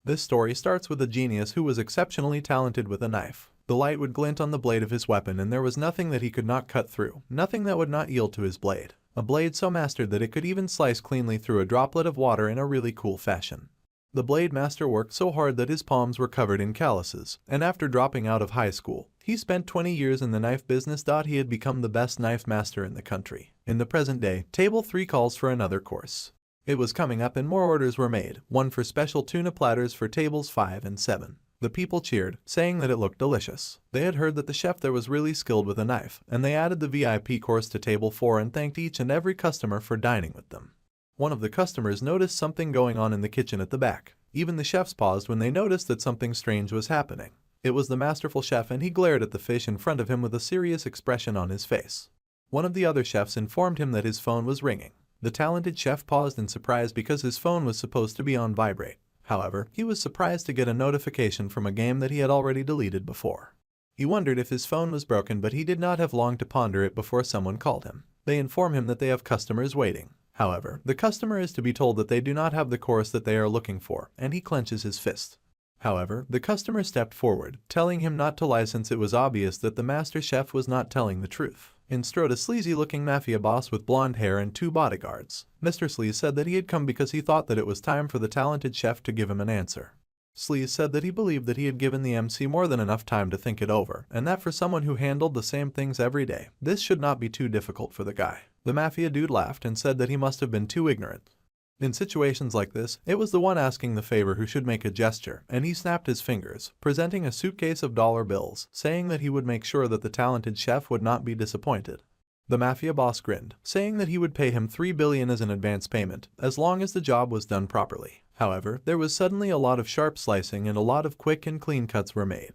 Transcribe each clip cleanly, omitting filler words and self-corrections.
This story starts with a genius who was exceptionally talented with a knife. The light would glint on the blade of his weapon and there was nothing that he could not cut through, nothing that would not yield to his blade. A blade so mastered that it could even slice cleanly through a droplet of water in a really cool fashion. The blade master worked so hard that his palms were covered in calluses, and after dropping out of high school, he spent 20 years in the knife business. He had become the best knife master in the country. In the present day, Table 3 calls for another course. It was coming up and more orders were made, one for special tuna platters for tables 5 and 7. The people cheered, saying that it looked delicious. They had heard that the chef there was really skilled with a knife, and they added the VIP course to table 4 and thanked each and every customer for dining with them. One of the customers noticed something going on in the kitchen at the back. Even the chefs paused when they noticed that something strange was happening. It was the masterful chef and he glared at the fish in front of him with a serious expression on his face. One of the other chefs informed him that his phone was ringing. The talented chef paused in surprise because his phone was supposed to be on vibrate. However, he was surprised to get a notification from a game that he had already deleted before. He wondered if his phone was broken, but he did not have long to ponder it before someone called him. They inform him that they have customers waiting. However, the customer is to be told that they do not have the course that they are looking for, and he clenches his fist. However, the customer stepped forward, telling him not to lie since it was obvious that the master chef was not telling the truth. In strode a sleazy-looking mafia boss with blonde hair and 2 bodyguards. Mr. Sleaze said that he had come because he thought that it was time for the talented chef to give him an answer. Sleaze said that he believed that he had given the MC more than enough time to think it over, and that for someone who handled the same things every day, this should not be too difficult for the guy. The mafia dude laughed and said that he must have been too ignorant. In situations like this, it was the one asking the favor who should make a gesture, and he snapped his fingers, presenting a suitcase of dollar bills, saying that he would make sure that the talented chef would not be disappointed. The mafia boss grinned, saying that he would pay him $3 billion as an advance payment, as long as the job was done properly. However, there was suddenly a lot of sharp slicing and a lot of quick and clean cuts were made.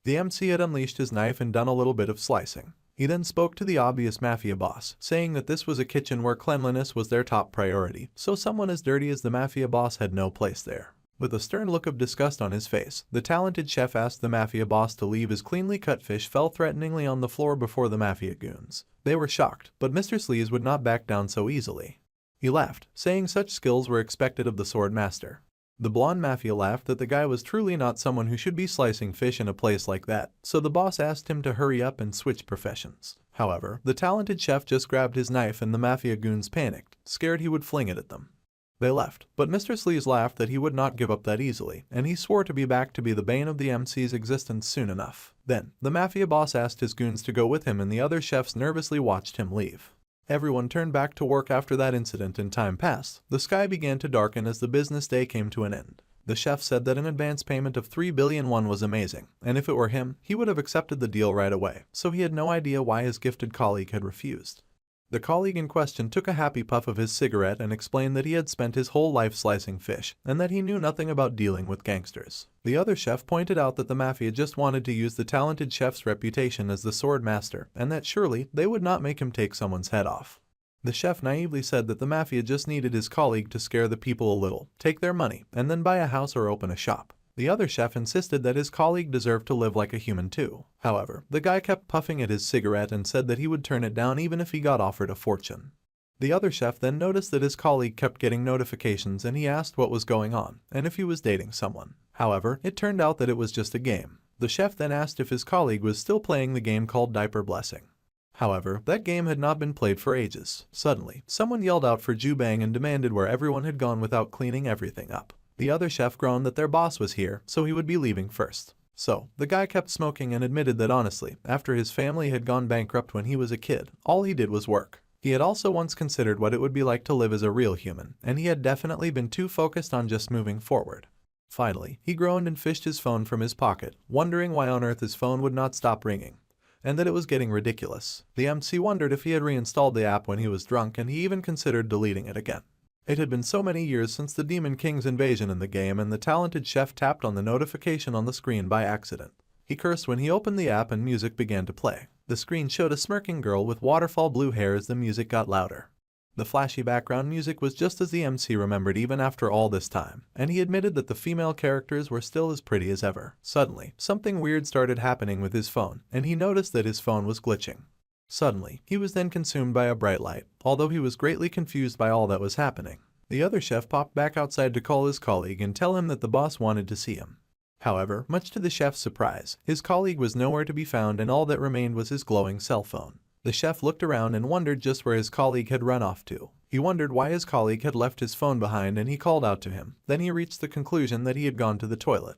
The MC had unleashed his knife and done a little bit of slicing. He then spoke to the obvious mafia boss, saying that this was a kitchen where cleanliness was their top priority, so someone as dirty as the mafia boss had no place there. With a stern look of disgust on his face, the talented chef asked the mafia boss to leave. His cleanly cut fish fell threateningly on the floor before the mafia goons. They were shocked, but Mr. Sleaze would not back down so easily. He laughed, saying such skills were expected of the sword master. The blonde mafia laughed that the guy was truly not someone who should be slicing fish in a place like that, so the boss asked him to hurry up and switch professions. However, the talented chef just grabbed his knife and the mafia goons panicked, scared he would fling it at them. They left, but Mr. Sleaze laughed that he would not give up that easily, and he swore to be back to be the bane of the MC's existence soon enough. Then, the mafia boss asked his goons to go with him and the other chefs nervously watched him leave. Everyone turned back to work after that incident and time passed. The sky began to darken as the business day came to an end. The chef said that an advance payment of 3 billion won was amazing, and if it were him, he would have accepted the deal right away, so he had no idea why his gifted colleague had refused. The colleague in question took a happy puff of his cigarette and explained that he had spent his whole life slicing fish, and that he knew nothing about dealing with gangsters. The other chef pointed out that the mafia just wanted to use the talented chef's reputation as the sword master, and that surely they would not make him take someone's head off. The chef naively said that the mafia just needed his colleague to scare the people a little, take their money, and then buy a house or open a shop. The other chef insisted that his colleague deserved to live like a human too. However, the guy kept puffing at his cigarette and said that he would turn it down even if he got offered a fortune. The other chef then noticed that his colleague kept getting notifications and he asked what was going on and if he was dating someone. However, it turned out that it was just a game. The chef then asked if his colleague was still playing the game called Diaper Blessing. However, that game had not been played for ages. Suddenly, someone yelled out for Jubang and demanded where everyone had gone without cleaning everything up. The other chef groaned that their boss was here, so he would be leaving first. So, the guy kept smoking and admitted that honestly, after his family had gone bankrupt when he was a kid, all he did was work. He had also once considered what it would be like to live as a real human, and he had definitely been too focused on just moving forward. Finally, he groaned and fished his phone from his pocket, wondering why on earth his phone would not stop ringing, and that it was getting ridiculous. The MC wondered if he had reinstalled the app when he was drunk, and he even considered deleting it again. It had been so many years since the Demon King's invasion in the game, and the talented chef tapped on the notification on the screen by accident. He cursed when he opened the app and music began to play. The screen showed a smirking girl with waterfall blue hair as the music got louder. The flashy background music was just as the MC remembered even after all this time, and he admitted that the female characters were still as pretty as ever. Suddenly, something weird started happening with his phone, and he noticed that his phone was glitching. Suddenly, he was then consumed by a bright light, although he was greatly confused by all that was happening. The other chef popped back outside to call his colleague and tell him that the boss wanted to see him. However, much to the chef's surprise, his colleague was nowhere to be found and all that remained was his glowing cell phone. The chef looked around and wondered just where his colleague had run off to. He wondered why his colleague had left his phone behind and he called out to him. Then he reached the conclusion that he had gone to the toilet.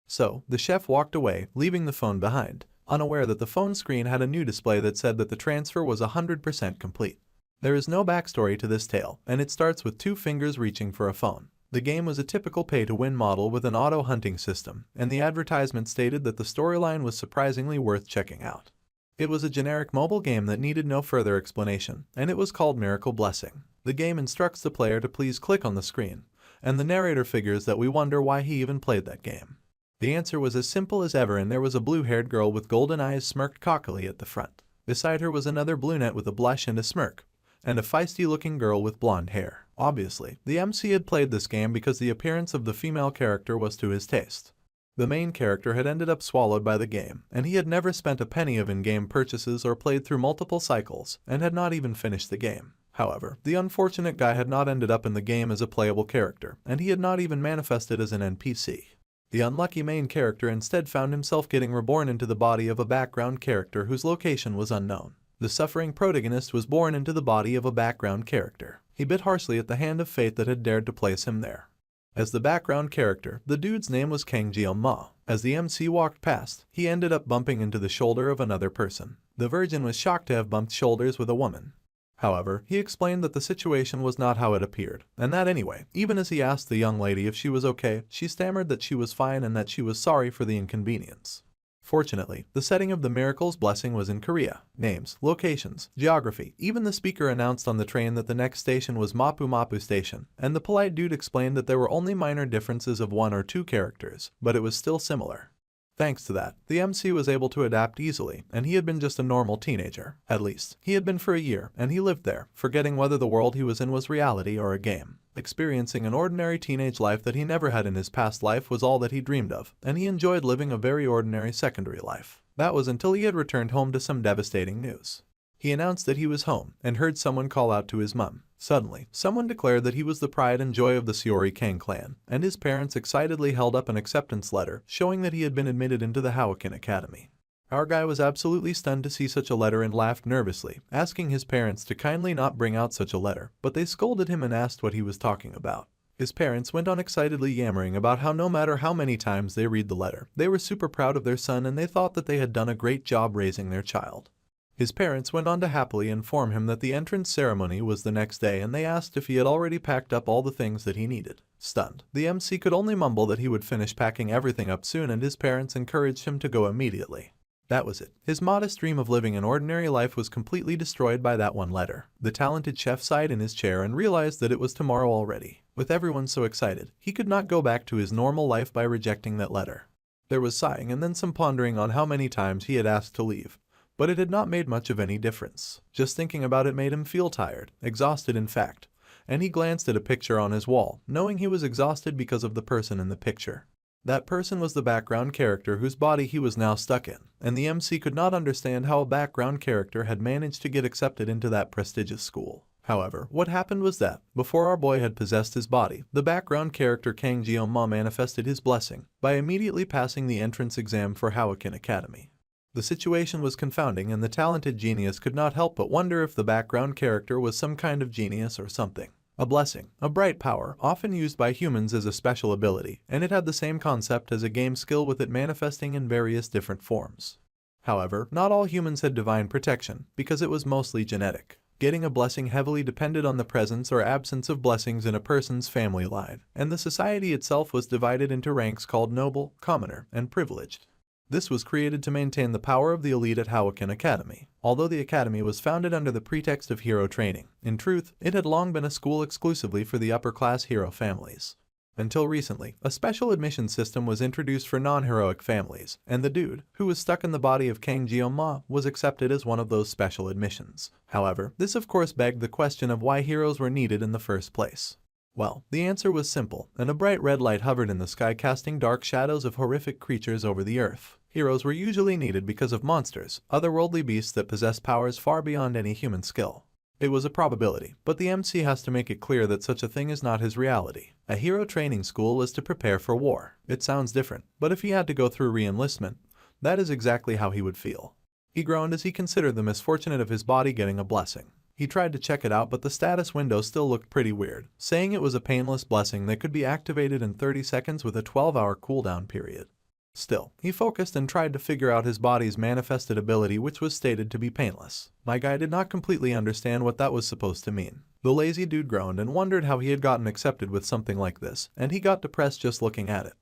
So, the chef walked away, leaving the phone behind, unaware that the phone screen had a new display that said that the transfer was 100% complete. There is no backstory to this tale, and it starts with 2 fingers reaching for a phone. The game was a typical pay-to-win model with an auto-hunting system, and the advertisement stated that the storyline was surprisingly worth checking out. It was a generic mobile game that needed no further explanation, and it was called Miracle Blessing. The game instructs the player to please click on the screen, and the narrator figures that we wonder why he even played that game. The answer was as simple as ever, and there was a blue-haired girl with golden eyes smirked cockily at the front. Beside her was another brunette with a blush and a smirk, and a feisty-looking girl with blonde hair. Obviously, the MC had played this game because the appearance of the female character was to his taste. The main character had ended up swallowed by the game, and he had never spent a penny of in-game purchases or played through multiple cycles, and had not even finished the game. However, the unfortunate guy had not ended up in the game as a playable character, and he had not even manifested as an NPC. The unlucky main character instead found himself getting reborn into the body of a background character whose location was unknown. The suffering protagonist was born into the body of a background character. He bit harshly at the hand of fate that had dared to place him there. As the background character, the dude's name was Kang Jeong-ma. As the MC walked past, he ended up bumping into the shoulder of another person. The virgin was shocked to have bumped shoulders with a woman. However, he explained that the situation was not how it appeared, and that anyway, even as he asked the young lady if she was okay, she stammered that she was fine and that she was sorry for the inconvenience. Fortunately, the setting of the Miracle's Blessing was in Korea. Names, locations, geography, even the speaker announced on the train that the next station was Mapu Mapu Station, and the polite dude explained that there were only minor differences of 1 or 2 characters, but it was still similar. Thanks to that, the MC was able to adapt easily, and he had been just a normal teenager. At least, he had been for a year, and he lived there, forgetting whether the world he was in was reality or a game. Experiencing an ordinary teenage life that he never had in his past life was all that he dreamed of, and he enjoyed living a very ordinary secondary life. That was until he had returned home to some devastating news. He announced that he was home, and heard someone call out to his mum. Suddenly, someone declared that he was the pride and joy of the Seori Kang clan, and his parents excitedly held up an acceptance letter, showing that he had been admitted into the Hawakin Academy. Our guy was absolutely stunned to see such a letter and laughed nervously, asking his parents to kindly not bring out such a letter, but they scolded him and asked what he was talking about. His parents went on excitedly yammering about how no matter how many times they read the letter, they were super proud of their son and they thought that they had done a great job raising their child. His parents went on to happily inform him that the entrance ceremony was the next day, and they asked if he had already packed up all the things that he needed. Stunned, the MC could only mumble that he would finish packing everything up soon, and his parents encouraged him to go immediately. That was it. His modest dream of living an ordinary life was completely destroyed by that one letter. The talented chef sighed in his chair and realized that it was tomorrow already. With everyone so excited, he could not go back to his normal life by rejecting that letter. There was sighing and then some pondering on how many times he had asked to leave. But it had not made much of any difference. Just thinking about it made him feel tired, exhausted in fact, and he glanced at a picture on his wall, knowing he was exhausted because of the person in the picture. That person was the background character whose body he was now stuck in, and the MC could not understand how a background character had managed to get accepted into that prestigious school. However, what happened was that, before our boy had possessed his body, the background character Kang Jeong-ma manifested his blessing by immediately passing the entrance exam for Hawakin Academy. The situation was confounding, and the talented genius could not help but wonder if the background character was some kind of genius or something. A blessing, a bright power, often used by humans as a special ability, and it had the same concept as a game skill with it manifesting in various different forms. However, not all humans had divine protection, because it was mostly genetic. Getting a blessing heavily depended on the presence or absence of blessings in a person's family line, and the society itself was divided into ranks called noble, commoner, and privileged. This was created to maintain the power of the elite at Hawakin Academy. Although the academy was founded under the pretext of hero training, in truth, it had long been a school exclusively for the upper-class hero families. Until recently, a special admission system was introduced for non-heroic families, and the dude, who was stuck in the body of Kang Jeong-ma, was accepted as one of those special admissions. However, this of course begged the question of why heroes were needed in the first place. Well, the answer was simple, and a bright red light hovered in the sky, casting dark shadows of horrific creatures over the earth. Heroes were usually needed because of monsters, otherworldly beasts that possessed powers far beyond any human skill. It was a probability, but the MC has to make it clear that such a thing is not his reality. A hero training school is to prepare for war. It sounds different, but if he had to go through re-enlistment, that is exactly how he would feel. He groaned as he considered the misfortune of his body getting a blessing. He tried to check it out, but the status window still looked pretty weird, saying it was a painless blessing that could be activated in 30 seconds with a 12-hour cooldown period. Still, he focused and tried to figure out his body's manifested ability, which was stated to be painless. My guy did not completely understand what that was supposed to mean. The lazy dude groaned and wondered how he had gotten accepted with something like this, and he got depressed just looking at it.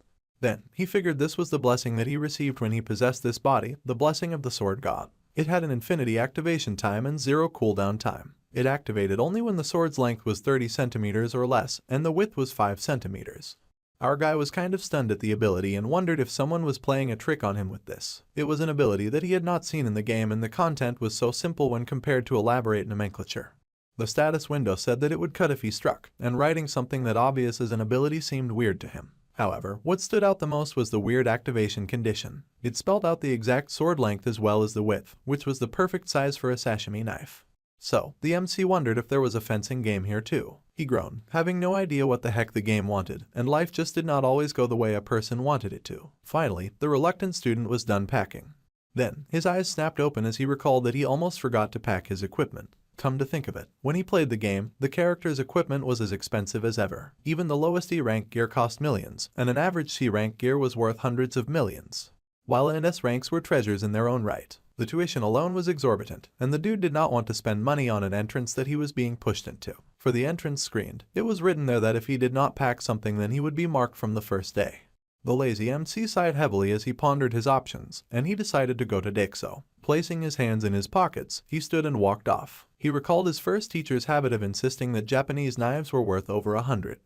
Then, he figured this was the blessing that he received when he possessed this body, the blessing of the sword god. It had an infinity activation time and 0 cooldown time. It activated only when the sword's length was 30 centimeters or less, and the width was 5 centimeters. Our guy was kind of stunned at the ability and wondered if someone was playing a trick on him with this. It was an ability that he had not seen in the game, and the content was so simple when compared to elaborate nomenclature. The status window said that it would cut if he struck, and writing something that obvious as an ability seemed weird to him. However, what stood out the most was the weird activation condition. It spelled out the exact sword length as well as the width, which was the perfect size for a sashimi knife. So, the MC wondered if there was a fencing game here too. He groaned, having no idea what the heck the game wanted, and life just did not always go the way a person wanted it to. Finally, the reluctant student was done packing. Then, his eyes snapped open as he recalled that he almost forgot to pack his equipment. Come to think of it, when he played the game, the character's equipment was as expensive as ever. Even the lowest E-rank gear cost millions, and an average C-rank gear was worth hundreds of millions. While S ranks were treasures in their own right. The tuition alone was exorbitant, and the dude did not want to spend money on an entrance that he was being pushed into. For the entrance screened, it was written there that if he did not pack something, then he would be marked from the first day. The lazy MC sighed heavily as he pondered his options, and he decided to go to Dexo. Placing his hands in his pockets, he stood and walked off. He recalled his first teacher's habit of insisting that Japanese knives were worth over 100.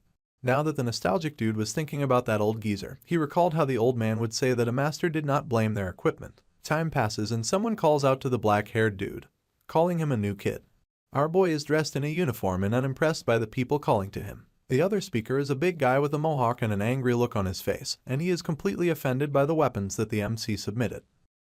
Now that the nostalgic dude was thinking about that old geezer, he recalled how the old man would say that a master did not blame their equipment. Time passes and someone calls out to the black-haired dude, calling him a new kid. Our boy is dressed in a uniform and unimpressed by the people calling to him. The other speaker is a big guy with a mohawk and an angry look on his face, and he is completely offended by the weapons that the MC submitted.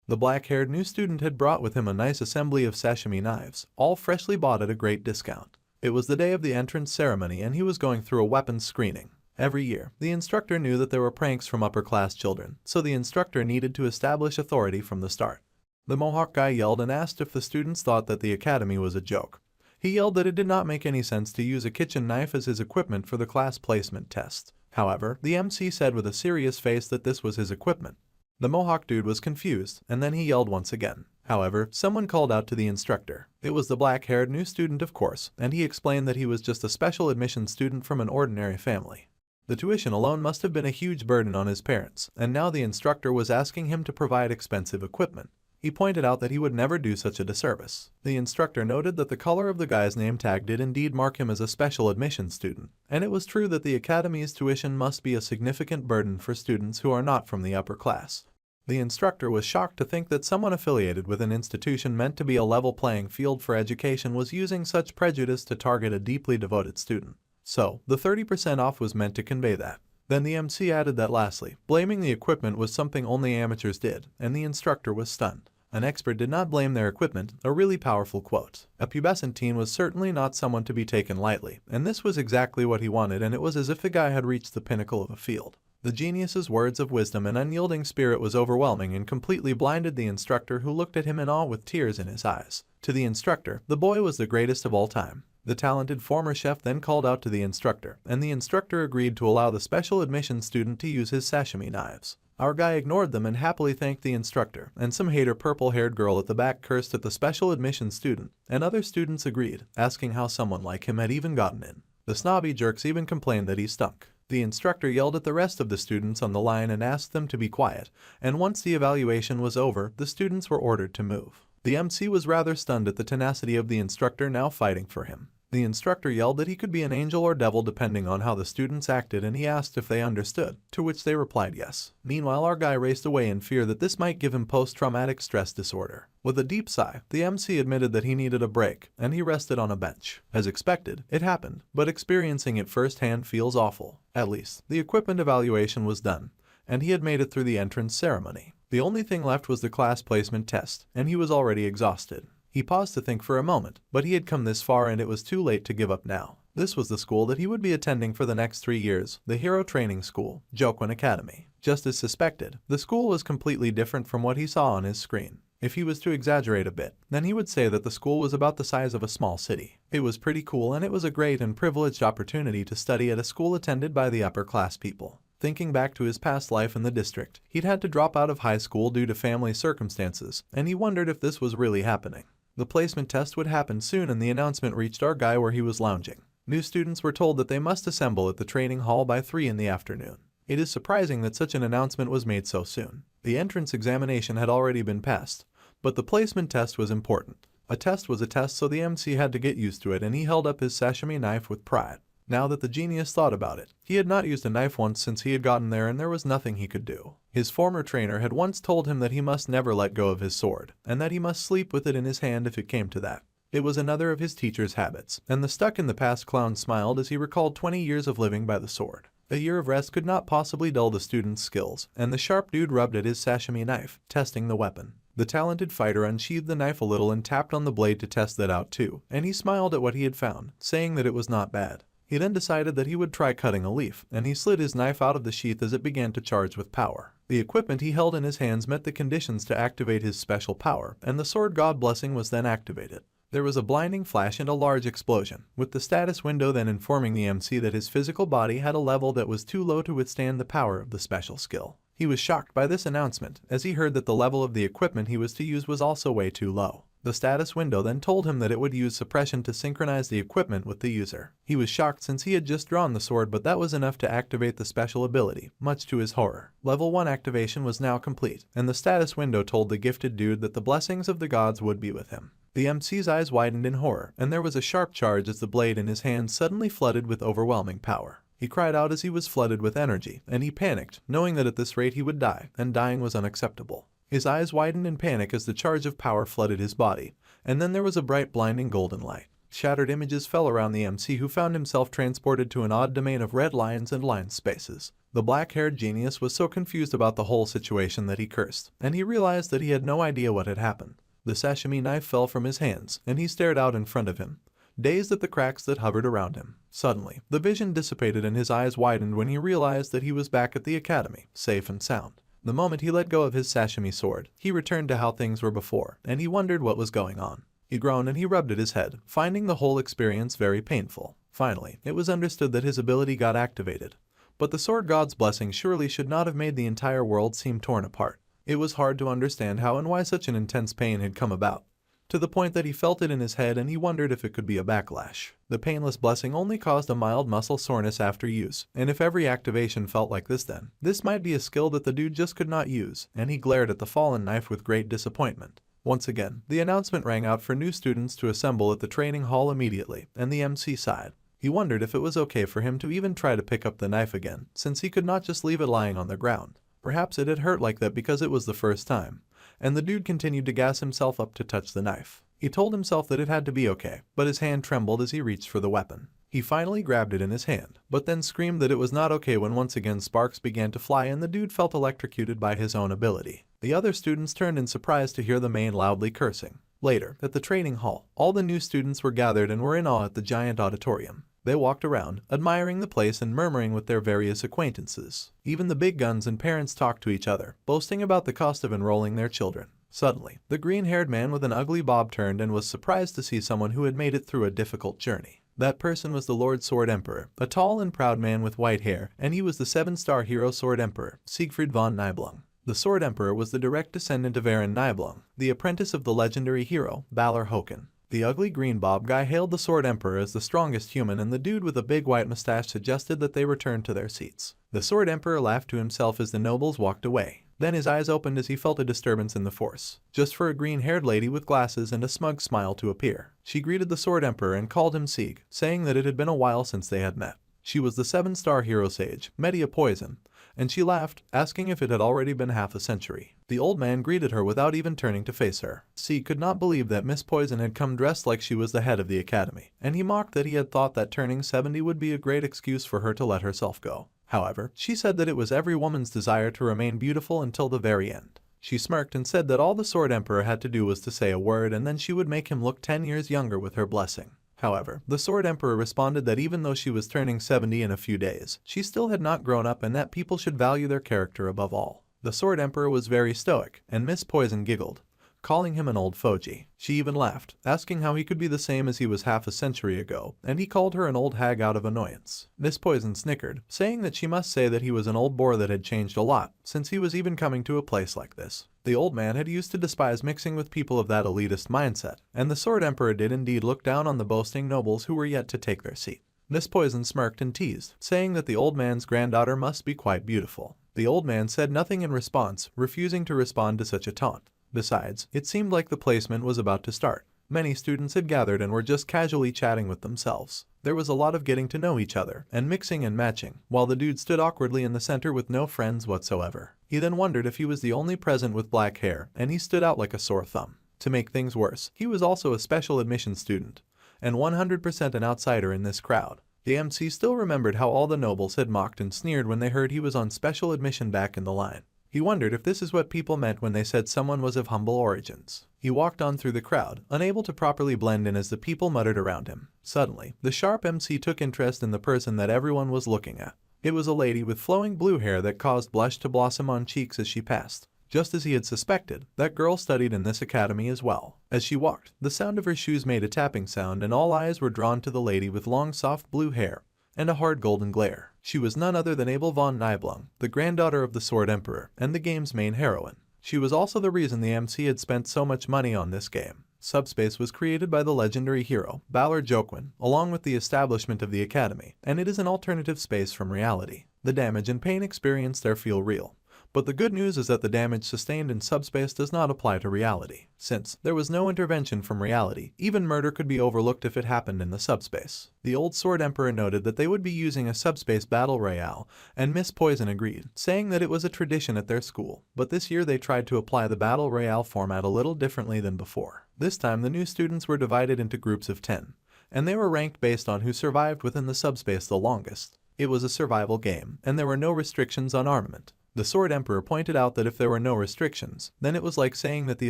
The black-haired new student had brought with him a nice assembly of sashimi knives, all freshly bought at a great discount. It was the day of the entrance ceremony and he was going through a weapons screening. Every year, the instructor knew that there were pranks from upper-class children, so the instructor needed to establish authority from the start. The mohawk guy yelled and asked if the students thought that the academy was a joke. He yelled that it did not make any sense to use a kitchen knife as his equipment for the class placement test. However, the MC said with a serious face that this was his equipment. The mohawk dude was confused, and then he yelled once again. However, someone called out to the instructor. It was the black-haired new student, of course, and he explained that he was just a special admission student from an ordinary family. The tuition alone must have been a huge burden on his parents, and now the instructor was asking him to provide expensive equipment. He pointed out that he would never do such a disservice. The instructor noted that the color of the guy's name tag did indeed mark him as a special admission student, and it was true that the academy's tuition must be a significant burden for students who are not from the upper class. The instructor was shocked to think that someone affiliated with an institution meant to be a level playing field for education was using such prejudice to target a deeply devoted student. So, the 30% off was meant to convey that. Then the MC added that lastly, blaming the equipment was something only amateurs did, and the instructor was stunned. An expert did not blame their equipment, a really powerful quote. A pubescent teen was certainly not someone to be taken lightly, and this was exactly what he wanted, and it was as if the guy had reached the pinnacle of a field. The genius's words of wisdom and unyielding spirit was overwhelming and completely blinded the instructor, who looked at him in awe with tears in his eyes. To the instructor, the boy was the greatest of all time. The talented former chef then called out to the instructor, and the instructor agreed to allow the special admission student to use his sashimi knives. Our guy ignored them and happily thanked the instructor, and some hater purple-haired girl at the back cursed at the special admission student, and other students agreed, asking how someone like him had even gotten in. The snobby jerks even complained that he stunk. The instructor yelled at the rest of the students on the line and asked them to be quiet, and once the evaluation was over, the students were ordered to move. The MC was rather stunned at the tenacity of the instructor now fighting for him. The instructor yelled that he could be an angel or devil depending on how the students acted, and he asked if they understood, to which they replied yes. Meanwhile, our guy raced away in fear that this might give him post-traumatic stress disorder. With a deep sigh, the MC admitted that he needed a break, and he rested on a bench. As expected, it happened, but experiencing it firsthand feels awful. At least, the equipment evaluation was done, and he had made it through the entrance ceremony. The only thing left was the class placement test, and he was already exhausted. He paused to think for a moment, but he had come this far and it was too late to give up now. This was the school that he would be attending for the next 3 years, the Hero Training School, Jokwon Academy. Just as suspected, the school was completely different from what he saw on his screen. If he was to exaggerate a bit, then he would say that the school was about the size of a small city. It was pretty cool and it was a great and privileged opportunity to study at a school attended by the upper class people. Thinking back to his past life in the district, he'd had to drop out of high school due to family circumstances, and he wondered if this was really happening. The placement test would happen soon and the announcement reached our guy where he was lounging. New students were told that they must assemble at the training hall by 3 in the afternoon. It is surprising that such an announcement was made so soon. The entrance examination had already been passed, but the placement test was important. A test was a test, so the MC had to get used to it, and he held up his sashimi knife with pride. Now that the genius thought about it, he had not used a knife once since he had gotten there and there was nothing he could do. His former trainer had once told him that he must never let go of his sword, and that he must sleep with it in his hand if it came to that. It was another of his teacher's habits, and the stuck-in-the-past clown smiled as he recalled 20 years of living by the sword. A year of rest could not possibly dull the student's skills, and the sharp dude rubbed at his sashimi knife, testing the weapon. The talented fighter unsheathed the knife a little and tapped on the blade to test that out too, and he smiled at what he had found, saying that it was not bad. He then decided that he would try cutting a leaf, and he slid his knife out of the sheath as it began to charge with power. The equipment he held in his hands met the conditions to activate his special power, and the sword god blessing was then activated. There was a blinding flash and a large explosion, with the status window then informing the MC that his physical body had a level that was too low to withstand the power of the special skill. He was shocked by this announcement, as he heard that the level of the equipment he was to use was also way too low. The status window then told him that it would use suppression to synchronize the equipment with the user. He was shocked since he had just drawn the sword, but that was enough to activate the special ability, much to his horror. Level 1 activation was now complete, and the status window told the gifted dude that the blessings of the gods would be with him. The MC's eyes widened in horror, and there was a sharp charge as the blade in his hand suddenly flooded with overwhelming power. He cried out as he was flooded with energy, and he panicked, knowing that at this rate he would die, and dying was unacceptable. His eyes widened in panic as the charge of power flooded his body, and then there was a bright blinding golden light. Shattered images fell around the MC, who found himself transported to an odd domain of red lines and line spaces. The black-haired genius was so confused about the whole situation that he cursed, and he realized that he had no idea what had happened. The sashimi knife fell from his hands, and he stared out in front of him, dazed at the cracks that hovered around him. Suddenly, the vision dissipated and his eyes widened when he realized that he was back at the academy, safe and sound. The moment he let go of his sashimi sword, he returned to how things were before, and he wondered what was going on. He groaned and he rubbed at his head, finding the whole experience very painful. Finally, it was understood that his ability got activated. But the sword god's blessing surely should not have made the entire world seem torn apart. It was hard to understand how and why such an intense pain had come about, to the point that he felt it in his head and he wondered if it could be a backlash. The painless blessing only caused a mild muscle soreness after use, and if every activation felt like this, then this might be a skill that the dude just could not use, and he glared at the fallen knife with great disappointment. Once again, the announcement rang out for new students to assemble at the training hall immediately, and the MC sighed. He wondered if it was okay for him to even try to pick up the knife again, since he could not just leave it lying on the ground. Perhaps it had hurt like that because it was the first time, and the dude continued to gas himself up to touch the knife. He told himself that it had to be okay, but his hand trembled as he reached for the weapon. He finally grabbed it in his hand, but then screamed that it was not okay when once again sparks began to fly and the dude felt electrocuted by his own ability. The other students turned in surprise to hear the man loudly cursing. Later, at the training hall, all the new students were gathered and were in awe at the giant auditorium. They walked around, admiring the place and murmuring with their various acquaintances. Even the big guns and parents talked to each other, boasting about the cost of enrolling their children. Suddenly, the green-haired man with an ugly bob turned and was surprised to see someone who had made it through a difficult journey. That person was the Lord Sword Emperor, a tall and proud man with white hair, and he was the 7-star hero Sword Emperor, Siegfried von Nibelung. The Sword Emperor was the direct descendant of Aaron Nibelung, the apprentice of the legendary hero, Balor Håkon. The ugly green bob guy hailed the Sword Emperor as the strongest human, and the dude with a big white mustache suggested that they return to their seats. The Sword Emperor laughed to himself as the nobles walked away. Then his eyes opened as he felt a disturbance in the force, just for a green-haired lady with glasses and a smug smile to appear. She greeted the Sword Emperor and called him Sieg, saying that it had been a while since they had met. She was the 7-star hero sage, Media Poison, and she laughed, asking if it had already been half a century. The old man greeted her without even turning to face her. Sieg could not believe that Miss Poison had come dressed like she was the head of the academy, and he mocked that he had thought that turning 70 would be a great excuse for her to let herself go. However, she said that it was every woman's desire to remain beautiful until the very end. She smirked and said that all the Sword Emperor had to do was to say a word and then she would make him look 10 years younger with her blessing. However, the Sword Emperor responded that even though she was turning 70 in a few days, she still had not grown up and that people should value their character above all. The Sword Emperor was very stoic, and Miss Poison giggled, calling him an old fogy. She even laughed, asking how he could be the same as he was half a century ago, and he called her an old hag out of annoyance. Miss Poison snickered, saying that she must say that he was an old bore that had changed a lot, since he was even coming to a place like this. The old man had used to despise mixing with people of that elitist mindset, and the Sword Emperor did indeed look down on the boasting nobles who were yet to take their seat. Miss Poison smirked and teased, saying that the old man's granddaughter must be quite beautiful. The old man said nothing in response, refusing to respond to such a taunt. Besides, it seemed like the placement was about to start. Many students had gathered and were just casually chatting with themselves. There was a lot of getting to know each other, and mixing and matching, while the dude stood awkwardly in the center with no friends whatsoever. He then wondered if he was the only present with black hair, and he stood out like a sore thumb. To make things worse, he was also a special admission student, and 100% an outsider in this crowd. The MC still remembered how all the nobles had mocked and sneered when they heard he was on special admission back in the line. He wondered if this is what people meant when they said someone was of humble origins. He walked on through the crowd, unable to properly blend in as the people muttered around him. Suddenly, the sharp MC took interest in the person that everyone was looking at. It was a lady with flowing blue hair that caused blush to blossom on cheeks as she passed. Just as he had suspected, that girl studied in this academy as well. As she walked, the sound of her shoes made a tapping sound and all eyes were drawn to the lady with long soft blue hair and a hard golden glare. She was none other than Abel von Nibelung, the granddaughter of the Sword Emperor and the game's main heroine. She was also the reason the MC had spent so much money on this game. Subspace was created by the legendary hero, Balor Joquin, along with the establishment of the academy, and it is an alternative space from reality. The damage and pain experienced there feel real. But the good news is that the damage sustained in subspace does not apply to reality. Since there was no intervention from reality, even murder could be overlooked if it happened in the subspace. The old Sword Emperor noted that they would be using a subspace battle royale, and Miss Poison agreed, saying that it was a tradition at their school. But this year they tried to apply the battle royale format a little differently than before. This time the new students were divided into groups of 10, and they were ranked based on who survived within the subspace the longest. It was a survival game, and there were no restrictions on armament. The Sword Emperor pointed out that if there were no restrictions, then it was like saying that the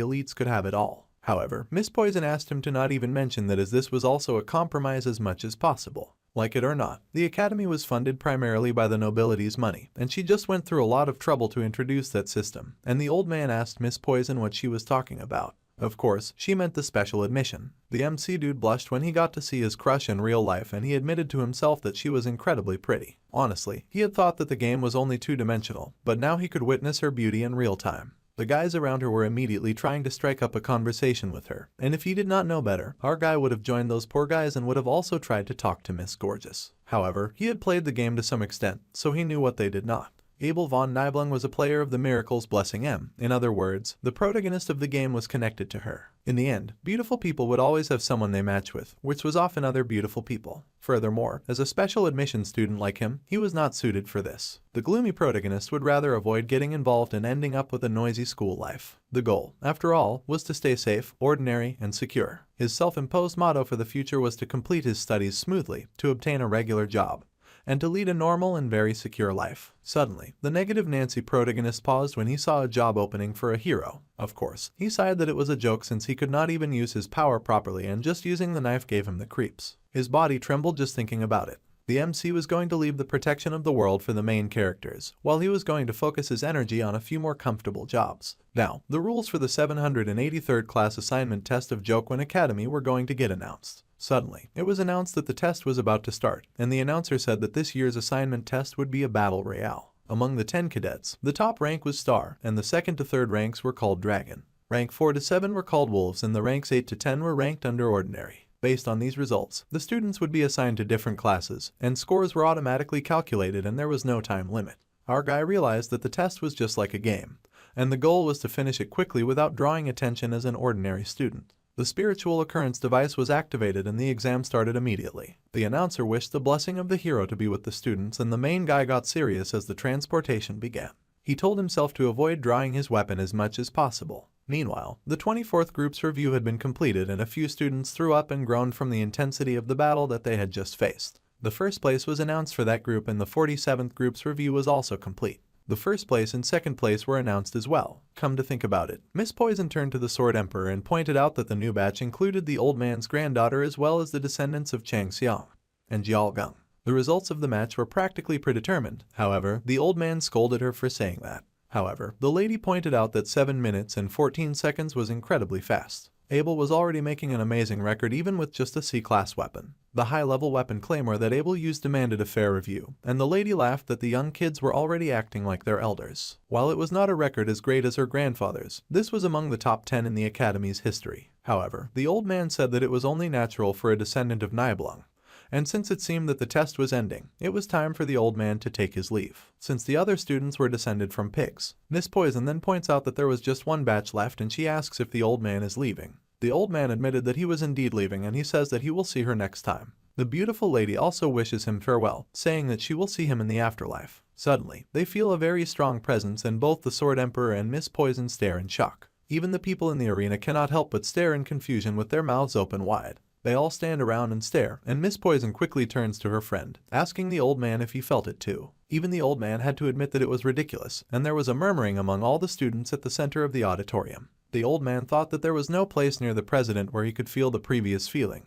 elites could have it all. However, Miss Poison asked him to not even mention that, as this was also a compromise as much as possible. Like it or not, the academy was funded primarily by the nobility's money, and she just went through a lot of trouble to introduce that system, and the old man asked Miss Poison what she was talking about. Of course, she meant the special admission. The MC dude blushed when he got to see his crush in real life, and he admitted to himself that she was incredibly pretty. Honestly, he had thought that the game was only two-dimensional, but now he could witness her beauty in real time. The guys around her were immediately trying to strike up a conversation with her, and if he did not know better, our guy would have joined those poor guys and would have also tried to talk to Miss Gorgeous. However, he had played the game to some extent, so he knew what they did not. Abel von Nibelung was a player of the Miracle's Blessing M. In other words, the protagonist of the game was connected to her. In the end, beautiful people would always have someone they match with, which was often other beautiful people. Furthermore, as a special admission student like him, he was not suited for this. The gloomy protagonist would rather avoid getting involved and ending up with a noisy school life. The goal, after all, was to stay safe, ordinary, and secure. His self-imposed motto for the future was to complete his studies smoothly, to obtain a regular job, and to lead a normal and very secure life. Suddenly, the negative Nancy protagonist paused when he saw a job opening for a hero. Of course, he sighed that it was a joke since he could not even use his power properly and just using the knife gave him the creeps. His body trembled just thinking about it. The MC was going to leave the protection of the world for the main characters, while he was going to focus his energy on a few more comfortable jobs. Now, the rules for the 783rd class assignment test of Joquin Academy were going to get announced. Suddenly, it was announced that the test was about to start, and the announcer said that this year's assignment test would be a battle royale. Among the 10 cadets, the top rank was Star, and the second to third ranks were called Dragon. Rank 4 to 7 were called Wolves, and the ranks 8 to 10 were ranked under Ordinary. Based on these results, the students would be assigned to different classes, and scores were automatically calculated and there was no time limit. Our guy realized that the test was just like a game, and the goal was to finish it quickly without drawing attention as an ordinary student. The spiritual occurrence device was activated and the exam started immediately. The announcer wished the blessing of the hero to be with the students, and the main guy got serious as the transportation began. He told himself to avoid drawing his weapon as much as possible. Meanwhile, the 24th group's review had been completed and a few students threw up and groaned from the intensity of the battle that they had just faced. The first place was announced for that group and the 47th group's review was also complete. The first place and second place were announced as well. Come to think about it, Miss Poison turned to the Sword Emperor and pointed out that the new batch included the old man's granddaughter as well as the descendants of Chang Xiang and Jiao Gang. The results of the match were practically predetermined. However, the old man scolded her for saying that. However, the lady pointed out that 7 minutes and 14 seconds was incredibly fast. Abel was already making an amazing record even with just a C-class weapon. The high-level weapon claymore that Abel used demanded a fair review, and the lady laughed that the young kids were already acting like their elders. While it was not a record as great as her grandfather's, this was among the top 10 in the Academy's history. However, the old man said that it was only natural for a descendant of Nibelung, and since it seemed that the test was ending, it was time for the old man to take his leave, since the other students were descended from pigs. Miss Poison then points out that there was just one batch left and she asks if the old man is leaving. The old man admitted that he was indeed leaving and he says that he will see her next time. The beautiful lady also wishes him farewell, saying that she will see him in the afterlife. Suddenly, they feel a very strong presence and both the Sword Emperor and Miss Poison stare in shock. Even the people in the arena cannot help but stare in confusion with their mouths open wide. They all stand around and stare, and Miss Poison quickly turns to her friend, asking the old man if he felt it too. Even the old man had to admit that it was ridiculous, and there was a murmuring among all the students at the center of the auditorium. The old man thought that there was no place near the president where he could feel the previous feeling,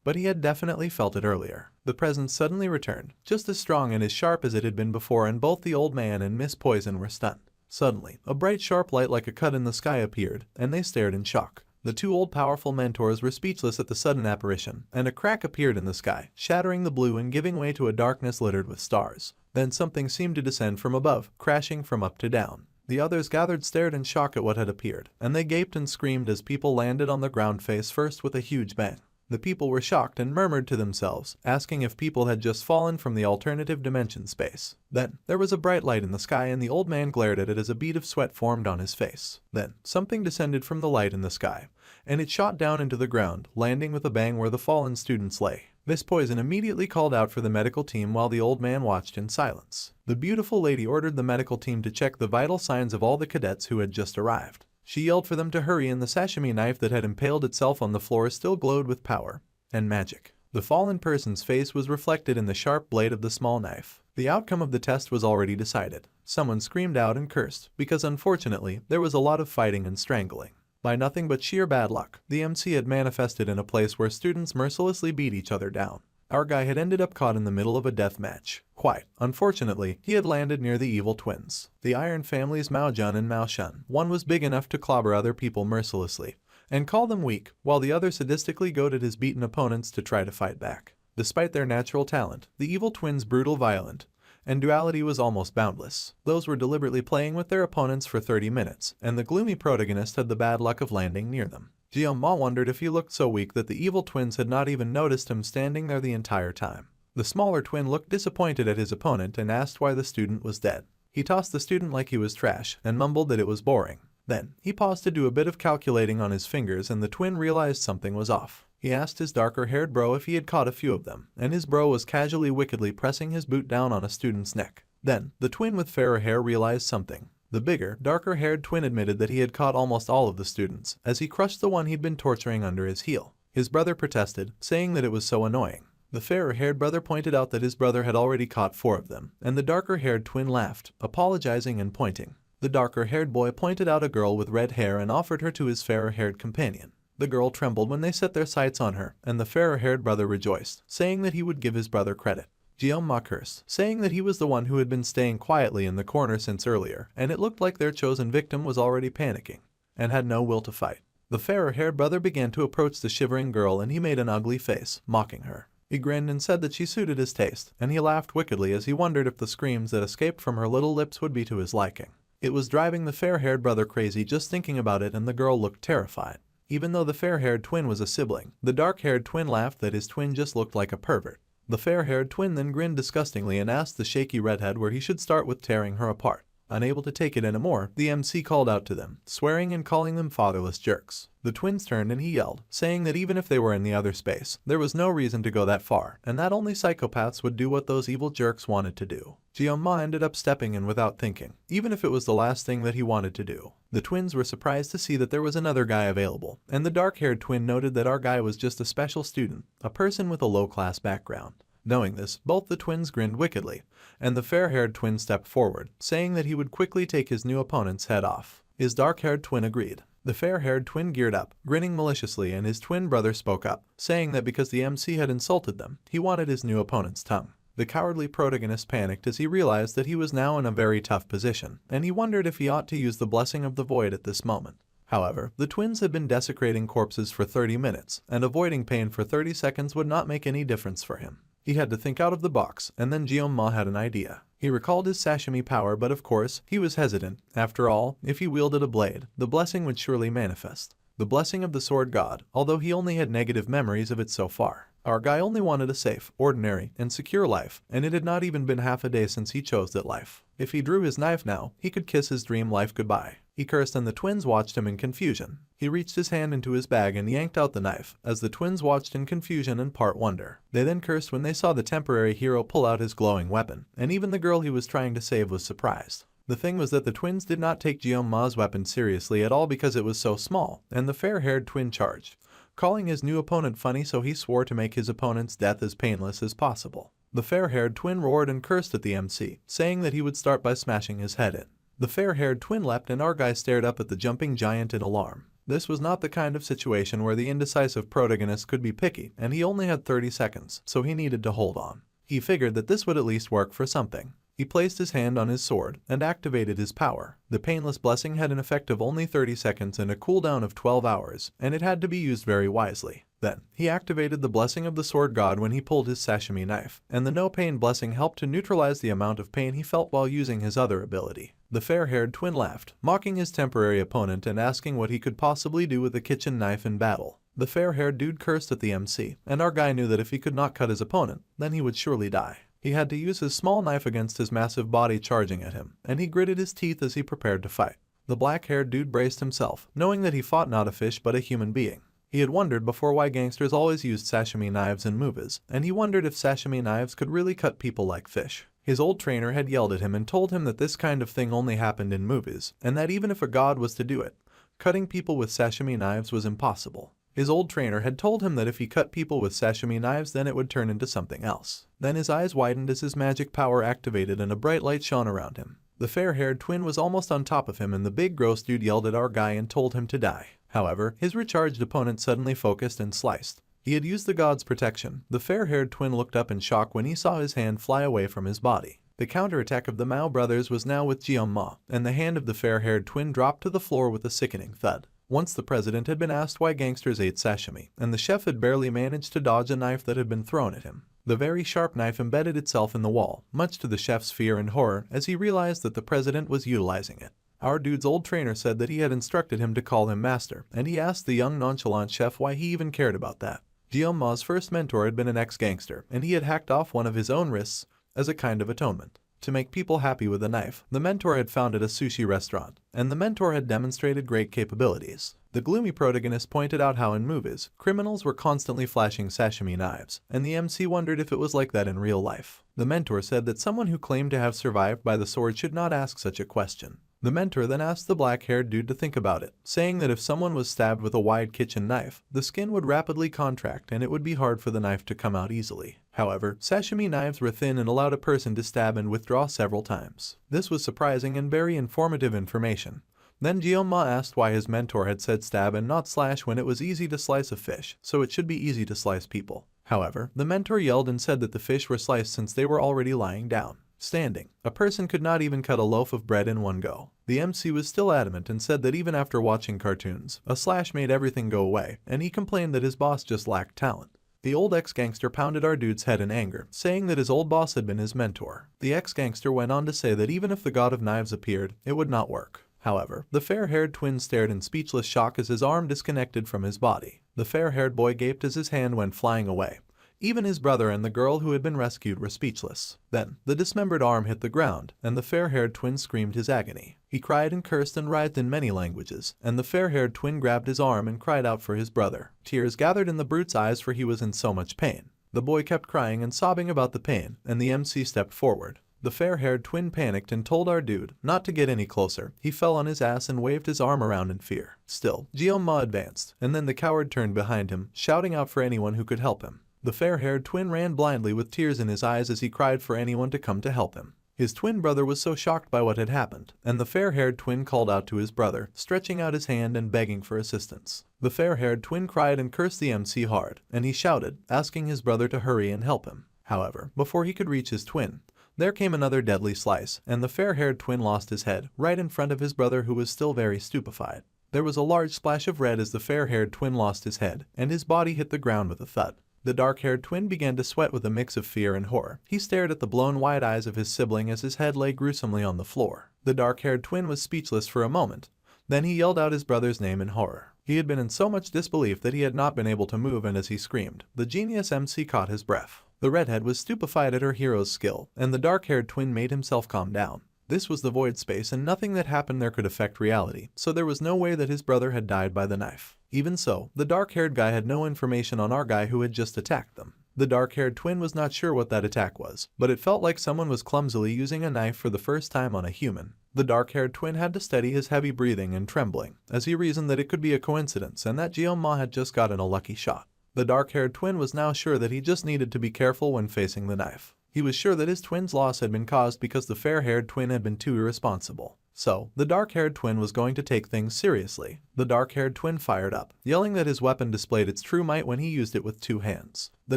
but he had definitely felt it earlier. The presence suddenly returned, just as strong and as sharp as it had been before, and both the old man and Miss Poison were stunned. Suddenly, a bright sharp light like a cut in the sky appeared, and they stared in shock. The two old powerful mentors were speechless at the sudden apparition, and a crack appeared in the sky, shattering the blue and giving way to a darkness littered with stars. Then something seemed to descend from above, crashing from up to down. The others gathered stared in shock at what had appeared, and they gaped and screamed as people landed on the ground face first with a huge bang. The people were shocked and murmured to themselves, asking if people had just fallen from the alternative dimension space. Then, there was a bright light in the sky and the old man glared at it as a bead of sweat formed on his face. Then, something descended from the light in the sky, and it shot down into the ground, landing with a bang where the fallen students lay. Miss Poison immediately called out for the medical team while the old man watched in silence. The beautiful lady ordered the medical team to check the vital signs of all the cadets who had just arrived. She yelled for them to hurry, and the sashimi knife that had impaled itself on the floor still glowed with power and magic. The fallen person's face was reflected in the sharp blade of the small knife. The outcome of the test was already decided. Someone screamed out and cursed, because unfortunately, there was a lot of fighting and strangling. By nothing but sheer bad luck, the MC had manifested in a place where students mercilessly beat each other down. Our guy had ended up caught in the middle of a death match. Quite unfortunately, he had landed near the evil twins, the Iron families Mao Jun and Mao Shun. One was big enough to clobber other people mercilessly and call them weak, while the other sadistically goaded his beaten opponents to try to fight back. Despite their natural talent, the evil twins' brutal, violent, and duality was almost boundless. Those were deliberately playing with their opponents for 30 minutes, and the gloomy protagonist had the bad luck of landing near them. Jiao Ma wondered if he looked so weak that the evil twins had not even noticed him standing there the entire time. The smaller twin looked disappointed at his opponent and asked why the student was dead. He tossed the student like he was trash and mumbled that it was boring. Then, he paused to do a bit of calculating on his fingers, and the twin realized something was off. He asked his darker-haired bro if he had caught a few of them, and his bro was casually wickedly pressing his boot down on a student's neck. Then, the twin with fairer hair realized something. The bigger, darker-haired twin admitted that he had caught almost all of the students, as he crushed the one he'd been torturing under his heel. His brother protested, saying that it was so annoying. The fairer-haired brother pointed out that his brother had already caught 4 of them, and the darker-haired twin laughed, apologizing and pointing. The darker-haired boy pointed out a girl with red hair and offered her to his fairer-haired companion. The girl trembled when they set their sights on her, and the fairer-haired brother rejoiced, saying that he would give his brother credit. Jiao Ma cursed, saying that he was the one who had been staying quietly in the corner since earlier, and it looked like their chosen victim was already panicking and had no will to fight. The fairer-haired brother began to approach the shivering girl, and he made an ugly face, mocking her. He grinned and said that she suited his taste, and he laughed wickedly as he wondered if the screams that escaped from her little lips would be to his liking. It was driving the fair-haired brother crazy just thinking about it, and the girl looked terrified. Even though the fair-haired twin was a sibling, the dark-haired twin laughed that his twin just looked like a pervert. The fair-haired twin then grinned disgustingly and asked the shaky redhead where he should start with tearing her apart. Unable to take it anymore, the MC called out to them, swearing and calling them fatherless jerks. The twins turned and he yelled, saying that even if they were in the other space, there was no reason to go that far, and that only psychopaths would do what those evil jerks wanted to do. Jiao Ma ended up stepping in without thinking, even if it was the last thing that he wanted to do. The twins were surprised to see that there was another guy available, and the dark-haired twin noted that our guy was just a special student, a person with a low-class background. Knowing this, both the twins grinned wickedly, and the fair-haired twin stepped forward, saying that he would quickly take his new opponent's head off. His dark-haired twin agreed. The fair-haired twin geared up, grinning maliciously, and his twin brother spoke up, saying that because the MC had insulted them, he wanted his new opponent's tongue. The cowardly protagonist panicked as he realized that he was now in a very tough position, and he wondered if he ought to use the blessing of the void at this moment. However, the twins had been desecrating corpses for 30 minutes, and avoiding pain for 30 seconds would not make any difference for him. He had to think out of the box, and then Jeonma had an idea. He recalled his sashimi power, but of course, he was hesitant. After all, if he wielded a blade, the blessing would surely manifest. The blessing of the sword god, although he only had negative memories of it so far. Our guy only wanted a safe, ordinary, and secure life, and it had not even been half a day since he chose that life. If he drew his knife now, he could kiss his dream life goodbye. He cursed and the twins watched him in confusion. He reached his hand into his bag and yanked out the knife, as the twins watched in confusion and part wonder. They then cursed when they saw the temporary hero pull out his glowing weapon, and even the girl he was trying to save was surprised. The thing was that the twins did not take Jeonma's weapon seriously at all because it was so small, and the fair-haired twin charged, calling his new opponent funny, so he swore to make his opponent's death as painless as possible. The fair-haired twin roared and cursed at the MC, saying that he would start by smashing his head in. The fair-haired twin leapt and our guy stared up at the jumping giant in alarm. This was not the kind of situation where the indecisive protagonist could be picky, and he only had 30 seconds, so he needed to hold on. He figured that this would at least work for something. He placed his hand on his sword and activated his power. The painless blessing had an effect of only 30 seconds and a cooldown of 12 hours, and it had to be used very wisely. Then, he activated the blessing of the sword god when he pulled his sashimi knife, and the no-pain blessing helped to neutralize the amount of pain he felt while using his other ability. The fair-haired twin laughed, mocking his temporary opponent and asking what he could possibly do with a kitchen knife in battle. The fair-haired dude cursed at the MC, and our guy knew that if he could not cut his opponent, then he would surely die. He had to use his small knife against his massive body charging at him, and he gritted his teeth as he prepared to fight. The black-haired dude braced himself, knowing that he fought not a fish but a human being. He had wondered before why gangsters always used sashimi knives in movies, and he wondered if sashimi knives could really cut people like fish. His old trainer had yelled at him and told him that this kind of thing only happened in movies, and that even if a god was to do it, cutting people with sashimi knives was impossible. His old trainer had told him that if he cut people with sashimi knives, then it would turn into something else. Then his eyes widened as his magic power activated and a bright light shone around him. The fair-haired twin was almost on top of him and the big gross dude yelled at our guy and told him to die. However, his recharged opponent suddenly focused and sliced. He had used the god's protection. The fair-haired twin looked up in shock when he saw his hand fly away from his body. The counterattack of the Mao brothers was now with Jeonma, and the hand of the fair-haired twin dropped to the floor with a sickening thud. Once the president had been asked why gangsters ate sashimi, and the chef had barely managed to dodge a knife that had been thrown at him. The very sharp knife embedded itself in the wall, much to the chef's fear and horror as he realized that the president was utilizing it. Our dude's old trainer said that he had instructed him to call him master, and he asked the young nonchalant chef why he even cared about that. Jeonma's first mentor had been an ex-gangster, and he had hacked off one of his own wrists as a kind of atonement. To make people happy with a knife, the mentor had founded a sushi restaurant, and the mentor had demonstrated great capabilities. The gloomy protagonist pointed out how in movies, criminals were constantly flashing sashimi knives, and the MC wondered if it was like that in real life. The mentor said that someone who claimed to have survived by the sword should not ask such a question. The mentor then asked the black-haired dude to think about it, saying that if someone was stabbed with a wide kitchen knife, the skin would rapidly contract and it would be hard for the knife to come out easily. However, sashimi knives were thin and allowed a person to stab and withdraw several times. This was surprising and very informative information. Then Jeonma asked why his mentor had said stab and not slash when it was easy to slice a fish, so it should be easy to slice people. However, the mentor yelled and said that the fish were sliced since they were already lying down. Standing, a person could not even cut a loaf of bread in one go. The MC was still adamant and said that even after watching cartoons, a slash made everything go away, and he complained that his boss just lacked talent. The old ex-gangster pounded our dude's head in anger, saying that his old boss had been his mentor. The ex-gangster went on to say that even if the god of knives appeared, it would not work. However, the fair-haired twin stared in speechless shock as his arm disconnected from his body. The fair-haired boy gaped as his hand went flying away. Even his brother and the girl who had been rescued were speechless. Then, the dismembered arm hit the ground, and the fair-haired twin screamed his agony. He cried and cursed and writhed in many languages, and the fair-haired twin grabbed his arm and cried out for his brother. Tears gathered in the brute's eyes for he was in so much pain. The boy kept crying and sobbing about the pain, and the MC stepped forward. The fair-haired twin panicked and told our dude not to get any closer. He fell on his ass and waved his arm around in fear. Still, Jeonma advanced, and then the coward turned behind him, shouting out for anyone who could help him. The fair-haired twin ran blindly with tears in his eyes as he cried for anyone to come to help him. His twin brother was so shocked by what had happened, and the fair-haired twin called out to his brother, stretching out his hand and begging for assistance. The fair-haired twin cried and cursed the MC hard, and he shouted, asking his brother to hurry and help him. However, before he could reach his twin, there came another deadly slice, and the fair-haired twin lost his head, right in front of his brother who was still very stupefied. There was a large splash of red as the fair-haired twin lost his head, and his body hit the ground with a thud. The dark-haired twin began to sweat with a mix of fear and horror. He stared at the blown wide eyes of his sibling as his head lay gruesomely on the floor. The dark-haired twin was speechless for a moment. Then he yelled out his brother's name in horror. He had been in so much disbelief that he had not been able to move, and as he screamed, the genius MC caught his breath. The redhead was stupefied at her hero's skill, and the dark-haired twin made himself calm down. This was the void space, and nothing that happened there could affect reality, so there was no way that his brother had died by the knife. Even so, the dark-haired guy had no information on our guy who had just attacked them. The dark-haired twin was not sure what that attack was, but it felt like someone was clumsily using a knife for the first time on a human. The dark-haired twin had to steady his heavy breathing and trembling, as he reasoned that it could be a coincidence and that Jeon-ma had just gotten a lucky shot. The dark-haired twin was now sure that he just needed to be careful when facing the knife. He was sure that his twin's loss had been caused because the fair-haired twin had been too irresponsible. So, the dark-haired twin was going to take things seriously. The dark-haired twin fired up, yelling that his weapon displayed its true might when he used it with 2 hands. The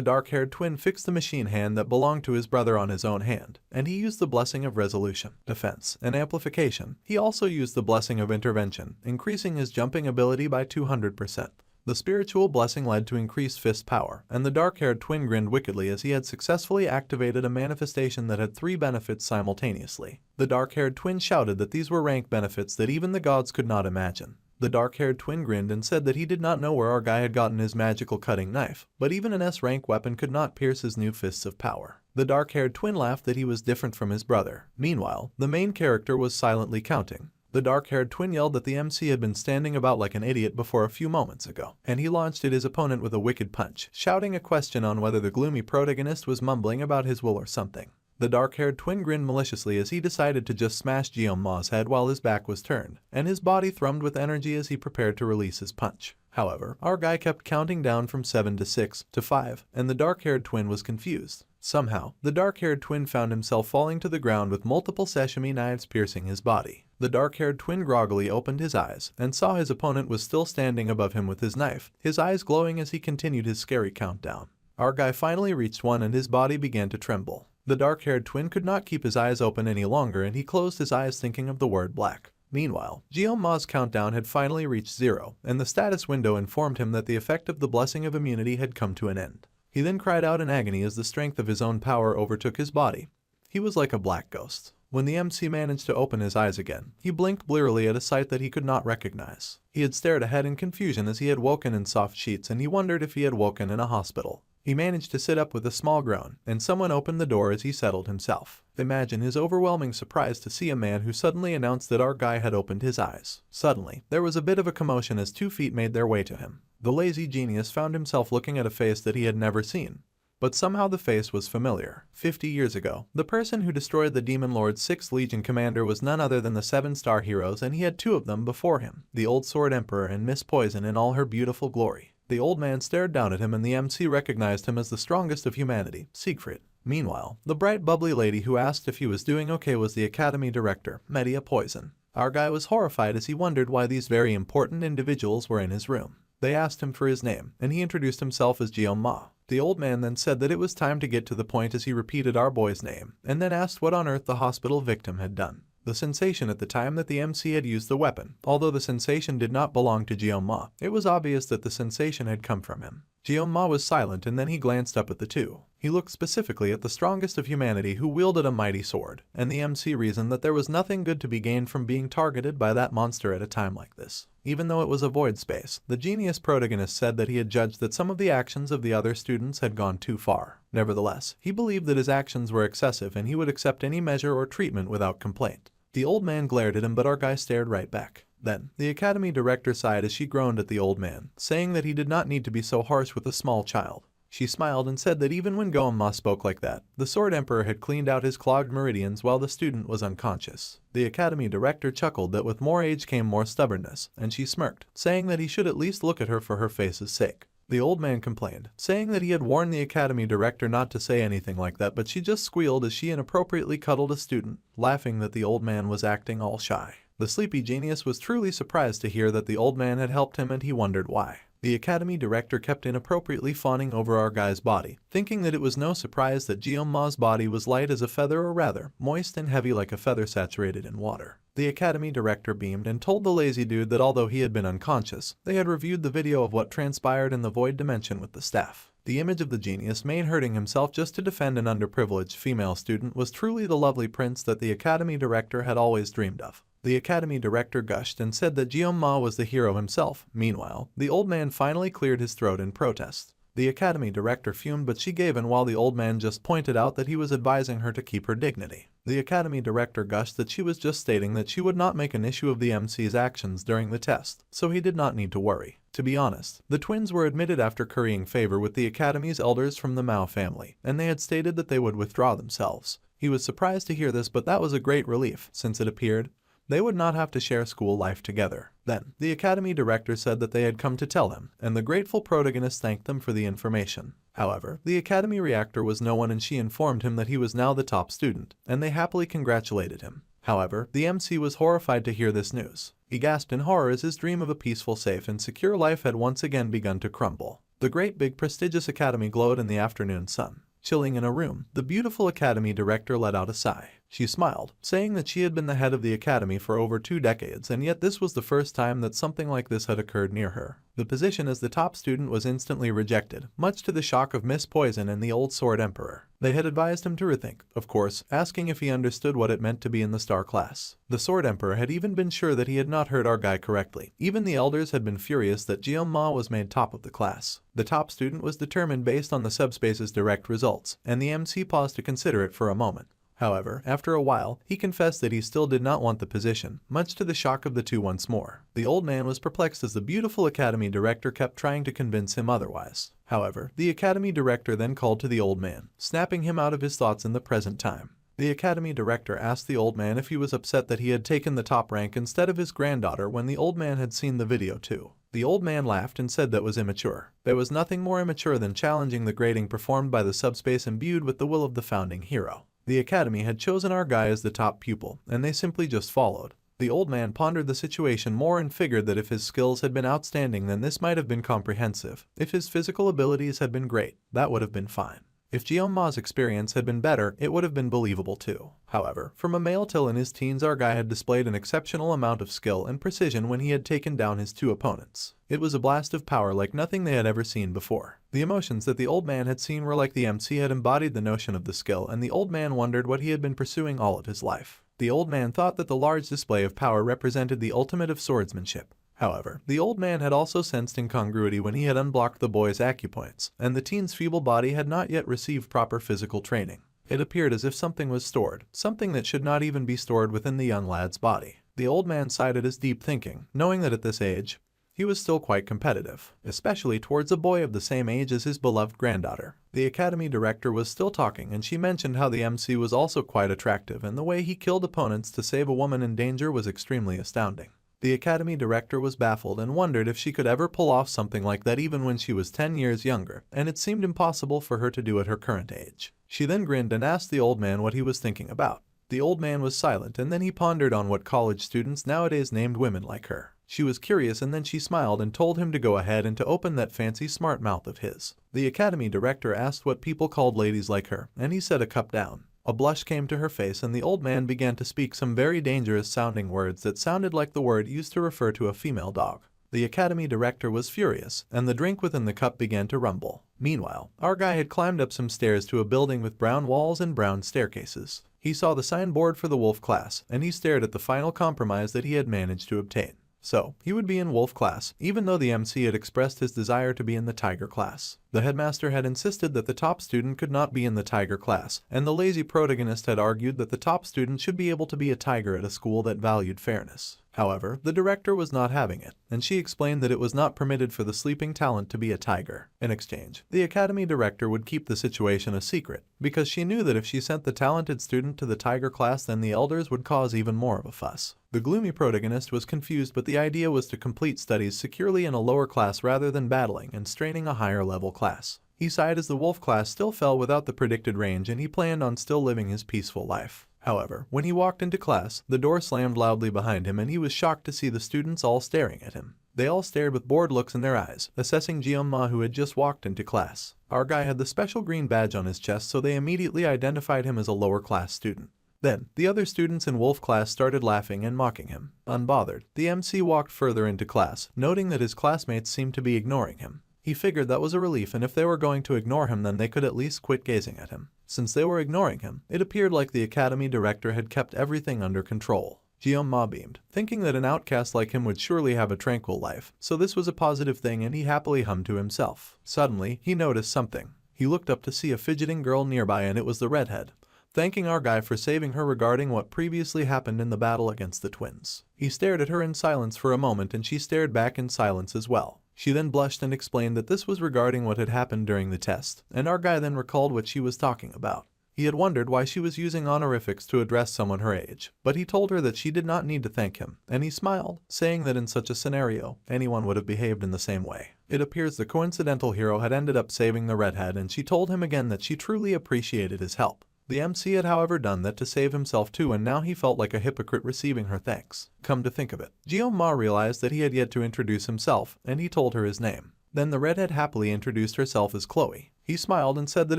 dark-haired twin fixed the machine hand that belonged to his brother on his own hand, and he used the blessing of resolution, defense, and amplification. He also used the blessing of intervention, increasing his jumping ability by 200%. The spiritual blessing led to increased fist power, and the dark-haired twin grinned wickedly as he had successfully activated a manifestation that had 3 benefits simultaneously. The dark-haired twin shouted that these were rank benefits that even the gods could not imagine. The dark-haired twin grinned and said that he did not know where our guy had gotten his magical cutting knife, but even an S-rank weapon could not pierce his new fists of power. The dark-haired twin laughed that he was different from his brother. Meanwhile, the main character was silently counting. The dark-haired twin yelled that the MC had been standing about like an idiot before a few moments ago, and he launched at his opponent with a wicked punch, shouting a question on whether the gloomy protagonist was mumbling about his will or something. The dark-haired twin grinned maliciously as he decided to just smash Jeon-ma's head while his back was turned, and his body thrummed with energy as he prepared to release his punch. However, our guy kept counting down from 7 to 6 to 5, and the dark-haired twin was confused. Somehow, the dark-haired twin found himself falling to the ground with multiple sashimi knives piercing his body. The dark-haired twin groggily opened his eyes and saw his opponent was still standing above him with his knife, his eyes glowing as he continued his scary countdown. Our guy finally reached 1 and his body began to tremble. The dark-haired twin could not keep his eyes open any longer and he closed his eyes thinking of the word black. Meanwhile, Jeon-ma's countdown had finally reached 0, and the status window informed him that the effect of the blessing of immunity had come to an end. He then cried out in agony as the strength of his own power overtook his body. He was like a black ghost. When the MC managed to open his eyes again, he blinked blearily at a sight that he could not recognize. He had stared ahead in confusion as he had woken in soft sheets, and he wondered if he had woken in a hospital. He managed to sit up with a small groan, and someone opened the door as he settled himself. Imagine his overwhelming surprise to see a man who suddenly announced that our guy had opened his eyes. Suddenly, there was a bit of a commotion as 2 feet made their way to him. The lazy genius found himself looking at a face that he had never seen. But somehow the face was familiar. 50 years ago, the person who destroyed the Demon Lord's 6th Legion commander was none other than the 7-star heroes, and he had 2 of them before him, the Old Sword Emperor and Miss Poison in all her beautiful glory. The old man stared down at him and the MC recognized him as the strongest of humanity, Siegfried. Meanwhile, the bright bubbly lady who asked if he was doing okay was the Academy Director, Media Poison. Our guy was horrified as he wondered why these very important individuals were in his room. They asked him for his name, and he introduced himself as Jeon-ma. The old man then said that it was time to get to the point as he repeated our boy's name, and then asked what on earth the hospital victim had done. The sensation at the time that the MC had used the weapon, although the sensation did not belong to Jeon-ma, it was obvious that the sensation had come from him. Jeon-ma was silent and then he glanced up at the 2. He looked specifically at the strongest of humanity who wielded a mighty sword, and the MC reasoned that there was nothing good to be gained from being targeted by that monster at a time like this. Even though it was a void space, the genius protagonist said that he had judged that some of the actions of the other students had gone too far. Nevertheless, he believed that his actions were excessive and he would accept any measure or treatment without complaint. The old man glared at him, but our guy stared right back. Then, the Academy Director sighed as she groaned at the old man, saying that he did not need to be so harsh with a small child. She smiled and said that even when Jeon-ma spoke like that, the Sword Emperor had cleaned out his clogged meridians while the student was unconscious. The Academy Director chuckled that with more age came more stubbornness, and she smirked, saying that he should at least look at her for her face's sake. The old man complained, saying that he had warned the academy director not to say anything like that, but she just squealed as she inappropriately cuddled a student, laughing that the old man was acting all shy. The sleepy genius was truly surprised to hear that the old man had helped him, and he wondered why. The academy director kept inappropriately fawning over our guy's body, thinking that it was no surprise that Jeonma's body was light as a feather, or rather, moist and heavy like a feather saturated in water. The academy director beamed and told the lazy dude that although he had been unconscious, they had reviewed the video of what transpired in the void dimension with the staff. The image of the genius made hurting himself just to defend an underprivileged female student was truly the lovely prince that the academy director had always dreamed of. The academy director gushed and said that Jeonma was the hero himself. Meanwhile, the old man finally cleared his throat in protest. The academy director fumed, but she gave in while the old man just pointed out that he was advising her to keep her dignity. The academy director gushed that she was just stating that she would not make an issue of the MC's actions during the test, so he did not need to worry. To be honest, the twins were admitted after currying favor with the academy's elders from the Mao family, and they had stated that they would withdraw themselves. He was surprised to hear this, but that was a great relief, since it appeared they would not have to share school life together. Then, the academy director said that they had come to tell him, and the grateful protagonist thanked them for the information. However, the academy reactor was no one, and she informed him that he was now the top student, and they happily congratulated him. However, the MC was horrified to hear this news. He gasped in horror as his dream of a peaceful, safe, and secure life had once again begun to crumble. The great big prestigious academy glowed in the afternoon sun. Chilling in a room, the beautiful academy director let out a sigh. She smiled, saying that she had been the head of the academy for over 2 decades, and yet this was the first time that something like this had occurred near her. The position as the top student was instantly rejected, much to the shock of Miss Poison and the old Sword Emperor. They had advised him to rethink, of course, asking if he understood what it meant to be in the star class. The Sword Emperor had even been sure that he had not heard our guy correctly. Even the elders had been furious that Jeonma was made top of the class. The top student was determined based on the subspace's direct results, and the MC paused to consider it for a moment. However, after a while, he confessed that he still did not want the position, much to the shock of the two once more. The old man was perplexed as the beautiful academy director kept trying to convince him otherwise. However, the academy director then called to the old man, snapping him out of his thoughts in the present time. The academy director asked the old man if he was upset that he had taken the top rank instead of his granddaughter when the old man had seen the video too. The old man laughed and said that was immature. There was nothing more immature than challenging the grading performed by the subspace imbued with the will of the founding hero. The academy had chosen our guy as the top pupil, and they simply just followed. The old man pondered the situation more and figured that if his skills had been outstanding, then this might have been comprehensive. If his physical abilities had been great, that would have been fine. If Jeonma's experience had been better, it would have been believable too. However, from a male till in his teens, our guy had displayed an exceptional amount of skill and precision when he had taken down his 2 opponents. It was a blast of power like nothing they had ever seen before. The emotions that the old man had seen were like the MC had embodied the notion of the skill, and the old man wondered what he had been pursuing all of his life. The old man thought that the large display of power represented the ultimate of swordsmanship. However, the old man had also sensed incongruity when he had unblocked the boy's acupoints, and the teen's feeble body had not yet received proper physical training. It appeared as if something was stored, something that should not even be stored within the young lad's body. The old man sighed at his deep thinking, knowing that at this age, he was still quite competitive, especially towards a boy of the same age as his beloved granddaughter. The academy director was still talking, and she mentioned how the MC was also quite attractive, and the way he killed opponents to save a woman in danger was extremely astounding. The academy director was baffled and wondered if she could ever pull off something like that even when she was 10 years younger, and it seemed impossible for her to do at her current age. She then grinned and asked the old man what he was thinking about. The old man was silent, and then he pondered on what college students nowadays named women like her. She was curious, and then she smiled and told him to go ahead and to open that fancy smart mouth of his. The academy director asked what people called ladies like her, and he said a cup down. A blush came to her face, and the old man began to speak some very dangerous sounding words that sounded like the word used to refer to a female dog. The academy director was furious, and the drink within the cup began to rumble. Meanwhile, our guy had climbed up some stairs to a building with brown walls and brown staircases. He saw the signboard for the wolf class, and he stared at the final compromise that he had managed to obtain. So, he would be in wolf class, even though the MC had expressed his desire to be in the tiger class. The headmaster had insisted that the top student could not be in the tiger class, and the lazy protagonist had argued that the top student should be able to be a tiger at a school that valued fairness. However, the director was not having it, and she explained that it was not permitted for the sleeping talent to be a tiger. In exchange, the academy director would keep the situation a secret, because she knew that if she sent the talented student to the tiger class, then the elders would cause even more of a fuss. The gloomy protagonist was confused, but the idea was to complete studies securely in a lower class rather than battling and straining a higher level class. He sighed as the wolf class still fell without the predicted range, and he planned on still living his peaceful life. However, when he walked into class, the door slammed loudly behind him and he was shocked to see the students all staring at him. They all stared with bored looks in their eyes, assessing Jeonma, who had just walked into class. Our guy had the special green badge on his chest, so they immediately identified him as a lower class student. Then, the other students in wolf class started laughing and mocking him. Unbothered, the MC walked further into class, noting that his classmates seemed to be ignoring him. He figured that was a relief, and if they were going to ignore him, then they could at least quit gazing at him. Since they were ignoring him, it appeared like the academy director had kept everything under control. Jeonma beamed, thinking that an outcast like him would surely have a tranquil life, so this was a positive thing, and he happily hummed to himself. Suddenly, he noticed something. He looked up to see a fidgeting girl nearby, and it was the redhead, thanking our guy for saving her regarding what previously happened in the battle against the twins. He stared at her in silence for a moment, and she stared back in silence as well. She then blushed and explained that this was regarding what had happened during the test, and our guy then recalled what she was talking about. He had wondered why she was using honorifics to address someone her age, but he told her that she did not need to thank him, and he smiled, saying that in such a scenario, anyone would have behaved in the same way. It appears the coincidental hero had ended up saving the redhead, and she told him again that she truly appreciated his help. The MC had however done that to save himself too, and now he felt like a hypocrite receiving her thanks. Come to think of it, Jeonma realized that he had yet to introduce himself, and he told her his name. Then the redhead happily introduced herself as Chloe. He smiled and said that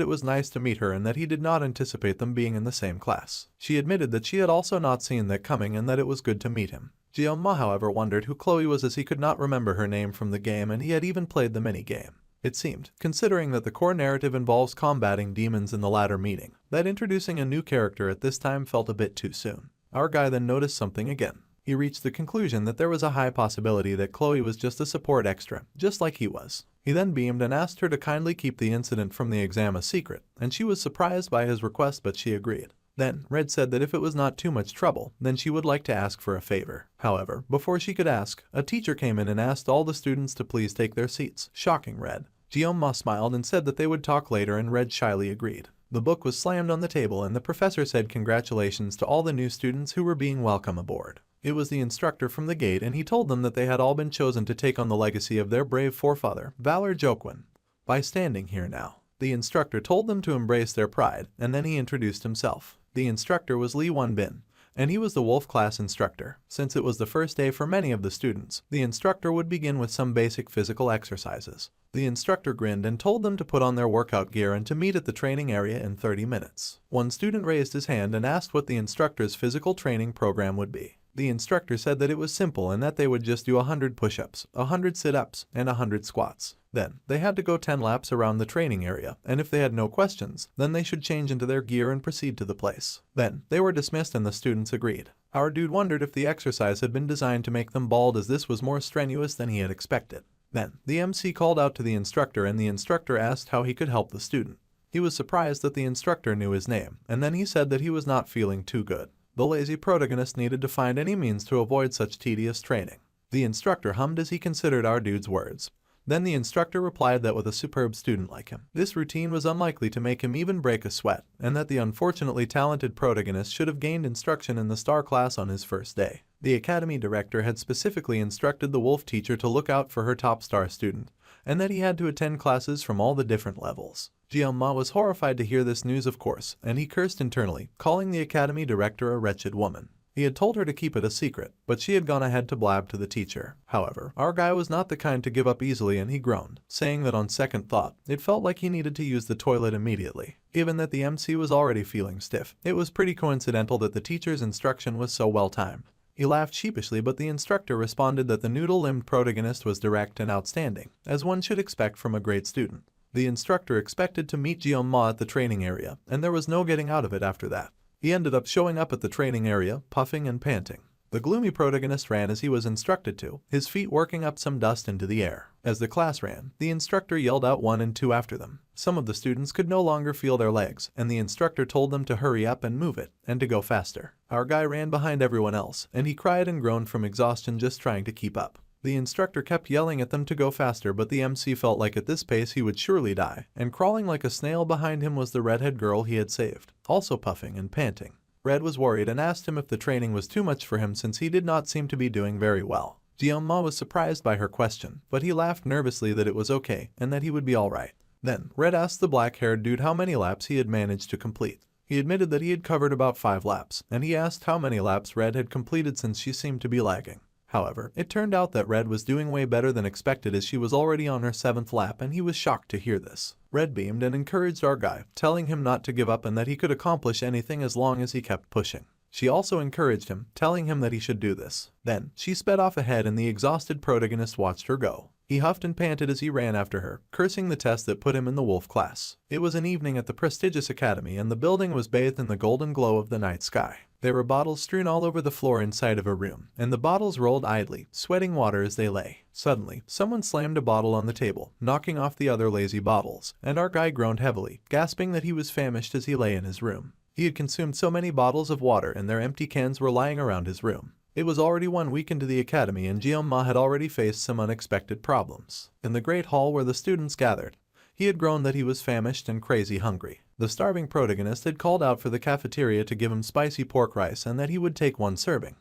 it was nice to meet her and that he did not anticipate them being in the same class. She admitted that she had also not seen that coming and that it was good to meet him. Jeonma however wondered who Chloe was, as he could not remember her name from the game, and he had even played the mini-game. It seemed, considering that the core narrative involves combating demons in the latter meeting, that introducing a new character at this time felt a bit too soon. Our guy then noticed something again. He reached the conclusion that there was a high possibility that Chloe was just a support extra, just like he was. He then beamed and asked her to kindly keep the incident from the exam a secret, and she was surprised by his request, but she agreed. Then, Red said that if it was not too much trouble, then she would like to ask for a favor. However, before she could ask, a teacher came in and asked all the students to please take their seats, shocking Red. Jeonma smiled and said that they would talk later, and Red shyly agreed. The book was slammed on the table, and the professor said congratulations to all the new students who were being welcome aboard. It was the instructor from the gate, and he told them that they had all been chosen to take on the legacy of their brave forefather, Valor Jokwon, by standing here now. The instructor told them to embrace their pride, and then he introduced himself. The instructor was Lee Won-bin, and he was the wolf class instructor. Since it was the first day for many of the students, the instructor would begin with some basic physical exercises. The instructor grinned and told them to put on their workout gear and to meet at the training area in 30 minutes. One student raised his hand and asked what the instructor's physical training program would be. The instructor said that it was simple and that they would just do 100 push-ups, 100 sit-ups, and 100 squats. Then, they had to go 10 laps around the training area, and if they had no questions, then they should change into their gear and proceed to the place. Then, they were dismissed and the students agreed. Our dude wondered if the exercise had been designed to make them bald, as this was more strenuous than he had expected. Then, the MC called out to the instructor, and the instructor asked how he could help the student. He was surprised that the instructor knew his name, and then he said that he was not feeling too good. The lazy protagonist needed to find any means to avoid such tedious training. The instructor hummed as he considered our dude's words. Then the instructor replied that with a superb student like him, this routine was unlikely to make him even break a sweat, and that the unfortunately talented protagonist should have gained instruction in the star class on his first day. The academy director had specifically instructed the wolf teacher to look out for her top star student, and that he had to attend classes from all the different levels. Jeonma was horrified to hear this news, of course, and he cursed internally, calling the academy director a wretched woman. He had told her to keep it a secret, but she had gone ahead to blab to the teacher. However, our guy was not the kind to give up easily, and he groaned, saying that on second thought, it felt like he needed to use the toilet immediately. Given that the MC was already feeling stiff, it was pretty coincidental that the teacher's instruction was so well timed. He laughed sheepishly, but the instructor responded that the noodle-limbed protagonist was direct and outstanding, as one should expect from a great student. The instructor expected to meet Jeonma at the training area, and there was no getting out of it after that. He ended up showing up at the training area, puffing and panting. The gloomy protagonist ran as he was instructed to, his feet working up some dust into the air. As the class ran, the instructor yelled out 1 and 2 after them. Some of the students could no longer feel their legs, and the instructor told them to hurry up and move it, and to go faster. Our guy ran behind everyone else, and he cried and groaned from exhaustion just trying to keep up. The instructor kept yelling at them to go faster, but the MC felt like at this pace he would surely die, and crawling like a snail behind him was the redhead girl he had saved, also puffing and panting. Red was worried and asked him if the training was too much for him since he did not seem to be doing very well. Ma was surprised by her question, but he laughed nervously that it was okay and that he would be alright. Then, Red asked the black-haired dude how many laps he had managed to complete. He admitted that he had covered about 5 laps, and he asked how many laps Red had completed since she seemed to be lagging. However, it turned out that Red was doing way better than expected as she was already on her 7th lap, and he was shocked to hear this. Red beamed and encouraged our guy, telling him not to give up and that he could accomplish anything as long as he kept pushing. She also encouraged him, telling him that he should do this. Then, she sped off ahead and the exhausted protagonist watched her go. He huffed and panted as he ran after her, cursing the test that put him in the wolf class. It was an evening at the prestigious academy and the building was bathed in the golden glow of the night sky. There were bottles strewn all over the floor inside of a room, and the bottles rolled idly, sweating water as they lay. Suddenly, someone slammed a bottle on the table, knocking off the other lazy bottles, and our guy groaned heavily, gasping that he was famished as he lay in his room. He had consumed so many bottles of water and their empty cans were lying around his room. It was already 1 week into the academy and Ma had already faced some unexpected problems. In the great hall where the students gathered, he had groaned that he was famished and crazy hungry. The starving protagonist had called out for the cafeteria to give him spicy pork rice and that he would take 1 serving.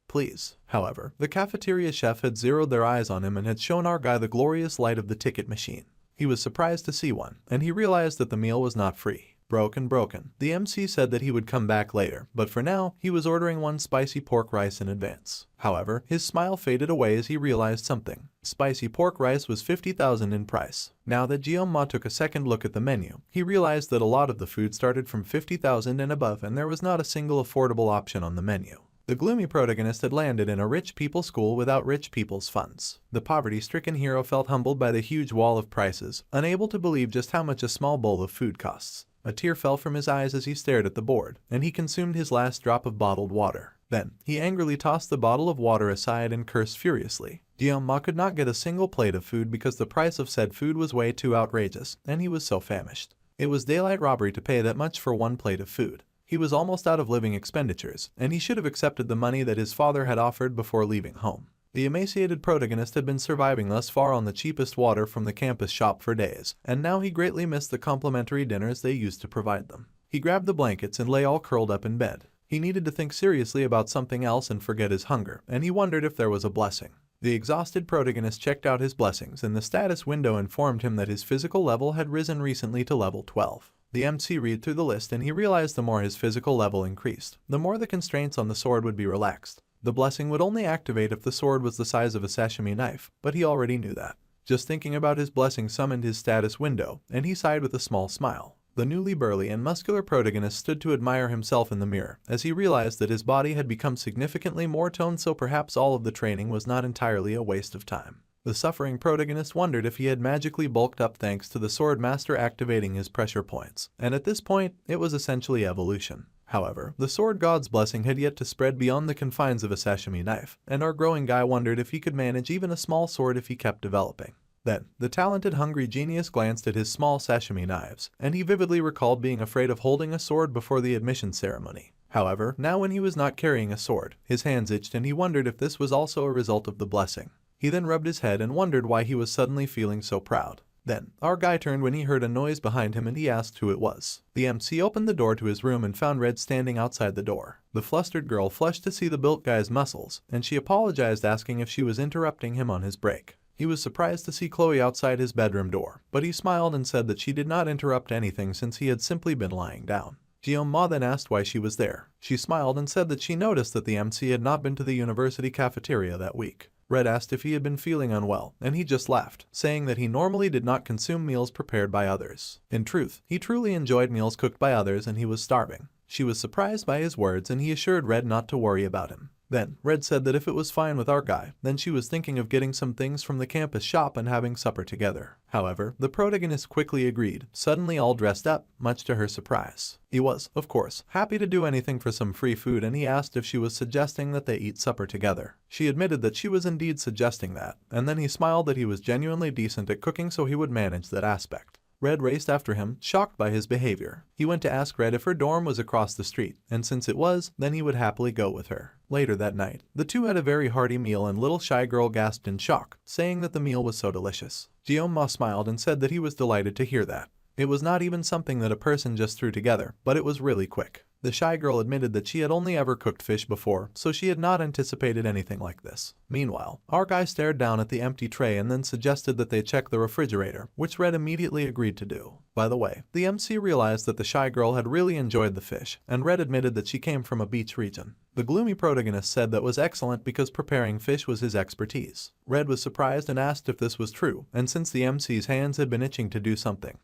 Please. However, the cafeteria chef had zeroed their eyes on him and had shown our guy the glorious light of the ticket machine. He was surprised to see one, and he realized that the meal was not free. Broken. The MC said that he would come back later, but for now, he was ordering 1 spicy pork rice in advance. However, his smile faded away as he realized something. Spicy pork rice was 50,000 in price. Now that Ma took a second look at the menu, he realized that a lot of the food started from 50,000 and above and there was not a single affordable option on the menu. The gloomy protagonist had landed in a rich people's school without rich people's funds. The poverty-stricken hero felt humbled by the huge wall of prices, unable to believe just how much a small bowl of food costs. A tear fell from his eyes as he stared at the board, and he consumed his last drop of bottled water. Then, he angrily tossed the bottle of water aside and cursed furiously. Ma could not get a single plate of food because the price of said food was way too outrageous, and he was so famished. It was daylight robbery to pay that much for 1 plate of food. He was almost out of living expenditures, and he should have accepted the money that his father had offered before leaving home. The emaciated protagonist had been surviving thus far on the cheapest water from the campus shop for days, and now he greatly missed the complimentary dinners they used to provide them. He grabbed the blankets and lay all curled up in bed. He needed to think seriously about something else and forget his hunger, and he wondered if there was a blessing. The exhausted protagonist checked out his blessings, and the status window informed him that his physical level had risen recently to level 12. The MC read through the list and he realized the more his physical level increased, the more the constraints on the sword would be relaxed. The blessing would only activate if the sword was the size of a sashimi knife, but he already knew that. Just thinking about his blessing summoned his status window, and he sighed with a small smile. The newly burly and muscular protagonist stood to admire himself in the mirror, as he realized that his body had become significantly more toned, so perhaps all of the training was not entirely a waste of time. The suffering protagonist wondered if he had magically bulked up thanks to the sword master activating his pressure points, and at this point, it was essentially evolution. However, the sword god's blessing had yet to spread beyond the confines of a sashimi knife, and our growing guy wondered if he could manage even a small sword if he kept developing. Then, the talented hungry genius glanced at his small sashimi knives, and he vividly recalled being afraid of holding a sword before the admission ceremony. However, now when he was not carrying a sword, his hands itched and he wondered if this was also a result of the blessing. He then rubbed his head and wondered why he was suddenly feeling so proud. Then, our guy turned when he heard a noise behind him and he asked who it was. The MC opened the door to his room and found Red standing outside the door. The flustered girl flushed to see the built guy's muscles, and she apologized, asking if she was interrupting him on his break. He was surprised to see Chloe outside his bedroom door, but he smiled and said that she did not interrupt anything since he had simply been lying down. Ma then asked why she was there. She smiled and said that she noticed that the MC had not been to the university cafeteria that week. Red asked if he had been feeling unwell, and he just laughed, saying that he normally did not consume meals prepared by others. In truth, he truly enjoyed meals cooked by others and he was starving. She was surprised by his words and he assured Red not to worry about him. Then, Red said that if it was fine with our guy, then she was thinking of getting some things from the campus shop and having supper together. However, the protagonist quickly agreed, suddenly all dressed up, much to her surprise. He was, of course, happy to do anything for some free food, and he asked if she was suggesting that they eat supper together. She admitted that she was indeed suggesting that, and then he smiled that he was genuinely decent at cooking, so he would manage that aspect. Red raced after him, shocked by his behavior. He went to ask Red if her dorm was across the street, and since it was, then he would happily go with her. Later that night, the two had a very hearty meal and little shy girl gasped in shock, saying that the meal was so delicious. Jeonma smiled and said that he was delighted to hear that. It was not even something that a person just threw together, but it was really quick. The shy girl admitted that she had only ever cooked fish before, so she had not anticipated anything like this. Meanwhile, our guy stared down at the empty tray and then suggested that they check the refrigerator, which Red immediately agreed to do. By the way, the MC realized that the shy girl had really enjoyed the fish, and Red admitted that she came from a beach region. The gloomy protagonist said that was excellent because preparing fish was his expertise. Red was surprised and asked if this was true, and since the MC's hands had been itching to do something,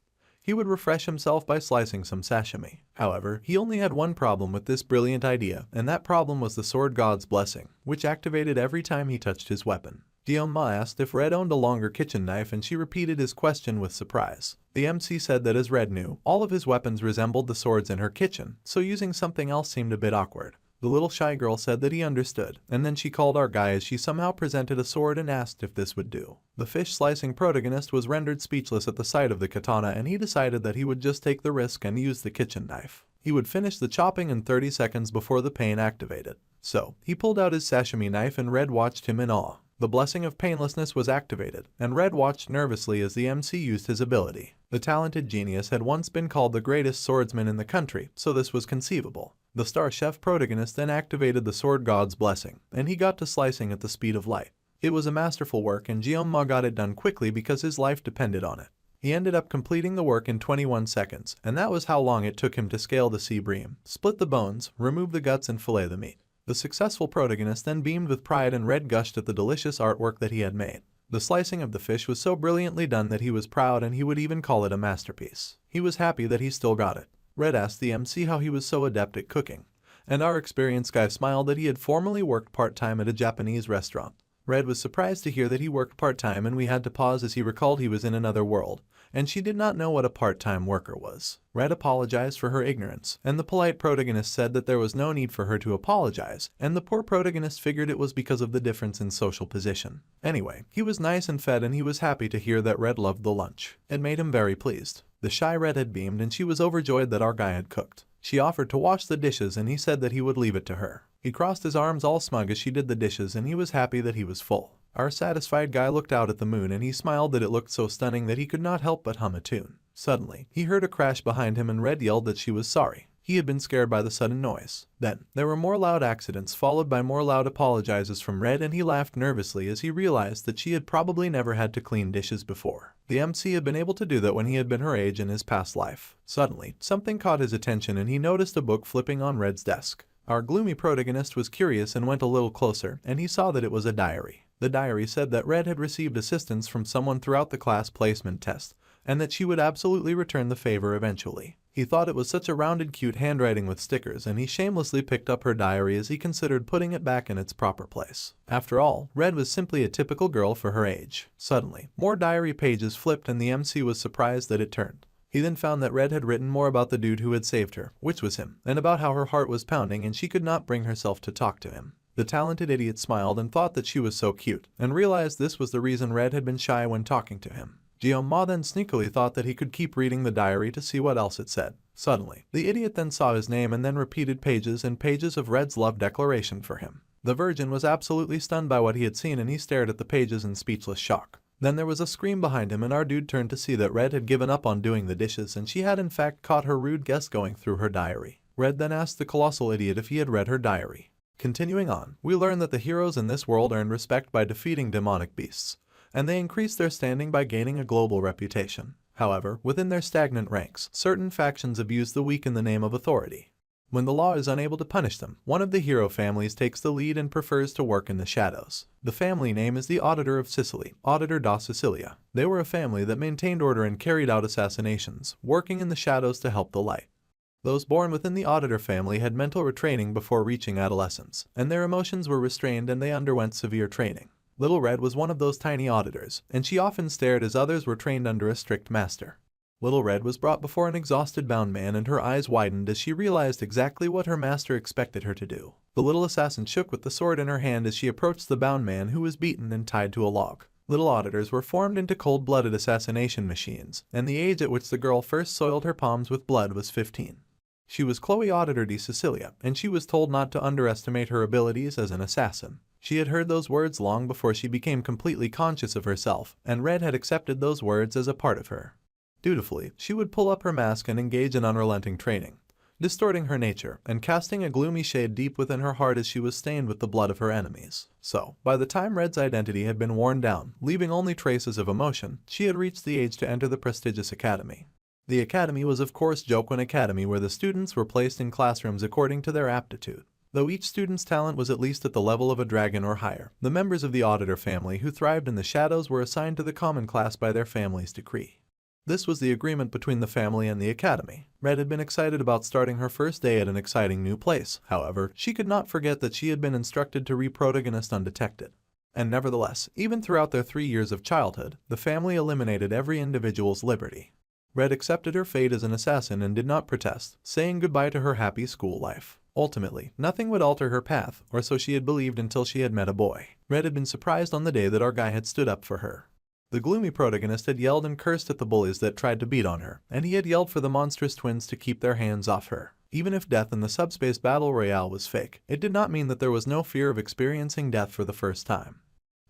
he would refresh himself by slicing some sashimi. However, he only had one problem with this brilliant idea, and that problem was the sword god's blessing, which activated every time he touched his weapon. Jeonma asked if Red owned a longer kitchen knife, and she repeated his question with surprise. The MC said that as Red knew, all of his weapons resembled the swords in her kitchen, so using something else seemed a bit awkward. The little shy girl said that he understood, and then she called our guy as she somehow presented a sword and asked if this would do. The fish-slicing protagonist was rendered speechless at the sight of the katana, and he decided that he would just take the risk and use the kitchen knife. He would finish the chopping in 30 seconds before the pain activated. So, he pulled out his sashimi knife and Red watched him in awe. The blessing of painlessness was activated, and Red watched nervously as the MC used his ability. The talented genius had once been called the greatest swordsman in the country, so this was conceivable. The star chef protagonist then activated the sword god's blessing, and he got to slicing at the speed of light. It was a masterful work, and Jeonma got it done quickly because his life depended on it. He ended up completing the work in 21 seconds, and that was how long it took him to scale the sea bream, split the bones, remove the guts, and fillet the meat. The successful protagonist then beamed with pride, and Red gushed at the delicious artwork that he had made. The slicing of the fish was so brilliantly done that he was proud, and he would even call it a masterpiece. He was happy that he still got it. Red asked the MC how he was so adept at cooking, and our experienced guy smiled that he had formerly worked part-time at a Japanese restaurant. Red was surprised to hear that he worked part-time, and we had to pause as he recalled he was in another world, and she did not know what a part-time worker was. Red apologized for her ignorance, and the polite protagonist said that there was no need for her to apologize, and the poor protagonist figured it was because of the difference in social position. Anyway, he was nice and fed, and he was happy to hear that Red loved the lunch. It made him very pleased. The shy Red had beamed, and she was overjoyed that our guy had cooked. She offered to wash the dishes, and he said that he would leave it to her. He crossed his arms all smug as she did the dishes, and he was happy that he was full. Our satisfied guy looked out at the moon, and he smiled that it looked so stunning that he could not help but hum a tune. Suddenly, he heard a crash behind him, and Red yelled that she was sorry. He had been scared by the sudden noise. Then, there were more loud accidents followed by more loud apologizes from Red, and he laughed nervously as he realized that she had probably never had to clean dishes before. The MC had been able to do that when he had been her age in his past life. Suddenly, something caught his attention, and he noticed a book flipping on Red's desk. Our gloomy protagonist was curious and went a little closer, and he saw that it was a diary. The diary said that Red had received assistance from someone throughout the class placement test, and that she would absolutely return the favor eventually. He thought it was such a rounded, cute handwriting with stickers, and he shamelessly picked up her diary as he considered putting it back in its proper place. After all, Red was simply a typical girl for her age. Suddenly, more diary pages flipped, and the MC was surprised that it turned. He then found that Red had written more about the dude who had saved her, which was him, and about how her heart was pounding and she could not bring herself to talk to him. The talented idiot smiled and thought that she was so cute, and realized this was the reason Red had been shy when talking to him. Jeonma then sneakily thought that he could keep reading the diary to see what else it said. Suddenly, the idiot then saw his name and then repeated pages and pages of Red's love declaration for him. The virgin was absolutely stunned by what he had seen, and he stared at the pages in speechless shock. Then there was a scream behind him, and our dude turned to see that Red had given up on doing the dishes, and she had in fact caught her rude guess going through her diary. Red then asked the colossal idiot if he had read her diary. Continuing on, we learn that the heroes in this world earn respect by defeating demonic beasts, and they increase their standing by gaining a global reputation. However, within their stagnant ranks, certain factions abuse the weak in the name of authority. When the law is unable to punish them, one of the hero families takes the lead and prefers to work in the shadows. The family name is the Auditor of Sicily, Auditor da Sicilia. They were a family that maintained order and carried out assassinations, working in the shadows to help the light. Those born within the auditor family had mental retraining before reaching adolescence, and their emotions were restrained and they underwent severe training. Little Red was one of those tiny auditors, and she often stared as others were trained under a strict master. Little Red was brought before an exhausted bound man and her eyes widened as she realized exactly what her master expected her to do. The little assassin shook with the sword in her hand as she approached the bound man who was beaten and tied to a log. Little auditors were formed into cold-blooded assassination machines, and the age at which the girl first soiled her palms with blood was 15. She was Chloe Auditor de Cecilia, and she was told not to underestimate her abilities as an assassin. She had heard those words long before she became completely conscious of herself, and Red had accepted those words as a part of her. Dutifully, she would pull up her mask and engage in unrelenting training, distorting her nature and casting a gloomy shade deep within her heart as she was stained with the blood of her enemies. So, by the time Red's identity had been worn down, leaving only traces of emotion, she had reached the age to enter the prestigious academy. The academy was of course Jokwon Academy, where the students were placed in classrooms according to their aptitude. Though each student's talent was at least at the level of a dragon or higher, the members of the auditor family who thrived in the shadows were assigned to the common class by their family's decree. This was the agreement between the family and the academy. Red had been excited about starting her first day at an exciting new place. However, she could not forget that she had been instructed to re-protagonist undetected. And nevertheless, even throughout their 3 years of childhood, the family eliminated every individual's liberty. Red accepted her fate as an assassin and did not protest, saying goodbye to her happy school life. Ultimately, nothing would alter her path, or so she had believed until she had met a boy. Red had been surprised on the day that our guy had stood up for her. The gloomy protagonist had yelled and cursed at the bullies that tried to beat on her, and he had yelled for the monstrous twins to keep their hands off her. Even if death in the subspace battle royale was fake, it did not mean that there was no fear of experiencing death for the first time.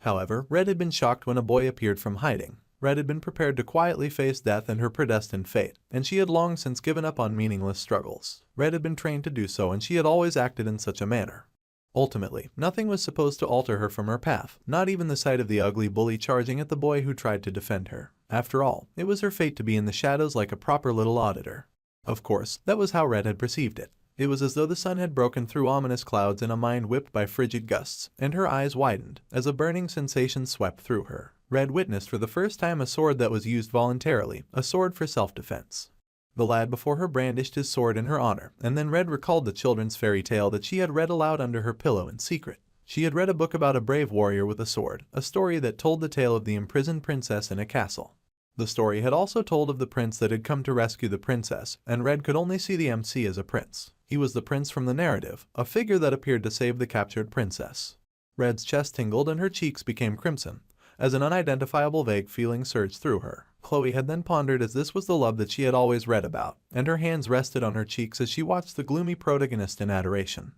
However, Red had been shocked when a boy appeared from hiding. Red had been prepared to quietly face death and her predestined fate, and she had long since given up on meaningless struggles. Red had been trained to do so, and she had always acted in such a manner. Ultimately, nothing was supposed to alter her from her path, not even the sight of the ugly bully charging at the boy who tried to defend her. After all, it was her fate to be in the shadows like a proper little auditor. Of course, that was how Red had perceived it. It was as though the sun had broken through ominous clouds in a mind whipped by frigid gusts, and her eyes widened as a burning sensation swept through her. Red witnessed for the first time a sword that was used voluntarily, a sword for self-defense. The lad before her brandished his sword in her honor, and then Red recalled the children's fairy tale that she had read aloud under her pillow in secret. She had read a book about a brave warrior with a sword, a story that told the tale of the imprisoned princess in a castle. The story had also told of the prince that had come to rescue the princess, and Red could only see the MC as a prince. He was the prince from the narrative, a figure that appeared to save the captured princess. Red's chest tingled and her cheeks became crimson, as an unidentifiable vague feeling surged through her. Chloe had then pondered as this was the love that she had always read about, and her hands rested on her cheeks as she watched the gloomy protagonist in adoration.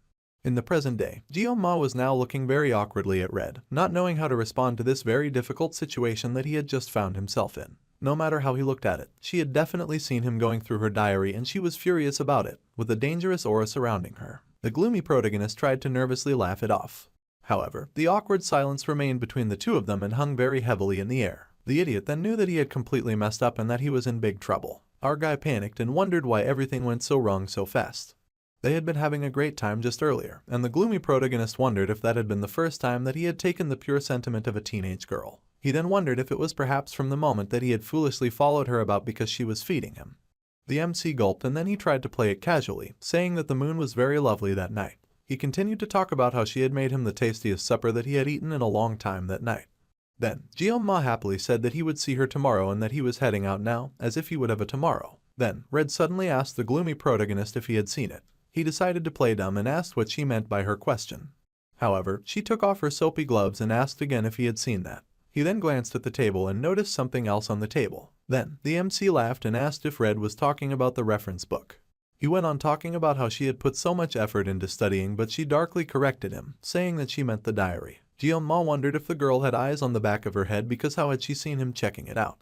In the present day, Jeoma was now looking very awkwardly at Red, not knowing how to respond to this very difficult situation that he had just found himself in. No matter how he looked at it, she had definitely seen him going through her diary and she was furious about it, with a dangerous aura surrounding her. The gloomy protagonist tried to nervously laugh it off. However, the awkward silence remained between the two of them and hung very heavily in the air. The idiot then knew that he had completely messed up and that he was in big trouble. Our guy panicked and wondered why everything went so wrong so fast. They had been having a great time just earlier, and the gloomy protagonist wondered if that had been the first time that he had taken the pure sentiment of a teenage girl. He then wondered if it was perhaps from the moment that he had foolishly followed her about because she was feeding him. The MC gulped and then he tried to play it casually, saying that the moon was very lovely that night. He continued to talk about how she had made him the tastiest supper that he had eaten in a long time that night. Then, Jeoma happily said that he would see her tomorrow and that he was heading out now, as if he would have a tomorrow. Then, Red suddenly asked the gloomy protagonist if he had seen it. He decided to play dumb and asked what she meant by her question. However, she took off her soapy gloves and asked again if he had seen that. He then glanced at the table and noticed something else on the table. Then, the MC laughed and asked if Red was talking about the reference book. He went on talking about how she had put so much effort into studying, but she darkly corrected him, saying that she meant the diary. Jeoma wondered if the girl had eyes on the back of her head because how had she seen him checking it out.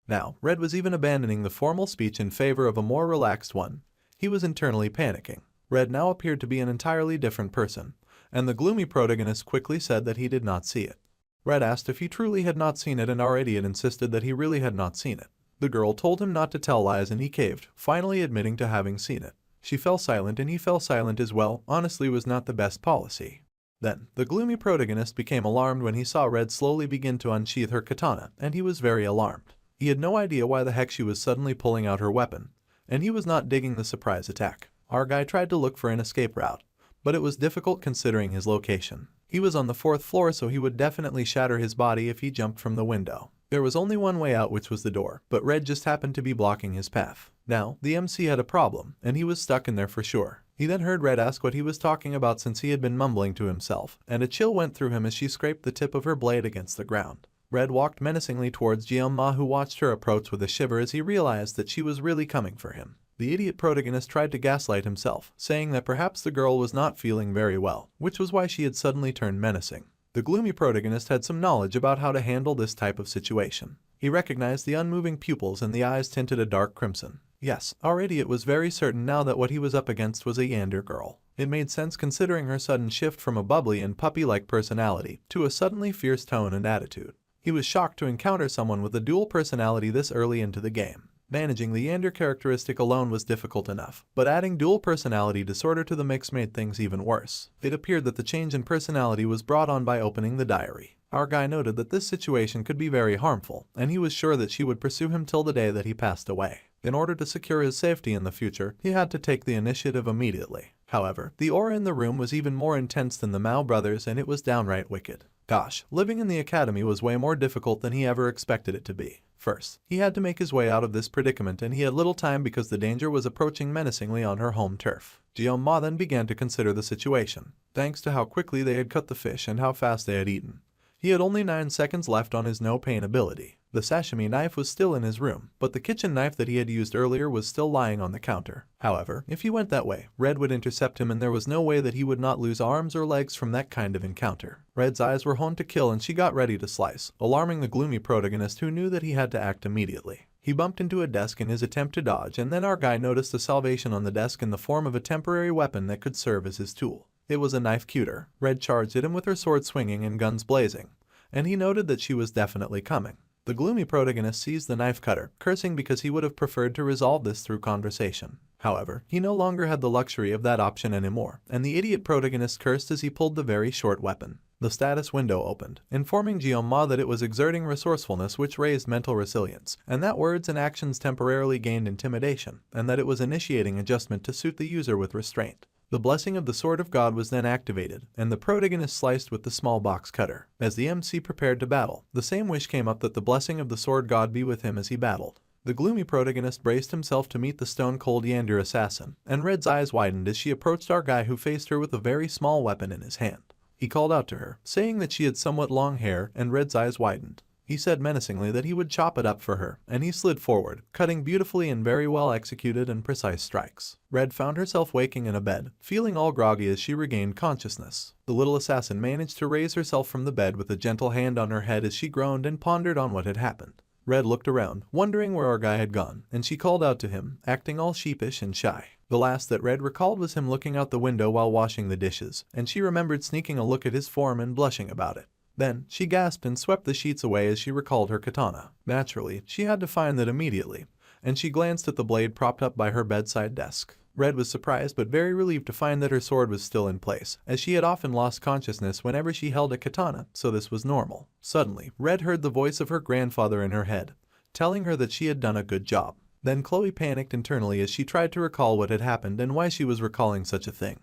Now, Red was even abandoning the formal speech in favor of a more relaxed one. He was internally panicking. Red now appeared to be an entirely different person, and the gloomy protagonist quickly said that he did not see it. Red asked if he truly had not seen it and our idiot insisted that he really had not seen it. The girl told him not to tell lies and he caved, finally admitting to having seen it. She fell silent and he fell silent as well. Honestly, was not the best policy. Then, the gloomy protagonist became alarmed when he saw Red slowly begin to unsheath her katana, and he was very alarmed. He had no idea why the heck she was suddenly pulling out her weapon, and he was not digging the surprise attack. Our guy tried to look for an escape route, but it was difficult considering his location. He was on the 4th floor, so he would definitely shatter his body if he jumped from the window. There was only one way out, which was the door, but Red just happened to be blocking his path. Now, the MC had a problem, and he was stuck in there for sure. He then heard Red ask what he was talking about since he had been mumbling to himself, and a chill went through him as she scraped the tip of her blade against the ground. Red walked menacingly towards Jeon-ma, who watched her approach with a shiver as he realized that she was really coming for him. The idiot protagonist tried to gaslight himself, saying that perhaps the girl was not feeling very well, which was why she had suddenly turned menacing. The gloomy protagonist had some knowledge about how to handle this type of situation. He recognized the unmoving pupils and the eyes tinted a dark crimson. Yes, our idiot was very certain now that what he was up against was a yander girl. It made sense considering her sudden shift from a bubbly and puppy-like personality to a suddenly fierce tone and attitude. He was shocked to encounter someone with a dual personality this early into the game. Managing the yander characteristic alone was difficult enough, but adding dual personality disorder to the mix made things even worse. It appeared that the change in personality was brought on by opening the diary. Our guy noted that this situation could be very harmful, and he was sure that she would pursue him till the day that he passed away. In order to secure his safety in the future, he had to take the initiative immediately. However, the aura in the room was even more intense than the Mao brothers, and it was downright wicked. Gosh, living in the academy was way more difficult than he ever expected it to be. First, he had to make his way out of this predicament, and he had little time because the danger was approaching menacingly on her home turf. Jeon-ma then began to consider the situation, thanks to how quickly they had cut the fish and how fast they had eaten. He had only 9 seconds left on his no-pain ability. The sashimi knife was still in his room, but the kitchen knife that he had used earlier was still lying on the counter. However, if he went that way, Red would intercept him, and there was no way that he would not lose arms or legs from that kind of encounter. Red's eyes were honed to kill, and she got ready to slice, alarming the gloomy protagonist, who knew that he had to act immediately. He bumped into a desk in his attempt to dodge, and then our guy noticed a salvation on the desk in the form of a temporary weapon that could serve as his tool. It was a knife cutter. Red charged at him with her sword swinging and guns blazing, and he noted that she was definitely coming. The gloomy protagonist seized the knife cutter, cursing because he would have preferred to resolve this through conversation. However, he no longer had the luxury of that option anymore, and the idiot protagonist cursed as he pulled the very short weapon. The status window opened, informing Jeon-ma that it was exerting resourcefulness, which raised mental resilience, and that words and actions temporarily gained intimidation, and that it was initiating adjustment to suit the user with restraint. The blessing of the Sword of God was then activated, and the protagonist sliced with the small box cutter. As the MC prepared to battle, the same wish came up that the blessing of the Sword God be with him as he battled. The gloomy protagonist braced himself to meet the stone-cold yander assassin, and Red's eyes widened as she approached our guy, who faced her with a very small weapon in his hand. He called out to her, saying that she had somewhat long hair, and Red's eyes widened. He said menacingly that he would chop it up for her, and he slid forward, cutting beautifully in very well executed and precise strikes. Red found herself waking in a bed, feeling all groggy as she regained consciousness. The little assassin managed to raise herself from the bed with a gentle hand on her head as she groaned and pondered on what had happened. Red looked around, wondering where our guy had gone, and she called out to him, acting all sheepish and shy. The last that Red recalled was him looking out the window while washing the dishes, and she remembered sneaking a look at his form and blushing about it. Then, she gasped and swept the sheets away as she recalled her katana. Naturally, she had to find that immediately, and she glanced at the blade propped up by her bedside desk. Red was surprised but very relieved to find that her sword was still in place, as she had often lost consciousness whenever she held a katana, so this was normal. Suddenly, Red heard the voice of her grandfather in her head, telling her that she had done a good job. Then Chloe panicked internally as she tried to recall what had happened and why she was recalling such a thing.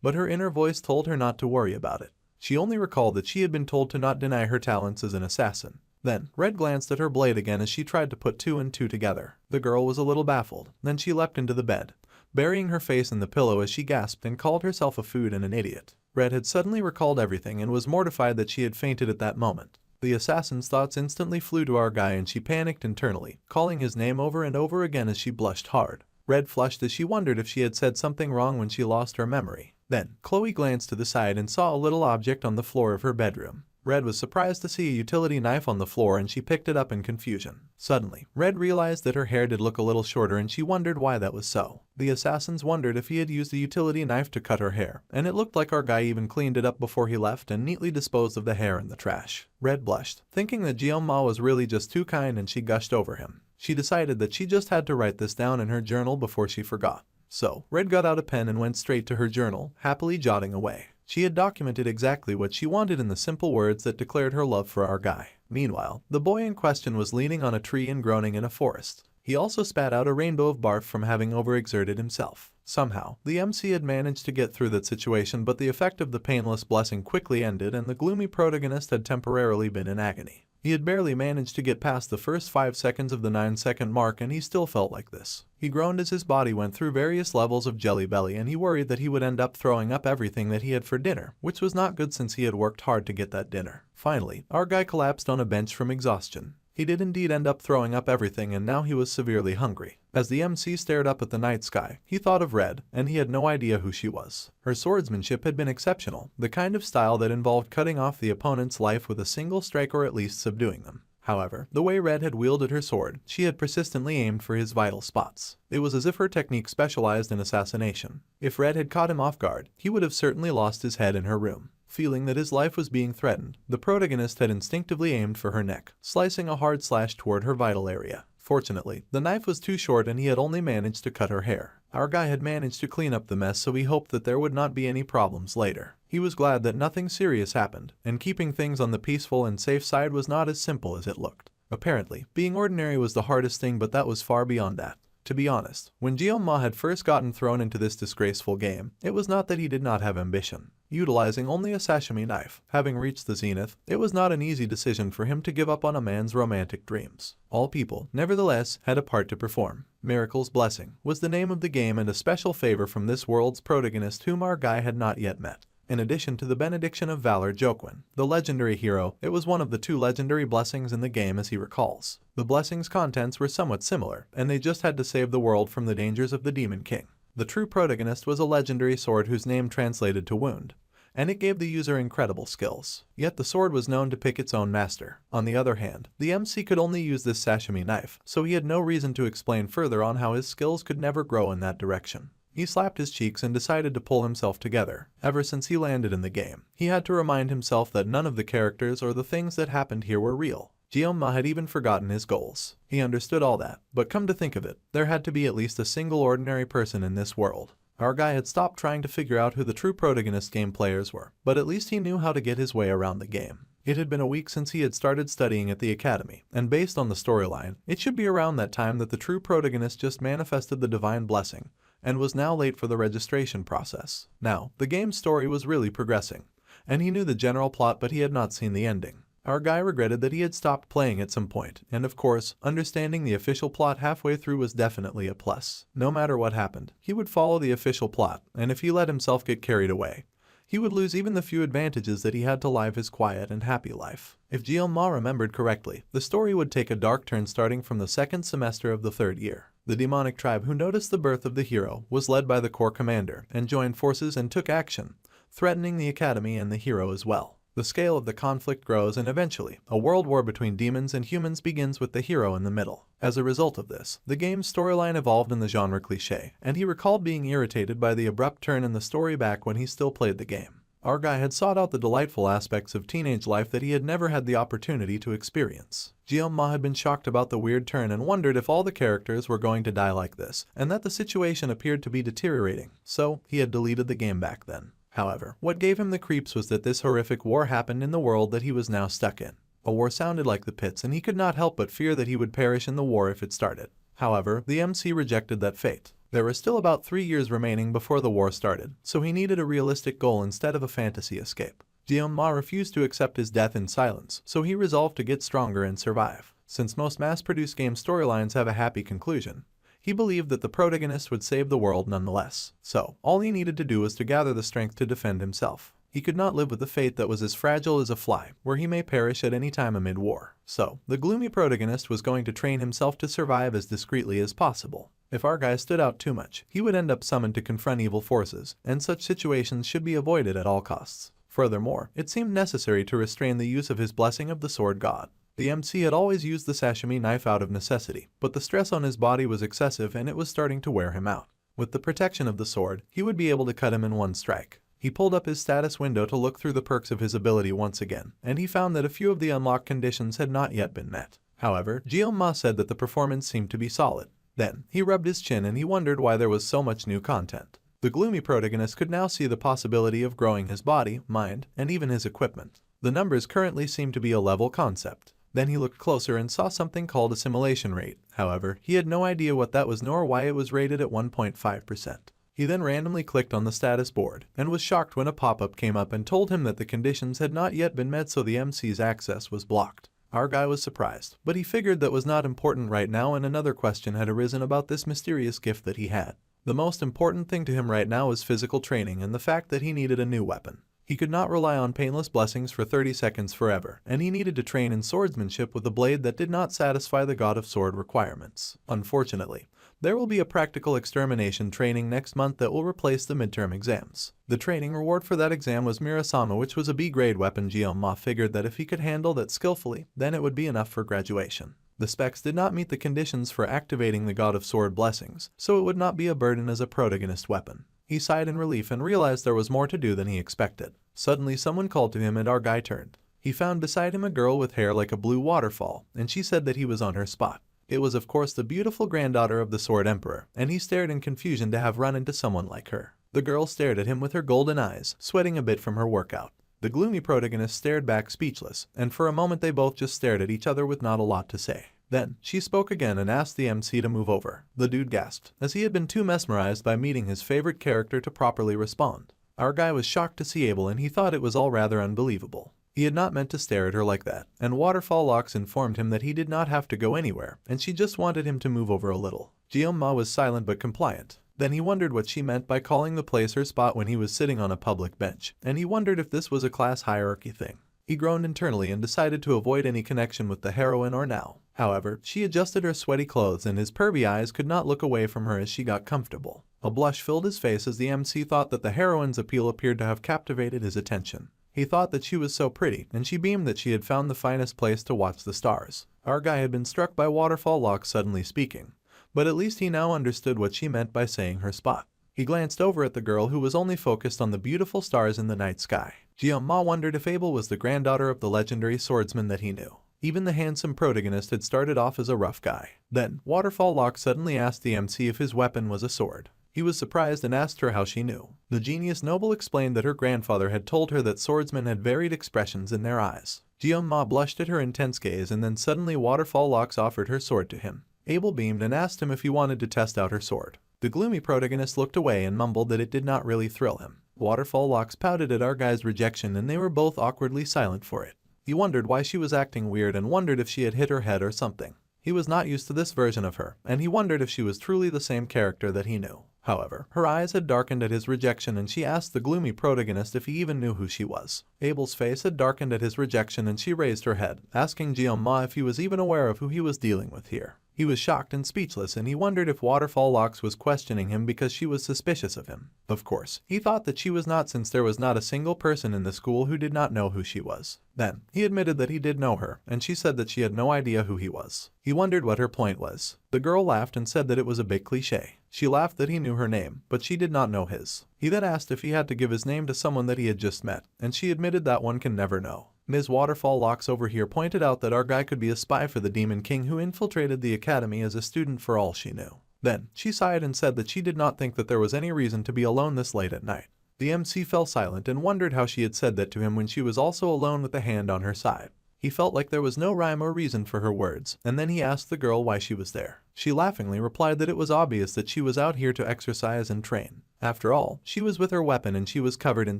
But her inner voice told her not to worry about it. She only recalled that she had been told to not deny her talents as an assassin. Then, Red glanced at her blade again as she tried to put 2 and 2 together. The girl was a little baffled. Then she leapt into the bed, burying her face in the pillow as she gasped and called herself a food and an idiot. Red had suddenly recalled everything and was mortified that she had fainted at that moment. The assassin's thoughts instantly flew to our guy, and she panicked internally, calling his name over and over again as she blushed hard. Red flushed as she wondered if she had said something wrong when she lost her memory. Then, Chloe glanced to the side and saw a little object on the floor of her bedroom. Red was surprised to see a utility knife on the floor, and she picked it up in confusion. Suddenly, Red realized that her hair did look a little shorter, and she wondered why that was so. The assassins wondered if he had used a utility knife to cut her hair, and it looked like our guy even cleaned it up before he left and neatly disposed of the hair in the trash. Red blushed, thinking that Jeon-ma was really just too kind, and she gushed over him. She decided that she just had to write this down in her journal before she forgot. So, Red got out a pen and went straight to her journal, happily jotting away. She had documented exactly what she wanted in the simple words that declared her love for our guy. Meanwhile, the boy in question was leaning on a tree and groaning in a forest. He also spat out a rainbow of barf from having overexerted himself. Somehow, the MC had managed to get through that situation, but the effect of the painless blessing quickly ended and the gloomy protagonist had temporarily been in agony. He had barely managed to get past the first 5 seconds of the 9-second mark and he still felt like this. He groaned as his body went through various levels of jelly belly and he worried that he would end up throwing up everything that he had for dinner, which was not good since he had worked hard to get that dinner. Finally, our guy collapsed on a bench from exhaustion. He did indeed end up throwing up everything and now he was severely hungry. As the MC stared up at the night sky, he thought of Red, and he had no idea who she was. Her swordsmanship had been exceptional, the kind of style that involved cutting off the opponent's life with a single strike or at least subduing them. However, the way Red had wielded her sword, she had persistently aimed for his vital spots. It was as if her technique specialized in assassination. If Red had caught him off guard, he would have certainly lost his head in her room. Feeling that his life was being threatened, the protagonist had instinctively aimed for her neck, slicing a hard slash toward her vital area. Fortunately, the knife was too short and he had only managed to cut her hair. Our guy had managed to clean up the mess, so he hoped that there would not be any problems later. He was glad that nothing serious happened, and keeping things on the peaceful and safe side was not as simple as it looked. Apparently, being ordinary was the hardest thing, but that was far beyond that. To be honest, when Jeonma had first gotten thrown into this disgraceful game, it was not that he did not have ambition. Utilizing only a sashimi knife, having reached the zenith, it was not an easy decision for him to give up on a man's romantic dreams. All people, nevertheless, had a part to perform. Miracle's Blessing was the name of the game and a special favor from this world's protagonist whom our guy had not yet met. In addition to the benediction of Valor Jokwin, the legendary hero, it was one of the 2 legendary blessings in the game as he recalls. The blessing's contents were somewhat similar, and they just had to save the world from the dangers of the Demon King. The true protagonist was a legendary sword whose name translated to wound, and it gave the user incredible skills. Yet the sword was known to pick its own master. On the other hand, the MC could only use this sashimi knife, so he had no reason to explain further on how his skills could never grow in that direction. He slapped his cheeks and decided to pull himself together. Ever since he landed in the game, he had to remind himself that none of the characters or the things that happened here were real. Jeonma had even forgotten his goals. He understood all that, but come to think of it, there had to be at least a single ordinary person in this world. Our guy had stopped trying to figure out who the true protagonist game players were, but at least he knew how to get his way around the game. It had been a week since he had started studying at the academy, and based on the storyline, it should be around that time that the true protagonist just manifested the divine blessing, and was now late for the registration process. Now, the game's story was really progressing, and he knew the general plot, but he had not seen the ending. Our guy regretted that he had stopped playing at some point, and of course, understanding the official plot halfway through was definitely a plus. No matter what happened, he would follow the official plot, and if he let himself get carried away, he would lose even the few advantages that he had to live his quiet and happy life. If Jeonma remembered correctly, the story would take a dark turn starting from the 2nd semester of the 3rd year. The demonic tribe who noticed the birth of the hero was led by the core commander and joined forces and took action, threatening the academy and the hero as well. The scale of the conflict grows and eventually, a world war between demons and humans begins with the hero in the middle. As a result of this, the game's storyline evolved in the genre cliché, and he recalled being irritated by the abrupt turn in the story back when he still played the game. Our guy had sought out the delightful aspects of teenage life that he had never had the opportunity to experience. Jeonma had been shocked about the weird turn and wondered if all the characters were going to die like this, and that the situation appeared to be deteriorating, so he had deleted the game back then. However, what gave him the creeps was that this horrific war happened in the world that he was now stuck in. A war sounded like the pits, and he could not help but fear that he would perish in the war if it started. However, the MC rejected that fate. There were still about 3 years remaining before the war started, so he needed a realistic goal instead of a fantasy escape. Jeonma refused to accept his death in silence, so he resolved to get stronger and survive. Since most mass-produced game storylines have a happy conclusion, he believed that the protagonist would save the world nonetheless. So, all he needed to do was to gather the strength to defend himself. He could not live with a fate that was as fragile as a fly, where he may perish at any time amid war. So, the gloomy protagonist was going to train himself to survive as discreetly as possible. If our guy stood out too much, he would end up summoned to confront evil forces, and such situations should be avoided at all costs. Furthermore, it seemed necessary to restrain the use of his blessing of the sword god. The MC had always used the sashimi knife out of necessity, but the stress on his body was excessive and it was starting to wear him out. With the protection of the sword, he would be able to cut him in one strike. He pulled up his status window to look through the perks of his ability once again, and he found that a few of the unlocked conditions had not yet been met. However, Jeonma said that the performance seemed to be solid. Then, he rubbed his chin and he wondered why there was so much new content. The gloomy protagonist could now see the possibility of growing his body, mind, and even his equipment. The numbers currently seemed to be a level concept. Then he looked closer and saw something called assimilation rate, However, he had no idea what that was nor why it was rated at 1.5%. He then randomly clicked on the status board and was shocked when a pop-up came up and told him that the conditions had not yet been met, so the MC's access was blocked. Our guy was surprised, but he figured that was not important right now, and another question had arisen about this mysterious gift that he had. The most important thing to him right now was physical training and the fact that he needed a new weapon. He could not rely on painless blessings for 30 seconds forever, and he needed to train in swordsmanship with a blade that did not satisfy the God of Sword requirements. Unfortunately, there will be a practical extermination training next month that will replace the midterm exams. The training reward for that exam was Mirasama, which was a B-grade weapon. Gyoma figured that if he could handle that skillfully, then it would be enough for graduation. The specs did not meet the conditions for activating the God of Sword blessings, so it would not be a burden as a protagonist weapon. He sighed in relief and realized there was more to do than he expected. Suddenly someone called to him and our guy turned. He found beside him a girl with hair like a blue waterfall, and she said that he was on her spot. It was of course the beautiful granddaughter of the Sword Emperor, and he stared in confusion to have run into someone like her. The girl stared at him with her golden eyes, sweating a bit from her workout. The gloomy protagonist stared back speechless, and for a moment they both just stared at each other with not a lot to say. Then, she spoke again and asked the MC to move over. The dude gasped, as he had been too mesmerized by meeting his favorite character to properly respond. Our guy was shocked to see Abel, and he thought it was all rather unbelievable. He had not meant to stare at her like that, and Waterfall Locks informed him that he did not have to go anywhere, and she just wanted him to move over a little. Gyoma was silent but compliant. Then he wondered what she meant by calling the place her spot when he was sitting on a public bench, and he wondered if this was a class hierarchy thing. He groaned internally and decided to avoid any connection with the heroine or now. However, she adjusted her sweaty clothes and his pervy eyes could not look away from her as she got comfortable. A blush filled his face as the MC thought that the heroine's appeal appeared to have captivated his attention. He thought that she was so pretty, and she beamed that she had found the finest place to watch the stars. Our guy had been struck by Waterfall Locks suddenly speaking, but at least he now understood what she meant by saying her spot. He glanced over at the girl who was only focused on the beautiful stars in the night sky. Gyoma wondered if Abel was the granddaughter of the legendary swordsman that he knew. Even the handsome protagonist had started off as a rough guy. Then, Waterfall Locks suddenly asked the MC if his weapon was a sword. He was surprised and asked her how she knew. The genius noble explained that her grandfather had told her that swordsmen had varied expressions in their eyes. Gyoma blushed at her intense gaze, and then suddenly Waterfall Locks offered her sword to him. Abel beamed and asked him if he wanted to test out her sword. The gloomy protagonist looked away and mumbled that it did not really thrill him. Waterfall Locks pouted at our guy's rejection, and they were both awkwardly silent for it. He wondered why she was acting weird and wondered if she had hit her head or something. He was not used to this version of her, and he wondered if she was truly the same character that he knew. However, her eyes had darkened at his rejection, and she asked the gloomy protagonist if he even knew who she was. Abel's face had darkened at his rejection, and she raised her head, asking Gyoma if he was even aware of who he was dealing with here. He was shocked and speechless, and he wondered if Waterfall Locks was questioning him because she was suspicious of him. Of course, he thought that she was not, since there was not a single person in the school who did not know who she was. Then, he admitted that he did know her, and she said that she had no idea who he was. He wondered what her point was. The girl laughed and said that it was a big cliché. She laughed that he knew her name, but she did not know his. He then asked if he had to give his name to someone that he had just met, and she admitted that one can never know. Ms. Waterfall Locks over here pointed out that our guy could be a spy for the Demon King who infiltrated the academy as a student for all she knew. Then, she sighed and said that she did not think that there was any reason to be alone this late at night. The MC fell silent and wondered how she had said that to him when she was also alone with a hand on her side. He felt like there was no rhyme or reason for her words, and then he asked the girl why she was there. She laughingly replied that it was obvious that she was out here to exercise and train. After all, she was with her weapon and she was covered in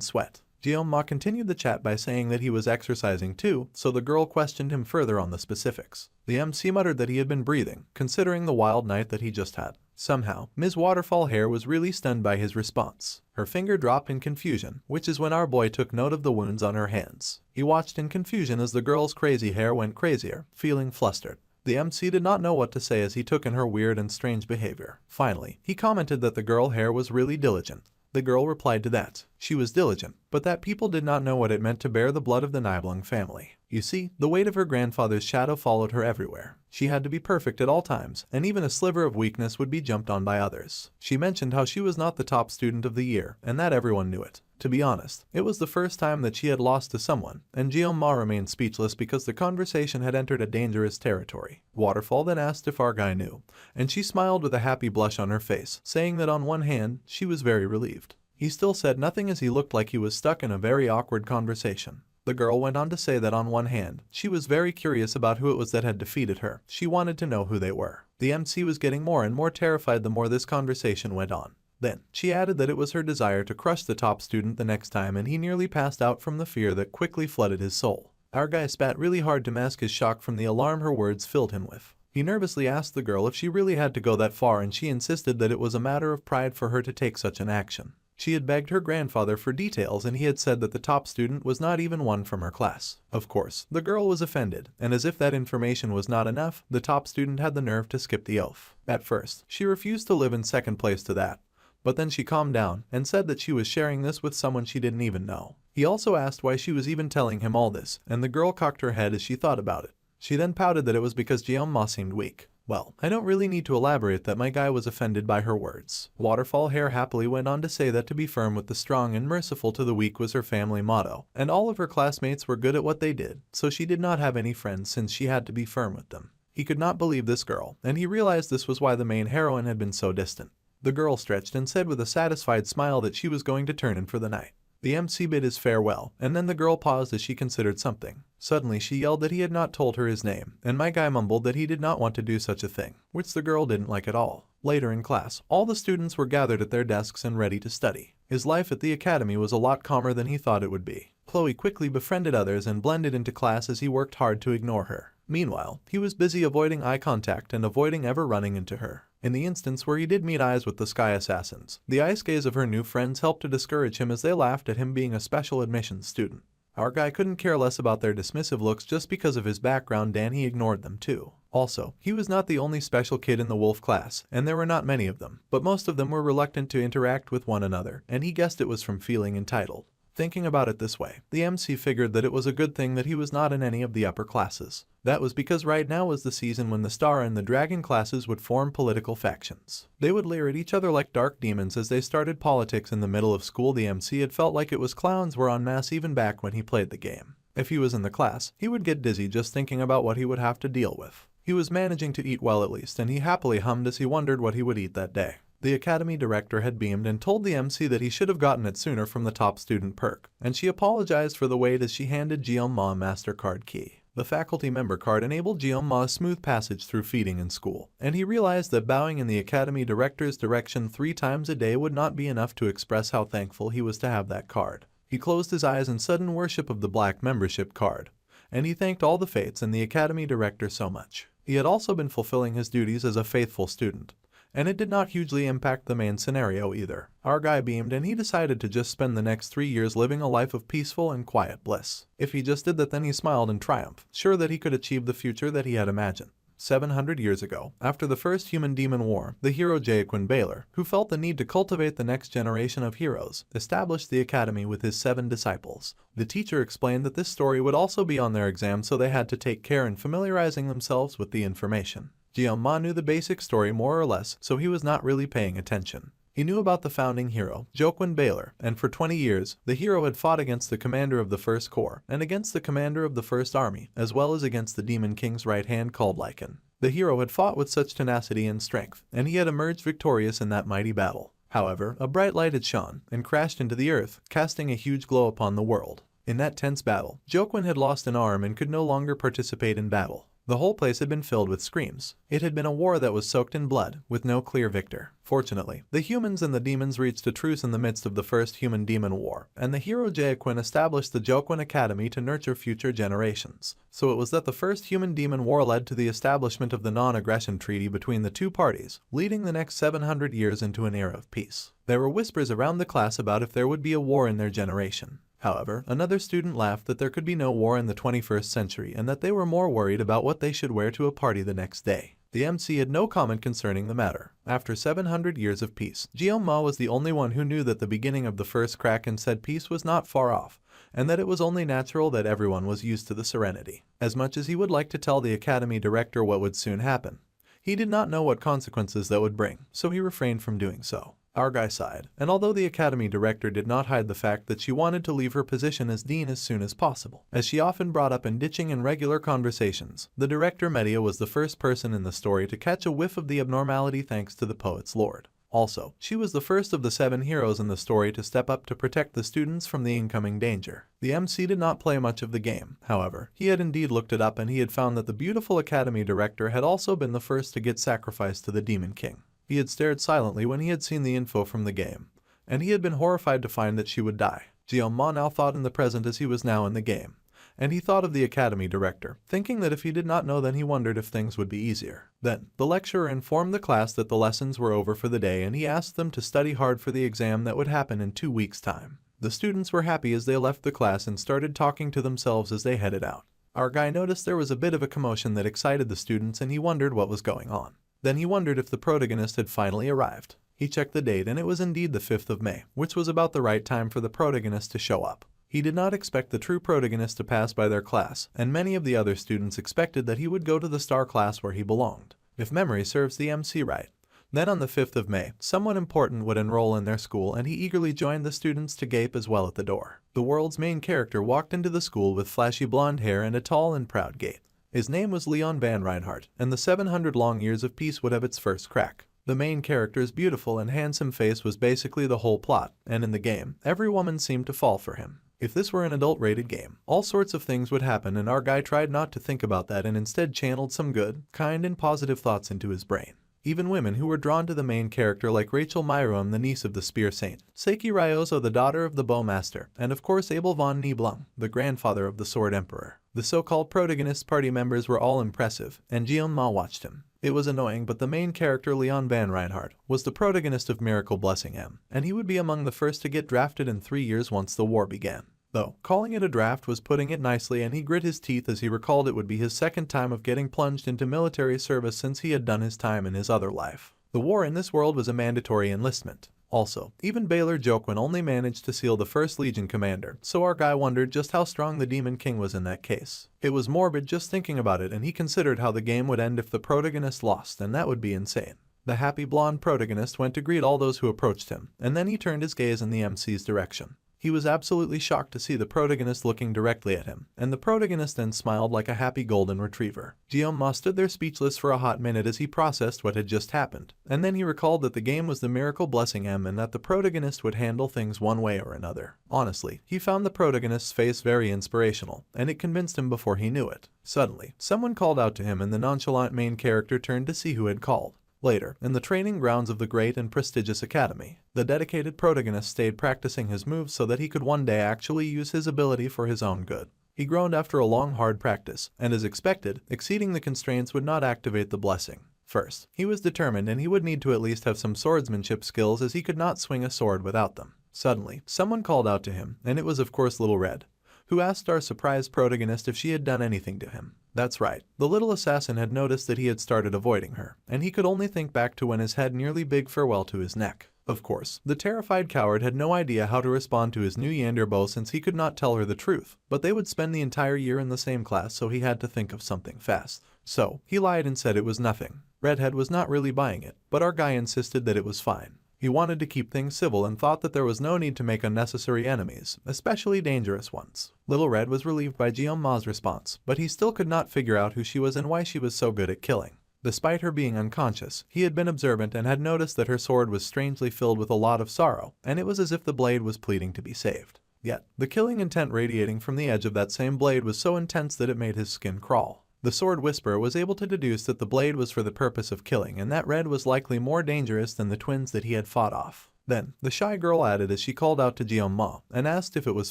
sweat. Gyoma continued the chat by saying that he was exercising too, so the girl questioned him further on the specifics. The MC muttered that he had been breathing, considering the wild night that he just had. Somehow, Ms. Waterfall Hair was really stunned by his response. Her finger dropped in confusion, which is when our boy took note of the wounds on her hands. He watched in confusion as the girl's crazy hair went crazier, feeling flustered. The MC did not know what to say as he took in her weird and strange behavior. Finally, he commented that the girl hair was really diligent. The girl replied to that. She was diligent, but that people did not know what it meant to bear the blood of the Nibelung family. You see, the weight of her grandfather's shadow followed her everywhere. She had to be perfect at all times, and even a sliver of weakness would be jumped on by others. She mentioned how she was not the top student of the year, and that everyone knew it. To be honest, it was the first time that she had lost to someone, and Gyoma remained speechless because the conversation had entered a dangerous territory. Waterfall then asked if our guy knew, and she smiled with a happy blush on her face, saying that on one hand, she was very relieved. He still said nothing as he looked like he was stuck in a very awkward conversation. The girl went on to say that on one hand, she was very curious about who it was that had defeated her. She wanted to know who they were. The MC was getting more and more terrified the more this conversation went on. Then, she added that it was her desire to crush the top student the next time, and he nearly passed out from the fear that quickly flooded his soul. Our guy spat really hard to mask his shock from the alarm her words filled him with. He nervously asked the girl if she really had to go that far, and she insisted that it was a matter of pride for her to take such an action. She had begged her grandfather for details, and he had said that the top student was not even one from her class. Of course, the girl was offended, and as if that information was not enough, the top student had the nerve to skip the oath. At first, she refused to live in second place to that. But then she calmed down and said that she was sharing this with someone she didn't even know. He also asked why she was even telling him all this, and the girl cocked her head as she thought about it. She then pouted that it was because Jeonma seemed weak. Well, I don't really need to elaborate that my guy was offended by her words. Waterfall Hair happily went on to say that to be firm with the strong and merciful to the weak was her family motto, and all of her classmates were good at what they did, so she did not have any friends since she had to be firm with them. He could not believe this girl, and he realized this was why the main heroine had been so distant. The girl stretched and said with a satisfied smile that she was going to turn in for the night. The MC bid his farewell, and then the girl paused as she considered something. Suddenly she yelled that he had not told her his name, and my guy mumbled that he did not want to do such a thing, which the girl didn't like at all. Later in class, all the students were gathered at their desks and ready to study. His life at the academy was a lot calmer than he thought it would be. Chloe quickly befriended others and blended into class as he worked hard to ignore her. Meanwhile, he was busy avoiding eye contact and avoiding ever running into her. In the instance where he did meet eyes with the Sky Assassins, the ice gaze of her new friends helped to discourage him as they laughed at him being a special admissions student. Our guy couldn't care less about their dismissive looks just because of his background, and he ignored them too. Also, he was not the only special kid in the wolf class, and there were not many of them, but most of them were reluctant to interact with one another, and he guessed it was from feeling entitled. Thinking about it this way, the MC figured that it was a good thing that he was not in any of the upper classes. That was because right now was the season when the Star and the Dragon classes would form political factions. They would leer at each other like dark demons as they started politics in the middle of school. The MC had felt like it was clowns were en masse even back when he played the game. If he was in the class, he would get dizzy just thinking about what he would have to deal with. He was managing to eat well at least, and he happily hummed as he wondered what he would eat that day. The academy director had beamed and told the MC that he should have gotten it sooner from the top student perk, and she apologized for the wait as she handed Jeonma a MasterCard key. The faculty member card enabled Jeonma a smooth passage through feeding in school, and he realized that bowing in the academy director's direction 3 times a day would not be enough to express how thankful he was to have that card. He closed his eyes in sudden worship of the black membership card, and he thanked all the fates and the academy director so much. He had also been fulfilling his duties as a faithful student, and it did not hugely impact the main scenario either. Our guy beamed, and he decided to just spend the next 3 years living a life of peaceful and quiet bliss. If he just did that, then he smiled in triumph, sure that he could achieve the future that he had imagined. 700 years ago, after the first human-demon war, the hero Jaquin Baylor, who felt the need to cultivate the next generation of heroes, established the academy with his 7 disciples. The teacher explained that this story would also be on their exam, so they had to take care in familiarizing themselves with the information. Jeonma knew the basic story more or less, so he was not really paying attention. He knew about the founding hero, Jaquin Baylor, and for 20 years, the hero had fought against the commander of the First Corps, and against the commander of the First Army, as well as against the Demon King's right hand called Lycan. The hero had fought with such tenacity and strength, and he had emerged victorious in that mighty battle. However, a bright light had shone, and crashed into the earth, casting a huge glow upon the world. In that tense battle, Jaquin had lost an arm and could no longer participate in battle. The whole place had been filled with screams. It had been a war that was soaked in blood, with no clear victor. Fortunately, the humans and the demons reached a truce in the midst of the first human-demon war, and the hero Jaquin established the Jaquin Academy to nurture future generations. So it was that the first human-demon war led to the establishment of the non-aggression treaty between the two parties, leading the next 700 years into an era of peace. There were whispers around the class about if there would be a war in their generation. However, another student laughed that there could be no war in the 21st century and that they were more worried about what they should wear to a party the next day. The MC had no comment concerning the matter. After 700 years of peace, Jeonma was the only one who knew that the beginning of the first crack and said peace was not far off, and that it was only natural that everyone was used to the serenity. As much as he would like to tell the academy director what would soon happen, he did not know what consequences that would bring, so he refrained from doing so. Our guy sighed, and although the academy director did not hide the fact that she wanted to leave her position as dean as soon as possible, as she often brought up in ditching in regular conversations, the director Media was the first person in the story to catch a whiff of the abnormality thanks to the poet's lord. Also, she was the first of the 7 heroes in the story to step up to protect the students from the incoming danger. The MC did not play much of the game, however, he had indeed looked it up and he had found that the beautiful academy director had also been the first to get sacrificed to the Demon King. He had stared silently when he had seen the info from the game, and he had been horrified to find that she would die. Jeon-ma now thought in the present as he was now in the game, and he thought of the academy director, thinking that if he did not know then he wondered if things would be easier. Then, the lecturer informed the class that the lessons were over for the day and he asked them to study hard for the exam that would happen in 2 weeks' time. The students were happy as they left the class and started talking to themselves as they headed out. Our guy noticed there was a bit of a commotion that excited the students and he wondered what was going on. Then he wondered if the protagonist had finally arrived. He checked the date and it was indeed the 5th of May, which was about the right time for the protagonist to show up. He did not expect the true protagonist to pass by their class, and many of the other students expected that he would go to the star class where he belonged. If memory serves the MC right. Then on the 5th of May, someone important would enroll in their school and he eagerly joined the students to gape as well at the door. The world's main character walked into the school with flashy blonde hair and a tall and proud gait. His name was Leon Van Reinhardt, and the 700 long years of peace would have its first crack. The main character's beautiful and handsome face was basically the whole plot, and in the game, every woman seemed to fall for him. If this were an adult-rated game, all sorts of things would happen and our guy tried not to think about that and instead channeled some good, kind and positive thoughts into his brain. Even women who were drawn to the main character like Rachel Myroam, the niece of the Spear Saint, Seiki Ryozo, the daughter of the Bowmaster, and of course Abel von Nibelung, the grandfather of the Sword Emperor. The so-called protagonist party members were all impressive, and Jeon-ma watched him. It was annoying, but the main character, Leon Van Reinhardt, was the protagonist of Miracle Blessing M, and he would be among the first to get drafted in 3 years once the war began. Though, calling it a draft was putting it nicely and he grit his teeth as he recalled it would be his second time of getting plunged into military service since he had done his time in his other life. The war in this world was a mandatory enlistment. Also, even Baylor Jokwin only managed to seal the 1st Legion commander, so our guy wondered just how strong the Demon King was in that case. It was morbid just thinking about it and he considered how the game would end if the protagonist lost, and that would be insane. The happy blonde protagonist went to greet all those who approached him, and then he turned his gaze in the MC's direction. He was absolutely shocked to see the protagonist looking directly at him, and the protagonist then smiled like a happy golden retriever. Jeon-ma stood there speechless for a hot minute as he processed what had just happened, and then he recalled that the game was the Miracle Blessing M and that the protagonist would handle things one way or another. Honestly, he found the protagonist's face very inspirational, and it convinced him before he knew it. Suddenly, someone called out to him and the nonchalant main character turned to see who had called. Later, in the training grounds of the great and prestigious academy, the dedicated protagonist stayed practicing his moves so that he could one day actually use his ability for his own good. He groaned after a long hard practice, and as expected, exceeding the constraints would not activate the blessing. First, he was determined and he would need to at least have some swordsmanship skills as he could not swing a sword without them. Suddenly, someone called out to him, and it was of course Little Red, who asked our surprised protagonist if she had done anything to him. That's right, the little assassin had noticed that he had started avoiding her, and he could only think back to when his head nearly bid farewell to his neck. Of course, the terrified coward had no idea how to respond to his new Yanderbo since he could not tell her the truth, but they would spend the entire year in the same class so he had to think of something fast. So, he lied and said it was nothing. Redhead was not really buying it, but our guy insisted that it was fine. He wanted to keep things civil and thought that there was no need to make unnecessary enemies, especially dangerous ones. Little Red was relieved by Jeon-ma's response, but he still could not figure out who she was and why she was so good at killing. Despite her being unconscious, he had been observant and had noticed that her sword was strangely filled with a lot of sorrow, and it was as if the blade was pleading to be saved. Yet, the killing intent radiating from the edge of that same blade was so intense that it made his skin crawl. The sword whisperer was able to deduce that the blade was for the purpose of killing and that Red was likely more dangerous than the twins that he had fought off. Then, the shy girl added as she called out to Jeon-ma and asked if it was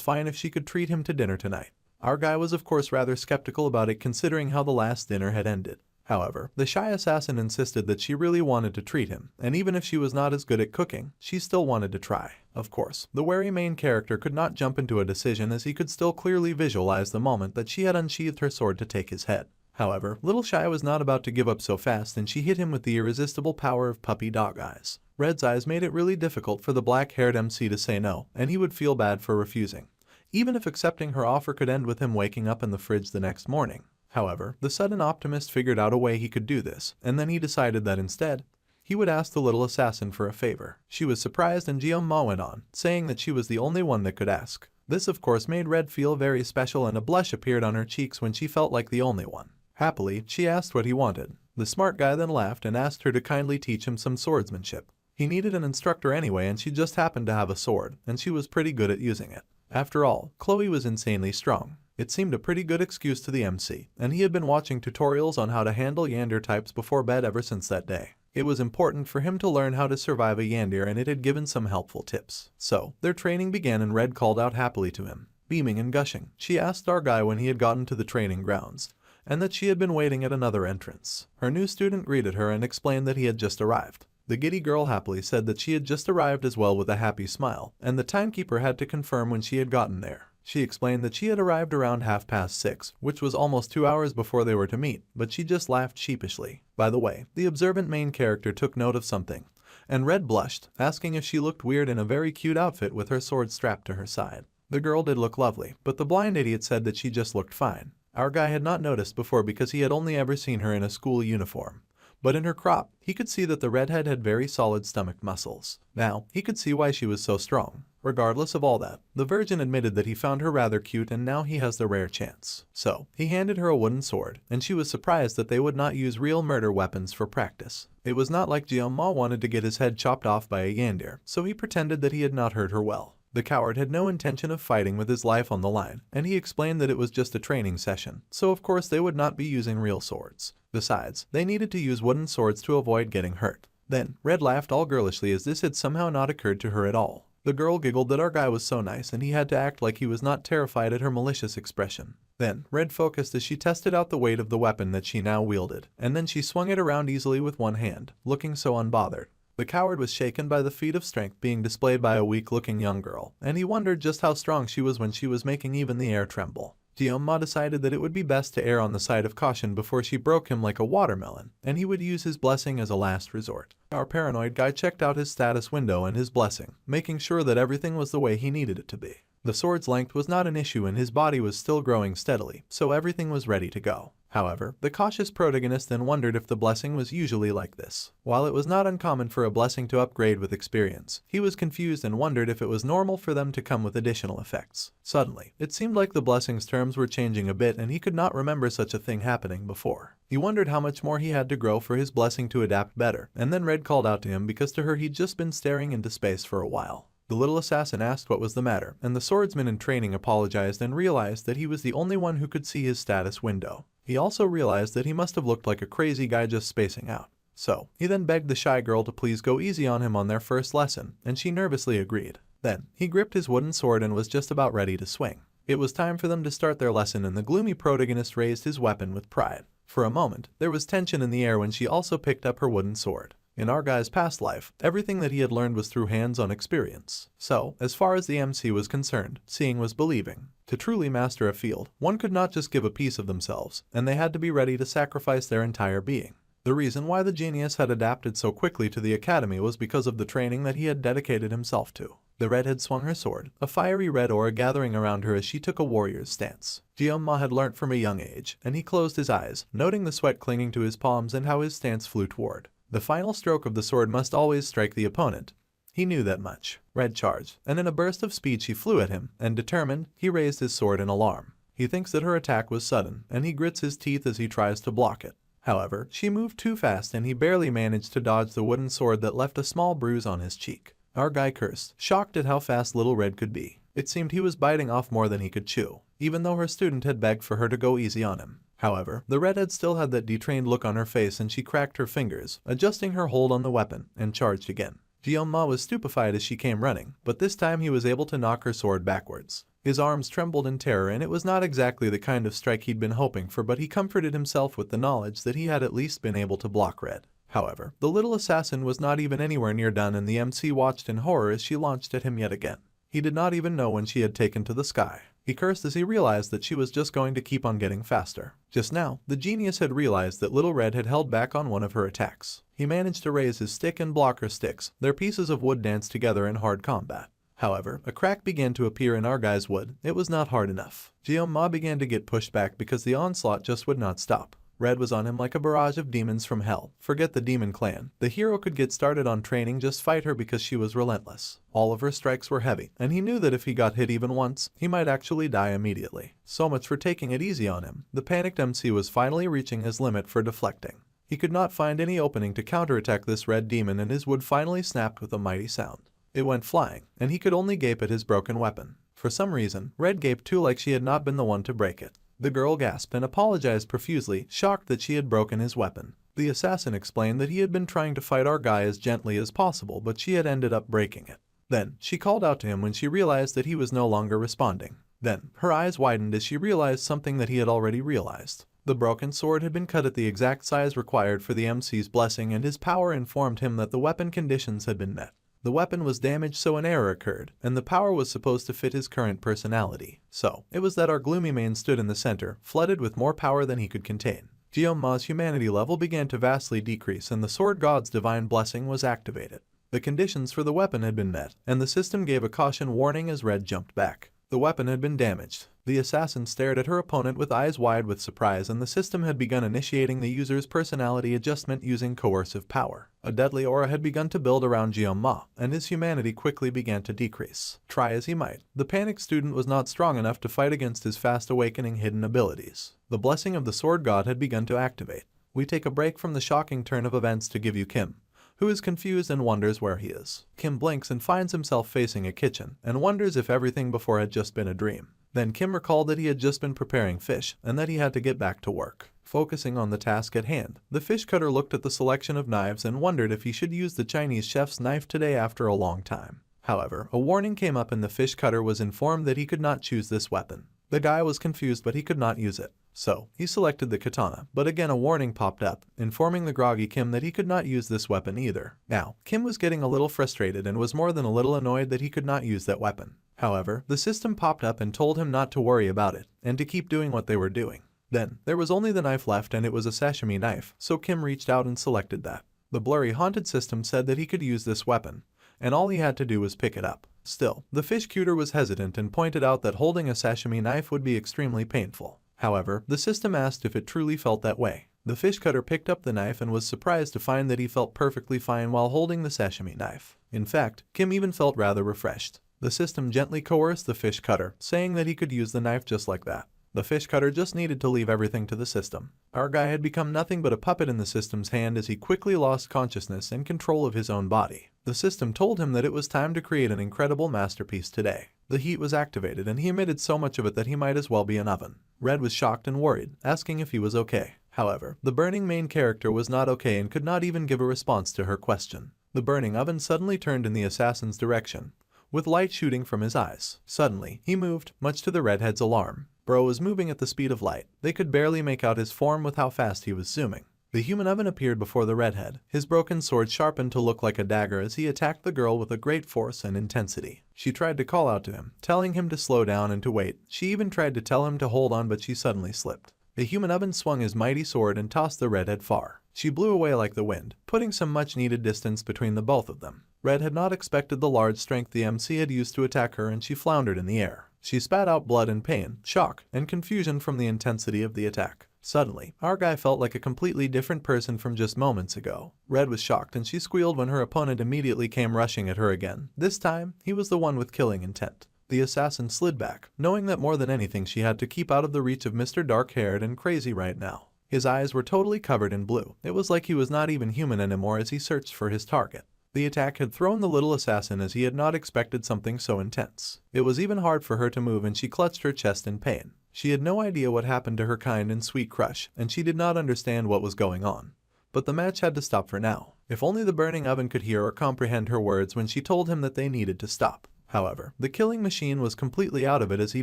fine if she could treat him to dinner tonight. Our guy was of course rather skeptical about it considering how the last dinner had ended. However, the shy assassin insisted that she really wanted to treat him, and even if she was not as good at cooking, she still wanted to try. Of course, the wary main character could not jump into a decision as he could still clearly visualize the moment that she had unsheathed her sword to take his head. However, Little Shy was not about to give up so fast and she hit him with the irresistible power of puppy dog eyes. Red's eyes made it really difficult for the black-haired MC to say no, and he would feel bad for refusing, even if accepting her offer could end with him waking up in the fridge the next morning. However, the sudden optimist figured out a way he could do this, and then he decided that instead, he would ask the little assassin for a favor. She was surprised and Jeon-ma went on, saying that she was the only one that could ask. This of course made Red feel very special and a blush appeared on her cheeks when she felt like the only one. Happily, she asked what he wanted. The smart guy then laughed and asked her to kindly teach him some swordsmanship. He needed an instructor anyway, and she just happened to have a sword, and she was pretty good at using it. After all, Chloe was insanely strong. It seemed a pretty good excuse to the MC, and he had been watching tutorials on how to handle Yandere types before bed ever since that day. It was important for him to learn how to survive a Yandere, and it had given some helpful tips. So, their training began and Red called out happily to him. Beaming and gushing, she asked our guy when he had gotten to the training grounds, and that she had been waiting at another entrance. Her new student greeted her and explained that he had just arrived. The giddy girl happily said that she had just arrived as well with a happy smile, and the timekeeper had to confirm when she had gotten there. She explained that she had arrived around 6:30, which was almost 2 hours before they were to meet, but she just laughed sheepishly. By the way, the observant main character took note of something, and Red blushed, asking if she looked weird in a very cute outfit with her sword strapped to her side. The girl did look lovely, but the blind idiot said that she just looked fine. Our guy had not noticed before because he had only ever seen her in a school uniform. But in her crop, he could see that the redhead had very solid stomach muscles. Now, he could see why she was so strong. Regardless of all that, the virgin admitted that he found her rather cute, and now he has the rare chance. So, he handed her a wooden sword, and she was surprised that they would not use real murder weapons for practice. It was not like Jeonma wanted to get his head chopped off by a Yandere, so he pretended that he had not hurt her well. The coward had no intention of fighting with his life on the line, and he explained that it was just a training session, so of course they would not be using real swords. Besides, they needed to use wooden swords to avoid getting hurt. Then, Red laughed all girlishly as this had somehow not occurred to her at all. The girl giggled that our guy was so nice and he had to act like he was not terrified at her malicious expression. Then, Red focused as she tested out the weight of the weapon that she now wielded, and then she swung it around easily with one hand, looking so unbothered. The coward was shaken by the feat of strength being displayed by a weak-looking young girl, and he wondered just how strong she was when she was making even the air tremble. Jeonma decided that it would be best to err on the side of caution before she broke him like a watermelon, and he would use his blessing as a last resort. Our paranoid guy checked out his status window and his blessing, making sure that everything was the way he needed it to be. The sword's length was not an issue and his body was still growing steadily, so everything was ready to go. However, the cautious protagonist then wondered if the blessing was usually like this. While it was not uncommon for a blessing to upgrade with experience, he was confused and wondered if it was normal for them to come with additional effects. Suddenly, it seemed like the blessing's terms were changing a bit and he could not remember such a thing happening before. He wondered how much more he had to grow for his blessing to adapt better, and then Red called out to him because to her he'd just been staring into space for a while. The little assassin asked what was the matter, and the swordsman in training apologized and realized that he was the only one who could see his status window. He also realized that he must have looked like a crazy guy just spacing out. So, he then begged the shy girl to please go easy on him on their first lesson, and she nervously agreed. Then, he gripped his wooden sword and was just about ready to swing. It was time for them to start their lesson and the gloomy protagonist raised his weapon with pride. For a moment, there was tension in the air when she also picked up her wooden sword. In our guy's past life, everything that he had learned was through hands-on experience. So, as far as the MC was concerned, seeing was believing. To truly master a field, one could not just give a piece of themselves, and they had to be ready to sacrifice their entire being. The reason why the genius had adapted so quickly to the academy was because of the training that he had dedicated himself to. The redhead swung her sword, a fiery red aura gathering around her as she took a warrior's stance. Jeonma had learnt from a young age, and he closed his eyes, noting the sweat clinging to his palms and how his stance flew toward. The final stroke of the sword must always strike the opponent. He knew that much. Red charged, and in a burst of speed she flew at him, and determined, he raised his sword in alarm. He thinks that her attack was sudden, and he grits his teeth as he tries to block it. However, she moved too fast and he barely managed to dodge the wooden sword that left a small bruise on his cheek. Our guy cursed, shocked at how fast little Red could be. It seemed he was biting off more than he could chew, even though her student had begged for her to go easy on him. However, the redhead still had that detrained look on her face and she cracked her fingers, adjusting her hold on the weapon, and charged again. Jeonma was stupefied as she came running, but this time he was able to knock her sword backwards. His arms trembled in terror and it was not exactly the kind of strike he'd been hoping for, but he comforted himself with the knowledge that he had at least been able to block Red. However, the little assassin was not even anywhere near done and the MC watched in horror as she launched at him yet again. He did not even know when she had taken to the sky. He cursed as he realized that she was just going to keep on getting faster. Just now, the genius had realized that Little Red had held back on one of her attacks. He managed to raise his stick and block her sticks. Their pieces of wood danced together in hard combat. However, a crack began to appear in our guy's wood. It was not hard enough. Jeonma began to get pushed back because the onslaught just would not stop. Red was on him like a barrage of demons from hell. Forget the demon clan. The hero could get started on training, just fight her because she was relentless. All of her strikes were heavy, and he knew that if he got hit even once, he might actually die immediately. So much for taking it easy on him. The panicked MC was finally reaching his limit for deflecting. He could not find any opening to counterattack this red demon, and his wood finally snapped with a mighty sound. It went flying, and he could only gape at his broken weapon. For some reason, Red gaped too, like she had not been the one to break it. The girl gasped and apologized profusely, shocked that she had broken his weapon. The assassin explained that he had been trying to fight our guy as gently as possible, but she had ended up breaking it. Then, she called out to him when she realized that he was no longer responding. Then, her eyes widened as she realized something that he had already realized. The broken sword had been cut at the exact size required for the MC's blessing, and his power informed him that the weapon conditions had been met. The weapon was damaged, so an error occurred, and the power was supposed to fit his current personality. So, it was that our gloomy main stood in the center, flooded with more power than he could contain. Geoma's humanity level began to vastly decrease, and the sword god's divine blessing was activated. The conditions for the weapon had been met, and the system gave a caution warning as Red jumped back. The weapon had been damaged. The assassin stared at her opponent with eyes wide with surprise, and the system had begun initiating the user's personality adjustment using coercive power. A deadly aura had begun to build around Geoma, and his humanity quickly began to decrease. Try as he might, the panicked student was not strong enough to fight against his fast awakening hidden abilities. The blessing of the sword god had begun to activate. We take a break from the shocking turn of events to give you Kim, who is confused and wonders where he is. Kim blinks and finds himself facing a kitchen, and wonders if everything before had just been a dream. Then Kim recalled that he had just been preparing fish, and that he had to get back to work. Focusing on the task at hand, the fish cutter looked at the selection of knives and wondered if he should use the Chinese chef's knife today after a long time. However, a warning came up and the fish cutter was informed that he could not choose this weapon. The guy was confused, but he could not use it. So, he selected the katana, but again a warning popped up, informing the groggy Kim that he could not use this weapon either. Now, Kim was getting a little frustrated and was more than a little annoyed that he could not use that weapon. However, the system popped up and told him not to worry about it, and to keep doing what they were doing. Then, there was only the knife left, and it was a sashimi knife, so Kim reached out and selected that. The blurry haunted system said that he could use this weapon, and all he had to do was pick it up. Still, the fish cutter was hesitant and pointed out that holding a sashimi knife would be extremely painful. However, the system asked if it truly felt that way. The fish cutter picked up the knife and was surprised to find that he felt perfectly fine while holding the sashimi knife. In fact, Kim even felt rather refreshed. The system gently coerced the fish cutter, saying that he could use the knife just like that. The fish cutter just needed to leave everything to the system. Our guy had become nothing but a puppet in the system's hand as he quickly lost consciousness and control of his own body. The system told him that it was time to create an incredible masterpiece today. The heat was activated, and he emitted so much of it that he might as well be an oven. Red was shocked and worried, asking if he was okay. However, the burning main character was not okay and could not even give a response to her question. The burning oven suddenly turned in the assassin's direction, with light shooting from his eyes. Suddenly, he moved, much to the redhead's alarm. Bro was moving at the speed of light. They could barely make out his form with how fast he was zooming. The human oven appeared before the redhead, his broken sword sharpened to look like a dagger as he attacked the girl with a great force and intensity. She tried to call out to him, telling him to slow down and to wait. She even tried to tell him to hold on, but she suddenly slipped. The human oven swung his mighty sword and tossed the redhead far. She blew away like the wind, putting some much-needed distance between the both of them. Red had not expected the large strength the MC had used to attack her, and she floundered in the air. She spat out blood in pain, shock, and confusion from the intensity of the attack. Suddenly, our guy felt like a completely different person from just moments ago. Red was shocked, and she squealed when her opponent immediately came rushing at her again. This time, he was the one with killing intent. The assassin slid back, knowing that more than anything she had to keep out of the reach of Mr. Dark-haired and crazy right now. His eyes were totally covered in blue. It was like he was not even human anymore as he searched for his target. The attack had thrown the little assassin as he had not expected something so intense. It was even hard for her to move, and she clutched her chest in pain. She had no idea what happened to her kind and sweet crush, and she did not understand what was going on. But the match had to stop for now. If only the burning oven could hear or comprehend her words when she told him that they needed to stop. However, the killing machine was completely out of it as he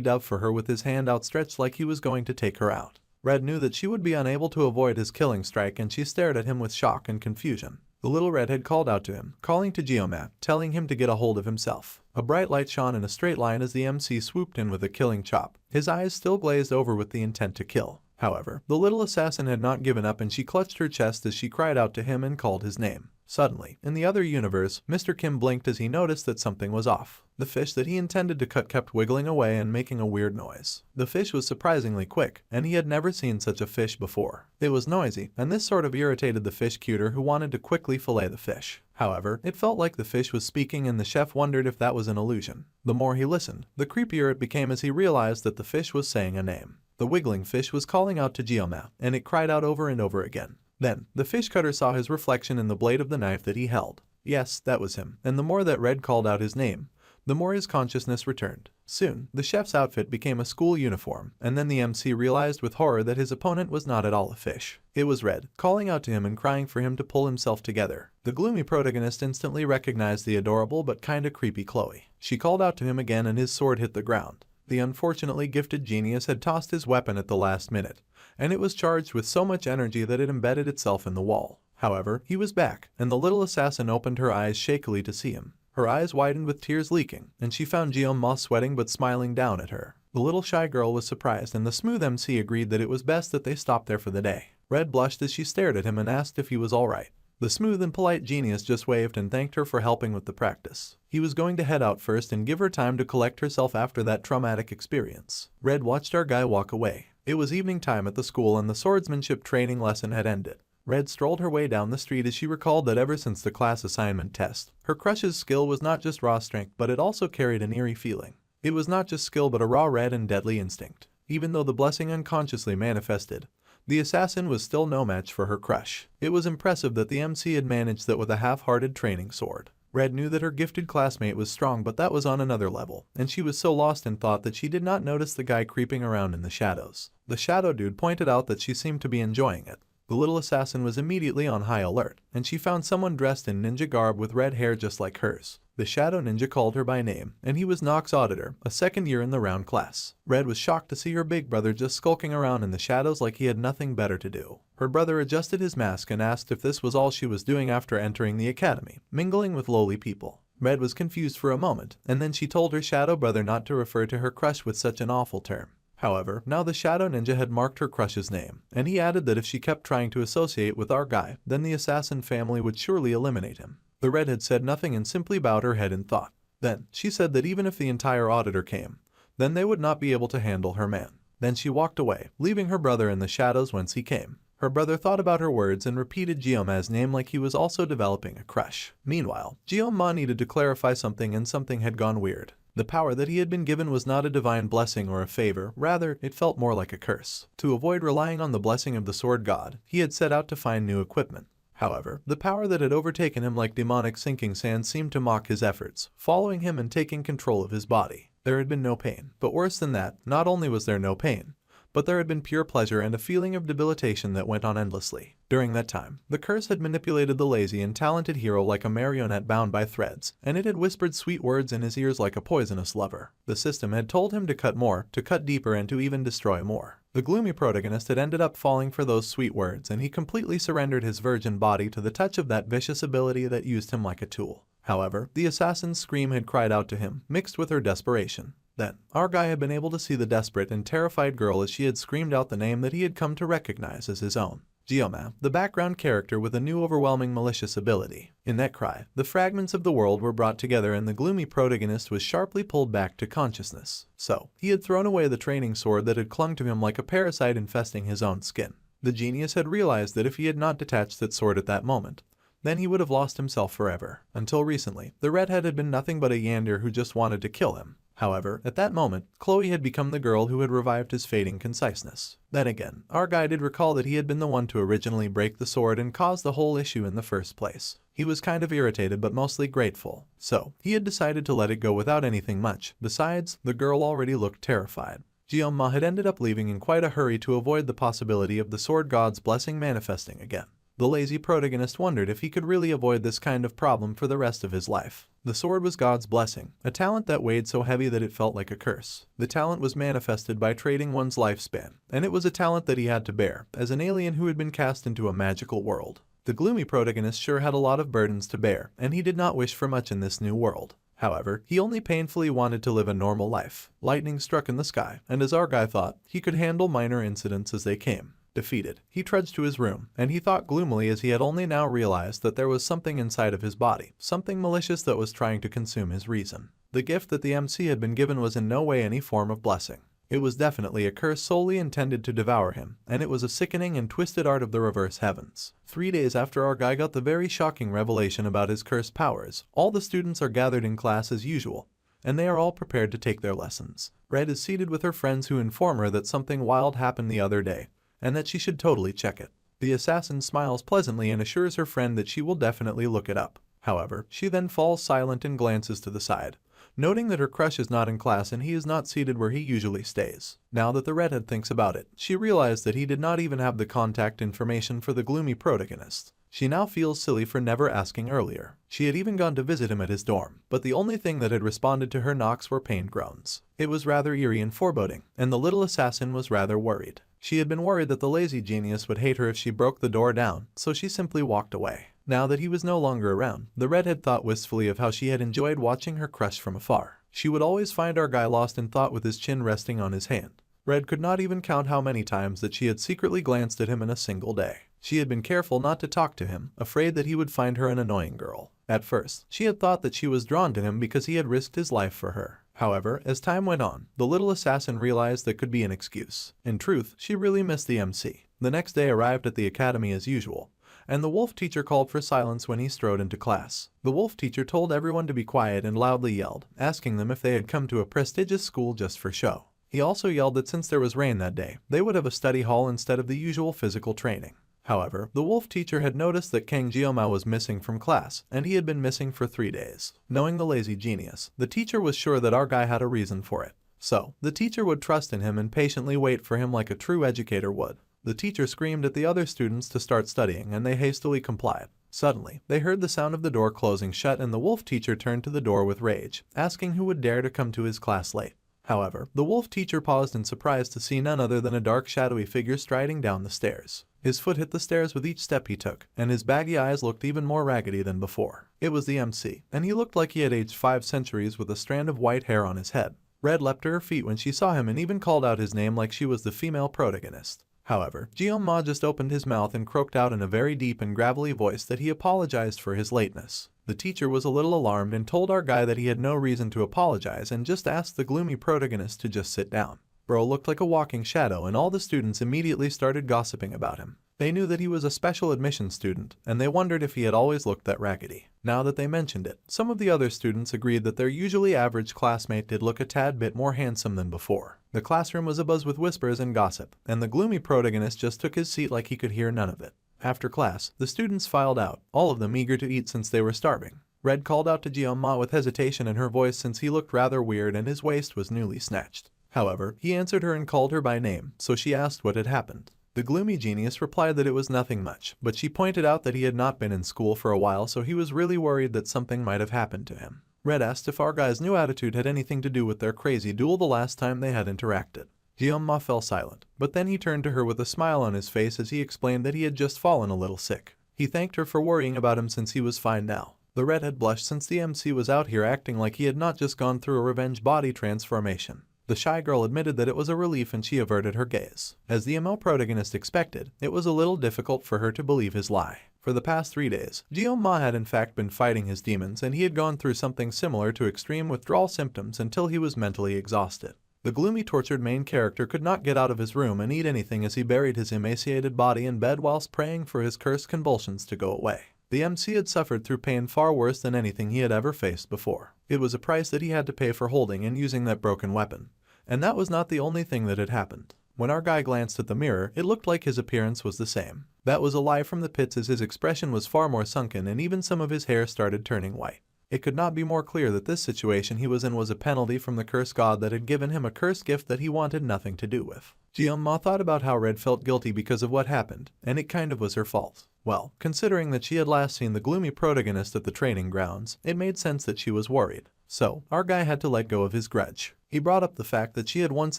dove for her with his hand outstretched like he was going to take her out. Red knew that she would be unable to avoid his killing strike, and she stared at him with shock and confusion. The little redhead called out to him, calling to Geomat, telling him to get a hold of himself. A bright light shone in a straight line as the MC swooped in with a killing chop, his eyes still glazed over with the intent to kill. However, the little assassin had not given up, and she clutched her chest as she cried out to him and called his name. Suddenly, in the other universe, Mr. Kim blinked as he noticed that something was off. The fish that he intended to cut kept wiggling away and making a weird noise. The fish was surprisingly quick, and he had never seen such a fish before. It was noisy, and this sort of irritated the fish cutter, who wanted to quickly fillet the fish. However, it felt like the fish was speaking, and the chef wondered if that was an illusion. The more he listened, the creepier it became as he realized that the fish was saying a name. The wiggling fish was calling out to Geomat, and it cried out over and over again. Then, the fish cutter saw his reflection in the blade of the knife that he held. Yes, that was him, and the more that Red called out his name, the more his consciousness returned. Soon, the chef's outfit became a school uniform, and then the MC realized with horror that his opponent was not at all a fish. It was Red, calling out to him and crying for him to pull himself together. The gloomy protagonist instantly recognized the adorable but kinda creepy Chloe. She called out to him again and his sword hit the ground. The unfortunately gifted genius had tossed his weapon at the last minute, and it was charged with so much energy that it embedded itself in the wall. However, he was back, and the little assassin opened her eyes shakily to see him. Her eyes widened with tears leaking, and she found Jeon-ma sweating but smiling down at her. The little shy girl was surprised, and the smooth MC agreed that it was best that they stop there for the day. Red blushed as she stared at him and asked if he was alright. The smooth and polite genius just waved and thanked her for helping with the practice. He was going to head out first and give her time to collect herself after that traumatic experience. Red watched our guy walk away. It was evening time at the school and the swordsmanship training lesson had ended. Red strolled her way down the street as she recalled that ever since the class assignment test, her crush's skill was not just raw strength but it also carried an eerie feeling. It was not just skill but a raw red and deadly instinct. Even though the blessing unconsciously manifested, the assassin was still no match for her crush. It was impressive that the MC had managed that with a half-hearted training sword. Red knew that her gifted classmate was strong but that was on another level, and she was so lost in thought that she did not notice the guy creeping around in the shadows. The shadow dude pointed out that she seemed to be enjoying it. The little assassin was immediately on high alert, and she found someone dressed in ninja garb with red hair just like hers. The shadow ninja called her by name, and he was Nox's auditor, a second year in the round class. Red was shocked to see her big brother just skulking around in the shadows like he had nothing better to do. Her brother adjusted his mask and asked if this was all she was doing after entering the academy, mingling with lowly people. Red was confused for a moment, and then she told her shadow brother not to refer to her crush with such an awful term. However, now the shadow ninja had marked her crush's name, and he added that if she kept trying to associate with our guy, then the assassin family would surely eliminate him. The red had said nothing and simply bowed her head in thought. Then, she said that even if the entire auditor came, then they would not be able to handle her man. Then she walked away, leaving her brother in the shadows whence he came. Her brother thought about her words and repeated Jeon-ma's name like he was also developing a crush. Meanwhile, Jeon-ma needed to clarify something and something had gone weird. The power that he had been given was not a divine blessing or a favor, rather, it felt more like a curse. To avoid relying on the blessing of the sword god, he had set out to find new equipment. However, the power that had overtaken him like demonic sinking sand seemed to mock his efforts, following him and taking control of his body. There had been no pain, but worse than that, not only was there no pain, but there had been pure pleasure and a feeling of debilitation that went on endlessly. During that time, the curse had manipulated the lazy and talented hero like a marionette bound by threads, and it had whispered sweet words in his ears like a poisonous lover. The system had told him to cut more, to cut deeper, and to even destroy more. The gloomy protagonist had ended up falling for those sweet words, and he completely surrendered his virgin body to the touch of that vicious ability that used him like a tool. However, the assassin's scream had cried out to him, mixed with her desperation. Then, our guy had been able to see the desperate and terrified girl as she had screamed out the name that he had come to recognize as his own. Jeon-ma, the background character with a new overwhelming malicious ability. In that cry, the fragments of the world were brought together and the gloomy protagonist was sharply pulled back to consciousness. So, he had thrown away the training sword that had clung to him like a parasite infesting his own skin. The genius had realized that if he had not detached that sword at that moment, then he would have lost himself forever. Until recently, the redhead had been nothing but a yander who just wanted to kill him. However, at that moment, Chloe had become the girl who had revived his fading conciseness. Then again, our guy did recall that he had been the one to originally break the sword and cause the whole issue in the first place. He was kind of irritated but mostly grateful. So, he had decided to let it go without anything much. Besides, the girl already looked terrified. Jeon-ma had ended up leaving in quite a hurry to avoid the possibility of the sword god's blessing manifesting again. The lazy protagonist wondered if he could really avoid this kind of problem for the rest of his life. The sword was God's blessing, a talent that weighed so heavy that it felt like a curse. The talent was manifested by trading one's lifespan, and it was a talent that he had to bear, as an alien who had been cast into a magical world. The gloomy protagonist sure had a lot of burdens to bear, and he did not wish for much in this new world. However, he only painfully wanted to live a normal life. Lightning struck in the sky, and as our guy thought, he could handle minor incidents as they came. Defeated, he trudged to his room, and he thought gloomily as he had only now realized that there was something inside of his body, something malicious that was trying to consume his reason. The gift that the MC had been given was in no way any form of blessing. It was definitely a curse solely intended to devour him, and it was a sickening and twisted art of the reverse heavens. 3 days after our guy got the very shocking revelation about his cursed powers, all the students are gathered in class as usual, and they are all prepared to take their lessons. Red is seated with her friends who inform her that something wild happened the other day, and that she should totally check it. The assassin smiles pleasantly and assures her friend that she will definitely look it up. However, she then falls silent and glances to the side, noting that her crush is not in class and he is not seated where he usually stays. Now that the redhead thinks about it, she realized that he did not even have the contact information for the gloomy protagonist. She now feels silly for never asking earlier. She had even gone to visit him at his dorm, but the only thing that had responded to her knocks were pained groans. It was rather eerie and foreboding, and the little assassin was rather worried. She had been worried that the lazy genius would hate her if she broke the door down, so she simply walked away. Now that he was no longer around, the redhead thought wistfully of how she had enjoyed watching her crush from afar. She would always find our guy lost in thought with his chin resting on his hand. Red could not even count how many times that she had secretly glanced at him in a single day. She had been careful not to talk to him, afraid that he would find her an annoying girl. At first, she had thought that she was drawn to him because he had risked his life for her. However, as time went on, the little assassin realized that could be an excuse. In truth, she really missed the MC. The next day arrived at the academy as usual, and the wolf teacher called for silence when he strode into class. The wolf teacher told everyone to be quiet and loudly yelled, asking them if they had come to a prestigious school just for show. He also yelled that since there was rain that day, they would have a study hall instead of the usual physical training. However, the wolf teacher had noticed that Kang Jioma was missing from class, and he had been missing for 3 days. Knowing the lazy genius, the teacher was sure that our guy had a reason for it. So, the teacher would trust in him and patiently wait for him like a true educator would. The teacher screamed at the other students to start studying, and they hastily complied. Suddenly, they heard the sound of the door closing shut, and the wolf teacher turned to the door with rage, asking who would dare to come to his class late. However, the wolf teacher paused in surprise to see none other than a dark shadowy figure striding down the stairs. His foot hit the stairs with each step he took, and his baggy eyes looked even more raggedy than before. It was the MC, and he looked like he had aged 5 centuries with a strand of white hair on his head. Red leapt to her feet when she saw him and even called out his name like she was the female protagonist. However, Jioma just opened his mouth and croaked out in a very deep and gravelly voice that he apologized for his lateness. The teacher was a little alarmed and told our guy that he had no reason to apologize and just asked the gloomy protagonist to just sit down. Bro looked like a walking shadow, and all the students immediately started gossiping about him. They knew that he was a special admission student, and they wondered if he had always looked that raggedy. Now that they mentioned it, some of the other students agreed that their usually average classmate did look a tad bit more handsome than before. The classroom was abuzz with whispers and gossip, and the gloomy protagonist just took his seat like he could hear none of it. After class, the students filed out, all of them eager to eat since they were starving. Red called out to Jioma with hesitation in her voice since he looked rather weird and his waist was newly snatched. However, he answered her and called her by name, so she asked what had happened. The gloomy genius replied that it was nothing much, but she pointed out that he had not been in school for a while, so he was really worried that something might have happened to him. Red asked if our guy's new attitude had anything to do with their crazy duel the last time they had interacted. Jioma fell silent, but then he turned to her with a smile on his face as he explained that he had just fallen a little sick. He thanked her for worrying about him since he was fine now. The redhead blushed since the MC was out here acting like he had not just gone through a revenge body transformation. The shy girl admitted that it was a relief and she averted her gaze. As the ML protagonist expected, it was a little difficult for her to believe his lie. For the past 3 days, Jioma had in fact been fighting his demons, and he had gone through something similar to extreme withdrawal symptoms until he was mentally exhausted. The gloomy tortured main character could not get out of his room and eat anything as he buried his emaciated body in bed whilst praying for his cursed convulsions to go away. The MC had suffered through pain far worse than anything he had ever faced before. It was a price that he had to pay for holding and using that broken weapon. And that was not the only thing that had happened. When our guy glanced at the mirror, it looked like his appearance was the same. That was a lie from the pits, as his expression was far more sunken and even some of his hair started turning white. It could not be more clear that this situation he was in was a penalty from the cursed god that had given him a cursed gift that he wanted nothing to do with. Jioma thought about how Red felt guilty because of what happened, and it kind of was her fault. Well, considering that she had last seen the gloomy protagonist at the training grounds, it made sense that she was worried. So, our guy had to let go of his grudge. He brought up the fact that she had once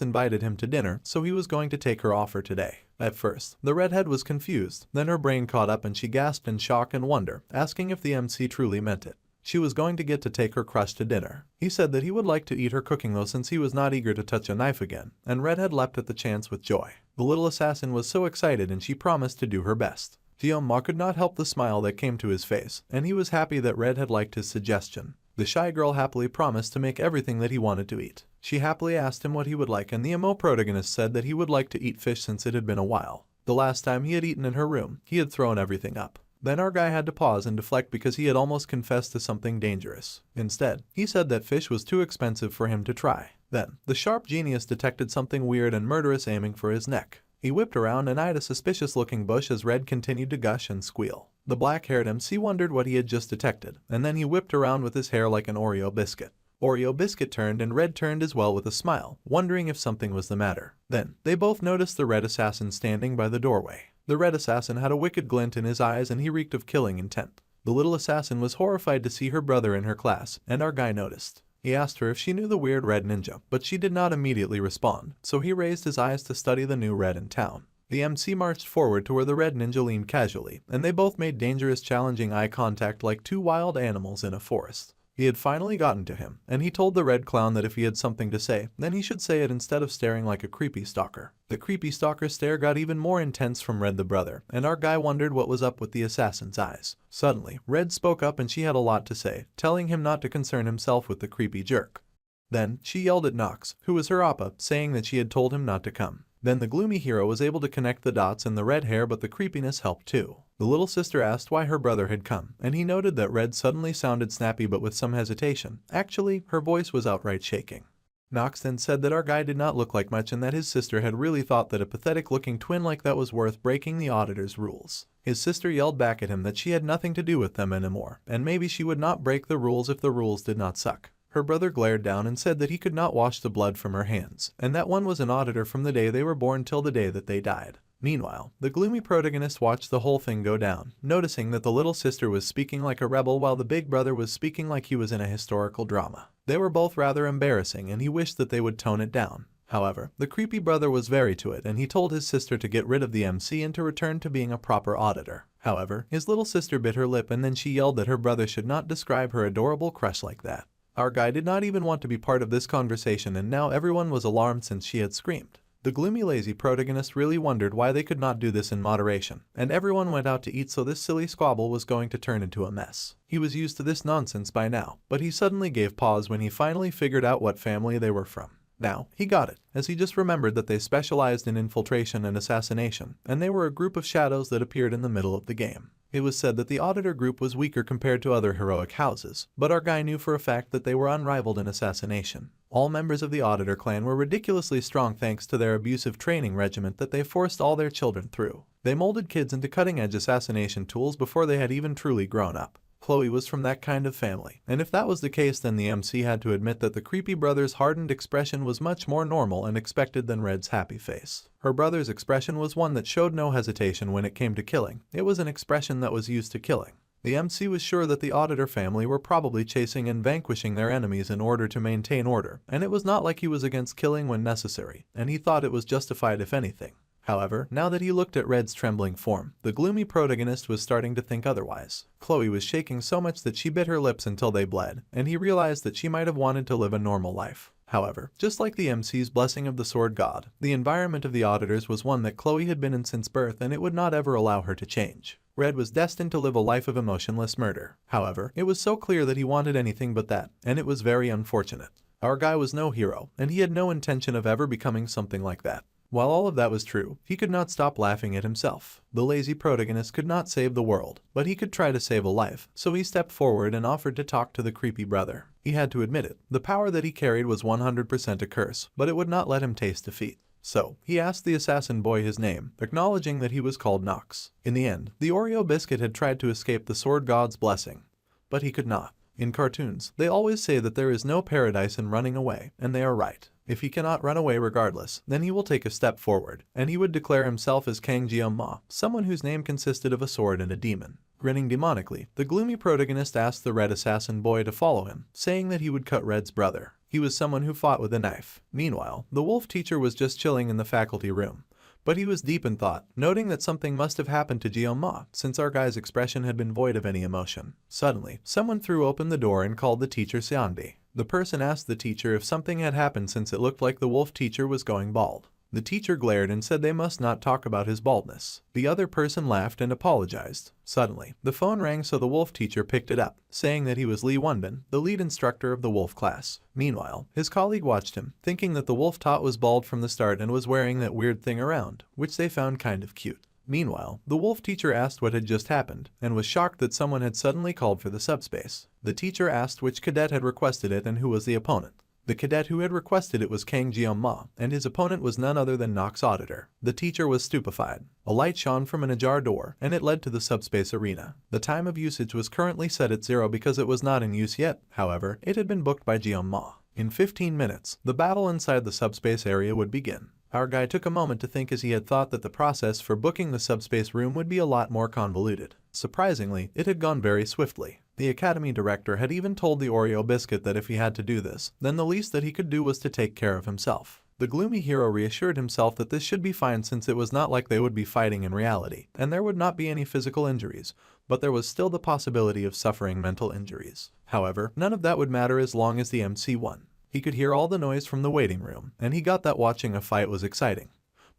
invited him to dinner, so he was going to take her offer today. At first, the redhead was confused, then her brain caught up and she gasped in shock and wonder, asking if the MC truly meant it. She was going to get to take her crush to dinner. He said that he would like to eat her cooking though, since he was not eager to touch a knife again, and Redhead leapt at the chance with joy. The little assassin was so excited and she promised to do her best. Jioma could not help the smile that came to his face, and he was happy that Redhead liked his suggestion. The shy girl happily promised to make everything that he wanted to eat. She happily asked him what he would like, and the MO protagonist said that he would like to eat fish since it had been a while. The last time he had eaten in her room, he had thrown everything up. Then our guy had to pause and deflect because he had almost confessed to something dangerous. Instead, he said that fish was too expensive for him to try. Then, the sharp genius detected something weird and murderous aiming for his neck. He whipped around and eyed a suspicious-looking bush as Red continued to gush and squeal. The black-haired MC wondered what he had just detected, and then he whipped around with his hair like an Oreo biscuit. Oreo biscuit turned and Red turned as well with a smile, wondering if something was the matter. Then, they both noticed the red assassin standing by the doorway. The red assassin had a wicked glint in his eyes and he reeked of killing intent. The little assassin was horrified to see her brother in her class, and our guy noticed. He asked her if she knew the weird red ninja, but she did not immediately respond, so he raised his eyes to study the new red in town. The MC marched forward to where the red ninja leaned casually, and they both made dangerous, challenging eye contact like two wild animals in a forest. He had finally gotten to him, and he told the red clown that if he had something to say, then he should say it instead of staring like a creepy stalker. The creepy stalker stare got even more intense from Red the brother, and our guy wondered what was up with the assassin's eyes. Suddenly, Red spoke up and she had a lot to say, telling him not to concern himself with the creepy jerk. Then, she yelled at Nox, who was her appa, saying that she had told him not to come. Then the gloomy hero was able to connect the dots in the red hair, but the creepiness helped too. The little sister asked why her brother had come, and he noted that Red suddenly sounded snappy but with some hesitation. Actually, her voice was outright shaking. Nox then said that our guy did not look like much and that his sister had really thought that a pathetic-looking twin like that was worth breaking the auditor's rules. His sister yelled back at him that she had nothing to do with them anymore, and maybe she would not break the rules if the rules did not suck. Her brother glared down and said that he could not wash the blood from her hands, and that one was an auditor from the day they were born till the day that they died. Meanwhile, the gloomy protagonist watched the whole thing go down, noticing that the little sister was speaking like a rebel while the big brother was speaking like he was in a historical drama. They were both rather embarrassing and he wished that they would tone it down. However, the creepy brother was very to it and he told his sister to get rid of the MC and to return to being a proper auditor. However, his little sister bit her lip and then she yelled that her brother should not describe her adorable crush like that. Our guy did not even want to be part of this conversation and now everyone was alarmed since she had screamed. The gloomy lazy protagonist really wondered why they could not do this in moderation, and everyone went out to eat so this silly squabble was going to turn into a mess. He was used to this nonsense by now, but he suddenly gave pause when he finally figured out what family they were from. Now, he got it, as he just remembered that they specialized in infiltration and assassination, and they were a group of shadows that appeared in the middle of the game. It was said that the auditor group was weaker compared to other heroic houses, but our guy knew for a fact that they were unrivaled in assassination. All members of the auditor clan were ridiculously strong thanks to their abusive training regiment that they forced all their children through. They molded kids into cutting-edge assassination tools before they had even truly grown up. Chloe was from that kind of family, and if that was the case then the MC had to admit that the creepy brother's hardened expression was much more normal and expected than Red's happy face. Her brother's expression was one that showed no hesitation when it came to killing. It was an expression that was used to killing. The MC was sure that the auditor family were probably chasing and vanquishing their enemies in order to maintain order, and it was not like he was against killing when necessary, and he thought it was justified if anything. However, now that he looked at Red's trembling form, the gloomy protagonist was starting to think otherwise. Chloe was shaking so much that she bit her lips until they bled, and he realized that she might have wanted to live a normal life. However, just like the MC's blessing of the sword god, the environment of the auditors was one that Chloe had been in since birth and it would not ever allow her to change. Red was destined to live a life of emotionless murder. However, it was so clear that he wanted anything but that, and it was very unfortunate. Our guy was no hero, and he had no intention of ever becoming something like that. While all of that was true, he could not stop laughing at himself. The lazy protagonist could not save the world, but he could try to save a life, so he stepped forward and offered to talk to the creepy brother. He had to admit it, the power that he carried was 100% a curse, but it would not let him taste defeat. So, he asked the assassin boy his name, acknowledging that he was called Nox. In the end, the Oreo biscuit had tried to escape the sword god's blessing, but he could not. In cartoons, they always say that there is no paradise in running away, and they are right. If he cannot run away regardless, then he will take a step forward, and he would declare himself as Kang Jeong-ma, someone whose name consisted of a sword and a demon. Grinning demonically, the gloomy protagonist asked the red assassin boy to follow him, saying that he would cut Red's brother. He was someone who fought with a knife. Meanwhile, the wolf teacher was just chilling in the faculty room. But he was deep in thought, noting that something must have happened to Jeong-ma, since our guy's expression had been void of any emotion. Suddenly, someone threw open the door and called the teacher Seonbi. The person asked the teacher if something had happened since it looked like the wolf teacher was going bald. The teacher glared and said they must not talk about his baldness. The other person laughed and apologized. Suddenly, the phone rang so the wolf teacher picked it up, saying that he was Lee Wonbin, the lead instructor of the wolf class. Meanwhile, his colleague watched him, thinking that the wolf tot was bald from the start and was wearing that weird thing around, which they found kind of cute. Meanwhile, the wolf teacher asked what had just happened, and was shocked that someone had suddenly called for the subspace. The teacher asked which cadet had requested it and who was the opponent. The cadet who had requested it was Kang Jeong-ma, and his opponent was none other than Nox Auditor. The teacher was stupefied. A light shone from an ajar door, and it led to the subspace arena. The time of usage was currently set at 0 because it was not in use yet. However, it had been booked by Jeong-ma. In 15 minutes, the battle inside the subspace area would begin. Our guy took a moment to think, as he had thought that the process for booking the subspace room would be a lot more convoluted. Surprisingly, it had gone very swiftly. The academy director had even told the Oreo biscuit that if he had to do this, then the least that he could do was to take care of himself. The gloomy hero reassured himself that this should be fine, since it was not like they would be fighting in reality, and there would not be any physical injuries, but there was still the possibility of suffering mental injuries. However, none of that would matter as long as the MC won. He could hear all the noise from the waiting room, and he got that watching a fight was exciting.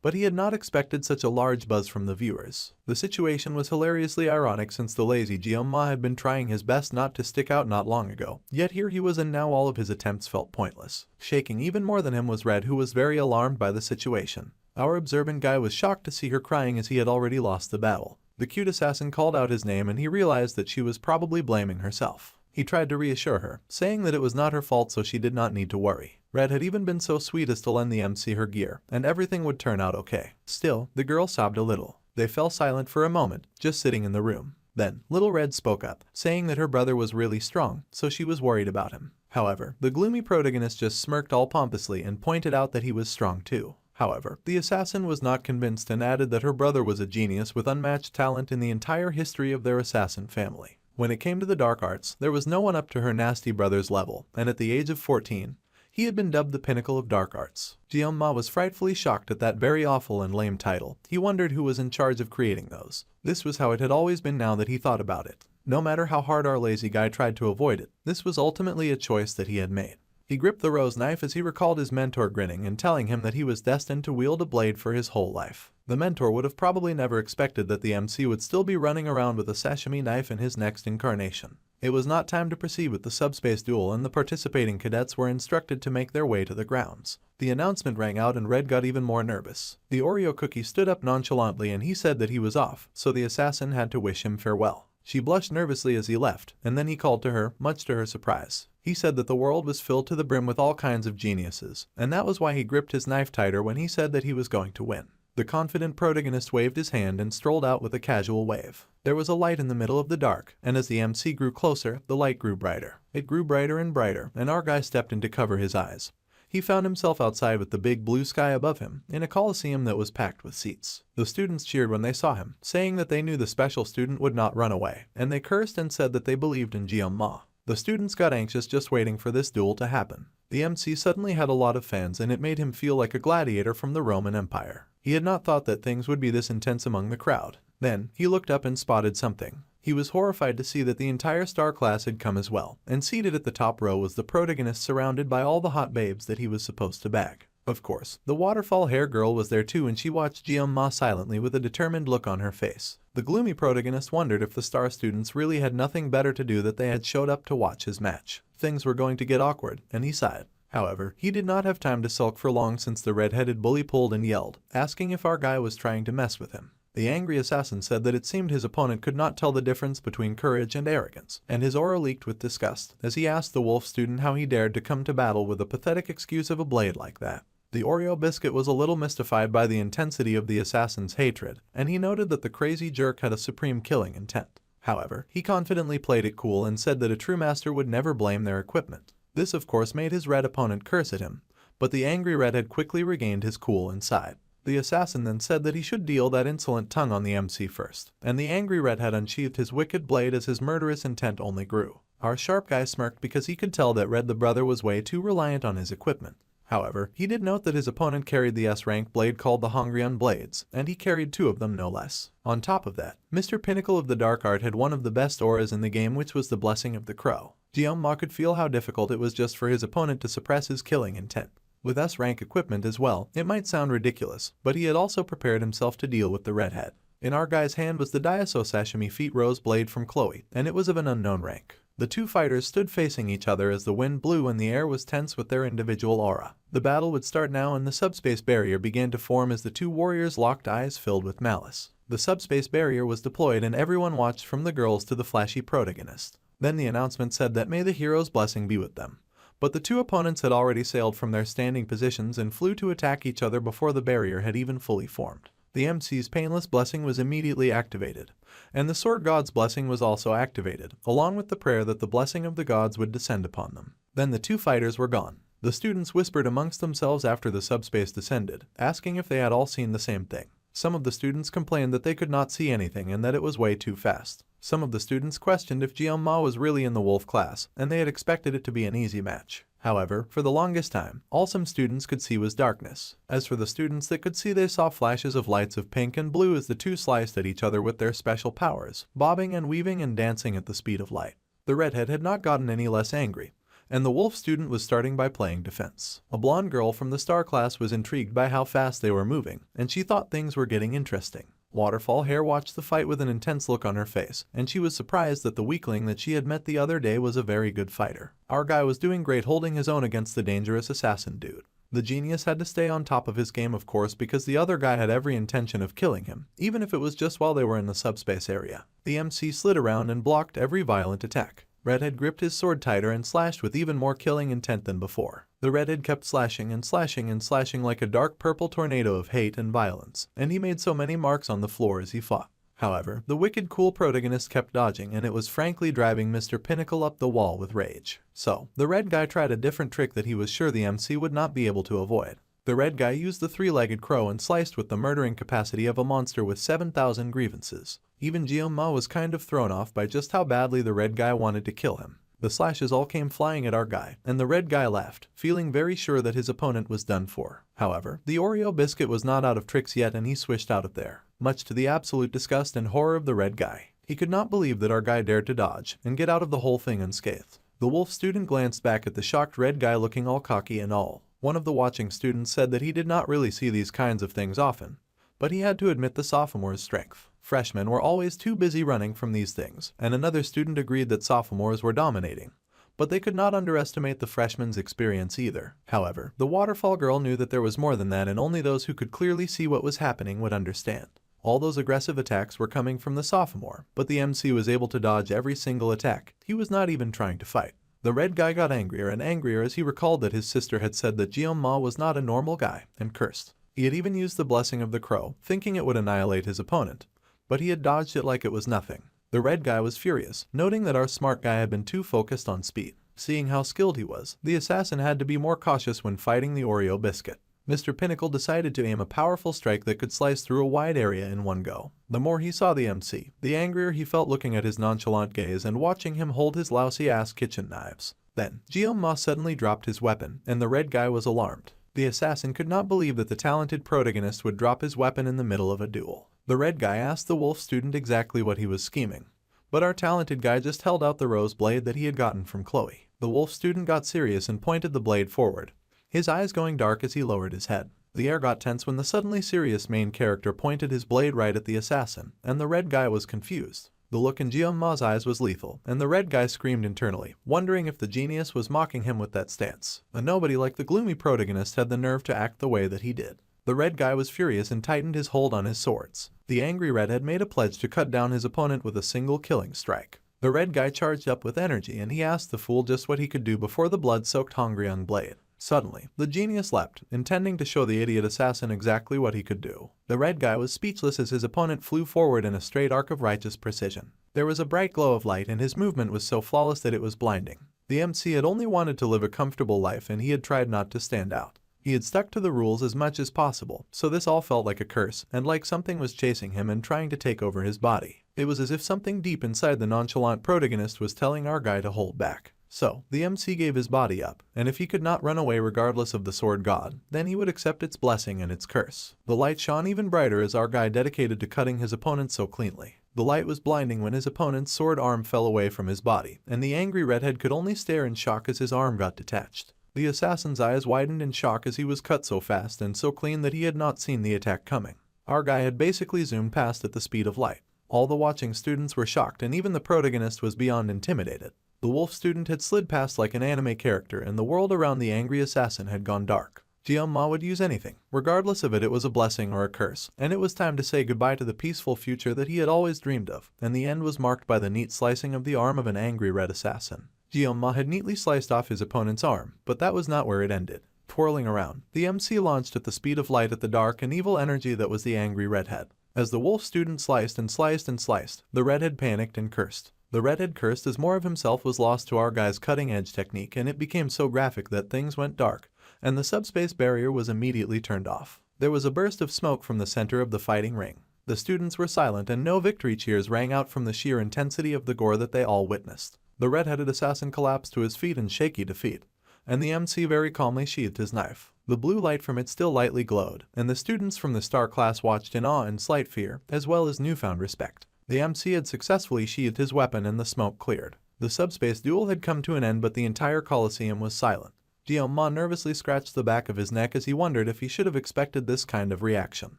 But he had not expected such a large buzz from the viewers. The situation was hilariously ironic, since the lazy Jeong-ma had been trying his best not to stick out not long ago, yet here he was, and now all of his attempts felt pointless. Shaking even more than him was Red, who was very alarmed by the situation. Our observant guy was shocked to see her crying, as he had already lost the battle. The cute assassin called out his name, and he realized that she was probably blaming herself. He tried to reassure her, saying that it was not her fault, so she did not need to worry. Red had even been so sweet as to lend the MC her gear, and everything would turn out okay. Still, the girl sobbed a little. They fell silent for a moment, just sitting in the room. Then, Little Red spoke up, saying that her brother was really strong, so she was worried about him. However, the gloomy protagonist just smirked all pompously and pointed out that he was strong too. However, the assassin was not convinced and added that her brother was a genius with unmatched talent in the entire history of their assassin family. When it came to the dark arts, there was no one up to her nasty brother's level, and at the age of 14, he had been dubbed the pinnacle of dark arts. Jeong-ma was frightfully shocked at that very awful and lame title. He wondered who was in charge of creating those. This was how it had always been now that he thought about it. No matter how hard our lazy guy tried to avoid it, this was ultimately a choice that he had made. He gripped the rose knife as he recalled his mentor grinning and telling him that he was destined to wield a blade for his whole life. The mentor would have probably never expected that the MC would still be running around with a sashimi knife in his next incarnation. It was not time to proceed with the subspace duel, and the participating cadets were instructed to make their way to the grounds. The announcement rang out, and Red got even more nervous. The Oreo cookie stood up nonchalantly, and he said that he was off, so the assassin had to wish him farewell. She blushed nervously as he left, and then he called to her, much to her surprise. He said that the world was filled to the brim with all kinds of geniuses, and that was why he gripped his knife tighter when he said that he was going to win. The confident protagonist waved his hand and strolled out with a casual wave. There was a light in the middle of the dark, and as the MC grew closer, the light grew brighter. It grew brighter and brighter, and our guy stepped in to cover his eyes. He found himself outside with the big blue sky above him, in a coliseum that was packed with seats. The students cheered when they saw him, saying that they knew the special student would not run away, and they cursed and said that they believed in Jeong-ma. The students got anxious just waiting for this duel to happen. The MC suddenly had a lot of fans, and it made him feel like a gladiator from the Roman Empire. He had not thought that things would be this intense among the crowd. Then, he looked up and spotted something. He was horrified to see that the entire star class had come as well, and seated at the top row was the protagonist, surrounded by all the hot babes that he was supposed to bag. Of course, the waterfall hair girl was there too, and she watched Jeong-ma silently with a determined look on her face. The gloomy protagonist wondered if the star students really had nothing better to do, that they had showed up to watch his match. Things were going to get awkward, and he sighed. However, he did not have time to sulk for long, since the red-headed bully pulled and yelled, asking if our guy was trying to mess with him. The angry assassin said that it seemed his opponent could not tell the difference between courage and arrogance, and his aura leaked with disgust as he asked the wolf student how he dared to come to battle with a pathetic excuse of a blade like that. The Oreo biscuit was a little mystified by the intensity of the assassin's hatred, and he noted that the crazy jerk had a supreme killing intent. However, he confidently played it cool and said that a true master would never blame their equipment. This of course made his red opponent curse at him, but the angry red had quickly regained his cool and sighed. The assassin then said that he should deal that insolent tongue on the MC first, and the angry red had unsheathed his wicked blade as his murderous intent only grew. Our sharp guy smirked because he could tell that Red the brother was way too reliant on his equipment. However, he did note that his opponent carried the S-rank blade called the Hongrian Blades, and he carried 2 of them no less. On top of that, Mr. Pinnacle of the Dark Art had one of the best auras in the game, which was the Blessing of the Crow. Jeong-ma could feel how difficult it was just for his opponent to suppress his killing intent. With S-rank equipment as well, it might sound ridiculous, but he had also prepared himself to deal with the redhead. In our guy's hand was the Daiso Sashimi Feet Rose blade from Chloe, and it was of an unknown rank. The 2 fighters stood facing each other as the wind blew and the air was tense with their individual aura. The battle would start now, and the subspace barrier began to form as the 2 warriors locked eyes filled with malice. The subspace barrier was deployed, and everyone watched, from the girls to the flashy protagonist. Then the announcement said that may the hero's blessing be with them. But the two opponents had already sailed from their standing positions and flew to attack each other before the barrier had even fully formed. The MC's painless blessing was immediately activated, and the sword god's blessing was also activated, along with the prayer that the blessing of the gods would descend upon them. Then the two fighters were gone. The students whispered amongst themselves after the subspace descended, asking if they had all seen the same thing. Some of the students complained that they could not see anything and that it was way too fast. Some of the students questioned if Jianma was really in the wolf class, and they had expected it to be an easy match. However, for the longest time, all some students could see was darkness. As for the students that could see, they saw flashes of lights of pink and blue as the two sliced at each other with their special powers, bobbing and weaving and dancing at the speed of light. The redhead had not gotten any less angry, and the wolf student was starting by playing defense. A blonde girl from the star class was intrigued by how fast they were moving, and she thought things were getting interesting. Waterfall Hair watched the fight with an intense look on her face, and she was surprised that the weakling that she had met the other day was a very good fighter. Our guy was doing great, holding his own against the dangerous assassin dude. The genius had to stay on top of his game, of course, because the other guy had every intention of killing him, even if it was just while they were in the subspace area. The MC slid around and blocked every violent attack. Redhead gripped his sword tighter and slashed with even more killing intent than before. The redhead kept slashing and slashing and slashing like a dark purple tornado of hate and violence, and he made so many marks on the floor as he fought. However, the wicked cool protagonist kept dodging, and it was frankly driving Mr. Pinnacle up the wall with rage. So, the red guy tried a different trick that he was sure the MC would not be able to avoid. The red guy used the three-legged crow and sliced with the murdering capacity of a monster with 7,000 grievances. Even Jianma was kind of thrown off by just how badly the red guy wanted to kill him. The slashes all came flying at our guy, and the red guy laughed, feeling very sure that his opponent was done for. However, the Oreo biscuit was not out of tricks yet, and he swished out of there, much to the absolute disgust and horror of the red guy. He could not believe that our guy dared to dodge and get out of the whole thing unscathed. The wolf student glanced back at the shocked red guy looking all cocky and all. One of the watching students said that he did not really see these kinds of things often, but he had to admit the sophomore's strength. Freshmen were always too busy running from these things, and another student agreed that sophomores were dominating, but they could not underestimate the freshmen's experience either. However, the waterfall girl knew that there was more than that, and only those who could clearly see what was happening would understand. All those aggressive attacks were coming from the sophomore, but the MC was able to dodge every single attack. He was not even trying to fight. The red guy got angrier and angrier as he recalled that his sister had said that Jianma was not a normal guy, and cursed. He had even used the blessing of the crow, thinking it would annihilate his opponent, but he had dodged it like it was nothing. The red guy was furious, noting that our smart guy had been too focused on speed. Seeing how skilled he was, the assassin had to be more cautious when fighting the Oreo biscuit. Mr. Pinnacle decided to aim a powerful strike that could slice through a wide area in one go. The more he saw the MC, the angrier he felt looking at his nonchalant gaze and watching him hold his lousy-ass kitchen knives. Then, Jianma suddenly dropped his weapon, and the red guy was alarmed. The assassin could not believe that the talented protagonist would drop his weapon in the middle of a duel. The red guy asked the wolf student exactly what he was scheming, but our talented guy just held out the rose blade that he had gotten from Chloe. The wolf student got serious and pointed the blade forward, his eyes going dark as he lowered his head. The air got tense when the suddenly serious main character pointed his blade right at the assassin, and the red guy was confused. The look in Jianma's eyes was lethal, and the red guy screamed internally, wondering if the genius was mocking him with that stance. But nobody like the gloomy protagonist had the nerve to act the way that he did. The red guy was furious and tightened his hold on his swords. The angry redhead made a pledge to cut down his opponent with a single killing strike. The red guy charged up with energy, and he asked the fool just what he could do before the blood-soaked hungry young blade. Suddenly, the genius leapt, intending to show the idiot assassin exactly what he could do. The red guy was speechless as his opponent flew forward in a straight arc of righteous precision. There was a bright glow of light, and his movement was so flawless that it was blinding. The MC had only wanted to live a comfortable life, and he had tried not to stand out. He had stuck to the rules as much as possible, so this all felt like a curse, and like something was chasing him and trying to take over his body. It was as if something deep inside the nonchalant protagonist was telling our guy to hold back. So, the MC gave his body up, and if he could not run away regardless of the sword god, then he would accept its blessing and its curse. The light shone even brighter as our guy dedicated to cutting his opponent so cleanly. The light was blinding when his opponent's sword arm fell away from his body, and the angry redhead could only stare in shock as his arm got detached. The assassin's eyes widened in shock as he was cut so fast and so clean that he had not seen the attack coming. Our guy had basically zoomed past at the speed of light. All the watching students were shocked, and even the protagonist was beyond intimidated. The wolf student had slid past like an anime character, and the world around the angry assassin had gone dark. Jianma would use anything, regardless of it was a blessing or a curse, and it was time to say goodbye to the peaceful future that he had always dreamed of, and the end was marked by the neat slicing of the arm of an angry red assassin. Gyoma had neatly sliced off his opponent's arm, but that was not where it ended. Twirling around, the MC launched at the speed of light at the dark and evil energy that was the angry redhead. As the wolf student sliced and sliced and sliced, the redhead panicked and cursed. The redhead cursed as more of himself was lost to our guy's cutting-edge technique, and it became so graphic that things went dark, and the subspace barrier was immediately turned off. There was a burst of smoke from the center of the fighting ring. The students were silent and no victory cheers rang out from the sheer intensity of the gore that they all witnessed. The red-headed assassin collapsed to his feet in shaky defeat, and the MC very calmly sheathed his knife. The blue light from it still lightly glowed, and the students from the star class watched in awe and slight fear, as well as newfound respect. The MC had successfully sheathed his weapon and the smoke cleared. The subspace duel had come to an end, but the entire Colosseum was silent. Gyoma nervously scratched the back of his neck as he wondered if he should have expected this kind of reaction.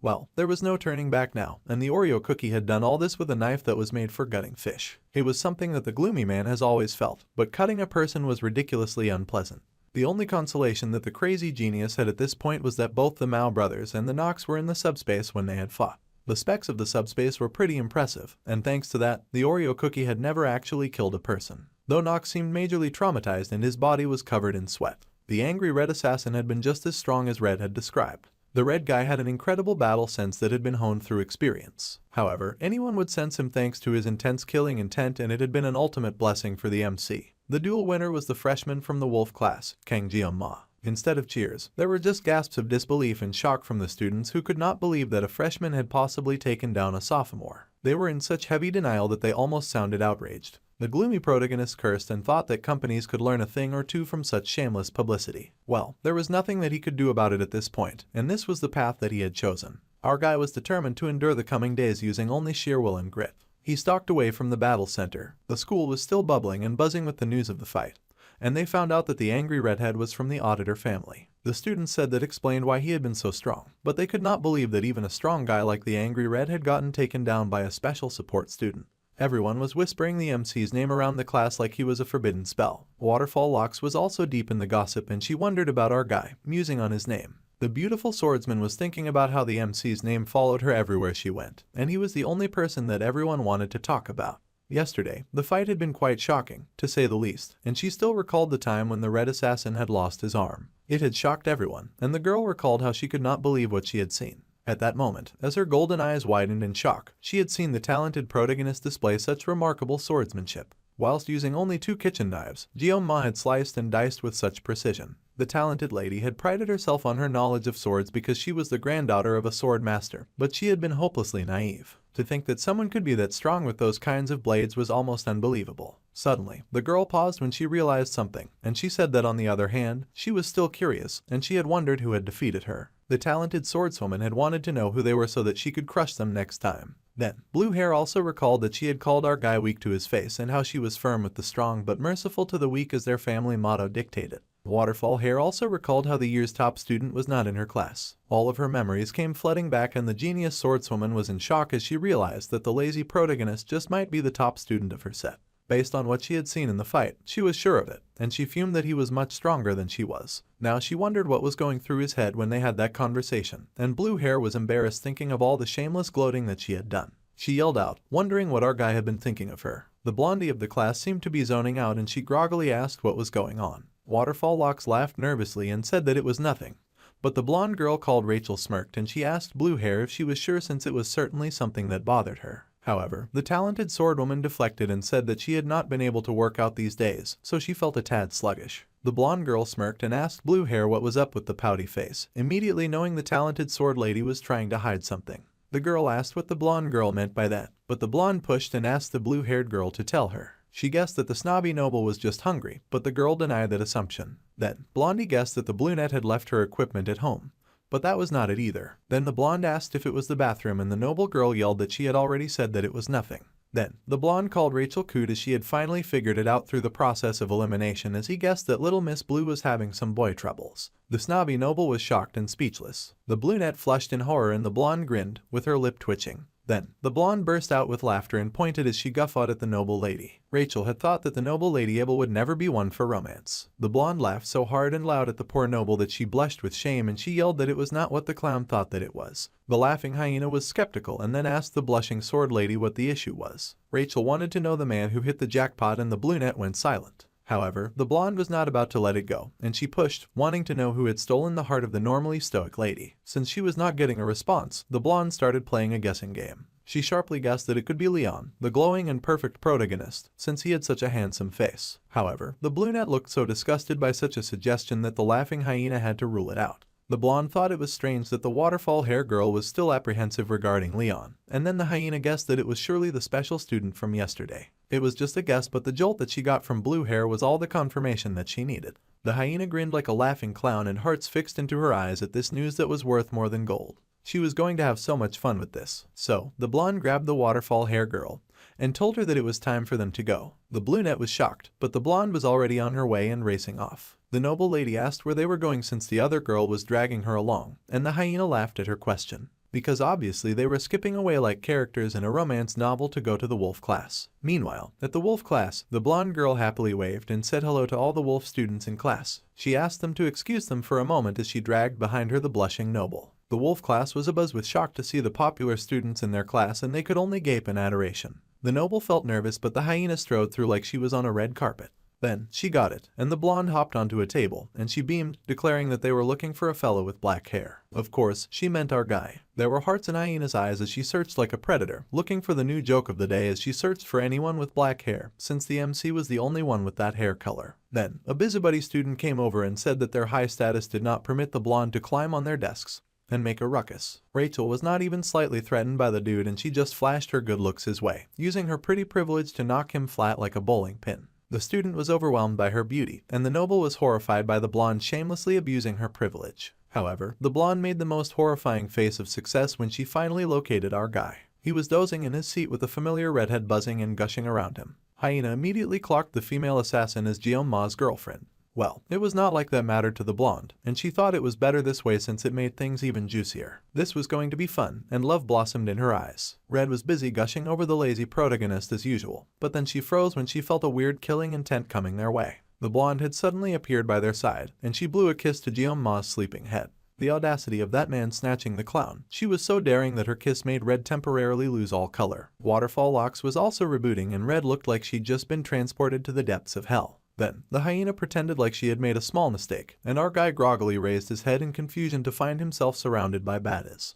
Well, there was no turning back now, and the Oreo cookie had done all this with a knife that was made for gutting fish. It was something that the gloomy man has always felt, but cutting a person was ridiculously unpleasant. The only consolation that the crazy genius had at this point was that both the Mao brothers and the Nox were in the subspace when they had fought. The specs of the subspace were pretty impressive, and thanks to that, the Oreo cookie had never actually killed a person. Though Nox seemed majorly traumatized and his body was covered in sweat. The angry red assassin had been just as strong as Red had described. The red guy had an incredible battle sense that had been honed through experience. However, anyone would sense him thanks to his intense killing intent, and it had been an ultimate blessing for the MC. The duel winner was the freshman from the wolf class, Kang Gyoma. Instead of cheers, there were just gasps of disbelief and shock from the students who could not believe that a freshman had possibly taken down a sophomore. They were in such heavy denial that they almost sounded outraged. The gloomy protagonist cursed and thought that companies could learn a thing or two from such shameless publicity. Well, there was nothing that he could do about it at this point, and this was the path that he had chosen. Our guy was determined to endure the coming days using only sheer will and grit. He stalked away from the battle center. The school was still bubbling and buzzing with the news of the fight, and they found out that the angry redhead was from the auditor family. The students said that explained why he had been so strong, but they could not believe that even a strong guy like the angry red had gotten taken down by a special support student. Everyone was whispering the MC's name around the class like he was a forbidden spell. Waterfall Locks was also deep in the gossip, and she wondered about our guy, musing on his name. The beautiful swordsman was thinking about how the MC's name followed her everywhere she went, and he was the only person that everyone wanted to talk about. Yesterday, the fight had been quite shocking, to say the least, and she still recalled the time when the red assassin had lost his arm. It had shocked everyone, and the girl recalled how she could not believe what she had seen. At that moment, as her golden eyes widened in shock, she had seen the talented protagonist display such remarkable swordsmanship. Whilst using only 2 kitchen knives, Gyoma had sliced and diced with such precision. The talented lady had prided herself on her knowledge of swords because she was the granddaughter of a sword master, but she had been hopelessly naive. To think that someone could be that strong with those kinds of blades was almost unbelievable. Suddenly, the girl paused when she realized something, and she said that on the other hand, she was still curious, and she had wondered who had defeated her. The talented swordswoman had wanted to know who they were so that she could crush them next time. Then, Blue Hair also recalled that she had called our guy weak to his face and how she was firm with the strong but merciful to the weak as their family motto dictated. Waterfall Hair also recalled how the year's top student was not in her class. All of her memories came flooding back, and the genius swordswoman was in shock as she realized that the lazy protagonist just might be the top student of her set. Based on what she had seen in the fight, she was sure of it, and she fumed that he was much stronger than she was. Now she wondered what was going through his head when they had that conversation, and Blue Hair was embarrassed thinking of all the shameless gloating that she had done. She yelled out, wondering what our guy had been thinking of her. The blondie of the class seemed to be zoning out, and she groggily asked what was going on. Waterfall Locks laughed nervously and said that it was nothing. But the blonde girl called Rachel smirked, and she asked Blue Hair if she was sure, since it was certainly something that bothered her. However, the talented swordwoman deflected and said that she had not been able to work out these days, so she felt a tad sluggish. The blonde girl smirked and asked Blue Hair what was up with the pouty face, immediately knowing the talented sword lady was trying to hide something. The girl asked what the blonde girl meant by that, but the blonde pushed and asked the blue-haired girl to tell her. She guessed that the snobby noble was just hungry, but the girl denied that assumption. Then, Blondie guessed that the brunette had left her equipment at home. But that was not it either. Then the blonde asked if it was the bathroom, and the noble girl yelled that she had already said that it was nothing. Then, the blonde called Rachel cute as she had finally figured it out through the process of elimination, as he guessed that little Miss Blue was having some boy troubles. The snobby noble was shocked and speechless. The brunette flushed in horror and the blonde grinned, with her lip twitching. Then, the blonde burst out with laughter and pointed as she guffawed at the noble lady. Rachel had thought that the noble lady Abel would never be one for romance. The blonde laughed so hard and loud at the poor noble that she blushed with shame, and she yelled that it was not what the clown thought that it was. The laughing hyena was skeptical and then asked the blushing sword lady what the issue was. Rachel wanted to know the man who hit the jackpot, and the brunette went silent. However, the blonde was not about to let it go, and she pushed, wanting to know who had stolen the heart of the normally stoic lady. Since she was not getting a response, the blonde started playing a guessing game. She sharply guessed that it could be Leon, the glowing and perfect protagonist, since he had such a handsome face. However, the brunette looked so disgusted by such a suggestion that the laughing hyena had to rule it out. The blonde thought it was strange that the waterfall hair girl was still apprehensive regarding Leon, and then the hyena guessed that it was surely the special student from yesterday. It was just a guess, but the jolt that she got from blue hair was all the confirmation that she needed. The hyena grinned like a laughing clown and hearts fixed into her eyes at this news that was worth more than gold. She was going to have so much fun with this. So, the blonde grabbed the waterfall hair girl and told her that it was time for them to go. The brunette was shocked, but the blonde was already on her way and racing off. The noble lady asked where they were going since the other girl was dragging her along, and the hyena laughed at her question, because obviously they were skipping away like characters in a romance novel to go to the wolf class. Meanwhile, at the wolf class, the blonde girl happily waved and said hello to all the wolf students in class. She asked them to excuse them for a moment as she dragged behind her the blushing noble. The wolf class was abuzz with shock to see the popular students in their class, and they could only gape in adoration. The noble felt nervous, but the hyena strode through like she was on a red carpet. Then, she got it, and the blonde hopped onto a table, and she beamed, declaring that they were looking for a fellow with black hair. Of course, she meant our guy. There were hearts in Hyena's eyes as she searched like a predator, looking for the new joke of the day as she searched for anyone with black hair, since the MC was the only one with that hair color. Then, a busybody student came over and said that their high status did not permit the blonde to climb on their desks and make a ruckus. Rachel was not even slightly threatened by the dude, and she just flashed her good looks his way, using her pretty privilege to knock him flat like a bowling pin. The student was overwhelmed by her beauty, and the noble was horrified by the blonde shamelessly abusing her privilege. However, the blonde made the most horrifying face of success when she finally located our guy. He was dozing in his seat with a familiar redhead buzzing and gushing around him. Hyena immediately clocked the female assassin as Jeon Ma's girlfriend. Well, it was not like that mattered to the blonde, and she thought it was better this way since it made things even juicier. This was going to be fun, and love blossomed in her eyes. Red was busy gushing over the lazy protagonist as usual, but then she froze when she felt a weird killing intent coming their way. The blonde had suddenly appeared by their side, and she blew a kiss to Jeon Ma's sleeping head. The audacity of that man snatching the clown. She was so daring that her kiss made Red temporarily lose all color. Waterfall Locks was also rebooting, and Red looked like she'd just been transported to the depths of hell. Then, the hyena pretended like she had made a small mistake, and our guy groggily raised his head in confusion to find himself surrounded by baddies.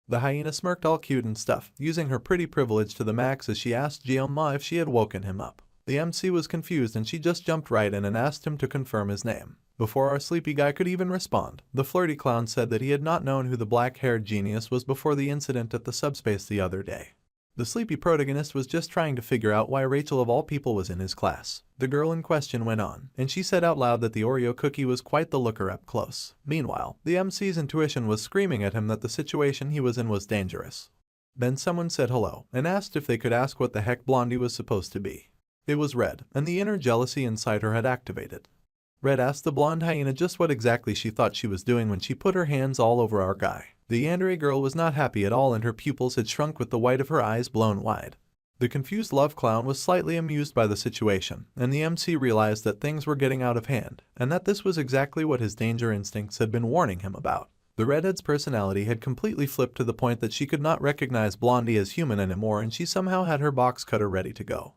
The hyena smirked all cute and stuff, using her pretty privilege to the max as she asked Jeon Ma if she had woken him up. The MC was confused, and she just jumped right in and asked him to confirm his name. Before our sleepy guy could even respond, the flirty clown said that he had not known who the black-haired genius was before the incident at the subspace the other day. The sleepy protagonist was just trying to figure out why Rachel of all people was in his class. The girl in question went on, and she said out loud that the Oreo cookie was quite the looker up close. Meanwhile, the MC's intuition was screaming at him that the situation he was in was dangerous. Then someone said hello, and asked if they could ask what the heck Blondie was supposed to be. It was Red, and the inner jealousy inside her had activated. Red asked the blonde hyena just what exactly she thought she was doing when she put her hands all over our guy. The yandere girl was not happy at all, and her pupils had shrunk with the white of her eyes blown wide. The confused love clown was slightly amused by the situation, and the MC realized that things were getting out of hand, and that this was exactly what his danger instincts had been warning him about. The redhead's personality had completely flipped to the point that she could not recognize Blondie as human anymore, and she somehow had her box cutter ready to go.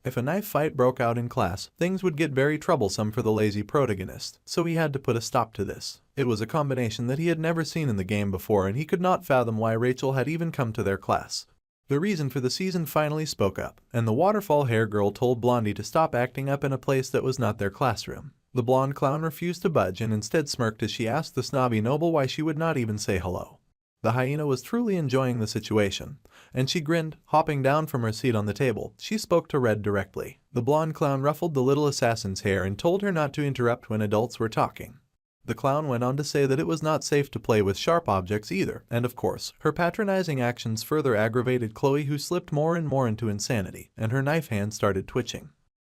If a knife fight broke out in class, things would get very troublesome for the lazy protagonist, so he had to put a stop to this. It was a combination that he had never seen in the game before, and he could not fathom why Rachel had even come to their class. The reason for the season finally spoke up, and the waterfall hair girl told Blondie to stop acting up in a place that was not their classroom. The blonde clown refused to budge and instead smirked as she asked the snobby noble why she would not even say hello. The hyena was truly enjoying the situation, and she grinned, hopping down from her seat on the table. She spoke to Red directly. The blonde clown ruffled the little assassin's hair and told her not to interrupt when adults were talking. The clown went on to say that it was not safe to play with sharp objects either, and of course, her patronizing actions further aggravated Chloe, who slipped more and more into insanity, and her knife hand started twitching.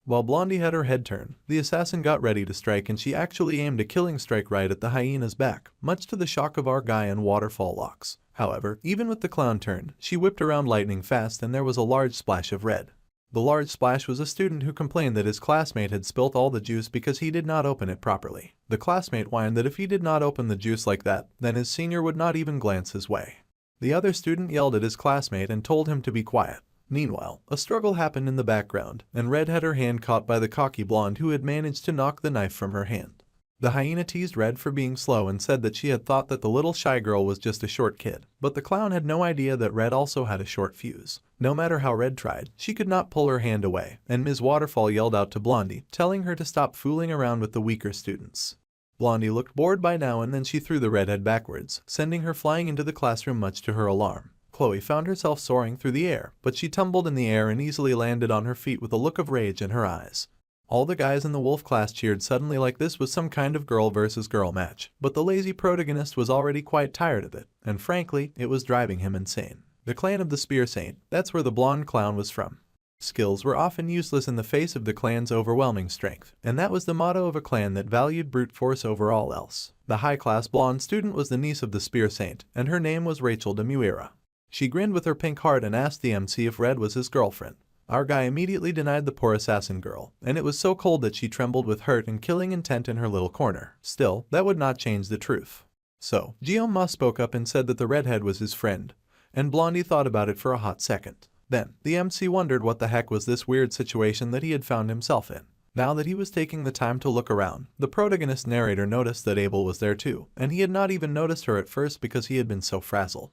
While Blondie had her head turned, the assassin got ready to strike, and she actually aimed a killing strike right at the hyena's back, much to the shock of our guy and Waterfall Locks. However, even with the clown turned, she whipped around lightning fast, and there was a large splash of red. The large splash was a student who complained that his classmate had spilt all the juice because he did not open it properly. The classmate whined that if he did not open the juice like that, then his senior would not even glance his way. The other student yelled at his classmate and told him to be quiet. Meanwhile, a struggle happened in the background, and Red had her hand caught by the cocky blonde who had managed to knock the knife from her hand. The hyena teased Red for being slow and said that she had thought that the little shy girl was just a short kid, but the clown had no idea that Red also had a short fuse. No matter how Red tried, she could not pull her hand away, and Ms. Waterfall yelled out to Blondie, telling her to stop fooling around with the weaker students. Blondie looked bored by now, and then she threw the redhead backwards, sending her flying into the classroom much to her alarm. Chloe found herself soaring through the air, but she tumbled in the air and easily landed on her feet with a look of rage in her eyes. All the guys in the wolf class cheered suddenly like this was some kind of girl versus girl match, but the lazy protagonist was already quite tired of it, and frankly, it was driving him insane. The clan of the Spear Saint, that's where the blonde clown was from. Skills were often useless in the face of the clan's overwhelming strength, and that was the motto of a clan that valued brute force over all else. The high-class blonde student was the niece of the Spear Saint, and her name was Rachel de Muira. She grinned with her pink heart and asked the MC if Red was his girlfriend. Our guy immediately denied the poor assassin girl, and it was so cold that she trembled with hurt and killing intent in her little corner. Still, that would not change the truth. So, Guillaume spoke up and said that the redhead was his friend, and Blondie thought about it for a hot second. Then, the MC wondered what the heck was this weird situation that he had found himself in. Now that he was taking the time to look around, the protagonist narrator noticed that Abel was there too, and he had not even noticed her at first because he had been so frazzled.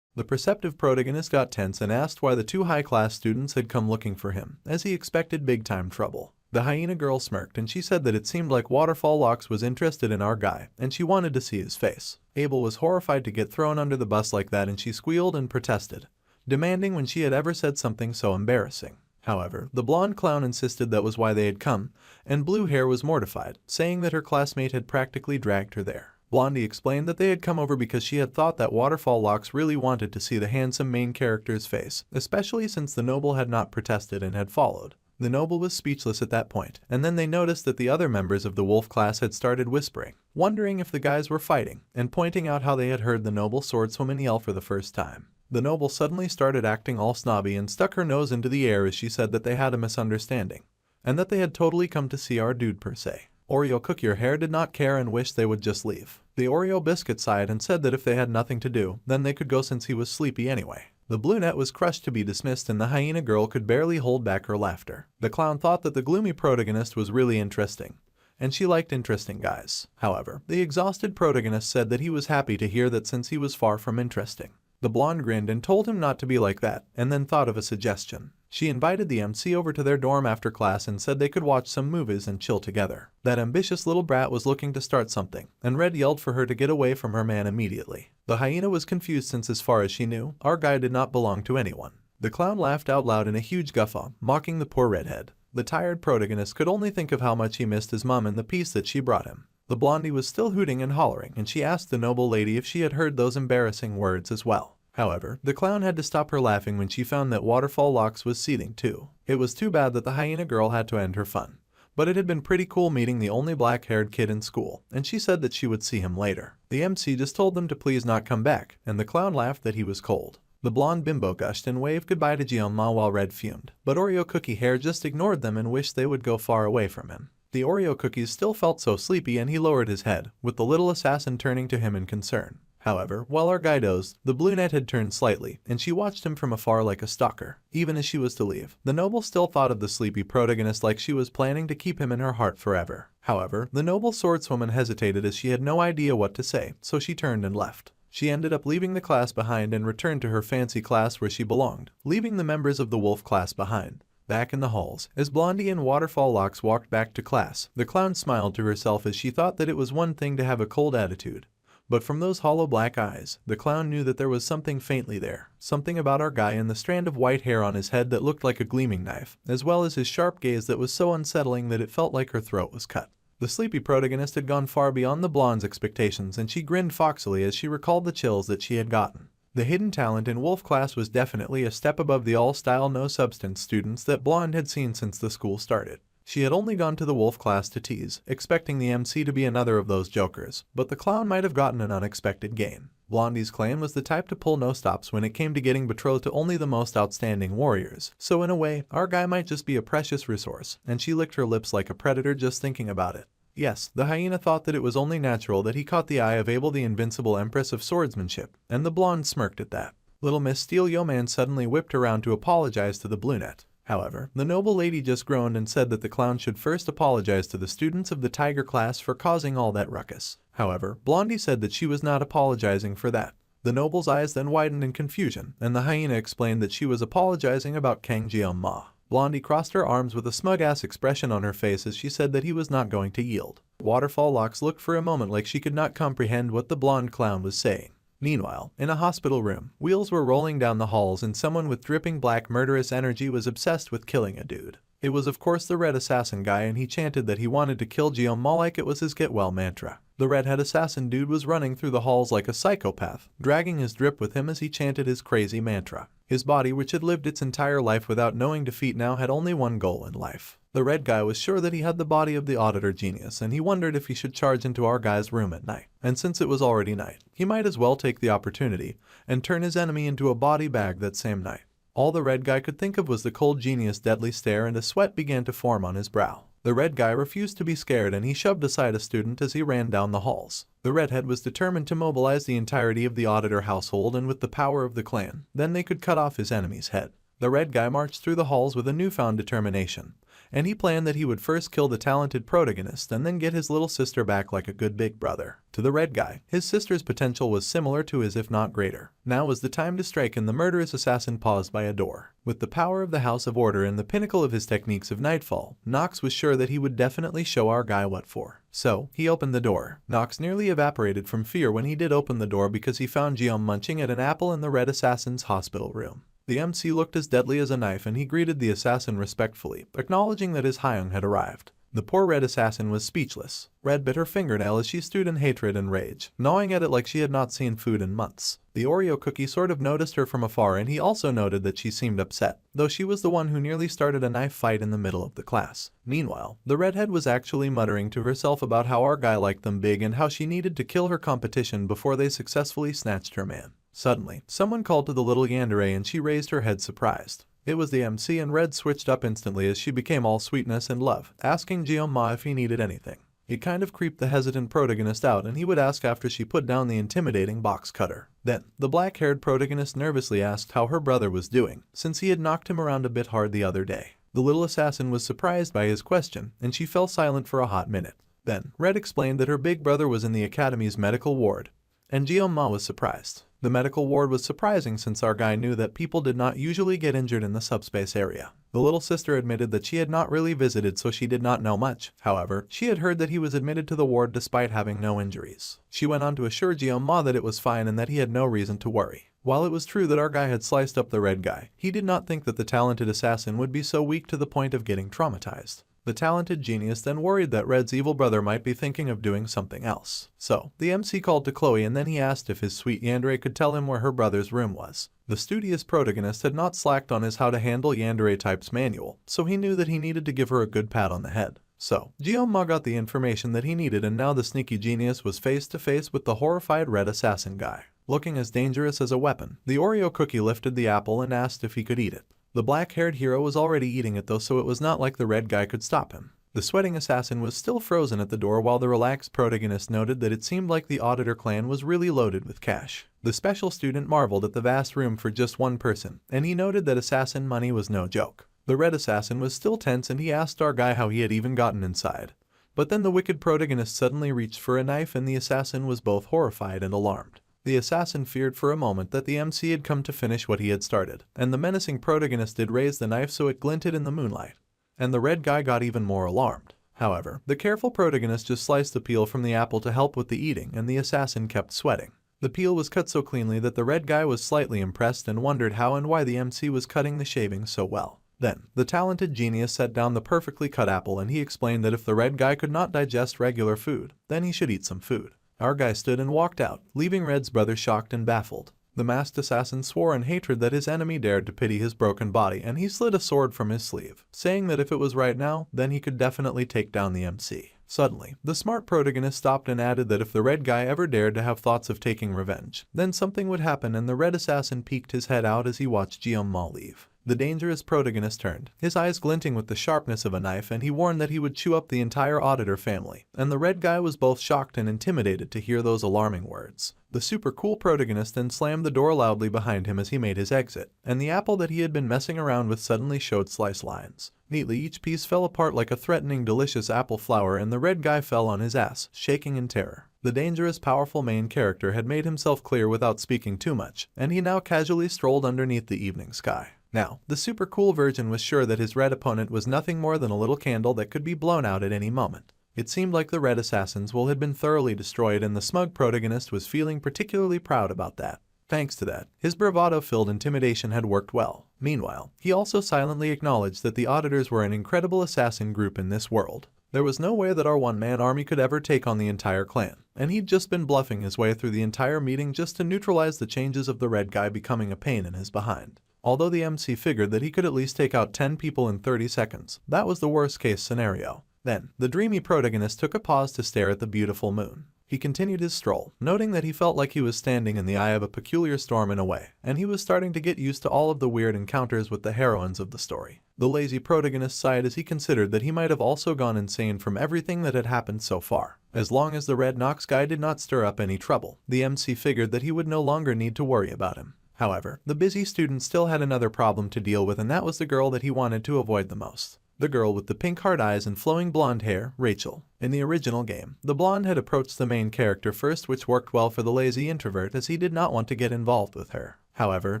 The perceptive protagonist got tense and asked why the two high-class students had come looking for him, as he expected big-time trouble. The hyena girl smirked and she said that it seemed like Waterfall Locks was interested in our guy, and she wanted to see his face. Abel was horrified to get thrown under the bus like that, and she squealed and protested, demanding when she had ever said something so embarrassing. However, the blonde clown insisted that was why they had come, and Blue Hair was mortified, saying that her classmate had practically dragged her there. Blondie explained that they had come over because she had thought that Waterfall Locks really wanted to see the handsome main character's face, especially since the noble had not protested and had followed. The noble was speechless at that point, and then they noticed that the other members of the wolf class had started whispering, wondering if the guys were fighting, and pointing out how they had heard the noble swordswoman yell for the first time. The noble suddenly started acting all snobby and stuck her nose into the air as she said that they had a misunderstanding, and that they had totally come to see our dude per se. Oreo Cookie Your Hair did not care and wished they would just leave. The Oreo Biscuit sighed and said that if they had nothing to do, then they could go since he was sleepy anyway. The brunette was crushed to be dismissed, and the hyena girl could barely hold back her laughter. The clown thought that the gloomy protagonist was really interesting, and she liked interesting guys. However, the exhausted protagonist said that he was happy to hear that since he was far from interesting. The blonde grinned and told him not to be like that, and then thought of a suggestion. She invited the MC over to their dorm after class and said they could watch some movies and chill together. That ambitious little brat was looking to start something, and Red yelled for her to get away from her man immediately. The hyena was confused since, as far as she knew, our guy did not belong to anyone. The clown laughed out loud in a huge guffaw, mocking the poor redhead. The tired protagonist could only think of how much he missed his mom and the peace that she brought him. The blondie was still hooting and hollering, and she asked the noble lady if she had heard those embarrassing words as well. However, the clown had to stop her laughing when she found that Waterfall Locks was seething too. It was too bad that the hyena girl had to end her fun, but it had been pretty cool meeting the only black-haired kid in school, and she said that she would see him later. The MC just told them to please not come back, and the clown laughed that he was cold. The blonde bimbo gushed and waved goodbye to Guillaume while Red fumed, but Oreo Cookie Hair just ignored them and wished they would go far away from him. The Oreo cookies still felt so sleepy, and he lowered his head, with the little assassin turning to him in concern. However, while our guy dozed, the brunette had turned slightly, and she watched him from afar like a stalker. Even as she was to leave, the noble still thought of the sleepy protagonist like she was planning to keep him in her heart forever. However, the noble swordswoman hesitated as she had no idea what to say, so she turned and left. She ended up leaving the class behind and returned to her fancy class where she belonged, leaving the members of the wolf class behind. Back in the halls, as Blondie and Waterfall Locks walked back to class, the clown smiled to herself as she thought that it was one thing to have a cold attitude, but from those hollow black eyes, the clown knew that there was something faintly there, something about our guy and the strand of white hair on his head that looked like a gleaming knife, as well as his sharp gaze that was so unsettling that it felt like her throat was cut. The sleepy protagonist had gone far beyond the blonde's expectations, and she grinned foxily as she recalled the chills that she had gotten. The hidden talent in wolf class was definitely a step above the all-style no-substance students that Blonde had seen since the school started. She had only gone to the wolf class to tease, expecting the MC to be another of those jokers, but the clown might have gotten an unexpected gain. Blondie's clan was the type to pull no stops when it came to getting betrothed to only the most outstanding warriors, so in a way, our guy might just be a precious resource, and she licked her lips like a predator just thinking about it. Yes, the hyena thought that it was only natural that he caught the eye of Abel, the invincible empress of swordsmanship, and the blonde smirked at that. Little Miss Steel Yeoman suddenly whipped around to apologize to the brunette. However, the noble lady just groaned and said that the clown should first apologize to the students of the tiger class for causing all that ruckus. However, Blondie said that she was not apologizing for that. The noble's eyes then widened in confusion, and the hyena explained that she was apologizing about Kang Jeong-ma. Blondie crossed her arms with a smug-ass expression on her face as she said that he was not going to yield. Waterfall Locks looked for a moment like she could not comprehend what the blonde clown was saying. Meanwhile, in a hospital room, wheels were rolling down the halls and someone with dripping black murderous energy was obsessed with killing a dude. It was of course the red assassin guy, and he chanted that he wanted to kill Jeong-ma like it was his get well mantra. The redhead assassin dude was running through the halls like a psychopath, dragging his drip with him as he chanted his crazy mantra. His body, which had lived its entire life without knowing defeat, now had only one goal in life. The red guy was sure that he had the body of the auditor genius, and he wondered if he should charge into our guy's room at night. And since it was already night, he might as well take the opportunity and turn his enemy into a body bag that same night. All the red guy could think of was the cold genius' deadly stare, and a sweat began to form on his brow. The red guy refused to be scared, and he shoved aside a student as he ran down the halls. The redhead was determined to mobilize the entirety of the auditor household, and with the power of the clan, then they could cut off his enemy's head. The red guy marched through the halls with a newfound determination, and he planned that he would first kill the talented protagonist and then get his little sister back like a good big brother. To the red guy, his sister's potential was similar to his if not greater. Now was the time to strike, and the murderous assassin paused by a door. With the power of the House of Order and the pinnacle of his techniques of nightfall, Nox was sure that he would definitely show our guy what for. So, he opened the door. Nox nearly evaporated from fear when he did open the door because he found Jeong munching at an apple in the red assassin's hospital room. The MC looked as deadly as a knife, and he greeted the assassin respectfully, acknowledging that his Hyung had arrived. The poor red assassin was speechless. Red bit her fingernail as she stood in hatred and rage, gnawing at it like she had not seen food in months. The Oreo cookie sort of noticed her from afar, and he also noted that she seemed upset, though she was the one who nearly started a knife fight in the middle of the class. Meanwhile, the redhead was actually muttering to herself about how our guy liked them big and how she needed to kill her competition before they successfully snatched her man. Suddenly, someone called to the little yandere, and she raised her head surprised. It was the MC, and Red switched up instantly as she became all sweetness and love, asking Jeong-ma if he needed anything. It kind of creeped the hesitant protagonist out, and he would ask after she put down the intimidating box cutter. Then, the black-haired protagonist nervously asked how her brother was doing, since he had knocked him around a bit hard the other day. The little assassin was surprised by his question, and she fell silent for a hot minute. Then, Red explained that her big brother was in the academy's medical ward, and Jeong-ma was surprised. The medical ward was surprising since our guy knew that people did not usually get injured in the subspace area. The little sister admitted that she had not really visited, so she did not know much. However, she had heard that he was admitted to the ward despite having no injuries. She went on to assure Jeong-ma that it was fine and that he had no reason to worry. While it was true that our guy had sliced up the red guy, he did not think that the talented assassin would be so weak to the point of getting traumatized. The talented genius then worried that Red's evil brother might be thinking of doing something else. So, the MC called to Chloe, and then he asked if his sweet yandere could tell him where her brother's room was. The studious protagonist had not slacked on his how to handle yandere types manual, so he knew that he needed to give her a good pat on the head. So, Jeong-ma got the information that he needed, and now the sneaky genius was face to face with the horrified red assassin guy. Looking as dangerous as a weapon, the Oreo cookie lifted the apple and asked if he could eat it. The black-haired hero was already eating it though, so it was not like the red guy could stop him. The sweating assassin was still frozen at the door, while the relaxed protagonist noted that it seemed like the auditor clan was really loaded with cash. The special student marveled at the vast room for just one person, and he noted that assassin money was no joke. The red assassin was still tense, and he asked our guy how he had even gotten inside. But then the wicked protagonist suddenly reached for a knife, and the assassin was both horrified and alarmed. The assassin feared for a moment that the MC had come to finish what he had started, and the menacing protagonist did raise the knife so it glinted in the moonlight. And the red guy got even more alarmed. However, the careful protagonist just sliced the peel from the apple to help with the eating, and the assassin kept sweating. The peel was cut so cleanly that the red guy was slightly impressed and wondered how and why the MC was cutting the shaving so well. Then, the talented genius set down the perfectly cut apple, and he explained that if the red guy could not digest regular food, then he should eat some food. Our guy stood and walked out, leaving Red's brother shocked and baffled. The masked assassin swore in hatred that his enemy dared to pity his broken body, and he slid a sword from his sleeve, saying that if it was right now, then he could definitely take down the MC. Suddenly, the smart protagonist stopped and added that if the red guy ever dared to have thoughts of taking revenge, then something would happen, and the red assassin peeked his head out as he watched Jeong-ma leave. The dangerous protagonist turned, his eyes glinting with the sharpness of a knife, and he warned that he would chew up the entire auditor family, and the red guy was both shocked and intimidated to hear those alarming words. The super cool protagonist then slammed the door loudly behind him as he made his exit, and the apple that he had been messing around with suddenly showed slice lines. Neatly, each piece fell apart like a threatening, delicious apple flower, and the red guy fell on his ass, shaking in terror. The dangerous, powerful main character had made himself clear without speaking too much, and he now casually strolled underneath the evening sky. Now, the super cool virgin was sure that his red opponent was nothing more than a little candle that could be blown out at any moment. It seemed like the red assassin's will had been thoroughly destroyed, and the smug protagonist was feeling particularly proud about that. Thanks to that, his bravado-filled intimidation had worked well. Meanwhile, he also silently acknowledged that the auditors were an incredible assassin group in this world. There was no way that our one-man army could ever take on the entire clan, and he'd just been bluffing his way through the entire meeting just to neutralize the changes of the red guy becoming a pain in his behind. Although the MC figured that he could at least take out 10 people in 30 seconds, that was the worst-case scenario. Then, the dreamy protagonist took a pause to stare at the beautiful moon. He continued his stroll, noting that he felt like he was standing in the eye of a peculiar storm in a way, and he was starting to get used to all of the weird encounters with the heroines of the story. The lazy protagonist sighed as he considered that he might have also gone insane from everything that had happened so far. As long as the red Nox guy did not stir up any trouble, the MC figured that he would no longer need to worry about him. However, the busy student still had another problem to deal with, and that was the girl that he wanted to avoid the most. The girl with the pink heart eyes and flowing blonde hair, Rachel. In the original game, the blonde had approached the main character first, which worked well for the lazy introvert as he did not want to get involved with her. However,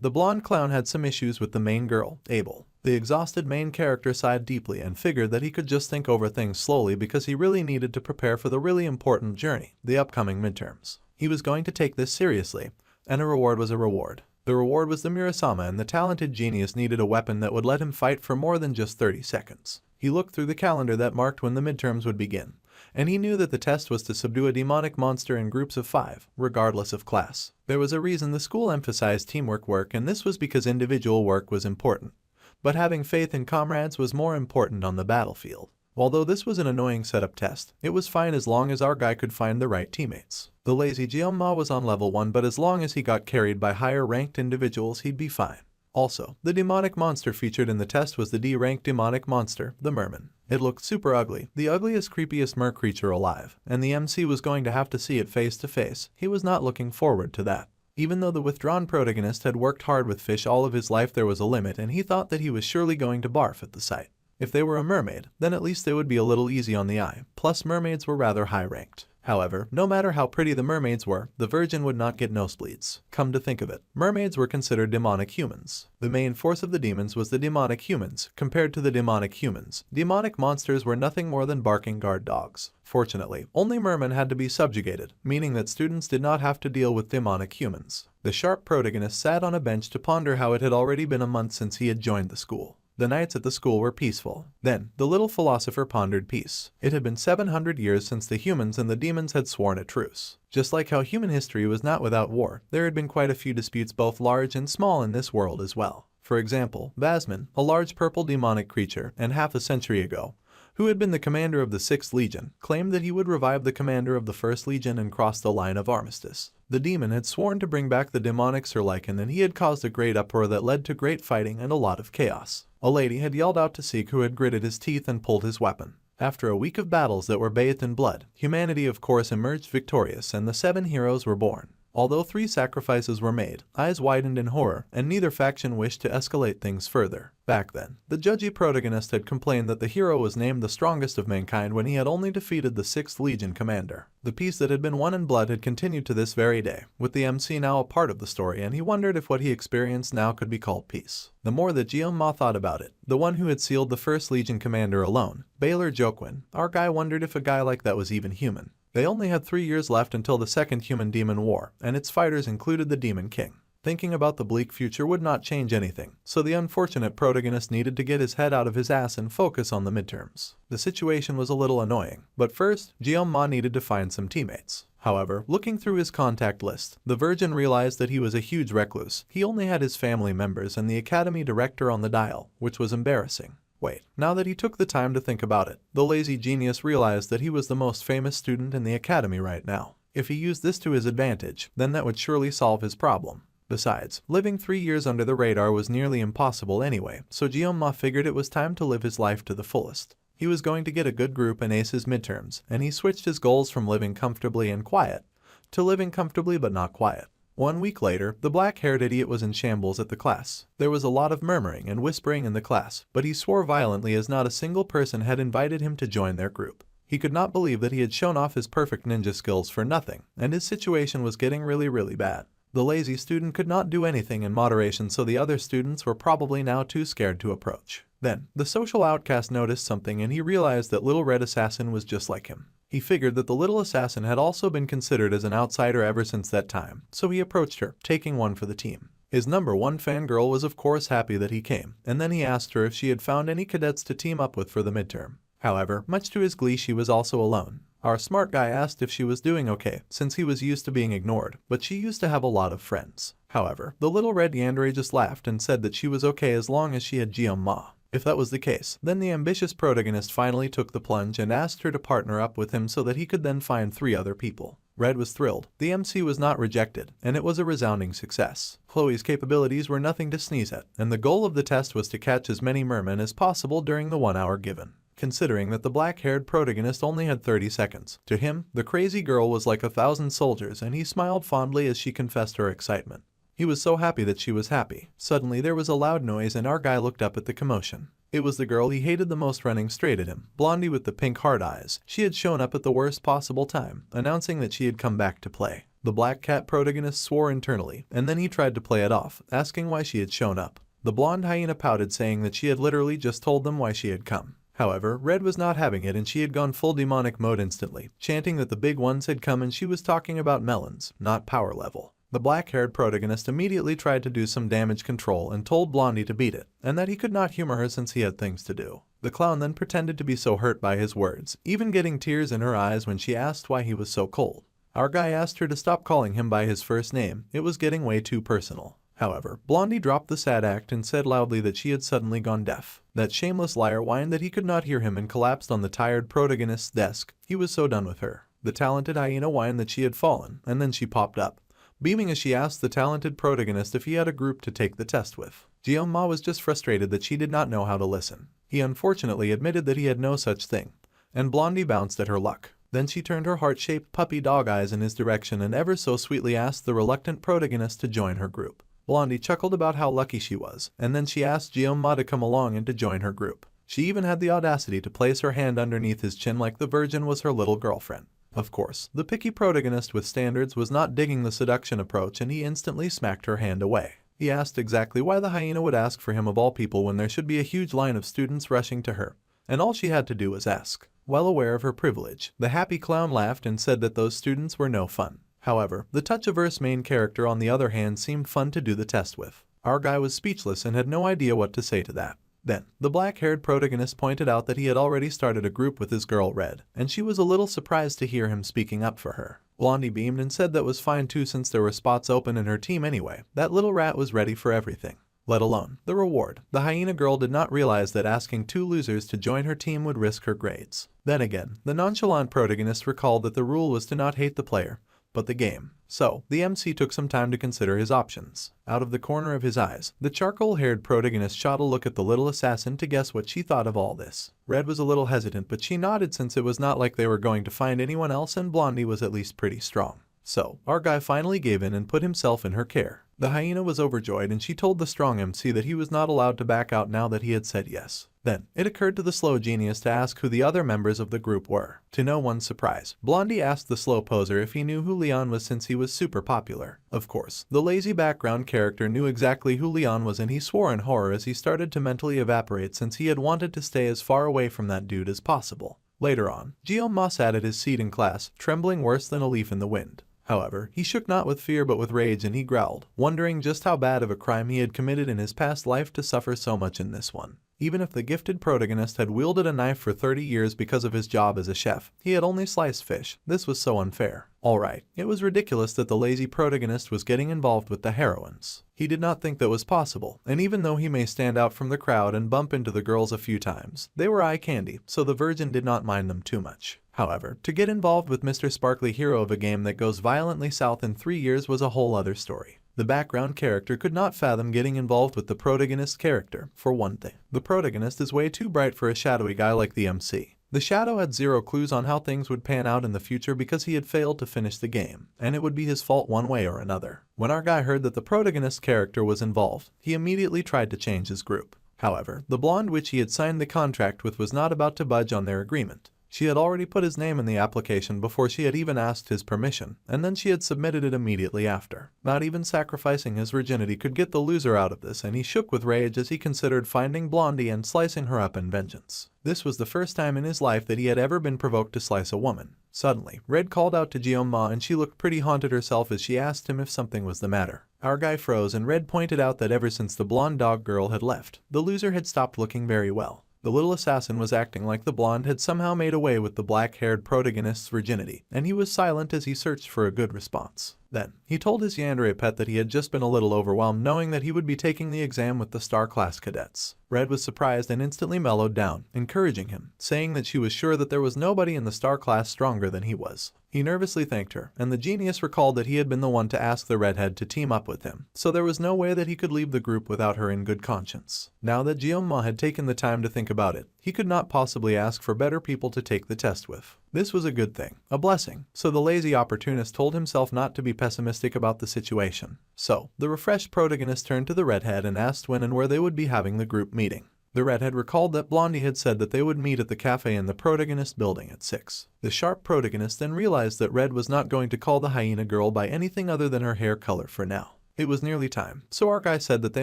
the blonde clown had some issues with the main girl, Abel. The exhausted main character sighed deeply and figured that he could just think over things slowly because he really needed to prepare for the really important journey, the upcoming midterms. He was going to take this seriously, and a reward was a reward. The reward was the Murasama, and the talented genius needed a weapon that would let him fight for more than just 30 seconds. He looked through the calendar that marked when the midterms would begin, and he knew that the test was to subdue a demonic monster in groups of 5, regardless of class. There was a reason the school emphasized teamwork work, and this was because individual work was important, but having faith in comrades was more important on the battlefield. Although this was an annoying setup test, it was fine as long as our guy could find the right teammates. The lazy Jeonma was on level 1, but as long as he got carried by higher ranked individuals, he'd be fine. Also, the demonic monster featured in the test was the D-ranked demonic monster, the merman. It looked super ugly, the ugliest, creepiest mer creature alive, and the MC was going to have to see it face to face. He was not looking forward to that. Even though the withdrawn protagonist had worked hard with fish all of his life, there was a limit, and he thought that he was surely going to barf at the sight. If they were a mermaid, then at least they would be a little easy on the eye, plus mermaids were rather high-ranked. However, no matter how pretty the mermaids were, the virgin would not get nosebleeds. Come to think of it, mermaids were considered demonic humans. The main force of the demons was the demonic humans. Compared to the demonic humans, demonic monsters were nothing more than barking guard dogs. Fortunately, only mermen had to be subjugated, meaning that students did not have to deal with demonic humans. The sharp protagonist sat on a bench to ponder how it had already been a month since he had joined the school. The nights at the school were peaceful. Then, the little philosopher pondered peace. It had been 700 years since the humans and the demons had sworn a truce. Just like how human history was not without war, there had been quite a few disputes, both large and small, in this world as well. For example, Basman, a large purple demonic creature, and half a century ago, who had been the commander of the 6th Legion, claimed that he would revive the commander of the 1st Legion and cross the line of armistice. The demon had sworn to bring back the demonic Sir Lycan, and he had caused a great uproar that led to great fighting and a lot of chaos. A lady had yelled out to Seek, who had gritted his teeth and pulled his weapon. After a week of battles that were bathed in blood, humanity of course emerged victorious, and the 7 heroes were born. Although 3 sacrifices were made, eyes widened in horror, and neither faction wished to escalate things further. Back then, the judgy protagonist had complained that the hero was named the strongest of mankind when he had only defeated the 6th Legion commander. The peace that had been won in blood had continued to this very day, with the MC now a part of the story, and he wondered if what he experienced now could be called peace. The more that Jeonma thought about it, the one who had sealed the 1st Legion commander alone, Baylor Jokwin, our guy wondered if a guy like that was even human. They only had 3 years left until the Second Human-Demon War, and its fighters included the Demon King. Thinking about the bleak future would not change anything, so the unfortunate protagonist needed to get his head out of his ass and focus on the midterms. The situation was a little annoying, but first, Jeonma needed to find some teammates. However, looking through his contact list, the Virgin realized that he was a huge recluse. He only had his family members and the academy director on the dial, which was embarrassing. Wait, now that he took the time to think about it, the lazy genius realized that he was the most famous student in the academy right now. If he used this to his advantage, then that would surely solve his problem. Besides, living 3 years under the radar was nearly impossible anyway, so Jeonma figured it was time to live his life to the fullest. He was going to get a good group and ace his midterms, and he switched his goals from living comfortably and quiet to living comfortably but not quiet. 1 week later, the black-haired idiot was in shambles at the class. There was a lot of murmuring and whispering in the class, but he swore violently as not a single person had invited him to join their group. He could not believe that he had shown off his perfect ninja skills for nothing, and his situation was getting really bad. The lazy student could not do anything in moderation, so the other students were probably now too scared to approach. Then, the social outcast noticed something and he realized that Little Red Assassin was just like him. He figured that the little assassin had also been considered as an outsider ever since that time, so he approached her, taking one for the team. His #1 fangirl was of course happy that he came, and then he asked her if she had found any cadets to team up with for the midterm. However, much to his glee, she was also alone. Our smart guy asked if she was doing okay, since he was used to being ignored, but she used to have a lot of friends. However, the little red yandere just laughed and said that she was okay as long as she had Jiom-ma. If that was the case, then the ambitious protagonist finally took the plunge and asked her to partner up with him so that he could then find 3 other people. Red was thrilled. The MC was not rejected, and it was a resounding success. Chloe's capabilities were nothing to sneeze at, and the goal of the test was to catch as many mermen as possible during the 1 hour given. Considering that the black-haired protagonist only had 30 seconds, to him, the crazy girl was like 1,000 soldiers, and he smiled fondly as she confessed her excitement. He was so happy that she was happy. Suddenly there was a loud noise and our guy looked up at the commotion. It was the girl he hated the most running straight at him, Blondie with the pink heart eyes. She had shown up at the worst possible time, announcing that she had come back to play. The black cat protagonist swore internally, and then he tried to play it off, asking why she had shown up. The blonde hyena pouted, saying that she had literally just told them why she had come. However, Red was not having it and she had gone full demonic mode instantly, chanting that the big ones had come and she was talking about melons, not power level. The black-haired protagonist immediately tried to do some damage control and told Blondie to beat it, and that he could not humor her since he had things to do. The clown then pretended to be so hurt by his words, even getting tears in her eyes when she asked why he was so cold. Our guy asked her to stop calling him by his first name, it was getting way too personal. However, Blondie dropped the sad act and said loudly that she had suddenly gone deaf. That shameless liar whined that he could not hear him and collapsed on the tired protagonist's desk. He was so done with her. The talented hyena whined that she had fallen, and then she popped up, beaming as she asked the talented protagonist if he had a group to take the test with. Jiom-ma was just frustrated that she did not know how to listen. He unfortunately admitted that he had no such thing, and Blondie bounced at her luck. Then she turned her heart-shaped puppy dog eyes in his direction and ever so sweetly asked the reluctant protagonist to join her group. Blondie chuckled about how lucky she was, and then she asked Jiom-ma to come along and to join her group. She even had the audacity to place her hand underneath his chin like the virgin was her little girlfriend. Of course, the picky protagonist with standards was not digging the seduction approach and he instantly smacked her hand away. He asked exactly why the hyena would ask for him of all people when there should be a huge line of students rushing to her, and all she had to do was ask. Well aware of her privilege, the happy clown laughed and said that those students were no fun. However, the touch-averse main character on the other hand seemed fun to do the test with. Our guy was speechless and had no idea what to say to that. Then, the black-haired protagonist pointed out that he had already started a group with his girl Red, and she was a little surprised to hear him speaking up for her. Blondie beamed and said that was fine too since there were spots open in her team anyway. That little rat was ready for everything, let alone the reward. The hyena girl did not realize that asking 2 losers to join her team would risk her grades. Then again, the nonchalant protagonist recalled that the rule was to not hate the player, but the game. So, the MC took some time to consider his options. Out of the corner of his eyes, the charcoal-haired protagonist shot a look at the little assassin to guess what she thought of all this. Red was a little hesitant, but she nodded since it was not like they were going to find anyone else and Blondie was at least pretty strong. So, our guy finally gave in and put himself in her care. The hyena was overjoyed and she told the strong MC that he was not allowed to back out now that he had said yes. Then, it occurred to the slow genius to ask who the other members of the group were. To no one's surprise, Blondie asked the slow poser if he knew who Leon was since he was super popular. Of course, the lazy background character knew exactly who Leon was and he swore in horror as he started to mentally evaporate since he had wanted to stay as far away from that dude as possible. Later on, Jiom-ma sat at his seat in class, trembling worse than a leaf in the wind. However, he shook not with fear but with rage and he growled, wondering just how bad of a crime he had committed in his past life to suffer so much in this one. Even if the gifted protagonist had wielded a knife for 30 years because of his job as a chef, he had only sliced fish. This was so unfair. Alright, it was ridiculous that the lazy protagonist was getting involved with the heroines. He did not think that was possible, and even though he may stand out from the crowd and bump into the girls a few times, they were eye candy, so the virgin did not mind them too much. However, to get involved with Mr. Sparkly Hero of a game that goes violently south in 3 years was a whole other story. The background character could not fathom getting involved with the protagonist's character, for one thing. The protagonist is way too bright for a shadowy guy like the MC. The Shadow had zero clues on how things would pan out in the future because he had failed to finish the game, and it would be his fault one way or another. When our guy heard that the protagonist character was involved, he immediately tried to change his group. However, the blonde which he had signed the contract with was not about to budge on their agreement. She had already put his name in the application before she had even asked his permission, and then she had submitted it immediately after. Not even sacrificing his virginity could get the loser out of this, and he shook with rage as he considered finding Blondie and slicing her up in vengeance. This was the first time in his life that he had ever been provoked to slice a woman. Suddenly, Red called out to Jeon-ma and she looked pretty haunted herself as she asked him if something was the matter. Our guy froze and Red pointed out that ever since the blonde dog girl had left, the loser had stopped looking very well. The little assassin was acting like the blonde had somehow made away with the black-haired protagonist's virginity, and he was silent as he searched for a good response. Then, he told his yandere pet that he had just been a little overwhelmed knowing that he would be taking the exam with the star class cadets. Red was surprised and instantly mellowed down, encouraging him, saying that she was sure that there was nobody in the star class stronger than he was. He nervously thanked her, and the genius recalled that he had been the one to ask the redhead to team up with him, so there was no way that he could leave the group without her in good conscience. Now that Jeon-ma had taken the time to think about it, he could not possibly ask for better people to take the test with. This was a good thing, a blessing, so the lazy opportunist told himself not to be pessimistic about the situation. So, the refreshed protagonist turned to the redhead and asked when and where they would be having the group meeting. The redhead recalled that Blondie had said that they would meet at the cafe in the protagonist building at 6. The sharp protagonist then realized that Red was not going to call the hyena girl by anything other than her hair color for now. It was nearly time, so our guy said that they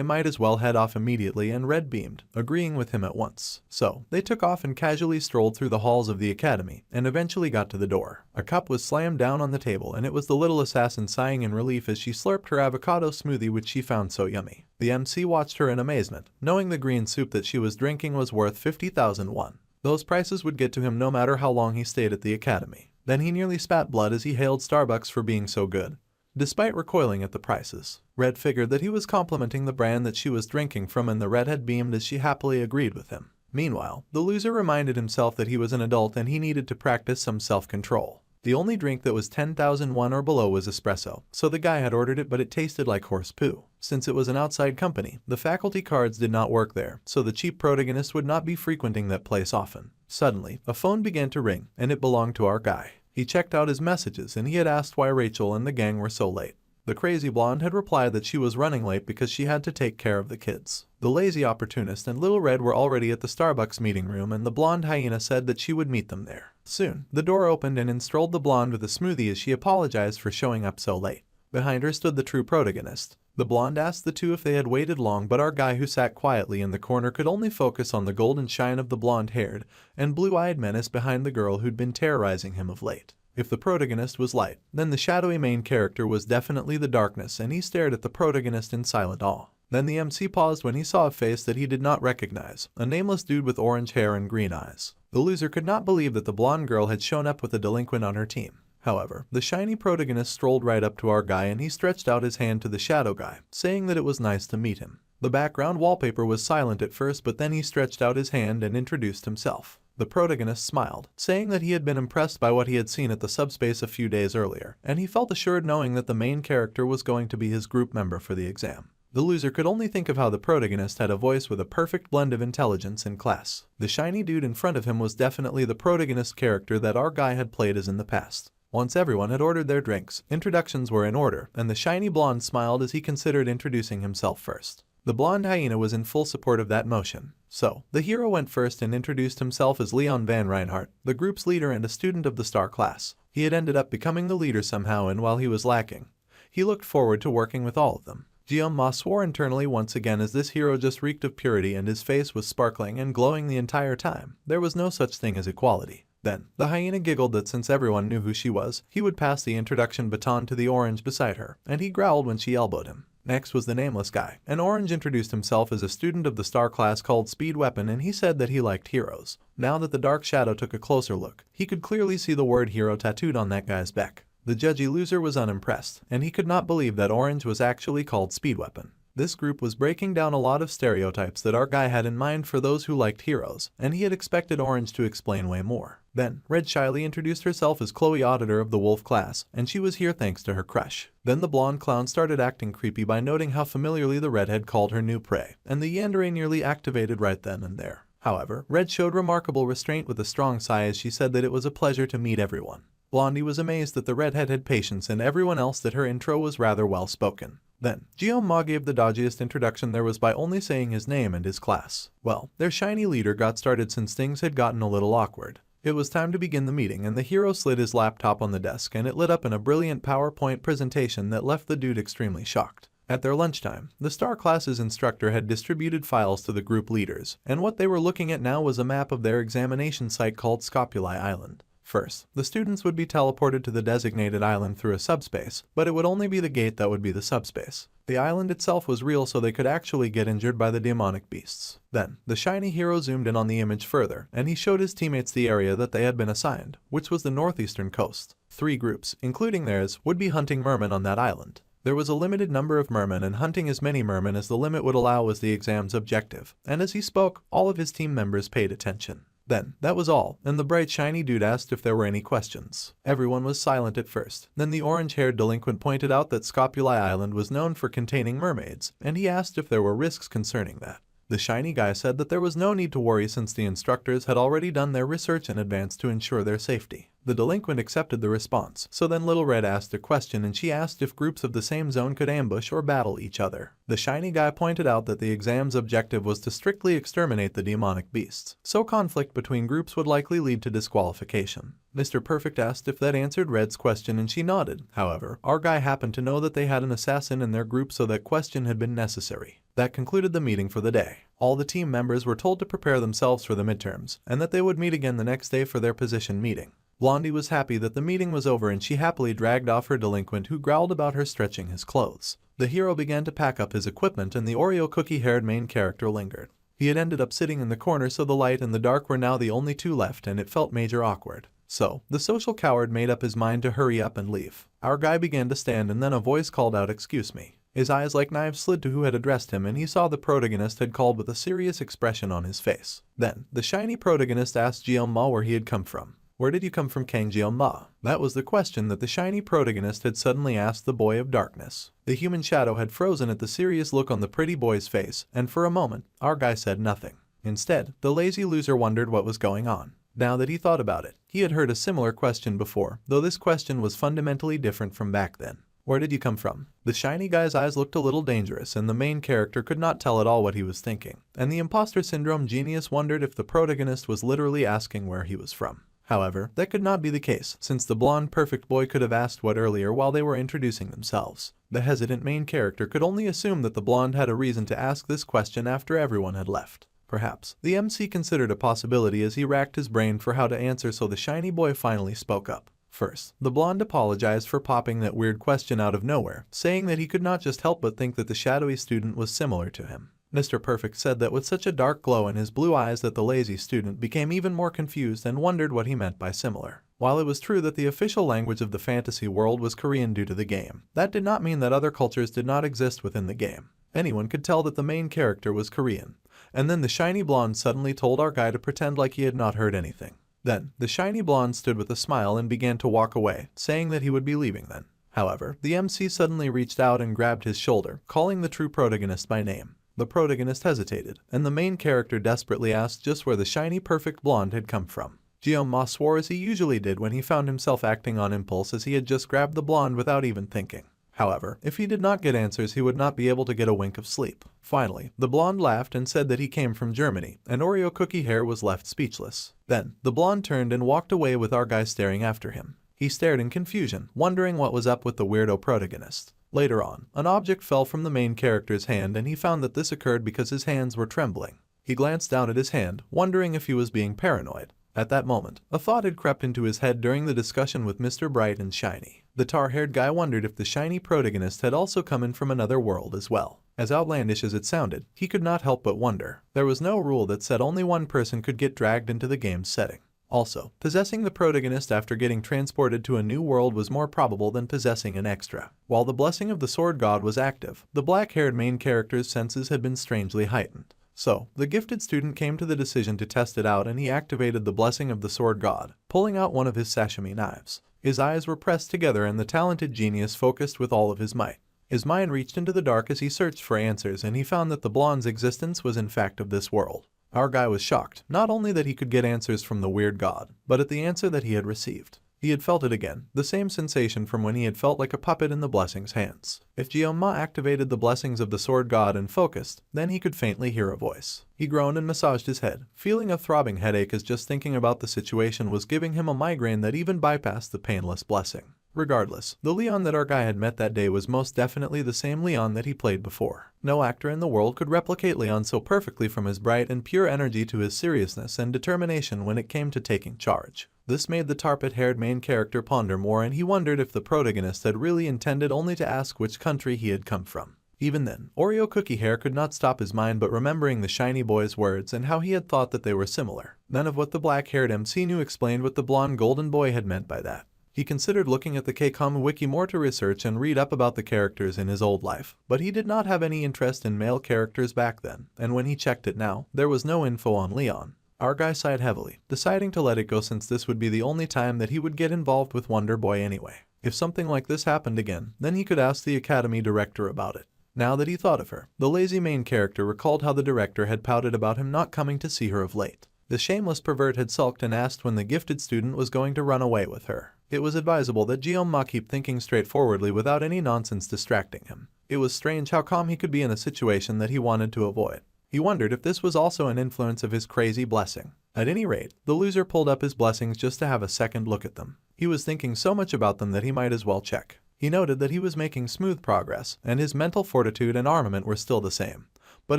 might as well head off immediately, and Red beamed, agreeing with him at once. So, they took off and casually strolled through the halls of the academy, and eventually got to the door. A cup was slammed down on the table, and it was the little assassin sighing in relief as she slurped her avocado smoothie which she found so yummy. The MC watched her in amazement, knowing the green soup that she was drinking was worth 50,000 won. Those prices would get to him no matter how long he stayed at the academy. Then he nearly spat blood as he hailed Starbucks for being so good. Despite recoiling at the prices, Red figured that he was complimenting the brand that she was drinking from, and the redhead beamed as she happily agreed with him. Meanwhile, the loser reminded himself that he was an adult and he needed to practice some self-control. The only drink that was 10,000 won or below was espresso, so the guy had ordered it, but it tasted like horse poo. Since it was an outside company, the faculty cards did not work there, so the cheap protagonist would not be frequenting that place often. Suddenly, a phone began to ring, and it belonged to our guy. He checked out his messages and he had asked why Rachel and the gang were so late. The crazy blonde had replied that she was running late because she had to take care of the kids. The lazy opportunist and Little Red were already at the Starbucks meeting room, and the blonde hyena said that she would meet them there. Soon, the door opened and in strolled the blonde with a smoothie as she apologized for showing up so late. Behind her stood the true protagonist. The blonde asked the two if they had waited long, but our guy, who sat quietly in the corner, could only focus on the golden shine of the blonde-haired and blue-eyed menace behind the girl who'd been terrorizing him of late. If the protagonist was light, then the shadowy main character was definitely the darkness, and he stared at the protagonist in silent awe. Then the MC paused when he saw a face that he did not recognize, a nameless dude with orange hair and green eyes. The loser could not believe that the blonde girl had shown up with a delinquent on her team. However, the shiny protagonist strolled right up to our guy and he stretched out his hand to the shadow guy, saying that it was nice to meet him. The background wallpaper was silent at first, but then he stretched out his hand and introduced himself. The protagonist smiled, saying that he had been impressed by what he had seen at the subspace a few days earlier, and he felt assured knowing that the main character was going to be his group member for the exam. The loser could only think of how the protagonist had a voice with a perfect blend of intelligence and class. The shiny dude in front of him was definitely the protagonist character that our guy had played as in the past. Once everyone had ordered their drinks, introductions were in order, and the shiny blonde smiled as he considered introducing himself first. The blonde hyena was in full support of that motion. So, the hero went first and introduced himself as Leon Van Reinhardt, the group's leader and a student of the star class. He had ended up becoming the leader somehow, and while he was lacking, he looked forward to working with all of them. Jeon-ma swore internally once again as this hero just reeked of purity and his face was sparkling and glowing the entire time. There was no such thing as equality. Then, the hyena giggled that since everyone knew who she was, he would pass the introduction baton to the orange beside her, and he growled when she elbowed him. Next was the nameless guy, and Orange introduced himself as a student of the star class called Speed Weapon, and he said that he liked heroes. Now that the dark shadow took a closer look, he could clearly see the word hero tattooed on that guy's back. The judgy loser was unimpressed, and he could not believe that Orange was actually called Speed Weapon. This group was breaking down a lot of stereotypes that our guy had in mind for those who liked heroes, and he had expected Orange to explain way more. Then, Red shyly introduced herself as Chloe, auditor of the Wolf class, and she was here thanks to her crush. Then the blonde clown started acting creepy by noting how familiarly the redhead called her new prey, and the yandere nearly activated right then and there. However, Red showed remarkable restraint with a strong sigh as she said that it was a pleasure to meet everyone. Blondie was amazed that the redhead had patience and everyone else that her intro was rather well spoken. Then, Ma gave the dodgiest introduction there was by only saying his name and his class. Well, their shiny leader got started since things had gotten a little awkward. It was time to begin the meeting and the hero slid his laptop on the desk and it lit up in a brilliant PowerPoint presentation that left the dude extremely shocked. At their lunchtime, the Star class's instructor had distributed files to the group leaders, and what they were looking at now was a map of their examination site called Scopuli Island. First, the students would be teleported to the designated island through a subspace, but it would only be the gate that would be the subspace. The island itself was real so they could actually get injured by the demonic beasts. Then, the shiny hero zoomed in on the image further, and he showed his teammates the area that they had been assigned, which was the northeastern coast. 3 groups, including theirs, would be hunting mermen on that island. There was a limited number of mermen and hunting as many mermen as the limit would allow was the exam's objective, and as he spoke, all of his team members paid attention. Then, that was all, and the bright shiny dude asked if there were any questions. Everyone was silent at first. Then the orange-haired delinquent pointed out that Scopuli Island was known for containing mermaids, and he asked if there were risks concerning that. The shiny guy said that there was no need to worry since the instructors had already done their research in advance to ensure their safety. The delinquent accepted the response, so then Little Red asked a question and she asked if groups of the same zone could ambush or battle each other. The shiny guy pointed out that the exam's objective was to strictly exterminate the demonic beasts, so conflict between groups would likely lead to disqualification. Mr. Perfect asked if that answered Red's question and she nodded. However, our guy happened to know that they had an assassin in their group so that question had been necessary. That concluded the meeting for the day. All the team members were told to prepare themselves for the midterms, and that they would meet again the next day for their position meeting. Blondie was happy that the meeting was over and she happily dragged off her delinquent who growled about her stretching his clothes. The hero began to pack up his equipment and the Oreo cookie-haired main character lingered. He had ended up sitting in the corner so the light and the dark were now the only 2 left and it felt major awkward. So, the social coward made up his mind to hurry up and leave. Our guy began to stand and then a voice called out, "Excuse me." His eyes like knives slid to who had addressed him and he saw the protagonist had called with a serious expression on his face. Then, the shiny protagonist asked Ma where he had come from. "Where did you come from, Kang Ma?" That was the question that the shiny protagonist had suddenly asked the boy of darkness. The human shadow had frozen at the serious look on the pretty boy's face, and for a moment, our guy said nothing. Instead, the lazy loser wondered what was going on. Now that he thought about it, he had heard a similar question before, though this question was fundamentally different from back then. "Where did you come from?" The shiny guy's eyes looked a little dangerous and the main character could not tell at all what he was thinking, and the imposter syndrome genius wondered if the protagonist was literally asking where he was from. However, that could not be the case, since the blonde perfect boy could have asked what earlier while they were introducing themselves. The hesitant main character could only assume that the blonde had a reason to ask this question after everyone had left. Perhaps, the MC considered a possibility as he racked his brain for how to answer, so the shiny boy finally spoke up. First, the blonde apologized for popping that weird question out of nowhere, saying that he could not just help but think that the shadowy student was similar to him. Mr. Perfect said that with such a dark glow in his blue eyes that the lazy student became even more confused and wondered what he meant by similar. While it was true that the official language of the fantasy world was Korean due to the game, that did not mean that other cultures did not exist within the game. Anyone could tell that the main character was Korean. And then the shiny blonde suddenly told our guy to pretend like he had not heard anything. Then, the shiny blonde stood with a smile and began to walk away, saying that he would be leaving then. However, the MC suddenly reached out and grabbed his shoulder, calling the true protagonist by name. The protagonist hesitated, and the main character desperately asked just where the shiny perfect blonde had come from. Ma swore as he usually did when he found himself acting on impulse, as he had just grabbed the blonde without even thinking. However, if he did not get answers, he would not be able to get a wink of sleep. Finally, the blonde laughed and said that he came from Germany, and Oreo Cookie Hair was left speechless. Then, the blonde turned and walked away with our guy staring after him. He stared in confusion, wondering what was up with the weirdo protagonist. Later on, an object fell from the main character's hand and he found that this occurred because his hands were trembling. He glanced down at his hand, wondering if he was being paranoid. At that moment, a thought had crept into his head during the discussion with Mr. Bright and Shiny. The tar-haired guy wondered if the shiny protagonist had also come in from another world as well. As outlandish as it sounded, he could not help but wonder. There was no rule that said only one person could get dragged into the game's setting. Also, possessing the protagonist after getting transported to a new world was more probable than possessing an extra. While the blessing of the sword god was active, the black-haired main character's senses had been strangely heightened. So, the gifted student came to the decision to test it out and he activated the blessing of the sword god, pulling out one of his sashimi knives. His eyes were pressed together and the talented genius focused with all of his might. His mind reached into the dark as he searched for answers and he found that the blonde's existence was in fact of this world. Our guy was shocked, not only that he could get answers from the weird god, but at the answer that he had received. He had felt it again, the same sensation from when he had felt like a puppet in the blessing's hands. If Jeoma activated the blessings of the sword god and focused, then he could faintly hear a voice. He groaned and massaged his head, feeling a throbbing headache as just thinking about the situation was giving him a migraine that even bypassed the painless blessing. Regardless, the Leon that our guy had met that day was most definitely the same Leon that he played before. No actor in the world could replicate Leon so perfectly, from his bright and pure energy to his seriousness and determination when it came to taking charge. This made the tarpet-haired main character ponder more, and he wondered if the protagonist had really intended only to ask which country he had come from. Even then, Oreo Cookie Hair could not stop his mind but remembering the shiny boy's words and how he had thought that they were similar. None of what the black-haired MC knew explained what the blonde golden boy had meant by that. He considered looking at the K-Com wiki more to research and read up about the characters in his old life, but he did not have any interest in male characters back then, and when he checked it now, there was no info on Leon. Our guy sighed heavily, deciding to let it go since this would be the only time that he would get involved with Wonder Boy anyway. If something like this happened again, then he could ask the academy director about it. Now that he thought of her, the lazy main character recalled how the director had pouted about him not coming to see her of late. The shameless pervert had sulked and asked when the gifted student was going to run away with her. It was advisable that Jeoma keep thinking straightforwardly without any nonsense distracting him. It was strange how calm he could be in a situation that he wanted to avoid. He wondered if this was also an influence of his crazy blessing. At any rate, the loser pulled up his blessings just to have a second look at them. He was thinking so much about them that he might as well check. He noted that he was making smooth progress, and his mental fortitude and armament were still the same. But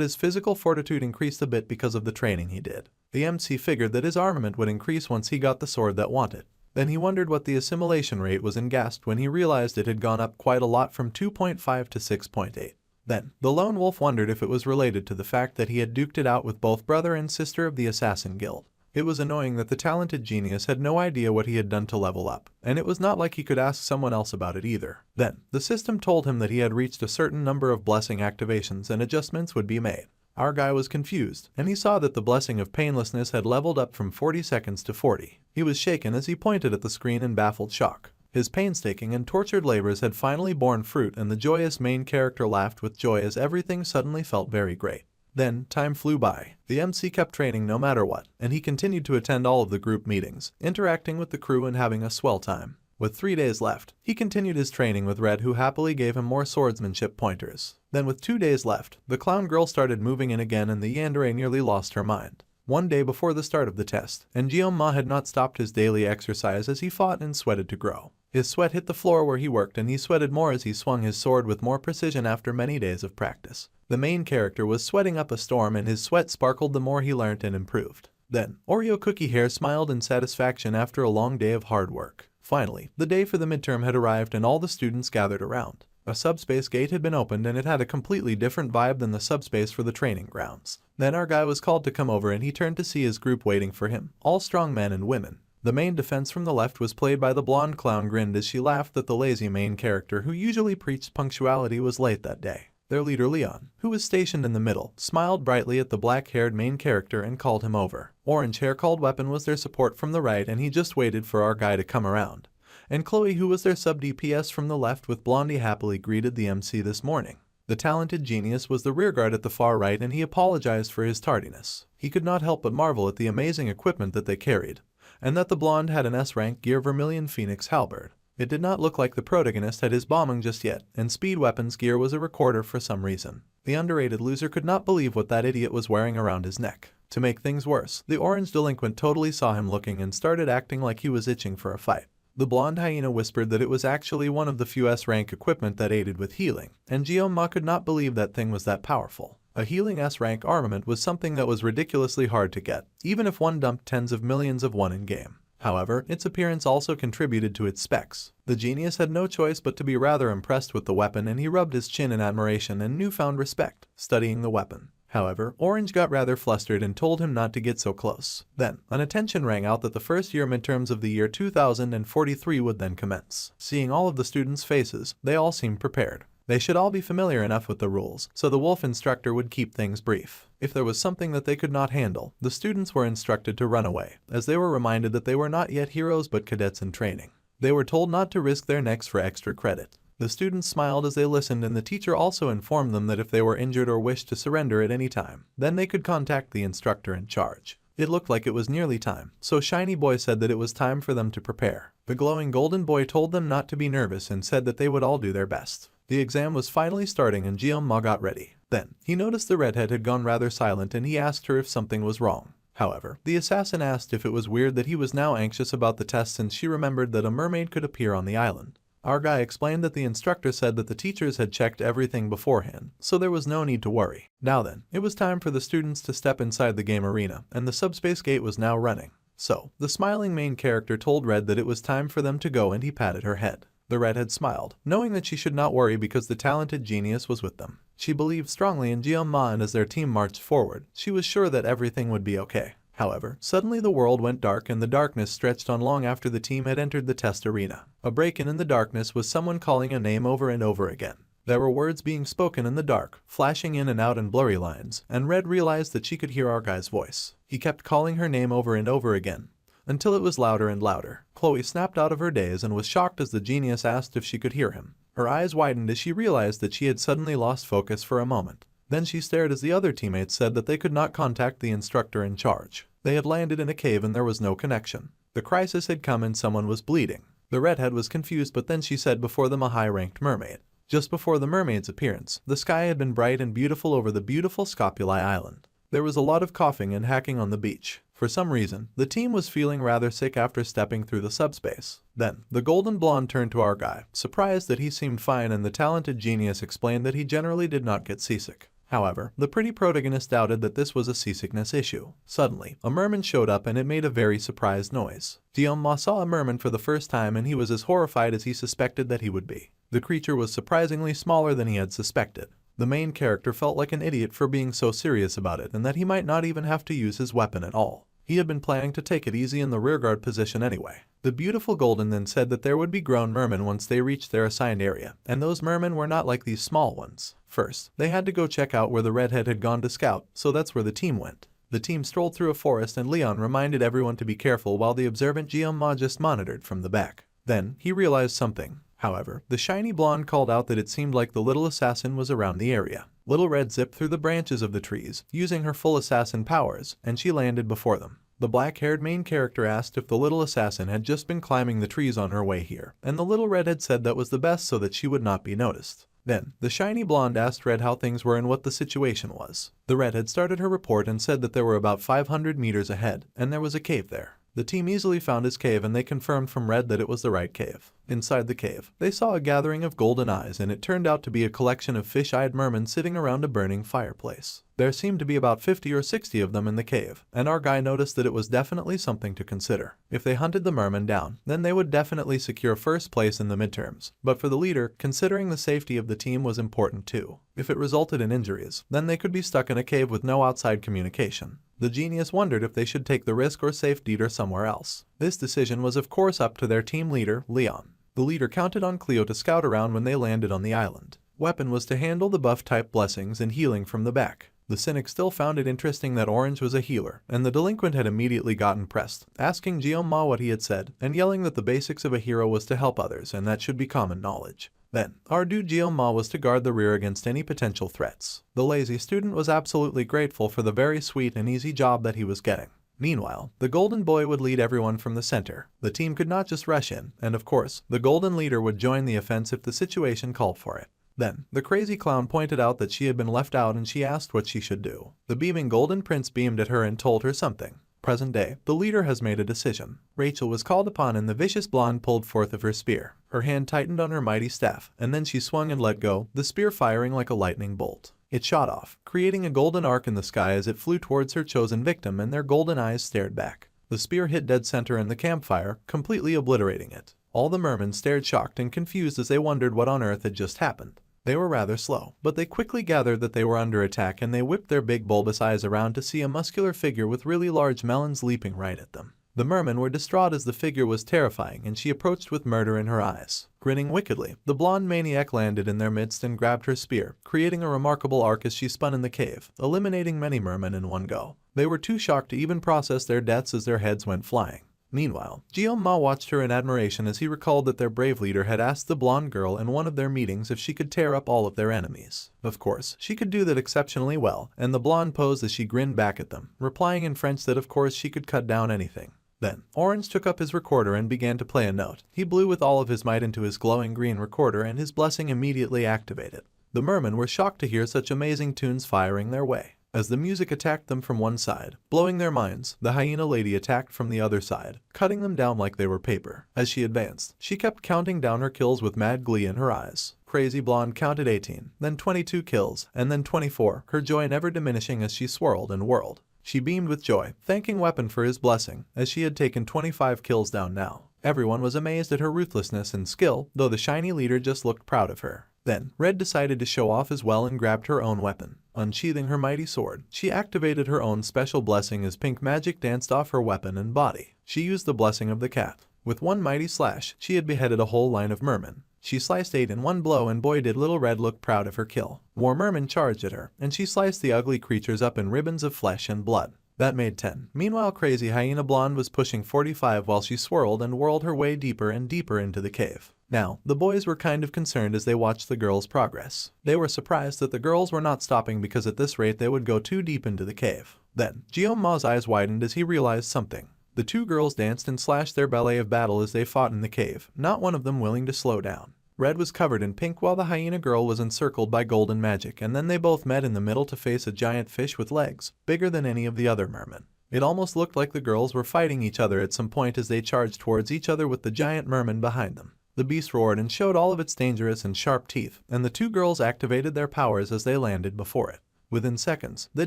his physical fortitude increased a bit because of the training he did. The MC figured that his armament would increase once he got the sword that wanted. Then he wondered what the assimilation rate was and gasped when he realized it had gone up quite a lot from 2.5 to 6.8. Then, the lone wolf wondered if it was related to the fact that he had duked it out with both brother and sister of the Assassin Guild. It was annoying that the talented genius had no idea what he had done to level up, and it was not like he could ask someone else about it either. Then, the system told him that he had reached a certain number of blessing activations and adjustments would be made. Our guy was confused, and he saw that the blessing of painlessness had leveled up from 40 seconds to 40. He was shaken as he pointed at the screen in baffled shock. His painstaking and tortured labors had finally borne fruit, and the joyous main character laughed with joy as everything suddenly felt very great. Then, time flew by. The MC kept training no matter what, and he continued to attend all of the group meetings, interacting with the crew and having a swell time. With 3 days left, he continued his training with Red, who happily gave him more swordsmanship pointers. Then with 2 days left, the clown girl started moving in again and the yandere nearly lost her mind. One day before the start of the test, and Jeoma had not stopped his daily exercise as he fought and sweated to grow. His sweat hit the floor where he worked, and he sweated more as he swung his sword with more precision after many days of practice. The main character was sweating up a storm, and his sweat sparkled the more he learnt and improved. Then, Oreo Cookie Hair smiled in satisfaction after a long day of hard work. Finally, the day for the midterm had arrived and all the students gathered around. A subspace gate had been opened, and it had a completely different vibe than the subspace for the training grounds. Then our guy was called to come over, and he turned to see his group waiting for him, all strong men and women. The main defense from the left was played by the blonde clown grinned as she laughed that the lazy main character who usually preached punctuality was late that day. Their leader Leon, who was stationed in the middle, smiled brightly at the black-haired main character and called him over. Orange Hair called Weapon was their support from the right, and he just waited for our guy to come around. And Chloe, who was their sub-DPS from the left with Blondie, happily greeted the MC this morning. The talented genius was the rearguard at the far right, and he apologized for his tardiness. He could not help but marvel at the amazing equipment that they carried, and that the blonde had an S-rank gear Vermilion Phoenix halberd. It did not look like the protagonist had his bombing just yet, and Speed Weapon's gear was a recorder for some reason. The underrated loser could not believe what that idiot was wearing around his neck. To make things worse, the orange delinquent totally saw him looking and started acting like he was itching for a fight. The blonde hyena whispered that it was actually one of the few S-rank equipment that aided with healing, and Jeoma could not believe that thing was that powerful. A healing S-rank armament was something that was ridiculously hard to get, even if one dumped tens of millions of one in-game. However, its appearance also contributed to its specs. The genius had no choice but to be rather impressed with the weapon, and he rubbed his chin in admiration and newfound respect, studying the weapon. However, Orange got rather flustered and told him not to get so close. Then, an attention rang out that the first year midterms of the year 2043 would then commence. Seeing all of the students' faces, they all seemed prepared. They should all be familiar enough with the rules, so the wolf instructor would keep things brief. If there was something that they could not handle, the students were instructed to run away, as they were reminded that they were not yet heroes but cadets in training. They were told not to risk their necks for extra credit. The students smiled as they listened, and the teacher also informed them that if they were injured or wished to surrender at any time, then they could contact the instructor in charge. It looked like it was nearly time, so Shiny Boy said that it was time for them to prepare. The glowing golden boy told them not to be nervous and said that they would all do their best. The exam was finally starting and Jeonma got ready. Then, he noticed the redhead had gone rather silent and he asked her if something was wrong. However, the assassin asked if it was weird that he was now anxious about the test since she remembered that a mermaid could appear on the island. Our guy explained that the instructor said that the teachers had checked everything beforehand, so there was no need to worry. Now then, it was time for the students to step inside the game arena, and the subspace gate was now running. So, the smiling main character told Red that it was time for them to go and he patted her head. The redhead smiled, knowing that she should not worry because the talented genius was with them. She believed strongly in Jeonma, and as their team marched forward, she was sure that everything would be okay. However, suddenly the world went dark and the darkness stretched on long after the team had entered the test arena. A break-in the darkness was someone calling a name over and over again. There were words being spoken in the dark, flashing in and out in blurry lines, and Red realized that she could hear our guy's voice. He kept calling her name over and over again, until it was louder and louder. Chloe snapped out of her daze and was shocked as the genius asked if she could hear him. Her eyes widened as she realized that she had suddenly lost focus for a moment. Then she stared as the other teammates said that they could not contact the instructor in charge. They had landed in a cave and there was no connection. The crisis had come and someone was bleeding. The redhead was confused, but then she said before them a high-ranked mermaid. Just before the mermaid's appearance, the sky had been bright and beautiful over the beautiful Scopuli Island. There was a lot of coughing and hacking on the beach. For some reason, the team was feeling rather sick after stepping through the subspace. Then, the golden blonde turned to our guy, surprised that he seemed fine, and the talented genius explained that he generally did not get seasick. However, the pretty protagonist doubted that this was a seasickness issue. Suddenly, a merman showed up and it made a very surprised noise. Jeonma saw a merman for the first time and he was as horrified as he suspected that he would be. The creature was surprisingly smaller than he had suspected. The main character felt like an idiot for being so serious about it and that he might not even have to use his weapon at all. He had been planning to take it easy in the rearguard position anyway. The beautiful golden then said that there would be grown mermen once they reached their assigned area, and those mermen were not like these small ones. First, they had to go check out where the redhead had gone to scout, so that's where the team went. The team strolled through a forest and Leon reminded everyone to be careful while the observant Jeonma just monitored from the back. Then, he realized something. However, the shiny blonde called out that it seemed like the little assassin was around the area. Little Red zipped through the branches of the trees, using her full assassin powers, and she landed before them. The black-haired main character asked if the little assassin had just been climbing the trees on her way here, and the little redhead said that was the best so that she would not be noticed. Then, the shiny blonde asked Red how things were and what the situation was. The redhead started her report and said that there were about 500 meters ahead, and there was a cave there. The team easily found his cave and they confirmed from Red that it was the right cave. Inside the cave, they saw a gathering of golden eyes and it turned out to be a collection of fish-eyed mermen sitting around a burning fireplace. There seemed to be about 50 or 60 of them in the cave, and our guy noticed that it was definitely something to consider. If they hunted the mermen down, then they would definitely secure first place in the midterms. But for the leader, considering the safety of the team was important too. If it resulted in injuries, then they could be stuck in a cave with no outside communication. The genius wondered if they should take the risk or safe Dieter somewhere else. This decision was of course up to their team leader, Leon. The leader counted on Cleo to scout around when they landed on the island. Weapon was to handle the buff-type blessings and healing from the back. The cynic still found it interesting that Orange was a healer, and the delinquent had immediately gotten pressed, asking Jeonma what he had said, and yelling that the basics of a hero was to help others and that should be common knowledge. Then, our dude Jeonma was to guard the rear against any potential threats. The lazy student was absolutely grateful for the very sweet and easy job that he was getting. Meanwhile, the golden boy would lead everyone from the center. The team could not just rush in, and of course, the golden leader would join the offense if the situation called for it. Then, the crazy clown pointed out that she had been left out and she asked what she should do. The beaming golden prince beamed at her and told her something. Present day, the leader has made a decision. Rachel was called upon and the vicious blonde pulled forth of her spear. Her hand tightened on her mighty staff, and then she swung and let go, the spear firing like a lightning bolt. It shot off, creating a golden arc in the sky as it flew towards her chosen victim, and their golden eyes stared back. The spear hit dead center in the campfire, completely obliterating it. All the mermen stared shocked and confused as they wondered what on earth had just happened. They were rather slow, but they quickly gathered that they were under attack and they whipped their big bulbous eyes around to see a muscular figure with really large melons leaping right at them. The mermen were distraught as the figure was terrifying and she approached with murder in her eyes. Grinning wickedly, the blonde maniac landed in their midst and grabbed her spear, creating a remarkable arc as she spun in the cave, eliminating many mermen in one go. They were too shocked to even process their deaths as their heads went flying. Meanwhile, Jeong-ma watched her in admiration as he recalled that their brave leader had asked the blonde girl in one of their meetings if she could tear up all of their enemies. Of course, she could do that exceptionally well, and the blonde posed as she grinned back at them, replying in French that of course she could cut down anything. Then, Orange took up his recorder and began to play a note. He blew with all of his might into his glowing green recorder and his blessing immediately activated. The mermen were shocked to hear such amazing tunes firing their way. As the music attacked them from one side, blowing their minds, the hyena lady attacked from the other side, cutting them down like they were paper. As she advanced, she kept counting down her kills with mad glee in her eyes. Crazy Blonde counted 18, then 22 kills, and then 24, her joy never diminishing as she swirled and whirled. She beamed with joy, thanking Weapon for his blessing, as she had taken 25 kills down now. Everyone was amazed at her ruthlessness and skill, though the shiny leader just looked proud of her. Then, Red decided to show off as well and grabbed her own weapon. Unsheathing her mighty sword, she activated her own special blessing as pink magic danced off her weapon and body. She used the blessing of the cat. With one mighty slash, she had beheaded a whole line of mermen. She sliced 8 in one blow, and boy did little Red look proud of her kill. More mermen charged at her, and she sliced the ugly creatures up in ribbons of flesh and blood. That made 10. Meanwhile, Crazy Hyena Blonde was pushing 45 while she swirled and whirled her way deeper and deeper into the cave. Now, the boys were kind of concerned as they watched the girls' progress. They were surprised that the girls were not stopping because at this rate they would go too deep into the cave. Then, Jeong-ma's eyes widened as he realized something. The two girls danced and slashed their ballet of battle as they fought in the cave, not one of them willing to slow down. Red was covered in pink while the hyena girl was encircled by golden magic, and then they both met in the middle to face a giant fish with legs, bigger than any of the other mermen. It almost looked like the girls were fighting each other at some point as they charged towards each other with the giant merman behind them. The beast roared and showed all of its dangerous and sharp teeth, and the two girls activated their powers as they landed before it. Within seconds, the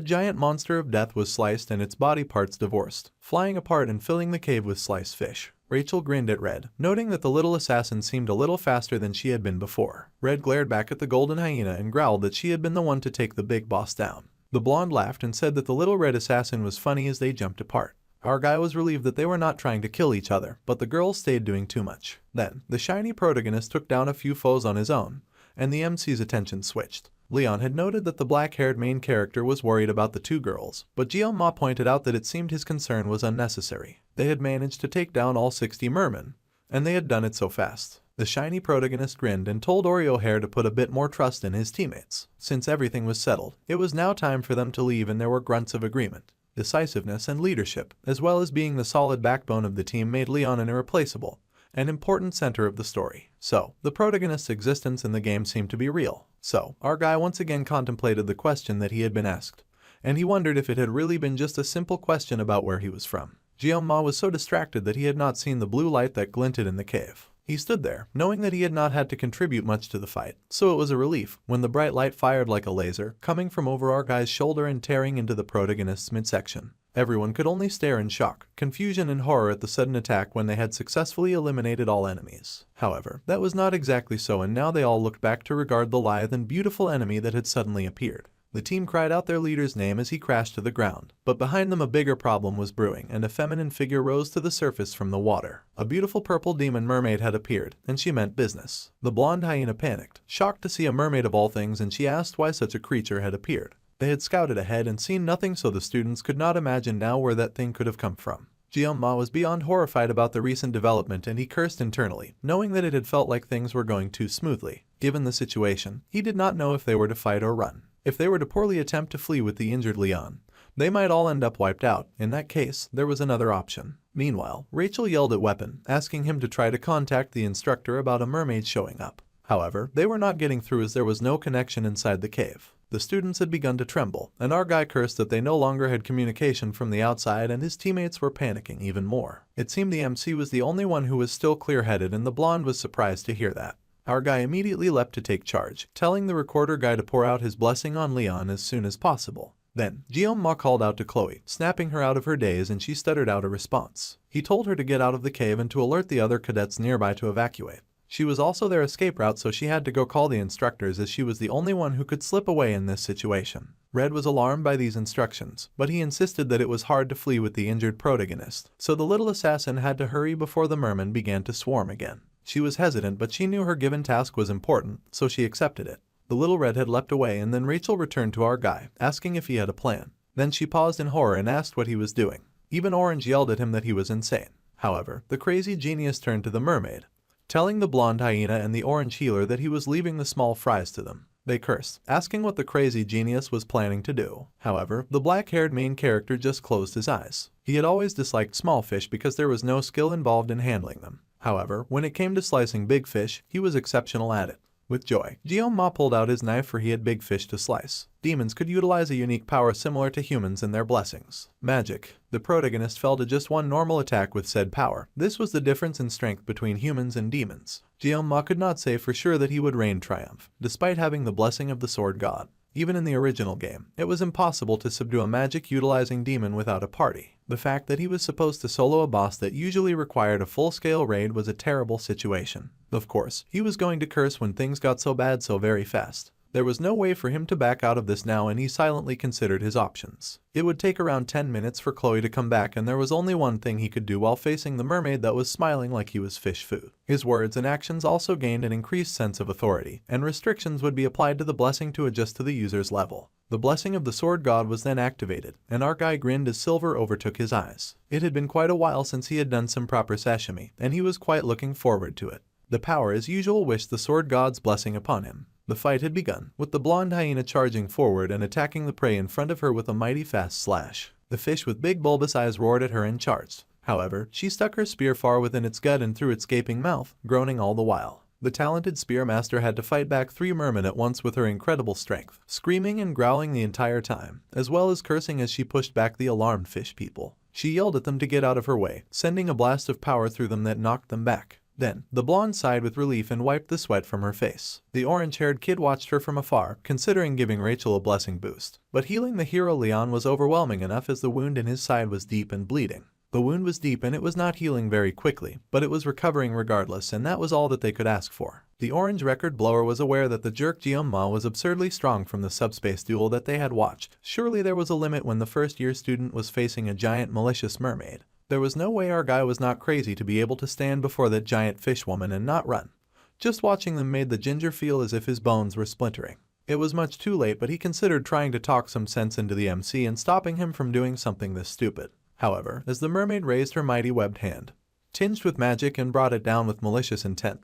giant monster of death was sliced and its body parts divorced, flying apart and filling the cave with sliced fish. Rachel grinned at Red, noting that the little assassin seemed a little faster than she had been before. Red glared back at the golden hyena and growled that she had been the one to take the big boss down. The blonde laughed and said that the little red assassin was funny as they jumped apart. Our guy was relieved that they were not trying to kill each other, but the girls stayed doing too much. Then, the shiny protagonist took down a few foes on his own, and the MC's attention switched. Leon had noted that the black-haired main character was worried about the two girls, but Jeong-ma pointed out that it seemed his concern was unnecessary. They had managed to take down all 60 mermen, and they had done it so fast. The shiny protagonist grinned and told Oreo Hair to put a bit more trust in his teammates. Since everything was settled, it was now time for them to leave, and there were grunts of agreement. Decisiveness and leadership, as well as being the solid backbone of the team, made Leon an irreplaceable, an important center of the story. So, the protagonist's existence in the game seemed to be real. So, our guy once again contemplated the question that he had been asked, and he wondered if it had really been just a simple question about where he was from. Jeong-ma was so distracted that he had not seen the blue light that glinted in the cave. He stood there, knowing that he had not had to contribute much to the fight, so it was a relief when the bright light fired like a laser, coming from over our guy's shoulder and tearing into the protagonist's midsection. Everyone could only stare in shock, confusion and horror at the sudden attack when they had successfully eliminated all enemies. However, that was not exactly so, and now they all looked back to regard the lithe and beautiful enemy that had suddenly appeared. The team cried out their leader's name as he crashed to the ground, but behind them a bigger problem was brewing, and a feminine figure rose to the surface from the water. A beautiful purple demon mermaid had appeared, and she meant business. The blonde hyena panicked, shocked to see a mermaid of all things, and she asked why such a creature had appeared. They had scouted ahead and seen nothing, so the students could not imagine now where that thing could have come from. Jeong-ma was beyond horrified about the recent development, and he cursed internally, knowing that it had felt like things were going too smoothly. Given the situation, he did not know if they were to fight or run. If they were to poorly attempt to flee with the injured Leon, they might all end up wiped out. In that case, there was another option. Meanwhile, Rachel yelled at Weapon, asking him to try to contact the instructor about a mermaid showing up. However, they were not getting through as there was no connection inside the cave. The students had begun to tremble, and our guy cursed that they no longer had communication from the outside, and his teammates were panicking even more. It seemed the MC was the only one who was still clear-headed, and the blonde was surprised to hear that. Our guy immediately leapt to take charge, telling the recorder guy to pour out his blessing on Leon as soon as possible. Then, Jeong-ma called out to Chloe, snapping her out of her daze, and she stuttered out a response. He told her to get out of the cave and to alert the other cadets nearby to evacuate. She was also their escape route, so she had to go call the instructors as she was the only one who could slip away in this situation. Red was alarmed by these instructions, but he insisted that it was hard to flee with the injured protagonist, so the little assassin had to hurry before the mermen began to swarm again. She was hesitant, but she knew her given task was important, so she accepted it. The little red had leapt away, and then Rachel returned to our guy, asking if he had a plan. Then she paused in horror and asked what he was doing. Even Orange yelled at him that he was insane. However, the crazy genius turned to the mermaid, telling the blonde hyena and the orange healer that he was leaving the small fries to them. They cursed, asking what the crazy genius was planning to do. However, the black-haired main character just closed his eyes. He had always disliked small fish because there was no skill involved in handling them. However, when it came to slicing big fish, he was exceptional at it. With joy, Guillaume pulled out his knife for he had big fish to slice. Demons could utilize a unique power similar to humans in their blessings. Magic. The protagonist fell to just one normal attack with said power. This was the difference in strength between humans and demons. Guillaume could not say for sure that he would reign triumph, despite having the blessing of the sword god. Even in the original game, it was impossible to subdue a magic-utilizing demon without a party. The fact that he was supposed to solo a boss that usually required a full-scale raid was a terrible situation. Of course, he was going to curse when things got so bad so very fast. There was no way for him to back out of this now, and he silently considered his options. It would take around 10 minutes for Chloe to come back, and there was only one thing he could do while facing the mermaid that was smiling like he was fish food. His words and actions also gained an increased sense of authority, and restrictions would be applied to the blessing to adjust to the user's level. The blessing of the sword god was then activated, and our guy grinned as silver overtook his eyes. It had been quite a while since he had done some proper sashimi, and he was quite looking forward to it. The power as usual wished the sword god's blessing upon him. The fight had begun, with the blonde hyena charging forward and attacking the prey in front of her with a mighty fast slash. The fish with big bulbous eyes roared at her and charged. However, she stuck her spear far within its gut and through its gaping mouth, groaning all the while. The talented spear master had to fight back 3 mermen at once with her incredible strength, screaming and growling the entire time, as well as cursing as she pushed back the alarmed fish people. She yelled at them to get out of her way, sending a blast of power through them that knocked them back. Then, the blonde sighed with relief and wiped the sweat from her face. The orange-haired kid watched her from afar, considering giving Rachel a blessing boost. But healing the hero Leon was overwhelming enough as the wound in his side was deep and bleeding. The wound was deep and it was not healing very quickly, but it was recovering regardless, and that was all that they could ask for. The orange record blower was aware that the jerk Jianma was absurdly strong from the subspace duel that they had watched. Surely there was a limit when the first-year student was facing a giant malicious mermaid. There was no way our guy was not crazy to be able to stand before that giant fish woman and not run. Just watching them made the ginger feel as if his bones were splintering. It was much too late, but he considered trying to talk some sense into the MC and stopping him from doing something this stupid. However, as the mermaid raised her mighty webbed hand, tinged with magic, and brought it down with malicious intent,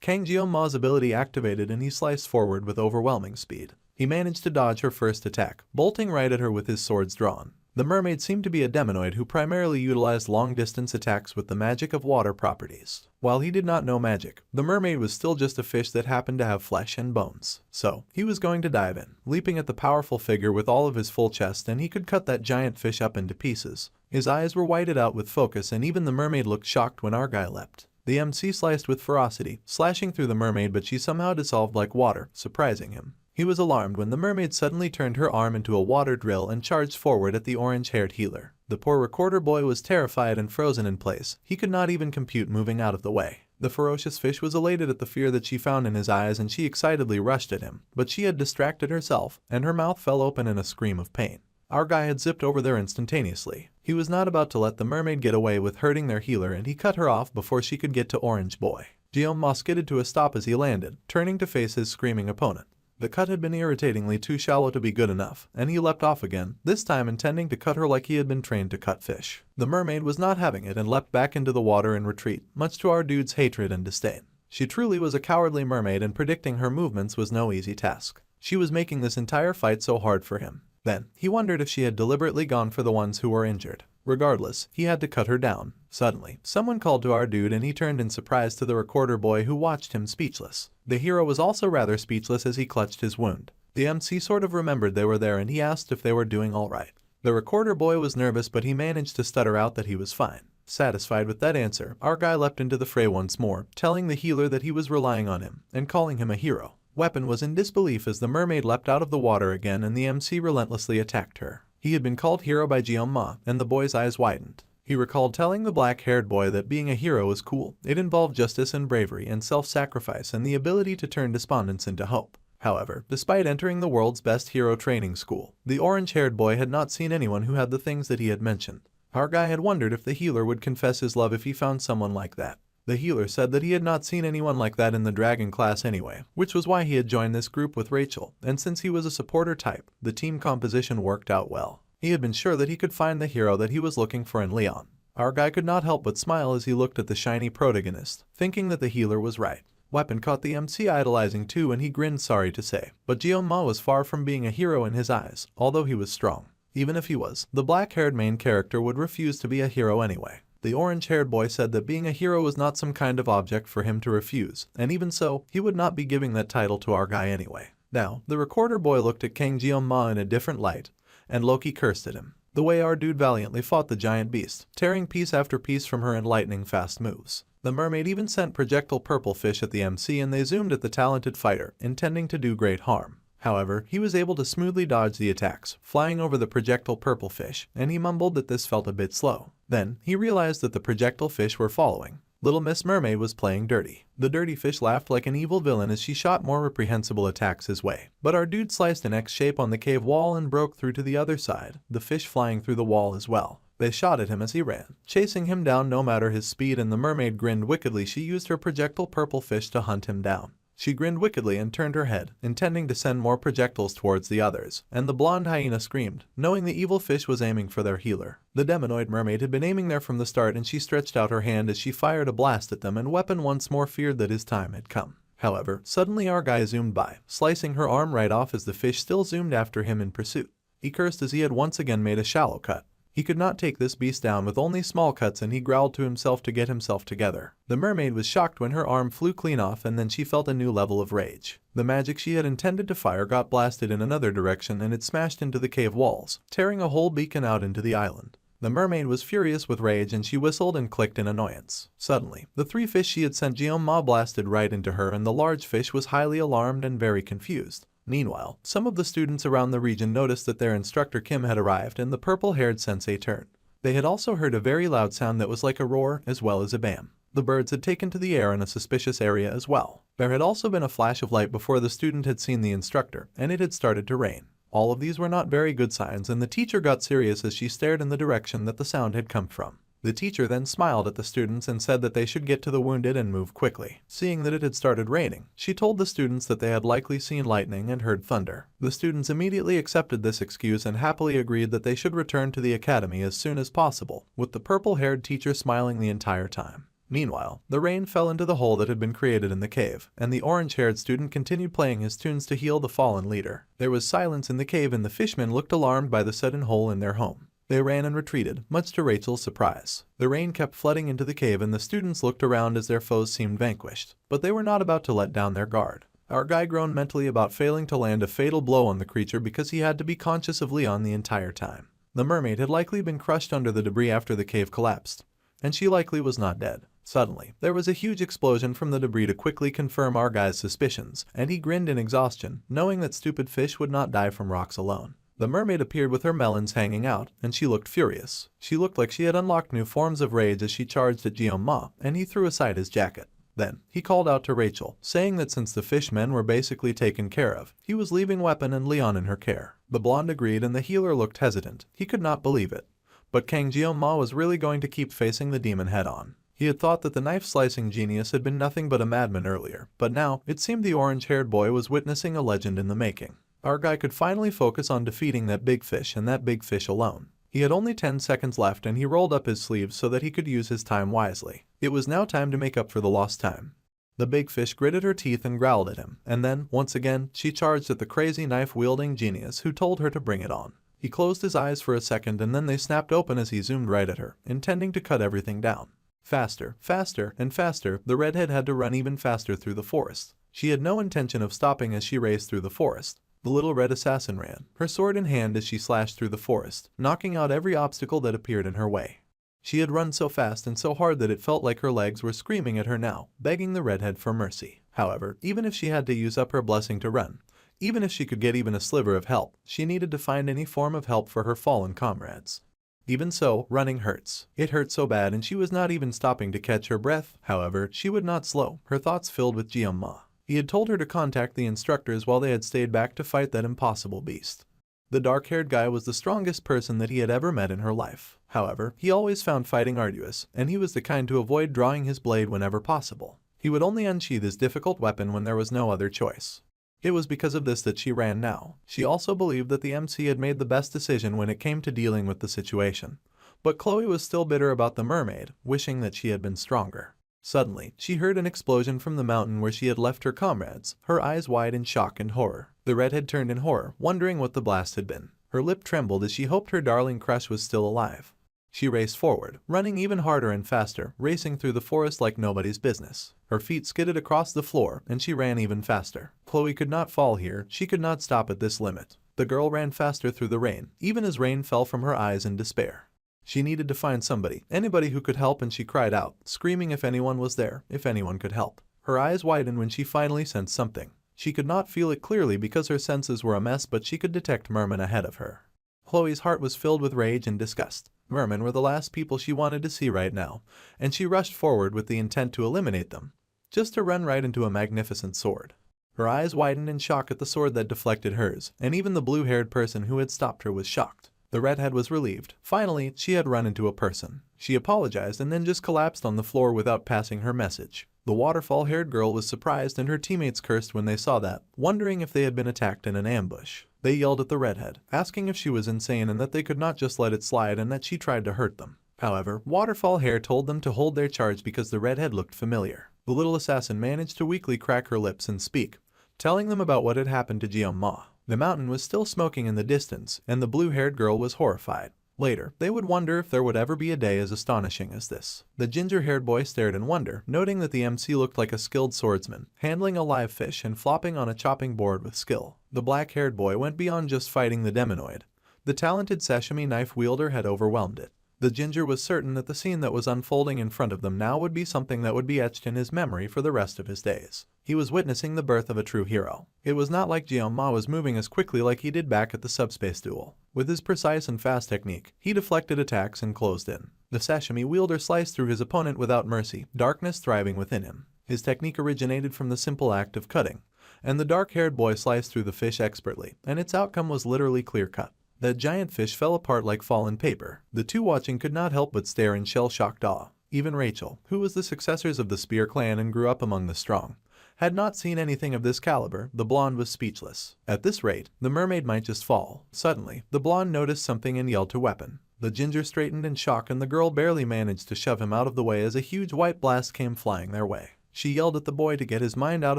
Kang Jianma's ability activated and he sliced forward with overwhelming speed. He managed to dodge her first attack, bolting right at her with his swords drawn. The mermaid seemed to be a demonoid who primarily utilized long-distance attacks with the magic of water properties. While he did not know magic, the mermaid was still just a fish that happened to have flesh and bones. So, he was going to dive in, leaping at the powerful figure with all of his full chest, and he could cut that giant fish up into pieces. His eyes were whited out with focus, and even the mermaid looked shocked when our guy leapt. The MC sliced with ferocity, slashing through the mermaid, but she somehow dissolved like water, surprising him. He was alarmed when the mermaid suddenly turned her arm into a water drill and charged forward at the orange-haired healer. The poor recorder boy was terrified and frozen in place. He could not even compute moving out of the way. The ferocious fish was elated at the fear that she found in his eyes, and she excitedly rushed at him, but she had distracted herself, and her mouth fell open in a scream of pain. Our guy had zipped over there instantaneously. He was not about to let the mermaid get away with hurting their healer, and he cut her off before she could get to Orange Boy. Guillaume skidded to a stop as he landed, turning to face his screaming opponent. The cut had been irritatingly too shallow to be good enough, and he leapt off again, this time intending to cut her like he had been trained to cut fish. The mermaid was not having it and leapt back into the water in retreat, much to our dude's hatred and disdain. She truly was a cowardly mermaid, and predicting her movements was no easy task. She was making this entire fight so hard for him. Then, he wondered if she had deliberately gone for the ones who were injured. Regardless, he had to cut her down. Suddenly, someone called to our dude, and he turned in surprise to the recorder boy, who watched him speechless. The hero was also rather speechless as he clutched his wound. The MC sort of remembered they were there, and he asked if they were doing all right. The recorder boy was nervous, but he managed to stutter out that he was fine. Satisfied with that answer, our guy leapt into the fray once more, telling the healer that he was relying on him, and calling him a hero. Weapon was in disbelief as the mermaid leapt out of the water again, and the MC relentlessly attacked her. He had been called hero by Jianma, and the boy's eyes widened. He recalled telling the black-haired boy that being a hero was cool. It involved justice and bravery and self-sacrifice and the ability to turn despondence into hope. However, despite entering the world's best hero training school, the orange-haired boy had not seen anyone who had the things that he had mentioned. Our guy had wondered if the healer would confess his love if he found someone like that. The healer said that he had not seen anyone like that in the dragon class anyway, which was why he had joined this group with Rachel, and since he was a supporter type, the team composition worked out well. He had been sure that he could find the hero that he was looking for in Leon. Our guy could not help but smile as he looked at the shiny protagonist, thinking that the healer was right. Weapon caught the MC idolizing too, and he grinned sorry to say. But Jeon-ma was far from being a hero in his eyes, although he was strong. Even if he was, the black-haired main character would refuse to be a hero anyway. The orange-haired boy said that being a hero was not some kind of object for him to refuse, and even so, he would not be giving that title to our guy anyway. Now, the recorder boy looked at King Jeon-ma in a different light, and Loki cursed at him. The way our dude valiantly fought the giant beast, tearing piece after piece from her in lightning-fast moves. The mermaid even sent projectile purple fish at the MC, and they zoomed at the talented fighter, intending to do great harm. However, he was able to smoothly dodge the attacks, flying over the projectile purple fish, and he mumbled that this felt a bit slow. Then, he realized that the projectile fish were following. Little Miss Mermaid was playing dirty. The dirty fish laughed like an evil villain as she shot more reprehensible attacks his way. But our dude sliced an X shape on the cave wall and broke through to the other side, the fish flying through the wall as well. They shot at him as he ran, chasing him down no matter his speed, and the mermaid grinned wickedly. She used her projectile purple fish to hunt him down. She grinned wickedly and turned her head, intending to send more projectiles towards the others, and the blonde hyena screamed, knowing the evil fish was aiming for their healer. The demonoid mermaid had been aiming there from the start, and she stretched out her hand as she fired a blast at them, and Weapon once more feared that his time had come. However, suddenly our guy zoomed by, slicing her arm right off as the fish still zoomed after him in pursuit. He cursed as he had once again made a shallow cut. He could not take this beast down with only small cuts, and he growled to himself to get himself together. The mermaid was shocked when her arm flew clean off, and then she felt a new level of rage. The magic she had intended to fire got blasted in another direction, and it smashed into the cave walls, tearing a whole beacon out into the island. The mermaid was furious with rage, and she whistled and clicked in annoyance. Suddenly, the three fish she had sent Jeon-ma blasted right into her, and the large fish was highly alarmed and very confused. Meanwhile, some of the students around the region noticed that their instructor Kim had arrived, and the purple-haired sensei turned. They had also heard a very loud sound that was like a roar as well as a bam. The birds had taken to the air in a suspicious area as well. There had also been a flash of light before the student had seen the instructor, and it had started to rain. All of these were not very good signs, and the teacher got serious as she stared in the direction that the sound had come from. The teacher then smiled at the students and said that they should get to the wounded and move quickly. Seeing that it had started raining, she told the students that they had likely seen lightning and heard thunder. The students immediately accepted this excuse and happily agreed that they should return to the academy as soon as possible, with the purple-haired teacher smiling the entire time. Meanwhile, the rain fell into the hole that had been created in the cave, and the orange-haired student continued playing his tunes to heal the fallen leader. There was silence in the cave, and the fishmen looked alarmed by the sudden hole in their home. They ran and retreated, much to Rachel's surprise. The rain kept flooding into the cave, and the students looked around as their foes seemed vanquished. But they were not about to let down their guard. Our guy groaned mentally about failing to land a fatal blow on the creature because he had to be conscious of Leon the entire time. The mermaid had likely been crushed under the debris after the cave collapsed, and she likely was not dead. Suddenly, there was a huge explosion from the debris to quickly confirm our guy's suspicions, and he grinned in exhaustion, knowing that stupid fish would not die from rocks alone. The mermaid appeared with her melons hanging out, and she looked furious. She looked like she had unlocked new forms of rage as she charged at Jeon-ma, and he threw aside his jacket. Then, he called out to Rachel, saying that since the fishmen were basically taken care of, he was leaving Weapon and Leon in her care. The blonde agreed, and the healer looked hesitant. He could not believe it. But Kang Jeon-ma was really going to keep facing the demon head-on. He had thought that the knife-slicing genius had been nothing but a madman earlier, but now, it seemed the orange-haired boy was witnessing a legend in the making. Our guy could finally focus on defeating that big fish, and that big fish alone. He had only 10 seconds left, and he rolled up his sleeves so that he could use his time wisely. It was now time to make up for the lost time. The big fish gritted her teeth and growled at him, and then, once again, she charged at the crazy knife-wielding genius who told her to bring it on. He closed his eyes for a second, and then they snapped open as he zoomed right at her, intending to cut everything down. Faster, faster, and faster, the redhead had to run even faster through the forest. She had no intention of stopping as she raced through the forest. The little red assassin ran, her sword in hand as she slashed through the forest, knocking out every obstacle that appeared in her way. She had run so fast and so hard that it felt like her legs were screaming at her now, begging the redhead for mercy. However, even if she had to use up her blessing to run, even if she could get even a sliver of help, she needed to find any form of help for her fallen comrades. Even so, running hurts. It hurt so bad, and she was not even stopping to catch her breath. However, she would not slow, her thoughts filled with Jeon-ma. He had told her to contact the instructors while they had stayed back to fight that impossible beast. The dark-haired guy was the strongest person that he had ever met in her life. However, he always found fighting arduous, and he was the kind to avoid drawing his blade whenever possible. He would only unsheath his difficult weapon when there was no other choice. It was because of this that she ran now. She also believed that the MC had made the best decision when it came to dealing with the situation. But Chloe was still bitter about the mermaid, wishing that she had been stronger. Suddenly, she heard an explosion from the mountain where she had left her comrades, her eyes wide in shock and horror. The redhead turned in horror, wondering what the blast had been. Her lip trembled as she hoped her darling crush was still alive. She raced forward, running even harder and faster, racing through the forest like nobody's business. Her feet skidded across the floor, and she ran even faster. Chloe could not fall here, she could not stop at this limit. The girl ran faster through the rain, even as rain fell from her eyes in despair. She needed to find somebody, anybody who could help, and she cried out, screaming if anyone was there, if anyone could help. Her eyes widened when she finally sensed something. She could not feel it clearly because her senses were a mess, but she could detect mermen ahead of her. Chloe's heart was filled with rage and disgust. Mermen were the last people she wanted to see right now, and she rushed forward with the intent to eliminate them, just to run right into a magnificent sword. Her eyes widened in shock at the sword that deflected hers, and even the blue-haired person who had stopped her was shocked. The redhead was relieved. Finally, she had run into a person. She apologized and then just collapsed on the floor without passing her message. The waterfall-haired girl was surprised, and her teammates cursed when they saw that, wondering if they had been attacked in an ambush. They yelled at the redhead, asking if she was insane and that they could not just let it slide and that she tried to hurt them. However, Waterfall Hair told them to hold their charge because the redhead looked familiar. The little assassin managed to weakly crack her lips and speak, telling them about what had happened to Jeon-ma. The mountain was still smoking in the distance, and the blue-haired girl was horrified. Later, they would wonder if there would ever be a day as astonishing as this. The ginger-haired boy stared in wonder, noting that the MC looked like a skilled swordsman, handling a live fish and flopping on a chopping board with skill. The black-haired boy went beyond just fighting the demonoid. The talented sashimi knife wielder had overwhelmed it. The ginger was certain that the scene that was unfolding in front of them now would be something that would be etched in his memory for the rest of his days. He was witnessing the birth of a true hero. It was not like Jeon-ma was moving as quickly like he did back at the subspace duel. With his precise and fast technique, he deflected attacks and closed in. The sashimi wielder sliced through his opponent without mercy, darkness thriving within him. His technique originated from the simple act of cutting, and the dark-haired boy sliced through the fish expertly, and its outcome was literally clear-cut. That giant fish fell apart like fallen paper. The two watching could not help but stare in shell-shocked awe. Even Rachel, who was the successors of the Spear clan and grew up among the strong, had not seen anything of this caliber. The blonde was speechless. At this rate, the mermaid might just fall. Suddenly, the blonde noticed something and yelled to weapon. The ginger straightened in shock, and the girl barely managed to shove him out of the way as a huge white blast came flying their way. She yelled at the boy to get his mind out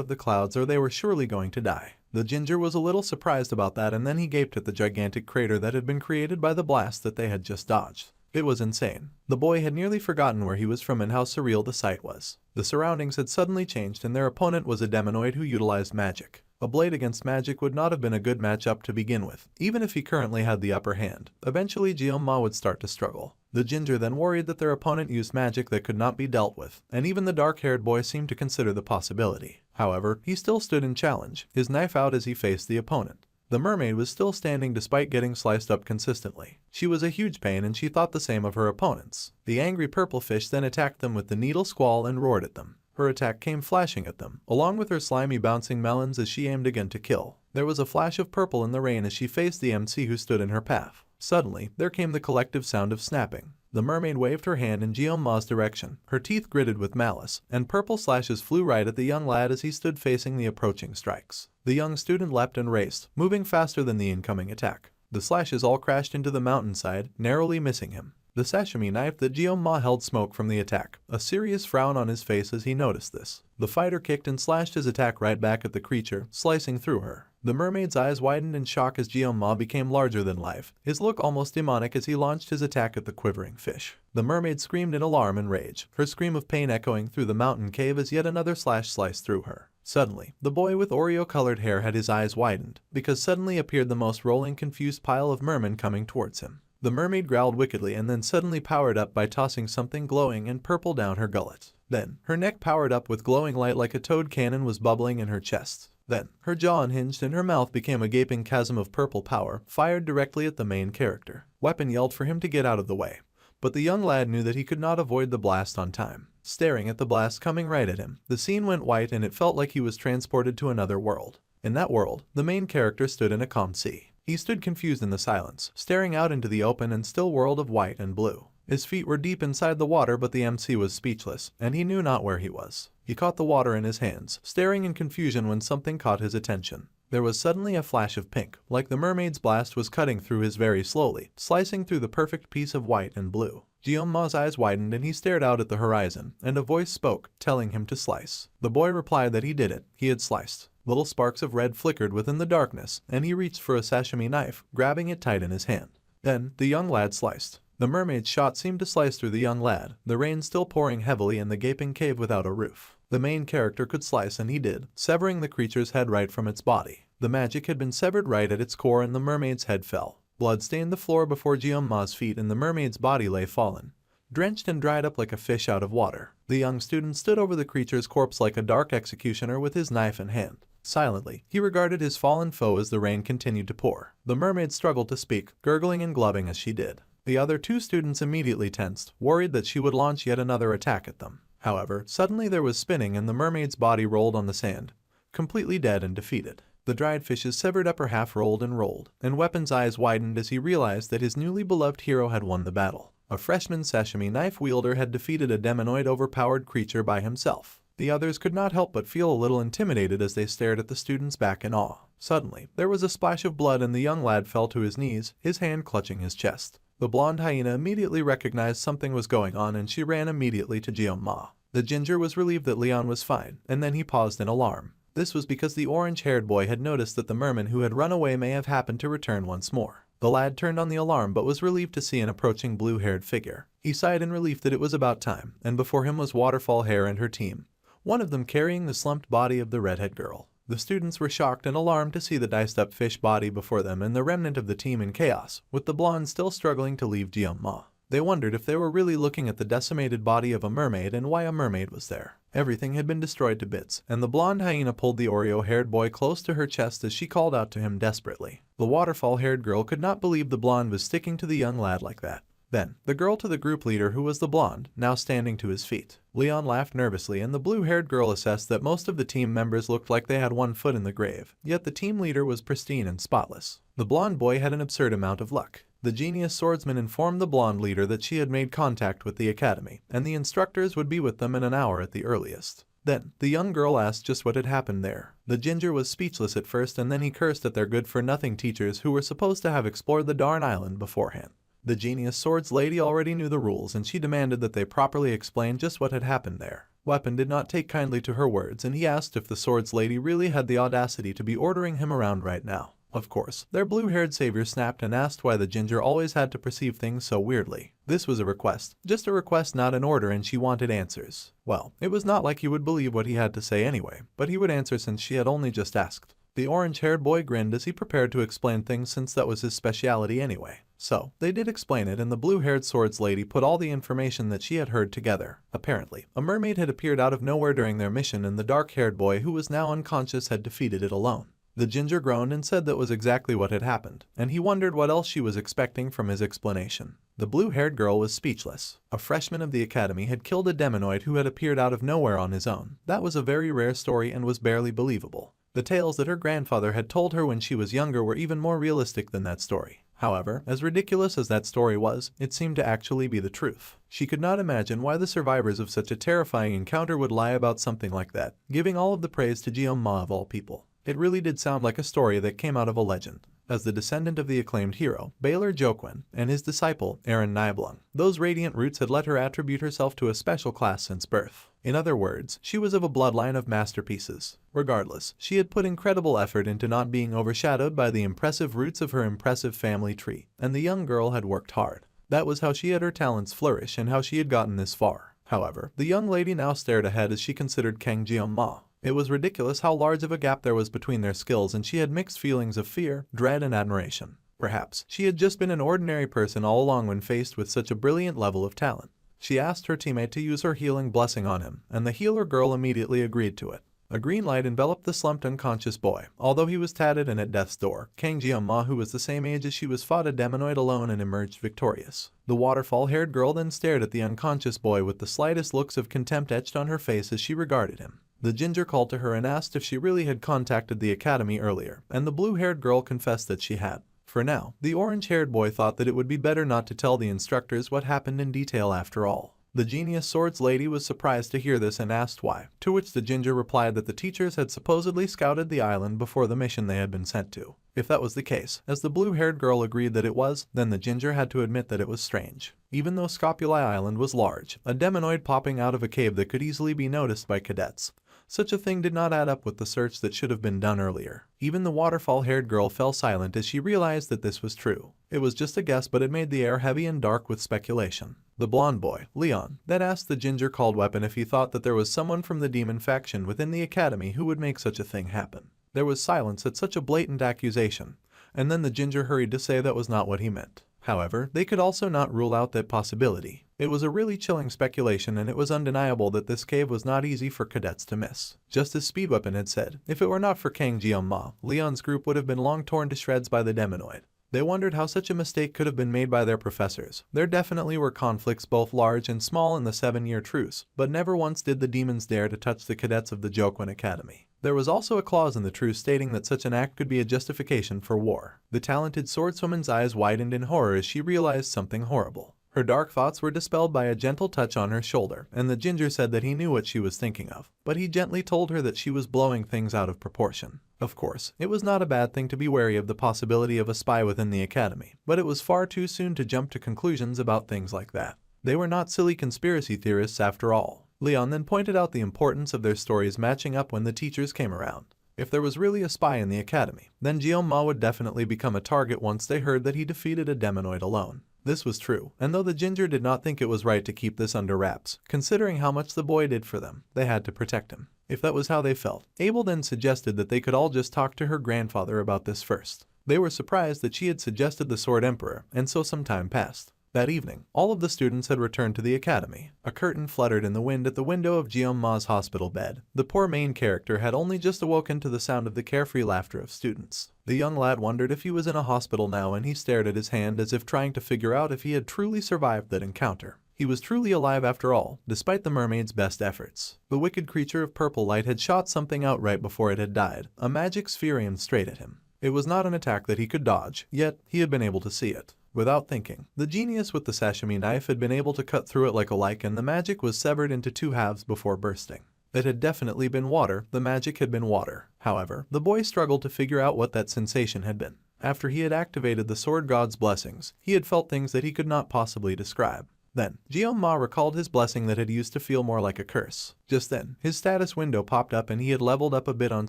of the clouds or they were surely going to die. The ginger was a little surprised about that, and then he gaped at the gigantic crater that had been created by the blast that they had just dodged. It was insane. The boy had nearly forgotten where he was from and how surreal the sight was. The surroundings had suddenly changed, and their opponent was a demonoid who utilized magic. A blade against magic would not have been a good matchup to begin with, even if he currently had the upper hand. Eventually, Jeon-ma would start to struggle. The ginger then worried that their opponent used magic that could not be dealt with, and even the dark-haired boy seemed to consider the possibility. However, he still stood in challenge, his knife out as he faced the opponent. The mermaid was still standing despite getting sliced up consistently. She was a huge pain, and she thought the same of her opponents. The angry purple fish then attacked them with the needle squall and roared at them. Her attack came flashing at them, along with her slimy bouncing melons as she aimed again to kill. There was a flash of purple in the rain as she faced the MC who stood in her path. Suddenly, there came the collective sound of snapping. The mermaid waved her hand in Jeon-ma's direction, her teeth gritted with malice, and purple slashes flew right at the young lad as he stood facing the approaching strikes. The young student leapt and raced, moving faster than the incoming attack. The slashes all crashed into the mountainside, narrowly missing him. The sashimi knife that Jeon-ma held smoked from the attack, a serious frown on his face as he noticed this. The fighter kicked and slashed his attack right back at the creature, slicing through her. The mermaid's eyes widened in shock as Jeon-ma became larger than life, his look almost demonic as he launched his attack at the quivering fish. The mermaid screamed in alarm and rage, her scream of pain echoing through the mountain cave as yet another slash sliced through her. Suddenly, the boy with Oreo-colored hair had his eyes widened, because suddenly appeared the most rolling, confused pile of mermen coming towards him. The mermaid growled wickedly and then suddenly powered up by tossing something glowing and purple down her gullet. Then, her neck powered up with glowing light like a toad cannon was bubbling in her chest. Then, her jaw unhinged and her mouth became a gaping chasm of purple power, fired directly at the main character. Weapon yelled for him to get out of the way, but the young lad knew that he could not avoid the blast on time. Staring at the blast coming right at him, the scene went white and it felt like he was transported to another world. In that world, the main character stood in a calm sea. He stood confused in the silence, staring out into the open and still world of white and blue. His feet were deep inside the water, but the MC was speechless, and he knew not where he was. He caught the water in his hands, staring in confusion when something caught his attention. There was suddenly a flash of pink, like the mermaid's blast was cutting through his very slowly, slicing through the perfect piece of white and blue. Jeonma's eyes widened and he stared out at the horizon, and a voice spoke, telling him to slice. The boy replied that he did it, he had sliced. Little sparks of red flickered within the darkness, and he reached for a sashimi knife, grabbing it tight in his hand. Then, the young lad sliced. The mermaid's shot seemed to slice through the young lad, the rain still pouring heavily in the gaping cave without a roof. The main character could slice and he did, severing the creature's head right from its body. The magic had been severed right at its core and the mermaid's head fell. Blood stained the floor before Jeonma's feet and the mermaid's body lay fallen, drenched and dried up like a fish out of water. The young student stood over the creature's corpse like a dark executioner with his knife in hand. Silently, he regarded his fallen foe as the rain continued to pour. The mermaid struggled to speak, gurgling and glubbing as she did. The other two students immediately tensed, worried that she would launch yet another attack at them. However, suddenly there was spinning and the mermaid's body rolled on the sand, completely dead and defeated. The dried fish's severed upper half rolled, and Weapon's eyes widened as he realized that his newly beloved hero had won the battle. A freshman sashimi knife wielder had defeated a demonoid overpowered creature by himself. The others could not help but feel a little intimidated as they stared at the student's back in awe. Suddenly, there was a splash of blood and the young lad fell to his knees, his hand clutching his chest. The blonde hyena immediately recognized something was going on and she ran immediately to Jeonma. The ginger was relieved that Leon was fine, and then he paused in alarm. This was because the orange-haired boy had noticed that the merman who had run away may have happened to return once more. The lad turned on the alarm but was relieved to see an approaching blue-haired figure. He sighed in relief that it was about time, and before him was Waterfall Hair and her team, one of them carrying the slumped body of the redhead girl. The students were shocked and alarmed to see the diced-up fish body before them and the remnant of the team in chaos, with the blonde still struggling to leave Jeonma. They wondered if they were really looking at the decimated body of a mermaid and why a mermaid was there. Everything had been destroyed to bits, and the blonde hyena pulled the Oreo-haired boy close to her chest as she called out to him desperately. The waterfall-haired girl could not believe the blonde was sticking to the young lad like that. Then, the girl to the group leader who was the blonde, now standing to his feet. Leon laughed nervously and the blue-haired girl assessed that most of the team members looked like they had one foot in the grave, yet the team leader was pristine and spotless. The blonde boy had an absurd amount of luck. The genius swordsman informed the blonde leader that she had made contact with the academy, and the instructors would be with them in an hour at the earliest. Then, the young girl asked just what had happened there. The ginger was speechless at first and then he cursed at their good-for-nothing teachers who were supposed to have explored the darn island beforehand. The genius swords lady already knew the rules and she demanded that they properly explain just what had happened there. Weapon did not take kindly to her words and he asked if the swords lady really had the audacity to be ordering him around right now. Of course, their blue-haired savior snapped and asked why the ginger always had to perceive things so weirdly. This was a request, just a request, not an order, and she wanted answers. Well, it was not like he would believe what he had to say anyway, but he would answer since she had only just asked. The orange-haired boy grinned as he prepared to explain things since that was his speciality anyway. So, they did explain it and the blue-haired swords lady put all the information that she had heard together. Apparently, a mermaid had appeared out of nowhere during their mission and the dark-haired boy who was now unconscious had defeated it alone. The ginger groaned and said that was exactly what had happened, and he wondered what else she was expecting from his explanation. The blue-haired girl was speechless. A freshman of the academy had killed a demonoid who had appeared out of nowhere on his own. That was a very rare story and was barely believable. The tales that her grandfather had told her when she was younger were even more realistic than that story. However, as ridiculous as that story was, it seemed to actually be the truth. She could not imagine why the survivors of such a terrifying encounter would lie about something like that, giving all of the praise to Jeonma of all people. It really did sound like a story that came out of a legend. As the descendant of the acclaimed hero, Baylor Joquin, and his disciple, Aaron Niblung, those radiant roots had let her attribute herself to a special class since birth. In other words, she was of a bloodline of masterpieces. Regardless, she had put incredible effort into not being overshadowed by the impressive roots of her impressive family tree, and the young girl had worked hard. That was how she had her talents flourish and how she had gotten this far. However, the young lady now stared ahead as she considered Kang Jeonma. It was ridiculous how large of a gap there was between their skills and she had mixed feelings of fear, dread, and admiration. Perhaps she had just been an ordinary person all along when faced with such a brilliant level of talent. She asked her teammate to use her healing blessing on him, and the healer girl immediately agreed to it. A green light enveloped the slumped unconscious boy. Although he was tatted and at death's door, Kang Jeonma, who was the same age as she was, fought a demonoid alone and emerged victorious. The waterfall-haired girl then stared at the unconscious boy with the slightest looks of contempt etched on her face as she regarded him. The ginger called to her and asked if she really had contacted the academy earlier, and the blue-haired girl confessed that she had. For now, the orange-haired boy thought that it would be better not to tell the instructors what happened in detail after all. The genius swords lady was surprised to hear this and asked why, to which the ginger replied that the teachers had supposedly scouted the island before the mission they had been sent to. If that was the case, as the blue-haired girl agreed that it was, then the ginger had to admit that it was strange. Even though Scopuli Island was large, a demonoid popping out of a cave that could easily be noticed by cadets, such a thing did not add up with the search that should have been done earlier. Even the waterfall-haired girl fell silent as she realized that this was true. It was just a guess, but it made the air heavy and dark with speculation. The blonde boy, Leon, then asked the ginger-called weapon if he thought that there was someone from the demon faction within the academy who would make such a thing happen. There was silence at such a blatant accusation, and then the ginger hurried to say that was not what he meant. However, they could also not rule out that possibility. It was a really chilling speculation, and it was undeniable that this cave was not easy for cadets to miss. Just as Speedweapon had said, if it were not for Kang Jeong-ma, Leon's group would have been long torn to shreds by the demonoid. They wondered how such a mistake could have been made by their professors. There definitely were conflicts both large and small in the 7-year truce, but never once did the demons dare to touch the cadets of the Jokwon Academy. There was also a clause in the truce stating that such an act could be a justification for war. The talented swordswoman's eyes widened in horror as she realized something horrible. Her dark thoughts were dispelled by a gentle touch on her shoulder, and the ginger said that he knew what she was thinking of, but he gently told her that she was blowing things out of proportion. Of course, it was not a bad thing to be wary of the possibility of a spy within the academy, but it was far too soon to jump to conclusions about things like that. They were not silly conspiracy theorists after all. Leon then pointed out the importance of their stories matching up when the teachers came around. If there was really a spy in the academy, then Jeong-ma would definitely become a target once they heard that he defeated a demonoid alone. This was true, and though the ginger did not think it was right to keep this under wraps, considering how much the boy did for them, they had to protect him. If that was how they felt, Abel then suggested that they could all just talk to her grandfather about this first. They were surprised that she had suggested the Sword Emperor, and so some time passed. That evening, all of the students had returned to the academy. A curtain fluttered in the wind at the window of Jeong-ma's hospital bed. The poor main character had only just awoken to the sound of the carefree laughter of students. The young lad wondered if he was in a hospital now, and he stared at his hand as if trying to figure out if he had truly survived that encounter. He was truly alive after all, despite the mermaid's best efforts. The wicked creature of purple light had shot something out right before it had died, a magic sphere aimed straight at him. It was not an attack that he could dodge, yet he had been able to see it. Without thinking, the genius with the sashimi knife had been able to cut through it like a like, and the magic was severed into 2 halves before bursting. It had definitely been water. The magic had been water. However, the boy struggled to figure out what that sensation had been. After he had activated the sword god's blessings, he had felt things that he could not possibly describe. Then, Jeong-ma recalled his blessing that had used to feel more like a curse. Just then, his status window popped up and he had leveled up a bit on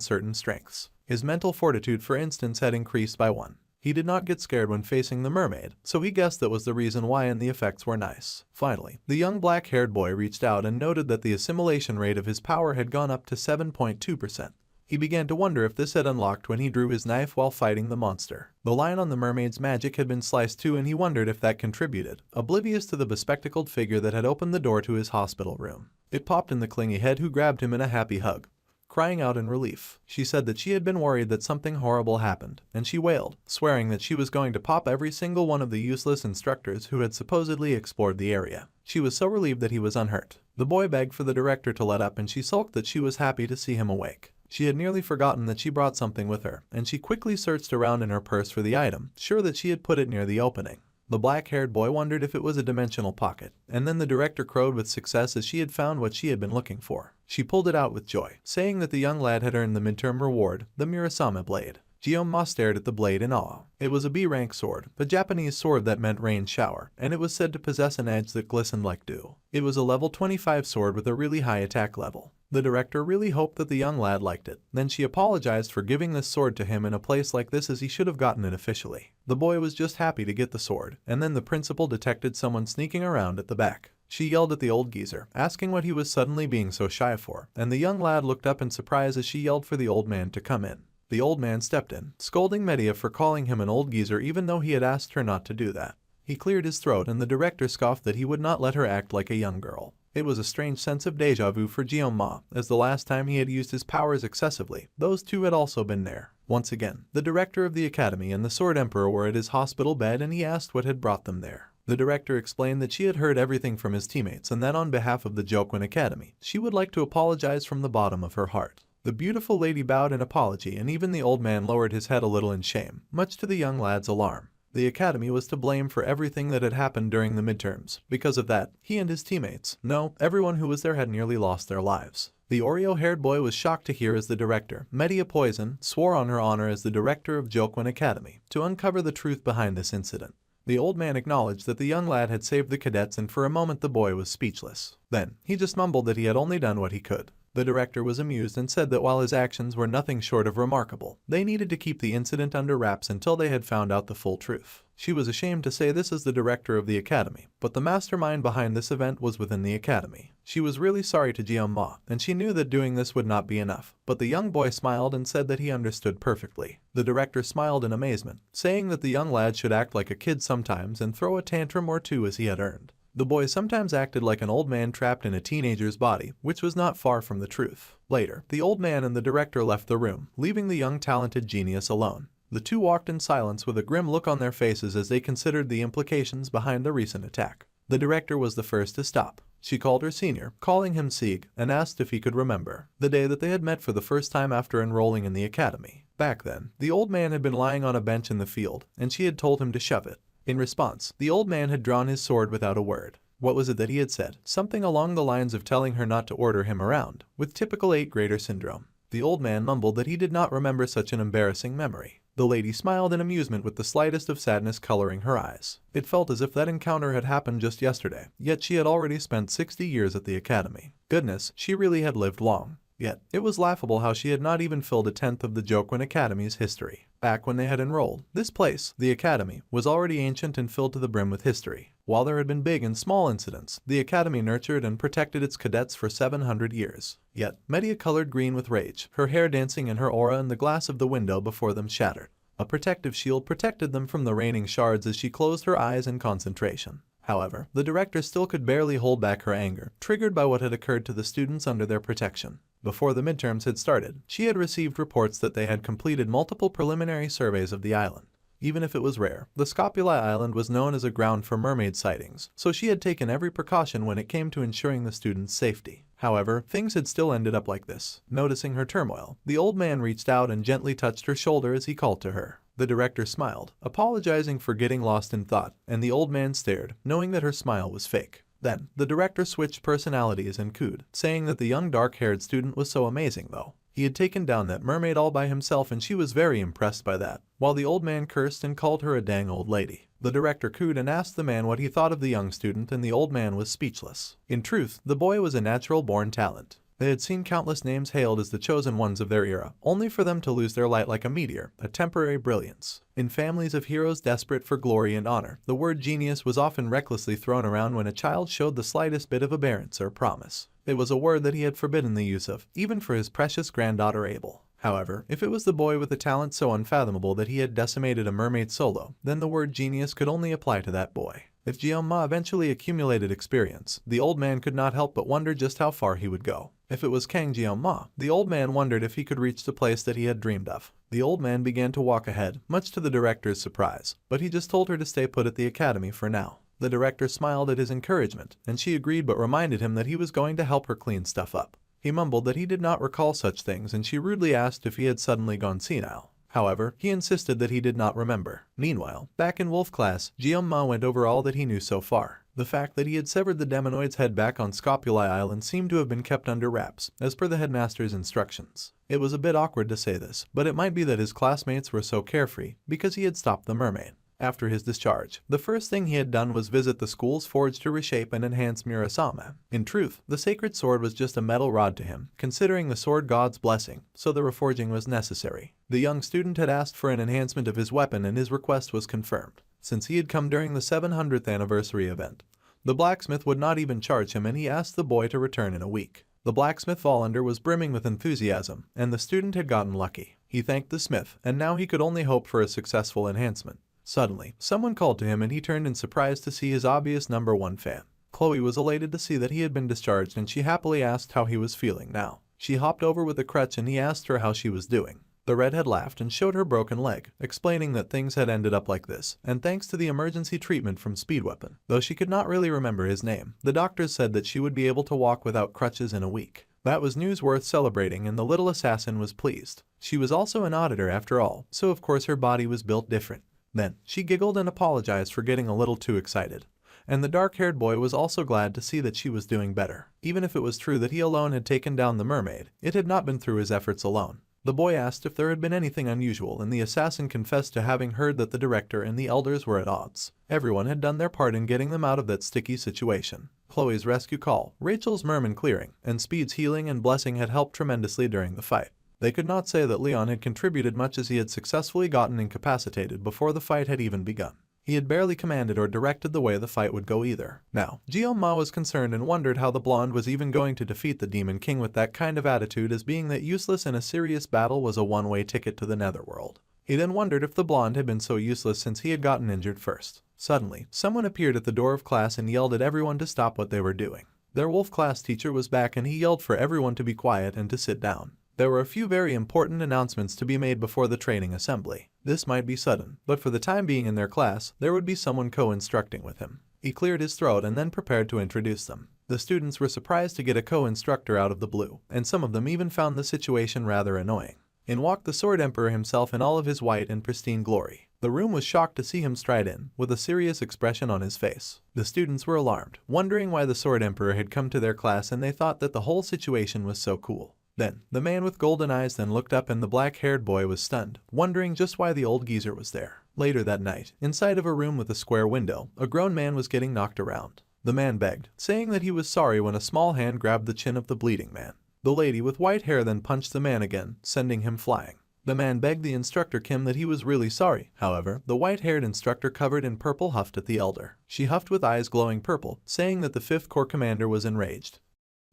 certain strengths. His mental fortitude, for instance, had increased by 1. He did not get scared when facing the mermaid, so he guessed that was the reason why, and the effects were nice. Finally, the young black-haired boy reached out and noted that the assimilation rate of his power had gone up to 7.2%. He began to wonder if this had unlocked when he drew his knife while fighting the monster. The line on the mermaid's magic had been sliced too, and he wondered if that contributed, oblivious to the bespectacled figure that had opened the door to his hospital room. It popped in the clingy head, who grabbed him in a happy hug. Crying out in relief, she said that she had been worried that something horrible happened, and she wailed, swearing that she was going to pop every single one of the useless instructors who had supposedly explored the area. She was so relieved that he was unhurt. The boy begged for the director to let up, and she sulked that she was happy to see him awake. She had nearly forgotten that she brought something with her, and she quickly searched around in her purse for the item, sure that she had put it near the opening. The black-haired boy wondered if it was a dimensional pocket, and then the director crowed with success as she had found what she had been looking for. She pulled it out with joy, saying that the young lad had earned the midterm reward, the Murasame blade. Jeong-ma stared at the blade in awe. It was a B-rank sword, a Japanese sword that meant rain shower, and it was said to possess an edge that glistened like dew. It was a level 25 sword with a really high attack level. The director really hoped that the young lad liked it. Then she apologized for giving this sword to him in a place like this, as he should have gotten it officially. The boy was just happy to get the sword, and then the principal detected someone sneaking around at the back. She yelled at the old geezer, asking what he was suddenly being so shy for, and the young lad looked up in surprise as she yelled for the old man to come in. The old man stepped in, scolding Medea for calling him an old geezer even though he had asked her not to do that. He cleared his throat, and the director scoffed that he would not let her act like a young girl. It was a strange sense of deja vu for Jeong-ma, as the last time he had used his powers excessively, those two had also been there. Once again, the director of the academy and the Sword Emperor were at his hospital bed, and he asked what had brought them there. The director explained that she had heard everything from his teammates, and that on behalf of the Jokwon Academy, she would like to apologize from the bottom of her heart. The beautiful lady bowed in apology, and even the old man lowered his head a little in shame, much to the young lad's alarm. The academy was to blame for everything that had happened during the midterms. Because of that, he and his teammates, no, everyone who was there had nearly lost their lives. The Oreo-haired boy was shocked to hear as the director, Media Poison, swore on her honor as the director of Jokwon Academy to uncover the truth behind this incident. The old man acknowledged that the young lad had saved the cadets, and for a moment the boy was speechless. Then, he just mumbled that he had only done what he could. The director was amused and said that while his actions were nothing short of remarkable, they needed to keep the incident under wraps until they had found out the full truth. She was ashamed to say this as the director of the academy, but the mastermind behind this event was within the academy. She was really sorry to Jeon-ma, and she knew that doing this would not be enough, but the young boy smiled and said that he understood perfectly. The director smiled in amazement, saying that the young lad should act like a kid sometimes and throw a tantrum or two as he had earned. The boy sometimes acted like an old man trapped in a teenager's body, which was not far from the truth. Later, the old man and the director left the room, leaving the young talented genius alone. The two walked in silence with a grim look on their faces as they considered the implications behind the recent attack. The director was the first to stop. She called her senior, calling him Sieg, and asked if he could remember the day that they had met for the first time after enrolling in the academy. Back then, the old man had been lying on a bench in the field, and she had told him to shove it. In response, the old man had drawn his sword without a word. What was it that he had said? Something along the lines of telling her not to order him around, with typical 8th grader syndrome. The old man mumbled that he did not remember such an embarrassing memory. The lady smiled in amusement with the slightest of sadness coloring her eyes. It felt as if that encounter had happened just yesterday, yet she had already spent 60 years at the academy. Goodness, she really had lived long. Yet, it was laughable how she had not even filled a tenth of the Jokwon Academy's history. Back when they had enrolled, this place, the academy, was already ancient and filled to the brim with history. While there had been big and small incidents, the academy nurtured and protected its cadets for 700 years. Yet, Media colored green with rage, her hair dancing in her aura, and the glass of the window before them shattered. A protective shield protected them from the raining shards as she closed her eyes in concentration. However, the director still could barely hold back her anger, triggered by what had occurred to the students under their protection. Before the midterms had started, she had received reports that they had completed multiple preliminary surveys of the island. Even if it was rare, the Scopuli Island was known as a ground for mermaid sightings, so she had taken every precaution when it came to ensuring the students' safety. However, things had still ended up like this. Noticing her turmoil, the old man reached out and gently touched her shoulder as he called to her. The director smiled, apologizing for getting lost in thought, and the old man stared, knowing that her smile was fake. Then, the director switched personalities and cooed, saying that the young dark-haired student was so amazing though. He had taken down that mermaid all by himself, and she was very impressed by that, while the old man cursed and called her a dang old lady. The director cooed and asked the man what he thought of the young student, and the old man was speechless. In truth, the boy was a natural-born talent. They had seen countless names hailed as the chosen ones of their era, only for them to lose their light like a meteor, a temporary brilliance. In families of heroes desperate for glory and honor, the word genius was often recklessly thrown around when a child showed the slightest bit of aberrance or promise. It was a word that he had forbidden the use of, even for his precious granddaughter Abel. However, if it was the boy with a talent so unfathomable that he had decimated a mermaid solo, then the word genius could only apply to that boy. If Jeon-ma eventually accumulated experience, the old man could not help but wonder just how far he would go. If it was Kang Jeon-ma, the old man wondered if he could reach the place that he had dreamed of. The old man began to walk ahead, much to the director's surprise, but he just told her to stay put at the academy for now. The director smiled at his encouragement, and she agreed but reminded him that he was going to help her clean stuff up. He mumbled that he did not recall such things, and she rudely asked if he had suddenly gone senile. However, he insisted that he did not remember. Meanwhile, back in Wolf class, Jeon-ma went over all that he knew so far. The fact that he had severed the demonoid's head back on Scopuli Island seemed to have been kept under wraps, as per the headmaster's instructions. It was a bit awkward to say this, but it might be that his classmates were so carefree because he had stopped the mermaid. After his discharge, the first thing he had done was visit the school's forge to reshape and enhance Murasame. In truth, the sacred sword was just a metal rod to him, considering the sword god's blessing, so the reforging was necessary. The young student had asked for an enhancement of his weapon, and his request was confirmed. Since he had come during the 700th anniversary event, the blacksmith would not even charge him, and he asked the boy to return in a week. The blacksmith Vollander was brimming with enthusiasm, and the student had gotten lucky. He thanked the smith, and now he could only hope for a successful enhancement. Suddenly, someone called to him, and he turned in surprise to see his obvious #1 fan. Chloe was elated to see that he had been discharged, and she happily asked how he was feeling now. She hopped over with a crutch, and he asked her how she was doing. The redhead laughed and showed her broken leg, explaining that things had ended up like this, and thanks to the emergency treatment from Speedweapon. Though she could not really remember his name, the doctors said that she would be able to walk without crutches in a week. That was news worth celebrating, and the little assassin was pleased. She was also an auditor after all, so of course her body was built different. Then, she giggled and apologized for getting a little too excited. And the dark-haired boy was also glad to see that she was doing better. Even if it was true that he alone had taken down the mermaid, it had not been through his efforts alone. The boy asked if there had been anything unusual, and the assassin confessed to having heard that the director and the elders were at odds. Everyone had done their part in getting them out of that sticky situation. Chloe's rescue call, Rachel's merman clearing, and Speed's healing and blessing had helped tremendously during the fight. They could not say that Leon had contributed much, as he had successfully gotten incapacitated before the fight had even begun. He had barely commanded or directed the way the fight would go either. Now, Jeon-ma was concerned and wondered how the blonde was even going to defeat the Demon King with that kind of attitude, as being that useless in a serious battle was a one-way ticket to the netherworld. He then wondered if the blonde had been so useless since he had gotten injured first. Suddenly, someone appeared at the door of class and yelled at everyone to stop what they were doing. Their wolf class teacher was back, and he yelled for everyone to be quiet and to sit down. There were a few very important announcements to be made before the training assembly. This might be sudden, but for the time being in their class, there would be someone co-instructing with him. He cleared his throat and then prepared to introduce them. The students were surprised to get a co-instructor out of the blue, and some of them even found the situation rather annoying. In walked the Sword Emperor himself in all of his white and pristine glory. The room was shocked to see him stride in, with a serious expression on his face. The students were alarmed, wondering why the Sword Emperor had come to their class, and they thought that the whole situation was so cool. Then, the man with golden eyes then looked up, and the black-haired boy was stunned, wondering just why the old geezer was there. Later that night, inside of a room with a square window, a grown man was getting knocked around. The man begged, saying that he was sorry, when a small hand grabbed the chin of the bleeding man. The lady with white hair then punched the man again, sending him flying. The man begged the instructor Kim that he was really sorry. However, the white-haired instructor covered in purple huffed at the elder. She huffed with eyes glowing purple, saying that the 5th Corps commander was enraged.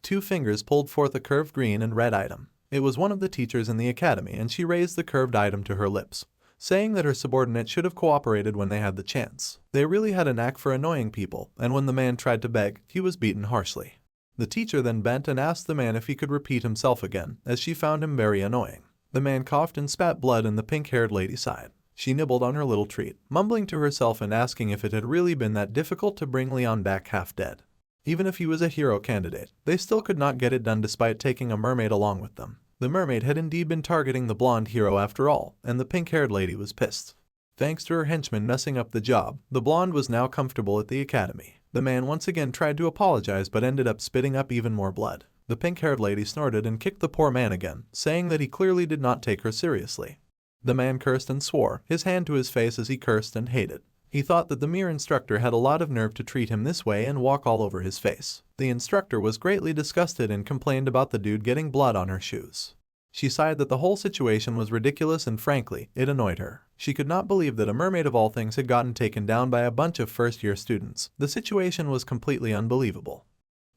2 fingers pulled forth a curved green and red item. It was one of the teachers in the academy, and she raised the curved item to her lips, saying that her subordinate should have cooperated when they had the chance. They really had a knack for annoying people, and when the man tried to beg, he was beaten harshly. The teacher then bent and asked the man if he could repeat himself again, as she found him very annoying. The man coughed and spat blood, and the pink-haired lady sighed. She nibbled on her little treat, mumbling to herself and asking if it had really been that difficult to bring Leon back half dead. Even if he was a hero candidate, they still could not get it done despite taking a mermaid along with them. The mermaid had indeed been targeting the blonde hero after all, and the pink-haired lady was pissed. Thanks to her henchman messing up the job, the blonde was now comfortable at the academy. The man once again tried to apologize but ended up spitting up even more blood. The pink-haired lady snorted and kicked the poor man again, saying that he clearly did not take her seriously. The man cursed and swore, his hand to his face as he cursed and hated. He thought that the mere instructor had a lot of nerve to treat him this way and walk all over his face. The instructor was greatly disgusted and complained about the dude getting blood on her shoes. She sighed that the whole situation was ridiculous, and frankly, it annoyed her. She could not believe that a mermaid of all things had gotten taken down by a bunch of first-year students. The situation was completely unbelievable.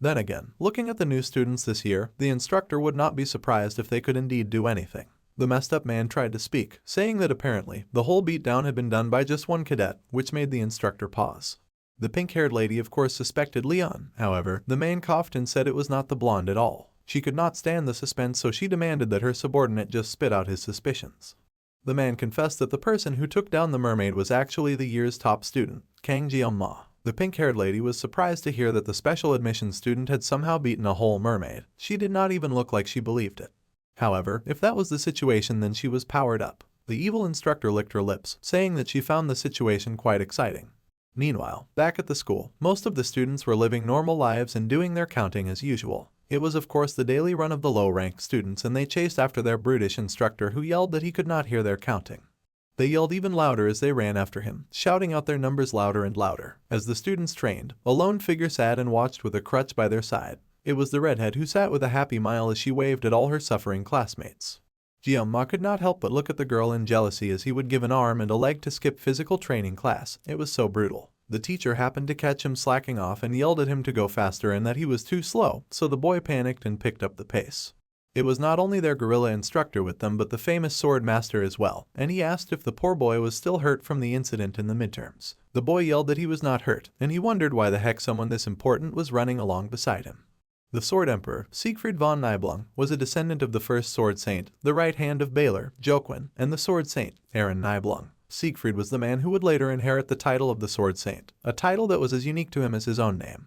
Then again, looking at the new students this year, the instructor would not be surprised if they could indeed do anything. The messed-up man tried to speak, saying that apparently the whole beatdown had been done by just one cadet, which made the instructor pause. The pink-haired lady of course suspected Leon. However, the man coughed and said it was not the blonde at all. She could not stand the suspense, so she demanded that her subordinate just spit out his suspicions. The man confessed that the person who took down the mermaid was actually the year's top student, Kang Jeong-ma. The pink-haired lady was surprised to hear that the special admissions student had somehow beaten a whole mermaid. She did not even look like she believed it. However, if that was the situation, then she was powered up. The evil instructor licked her lips, saying that she found the situation quite exciting. Meanwhile, back at the school, most of the students were living normal lives and doing their counting as usual. It was of course the daily run of the low-ranked students, and they chased after their brutish instructor, who yelled that he could not hear their counting. They yelled even louder as they ran after him, shouting out their numbers louder and louder. As the students trained, a lone figure sat and watched with a crutch by their side. It was the redhead, who sat with a happy smile as she waved at all her suffering classmates. Jeong-ma could not help but look at the girl in jealousy, as he would give an arm and a leg to skip physical training class. It was so brutal. The teacher happened to catch him slacking off and yelled at him to go faster and that he was too slow, so the boy panicked and picked up the pace. It was not only their gorilla instructor with them, but the famous sword master as well, and he asked if the poor boy was still hurt from the incident in the midterms. The boy yelled that he was not hurt, and he wondered why the heck someone this important was running along beside him. The Sword Emperor, Siegfried von Nibelung, was a descendant of the first Sword Saint, the right hand of Balor, Jokwin, and the Sword Saint, Aaron Nibelung. Siegfried was the man who would later inherit the title of the Sword Saint, a title that was as unique to him as his own name.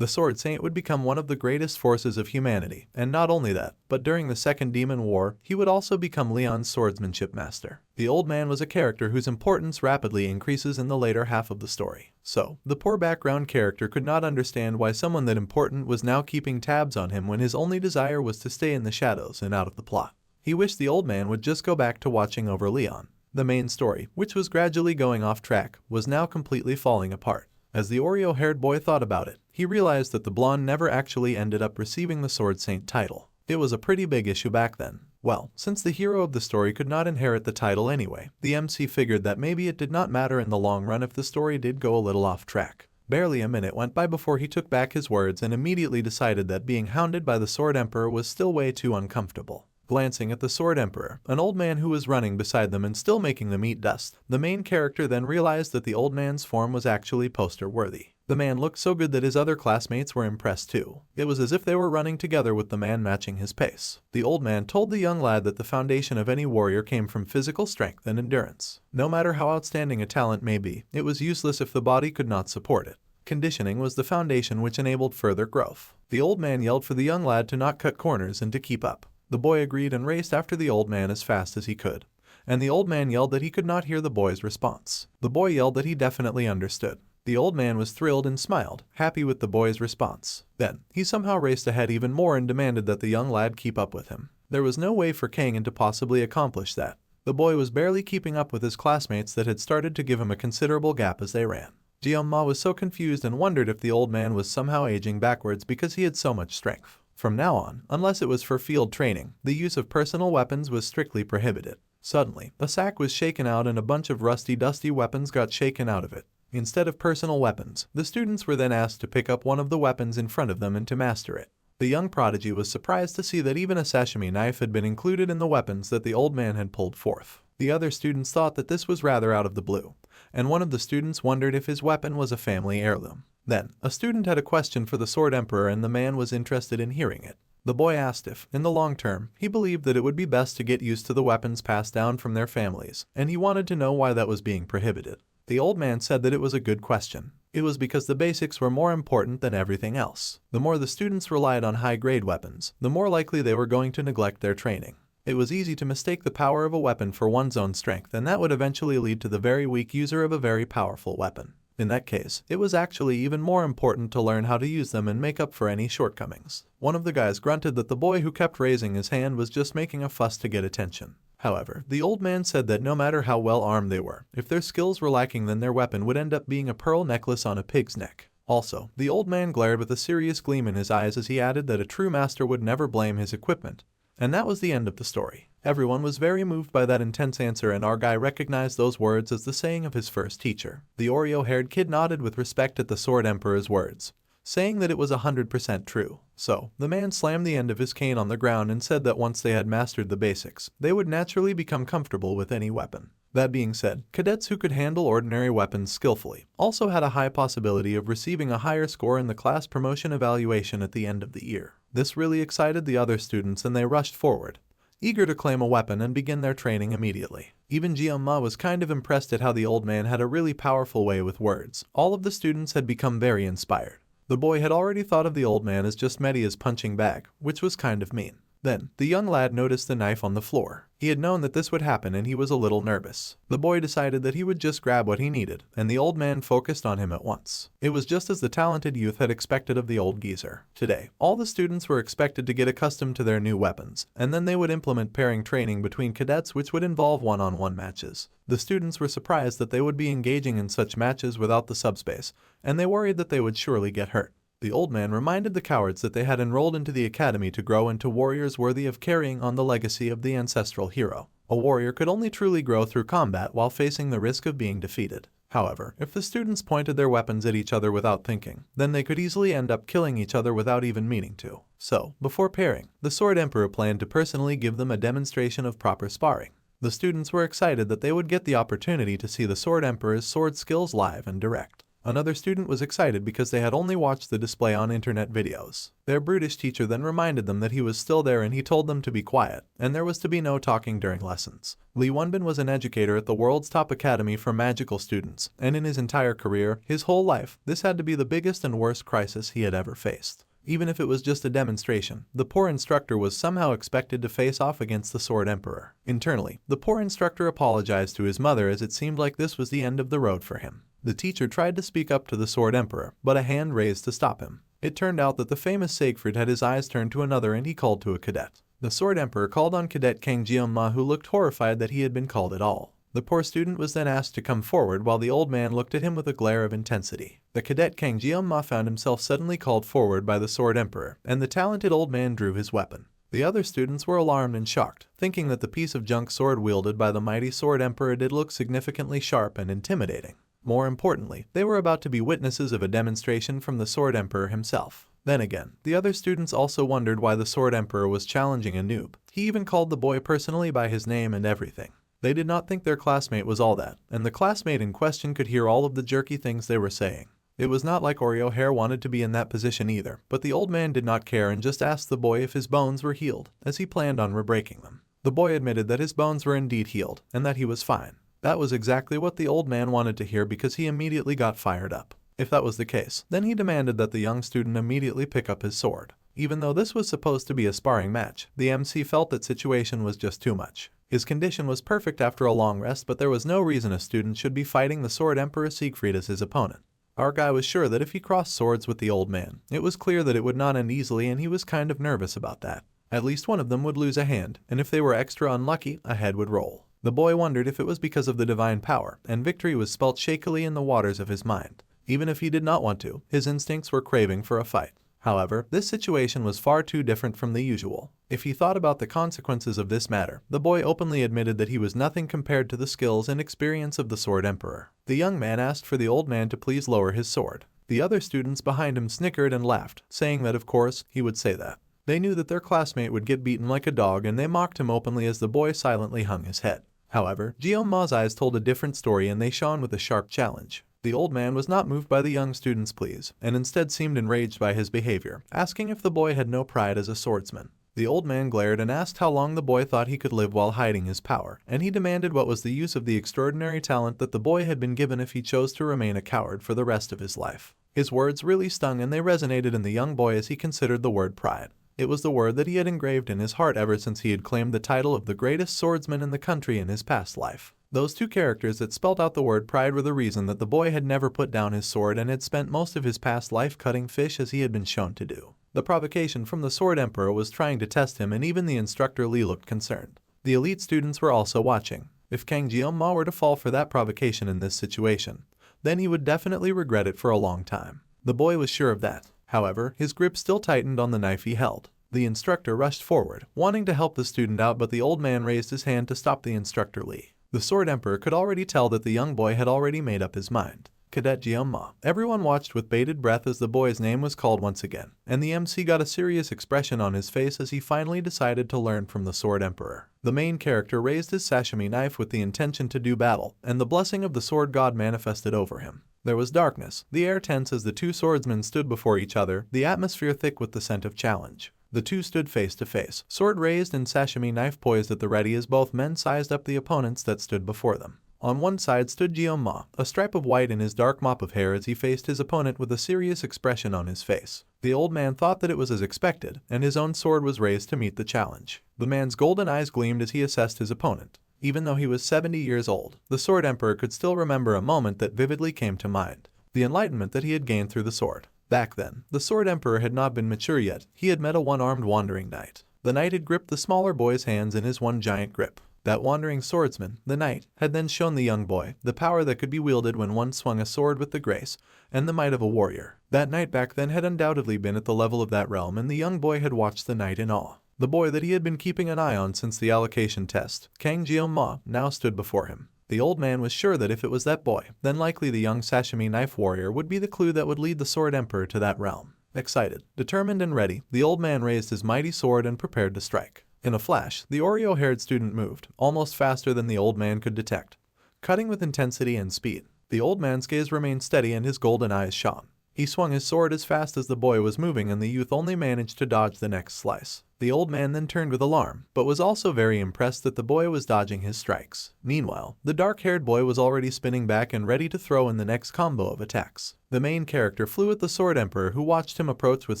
The Sword Saint would become one of the greatest forces of humanity, and not only that, but during the Second Demon War, he would also become Leon's swordsmanship master. The old man was a character whose importance rapidly increases in the later half of the story. So, the poor background character could not understand why someone that important was now keeping tabs on him when his only desire was to stay in the shadows and out of the plot. He wished the old man would just go back to watching over Leon. The main story, which was gradually going off track, was now completely falling apart. As the Oreo-haired boy thought about it, he realized that the blonde never actually ended up receiving the Sword Saint title. It was a pretty big issue back then. Well, since the hero of the story could not inherit the title anyway, the MC figured that maybe it did not matter in the long run if the story did go a little off track. Barely a minute went by before he took back his words and immediately decided that being hounded by the Sword Emperor was still way too uncomfortable. Glancing at the Sword Emperor, an old man who was running beside them and still making them eat dust, the main character then realized that the old man's form was actually poster-worthy. The man looked so good that his other classmates were impressed too. It was as if they were running together with the man matching his pace. The old man told the young lad that the foundation of any warrior came from physical strength and endurance. No matter how outstanding a talent may be, it was useless if the body could not support it. Conditioning was the foundation which enabled further growth. The old man yelled for the young lad to not cut corners and to keep up. The boy agreed and raced after the old man as fast as he could. And the old man yelled that he could not hear the boy's response. The boy yelled that he definitely understood. The old man was thrilled and smiled, happy with the boy's response. Then, he somehow raced ahead even more and demanded that the young lad keep up with him. There was no way for Kangen to possibly accomplish that. The boy was barely keeping up with his classmates that had started to give him a considerable gap as they ran. Jianma was so confused and wondered if the old man was somehow aging backwards because he had so much strength. From now on, unless it was for field training, the use of personal weapons was strictly prohibited. Suddenly, a sack was shaken out and a bunch of rusty, dusty weapons got shaken out of it. Instead of personal weapons, the students were then asked to pick up one of the weapons in front of them and to master it. The young prodigy was surprised to see that even a sashimi knife had been included in the weapons that the old man had pulled forth. The other students thought that this was rather out of the blue, and one of the students wondered if his weapon was a family heirloom. Then, a student had a question for the Sword Emperor and the man was interested in hearing it. The boy asked if, in the long term, he believed that it would be best to get used to the weapons passed down from their families, and he wanted to know why that was being prohibited. The old man said that it was a good question. It was because the basics were more important than everything else. The more the students relied on high-grade weapons, the more likely they were going to neglect their training. It was easy to mistake the power of a weapon for one's own strength, and that would eventually lead to the very weak user of a very powerful weapon. In that case, it was actually even more important to learn how to use them and make up for any shortcomings. One of the guys grunted that the boy who kept raising his hand was just making a fuss to get attention. However, the old man said that no matter how well armed they were, if their skills were lacking then their weapon would end up being a pearl necklace on a pig's neck. Also, the old man glared with a serious gleam in his eyes as he added that a true master would never blame his equipment. And that was the end of the story. Everyone was very moved by that intense answer and our guy recognized those words as the saying of his first teacher. The Oreo-haired kid nodded with respect at the Sword Emperor's words, saying that it was 100% true. So, the man slammed the end of his cane on the ground and said that once they had mastered the basics, they would naturally become comfortable with any weapon. That being said, cadets who could handle ordinary weapons skillfully also had a high possibility of receiving a higher score in the class promotion evaluation at the end of the year. This really excited the other students and they rushed forward, eager to claim a weapon and begin their training immediately. Even Jianma was kind of impressed at how the old man had a really powerful way with words. All of the students had become very inspired. The boy had already thought of the old man as just Media's punching bag, which was kind of mean. Then, the young lad noticed the knife on the floor. He had known that this would happen and he was a little nervous. The boy decided that he would just grab what he needed, and the old man focused on him at once. It was just as the talented youth had expected of the old geezer. Today, all the students were expected to get accustomed to their new weapons, and then they would implement pairing training between cadets which would involve one-on-one matches. The students were surprised that they would be engaging in such matches without the subspace, and they worried that they would surely get hurt. The old man reminded the cowards that they had enrolled into the academy to grow into warriors worthy of carrying on the legacy of the ancestral hero. A warrior could only truly grow through combat while facing the risk of being defeated. However, if the students pointed their weapons at each other without thinking, then they could easily end up killing each other without even meaning to. So, before pairing, the Sword Emperor planned to personally give them a demonstration of proper sparring. The students were excited that they would get the opportunity to see the Sword Emperor's sword skills live and direct. Another student was excited because they had only watched the display on internet videos. Their brutish teacher then reminded them that he was still there and he told them to be quiet, and there was to be no talking during lessons. Li Wenbin was an educator at the world's top academy for magical students, and in his entire career, his whole life, this had to be the biggest and worst crisis he had ever faced. Even if it was just a demonstration, the poor instructor was somehow expected to face off against the Sword Emperor. Internally, the poor instructor apologized to his mother as it seemed like this was the end of the road for him. The teacher tried to speak up to the Sword Emperor, but a hand raised to stop him. It turned out that the famous Siegfried had his eyes turned to another and he called to a cadet. The Sword Emperor called on Cadet Kang Jeonma, who looked horrified that he had been called at all. The poor student was then asked to come forward while the old man looked at him with a glare of intensity. The cadet Kang Jeonma found himself suddenly called forward by the Sword Emperor, and the talented old man drew his weapon. The other students were alarmed and shocked, thinking that the piece of junk sword wielded by the mighty Sword Emperor did look significantly sharp and intimidating. More importantly, they were about to be witnesses of a demonstration from the Sword Emperor himself. Then again, the other students also wondered why the Sword Emperor was challenging a noob. He even called the boy personally by his name and everything. They did not think their classmate was all that, and the classmate in question could hear all of the jerky things they were saying. It was not like Oreo Hair wanted to be in that position either, but the old man did not care and just asked the boy if his bones were healed, as he planned on re-breaking them. The boy admitted that his bones were indeed healed, and that he was fine. That was exactly what the old man wanted to hear because he immediately got fired up. If that was the case, then he demanded that the young student immediately pick up his sword. Even though this was supposed to be a sparring match, the MC felt that situation was just too much. His condition was perfect after a long rest, but there was no reason a student should be fighting the Sword Emperor Siegfried as his opponent. Our guy was sure that if he crossed swords with the old man, it was clear that it would not end easily, and he was kind of nervous about that. At least one of them would lose a hand, and if they were extra unlucky, a head would roll. The boy wondered if it was because of the divine power, and victory was spelt shakily in the waters of his mind. Even if he did not want to, his instincts were craving for a fight. However, this situation was far too different from the usual. If he thought about the consequences of this matter, the boy openly admitted that he was nothing compared to the skills and experience of the Sword Emperor. The young man asked for the old man to please lower his sword. The other students behind him snickered and laughed, saying that of course, he would say that. They knew that their classmate would get beaten like a dog, and they mocked him openly as the boy silently hung his head. However, Jeonma's eyes told a different story, and they shone with a sharp challenge. The old man was not moved by the young student's pleas, and instead seemed enraged by his behavior, asking if the boy had no pride as a swordsman. The old man glared and asked how long the boy thought he could live while hiding his power, and he demanded what was the use of the extraordinary talent that the boy had been given if he chose to remain a coward for the rest of his life. His words really stung, and they resonated in the young boy as he considered the word pride. It was the word that he had engraved in his heart ever since he had claimed the title of the greatest swordsman in the country in his past life. Those two characters that spelled out the word pride were the reason that the boy had never put down his sword and had spent most of his past life cutting fish as he had been shown to do. The provocation from the Sword Emperor was trying to test him, and even the instructor Li looked concerned. The elite students were also watching. If Kang Jeonma were to fall for that provocation in this situation, then he would definitely regret it for a long time. The boy was sure of that. However, his grip still tightened on the knife he held. The instructor rushed forward, wanting to help the student out, but the old man raised his hand to stop the instructor Li. The Sword Emperor could already tell that the young boy had already made up his mind. Cadet Jeonma. Everyone watched with bated breath as the boy's name was called once again, and the MC got a serious expression on his face as he finally decided to learn from the Sword Emperor. The main character raised his sashimi knife with the intention to do battle, and the blessing of the sword god manifested over him. There was darkness, the air tense as the two swordsmen stood before each other, the atmosphere thick with the scent of challenge. The two stood face to face, sword raised and sashimi knife poised at the ready as both men sized up the opponents that stood before them. On one side stood Jeonma, a stripe of white in his dark mop of hair as he faced his opponent with a serious expression on his face. The old man thought that it was as expected, and his own sword was raised to meet the challenge. The man's golden eyes gleamed as he assessed his opponent. Even though he was 70 years old, the Sword Emperor could still remember a moment that vividly came to mind: the enlightenment that he had gained through the sword. Back then, the Sword Emperor had not been mature yet. He had met a one-armed wandering knight. The knight had gripped the smaller boy's hands in his one giant grip. That wandering swordsman, the knight, had then shown the young boy the power that could be wielded when one swung a sword with the grace and the might of a warrior. That knight back then had undoubtedly been at the level of that realm, and the young boy had watched the knight in awe. The boy that he had been keeping an eye on since the allocation test, Kang Jeonma, now stood before him. The old man was sure that if it was that boy, then likely the young sashimi knife warrior would be the clue that would lead the Sword Emperor to that realm. Excited, determined, and ready, the old man raised his mighty sword and prepared to strike. In a flash, the Oreo-haired student moved, almost faster than the old man could detect, cutting with intensity and speed. The old man's gaze remained steady and his golden eyes shone. He swung his sword as fast as the boy was moving and the youth only managed to dodge the next slice. The old man then turned with alarm, but was also very impressed that the boy was dodging his strikes. Meanwhile, the dark-haired boy was already spinning back and ready to throw in the next combo of attacks. The main character flew at the Sword Emperor, who watched him approach with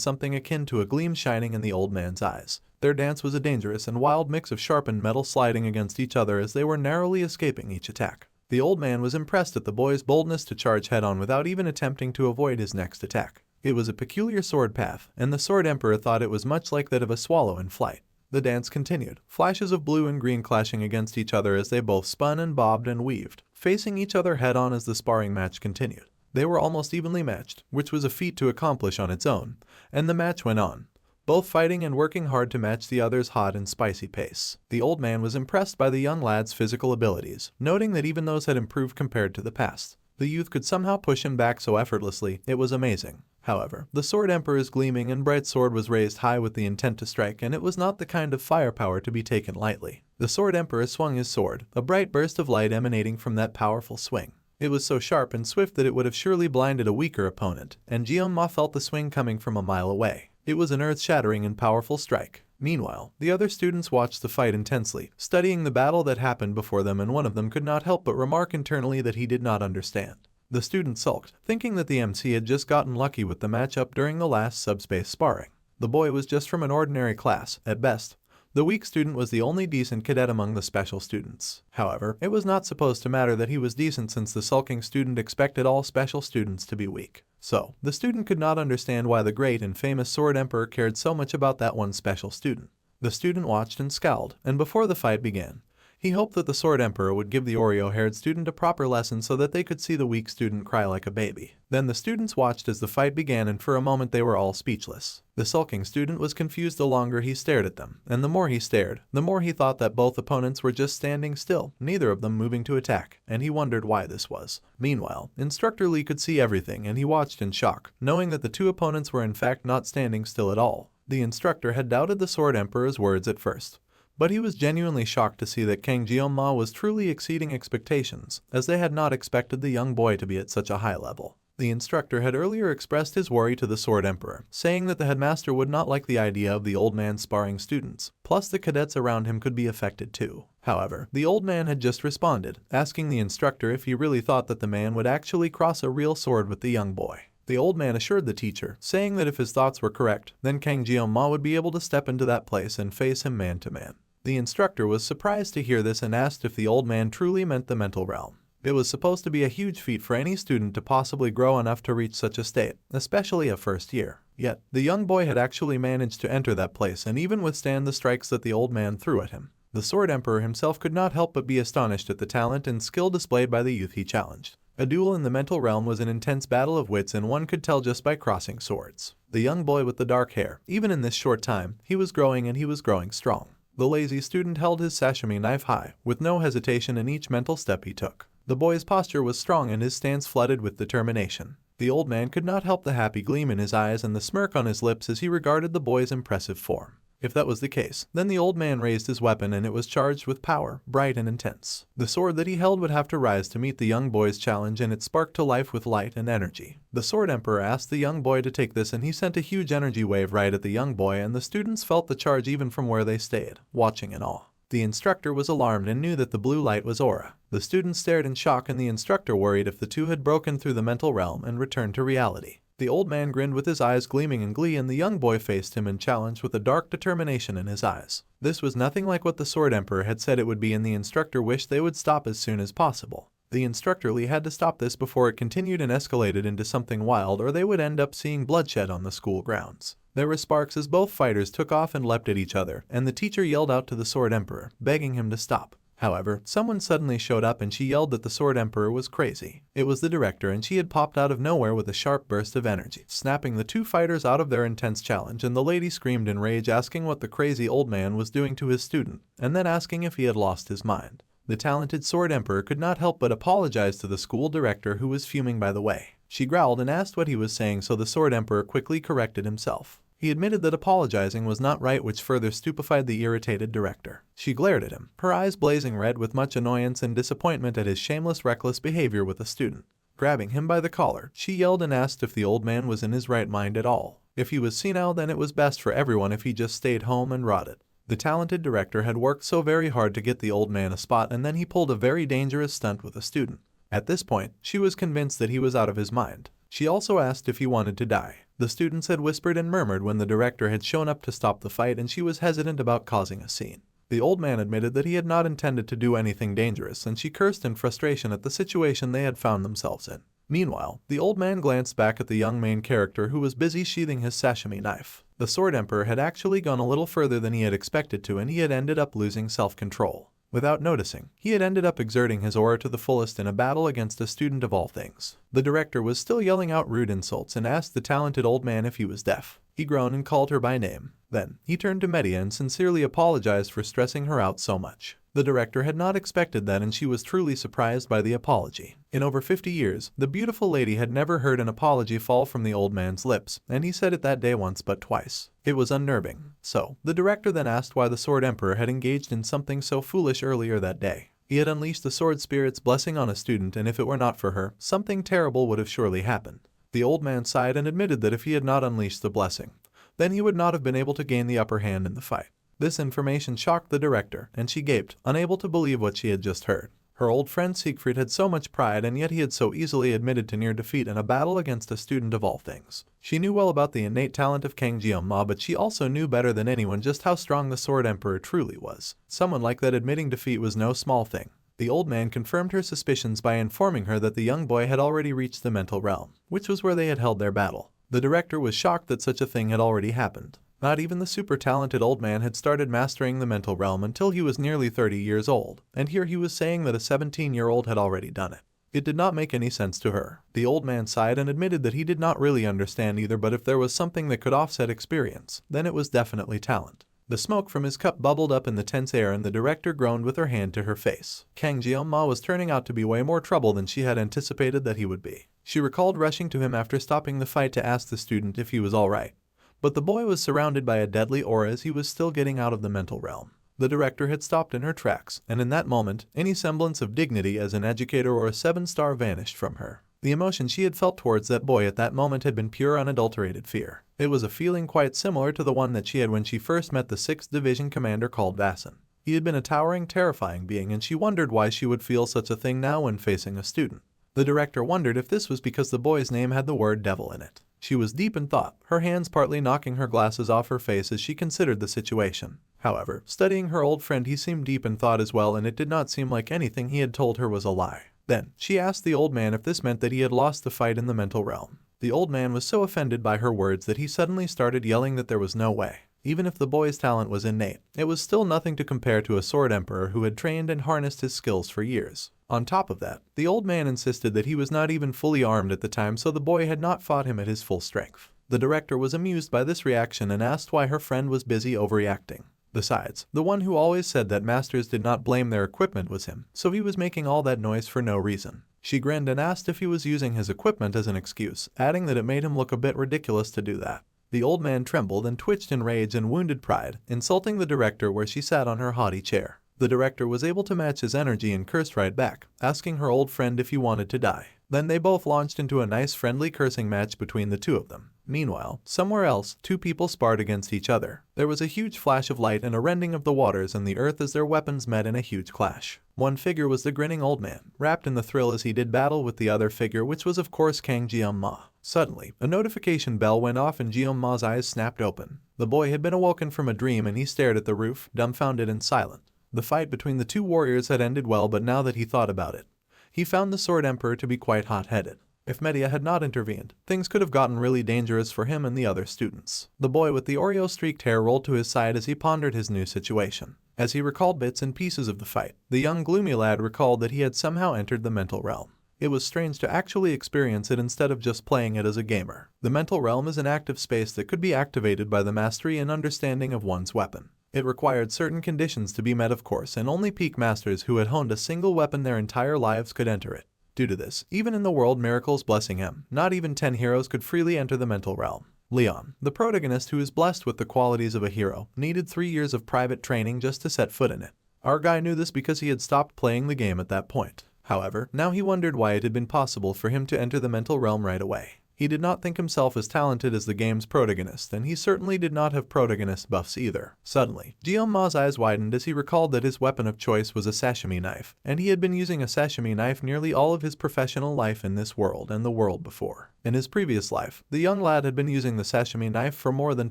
something akin to a gleam shining in the old man's eyes. Their dance was a dangerous and wild mix of sharpened metal sliding against each other as they were narrowly escaping each attack. The old man was impressed at the boy's boldness to charge head-on without even attempting to avoid his next attack. It was a peculiar sword path, and the Sword Emperor thought it was much like that of a swallow in flight. The dance continued, flashes of blue and green clashing against each other as they both spun and bobbed and weaved, facing each other head-on as the sparring match continued. They were almost evenly matched, which was a feat to accomplish on its own, and the match went on, both fighting and working hard to match the other's hot and spicy pace. The old man was impressed by the young lad's physical abilities, noting that even those had improved compared to the past. The youth could somehow push him back so effortlessly, it was amazing. However, the Sword Emperor's gleaming and bright sword was raised high with the intent to strike, and it was not the kind of firepower to be taken lightly. The Sword Emperor swung his sword, a bright burst of light emanating from that powerful swing. It was so sharp and swift that it would have surely blinded a weaker opponent, and Jeonma felt the swing coming from a mile away. It was an earth-shattering and powerful strike. Meanwhile, the other students watched the fight intensely, studying the battle that happened before them, and one of them could not help but remark internally that he did not understand. The student sulked, thinking that the MC had just gotten lucky with the matchup during the last subspace sparring. The boy was just from an ordinary class, at best. The weak student was the only decent cadet among the special students. However, it was not supposed to matter that he was decent, since the sulking student expected all special students to be weak. So, the student could not understand why the great and famous Sword Emperor cared so much about that one special student. The student watched and scowled, and before the fight began, he hoped that the Sword Emperor would give the Oreo-haired student a proper lesson so that they could see the weak student cry like a baby. Then the students watched as the fight began, and for a moment they were all speechless. The sulking student was confused the longer he stared at them, and the more he stared, the more he thought that both opponents were just standing still, neither of them moving to attack, and he wondered why this was. Meanwhile, Instructor Lee could see everything, and he watched in shock, knowing that the two opponents were in fact not standing still at all. The instructor had doubted the Sword Emperor's words at first, but he was genuinely shocked to see that Kang Jeonma was truly exceeding expectations, as they had not expected the young boy to be at such a high level. The instructor had earlier expressed his worry to the Sword Emperor, saying that the headmaster would not like the idea of the old man sparring students, plus the cadets around him could be affected too. However, the old man had just responded, asking the instructor if he really thought that the man would actually cross a real sword with the young boy. The old man assured the teacher, saying that if his thoughts were correct, then Kang Jeonma would be able to step into that place and face him man to man. The instructor was surprised to hear this and asked if the old man truly meant the mental realm. It was supposed to be a huge feat for any student to possibly grow enough to reach such a state, especially a first year. Yet, the young boy had actually managed to enter that place and even withstand the strikes that the old man threw at him. The Sword Emperor himself could not help but be astonished at the talent and skill displayed by the youth he challenged. A duel in the mental realm was an intense battle of wits, and one could tell just by crossing swords. The young boy with the dark hair, even in this short time, he was growing, and he was growing strong. The lazy student held his sashimi knife high, with no hesitation in each mental step he took. The boy's posture was strong and his stance flooded with determination. The old man could not help the happy gleam in his eyes and the smirk on his lips as he regarded the boy's impressive form. If that was the case, then the old man raised his weapon, and it was charged with power, bright and intense. The sword that he held would have to rise to meet the young boy's challenge, and it sparked to life with light and energy. The Sword Emperor asked the young boy to take this, and he sent a huge energy wave right at the young boy, and the students felt the charge even from where they stayed, watching in awe. The instructor was alarmed and knew that the blue light was aura. The students stared in shock, and the instructor worried if the two had broken through the mental realm and returned to reality. The old man grinned with his eyes gleaming in glee, and the young boy faced him in challenge with a dark determination in his eyes. This was nothing like what the Sword Emperor had said it would be, and the instructor wished they would stop as soon as possible. The instructor Lee had to stop this before it continued and escalated into something wild, or they would end up seeing bloodshed on the school grounds. There were sparks as both fighters took off and leapt at each other, and the teacher yelled out to the Sword Emperor, begging him to stop. However, someone suddenly showed up and she yelled that the Sword Emperor was crazy. It was the director, and she had popped out of nowhere with a sharp burst of energy, snapping the two fighters out of their intense challenge, and the lady screamed in rage, asking what the crazy old man was doing to his student, and then asking if he had lost his mind. The talented Sword Emperor could not help but apologize to the school director, who was fuming by the way. She growled and asked what he was saying, so the Sword Emperor quickly corrected himself. He admitted that apologizing was not right, which further stupefied the irritated director. She glared at him, her eyes blazing red with much annoyance and disappointment at his shameless, reckless behavior with a student. Grabbing him by the collar, she yelled and asked if the old man was in his right mind at all. If he was senile, then it was best for everyone if he just stayed home and rotted. The talented director had worked so very hard to get the old man a spot, and then he pulled a very dangerous stunt with a student. At this point, she was convinced that he was out of his mind. She also asked if he wanted to die. The students had whispered and murmured when the director had shown up to stop the fight, and she was hesitant about causing a scene. The old man admitted that he had not intended to do anything dangerous, and she cursed in frustration at the situation they had found themselves in. Meanwhile, the old man glanced back at the young main character who was busy sheathing his sashimi knife. The Sword Emperor had actually gone a little further than he had expected to, and he had ended up losing self-control. Without noticing, he had ended up exerting his aura to the fullest in a battle against a student of all things. The director was still yelling out rude insults and asked the talented old man if he was deaf. He groaned and called her by name. Then, he turned to Medea and sincerely apologized for stressing her out so much. The director had not expected that, and she was truly surprised by the apology. In over 50 years, the beautiful lady had never heard an apology fall from the old man's lips, and he said it that day once but twice. It was unnerving. So, the director then asked why the Sword Emperor had engaged in something so foolish earlier that day. He had unleashed the Sword Spirit's blessing on a student, and if it were not for her, something terrible would have surely happened. The old man sighed and admitted that if he had not unleashed the blessing, then he would not have been able to gain the upper hand in the fight. This information shocked the director, and she gaped, unable to believe what she had just heard. Her old friend Siegfried had so much pride, and yet he had so easily admitted to near defeat in a battle against a student of all things. She knew well about the innate talent of Kang Jeong-ma, but she also knew better than anyone just how strong the Sword Emperor truly was. Someone like that admitting defeat was no small thing. The old man confirmed her suspicions by informing her that the young boy had already reached the mental realm, which was where they had held their battle. The director was shocked that such a thing had already happened. Not even the super talented old man had started mastering the mental realm until he was nearly 30 years old, and here he was saying that a 17-year-old had already done it. It did not make any sense to her. The old man sighed and admitted that he did not really understand either, but if there was something that could offset experience, then it was definitely talent. The smoke from his cup bubbled up in the tense air, and the director groaned with her hand to her face. Kang Jeong-ma was turning out to be way more trouble than she had anticipated that he would be. She recalled rushing to him after stopping the fight to ask the student if he was alright. But the boy was surrounded by a deadly aura as he was still getting out of the mental realm. The director had stopped in her tracks, and in that moment, any semblance of dignity as an educator or a 7-star vanished from her. The emotion she had felt towards that boy at that moment had been pure unadulterated fear. It was a feeling quite similar to the one that she had when she first met the 6th Division commander called Vasan. He had been a towering, terrifying being, and she wondered why she would feel such a thing now when facing a student. The director wondered if this was because the boy's name had the word devil in it. She was deep in thought, her hands partly knocking her glasses off her face as she considered the situation. However, studying her old friend, he seemed deep in thought as well, and it did not seem like anything he had told her was a lie. Then, she asked the old man if this meant that he had lost the fight in the mental realm. The old man was so offended by her words that he suddenly started yelling that there was no way. Even if the boy's talent was innate, it was still nothing to compare to a Sword Emperor who had trained and harnessed his skills for years. On top of that, the old man insisted that he was not even fully armed at the time, so the boy had not fought him at his full strength. The director was amused by this reaction and asked why her friend was busy overreacting. Besides, the one who always said that masters did not blame their equipment was him, so he was making all that noise for no reason. She grinned and asked if he was using his equipment as an excuse, adding that it made him look a bit ridiculous to do that. The old man trembled and twitched in rage and wounded pride, insulting the director where she sat on her haughty chair. The director was able to match his energy and cursed right back, asking her old friend if he wanted to die. Then they both launched into a nice friendly cursing match between the two of them. Meanwhile, somewhere else, two people sparred against each other. There was a huge flash of light and a rending of the waters and the earth as their weapons met in a huge clash. One figure was the grinning old man, wrapped in the thrill as he did battle with the other figure, which was of course Kang Jeong-ma. Suddenly, a notification bell went off and Jeong-ma's eyes snapped open. The boy had been awoken from a dream and he stared at the roof, dumbfounded and silent. The fight between the two warriors had ended well, but now that he thought about it, he found the Sword Emperor to be quite hot-headed. If Medea had not intervened, things could have gotten really dangerous for him and the other students. The boy with the Oreo-streaked hair rolled to his side as he pondered his new situation. As he recalled bits and pieces of the fight, the young gloomy lad recalled that he had somehow entered the mental realm. It was strange to actually experience it instead of just playing it as a gamer. The mental realm is an active space that could be activated by the mastery and understanding of one's weapon. It required certain conditions to be met, of course, and only peak masters who had honed a single weapon their entire lives could enter it. Due to this, even in the world miracles blessing him, not even 10 heroes could freely enter the mental realm. Leon, the protagonist who is blessed with the qualities of a hero, needed 3 years of private training just to set foot in it. Our guy knew this because he had stopped playing the game at that point. However, now he wondered why it had been possible for him to enter the mental realm right away. He did not think himself as talented as the game's protagonist, and he certainly did not have protagonist buffs either. Suddenly, Ma's eyes widened as he recalled that his weapon of choice was a sashimi knife, and he had been using a sashimi knife nearly all of his professional life in this world and the world before. In his previous life, the young lad had been using the sashimi knife for more than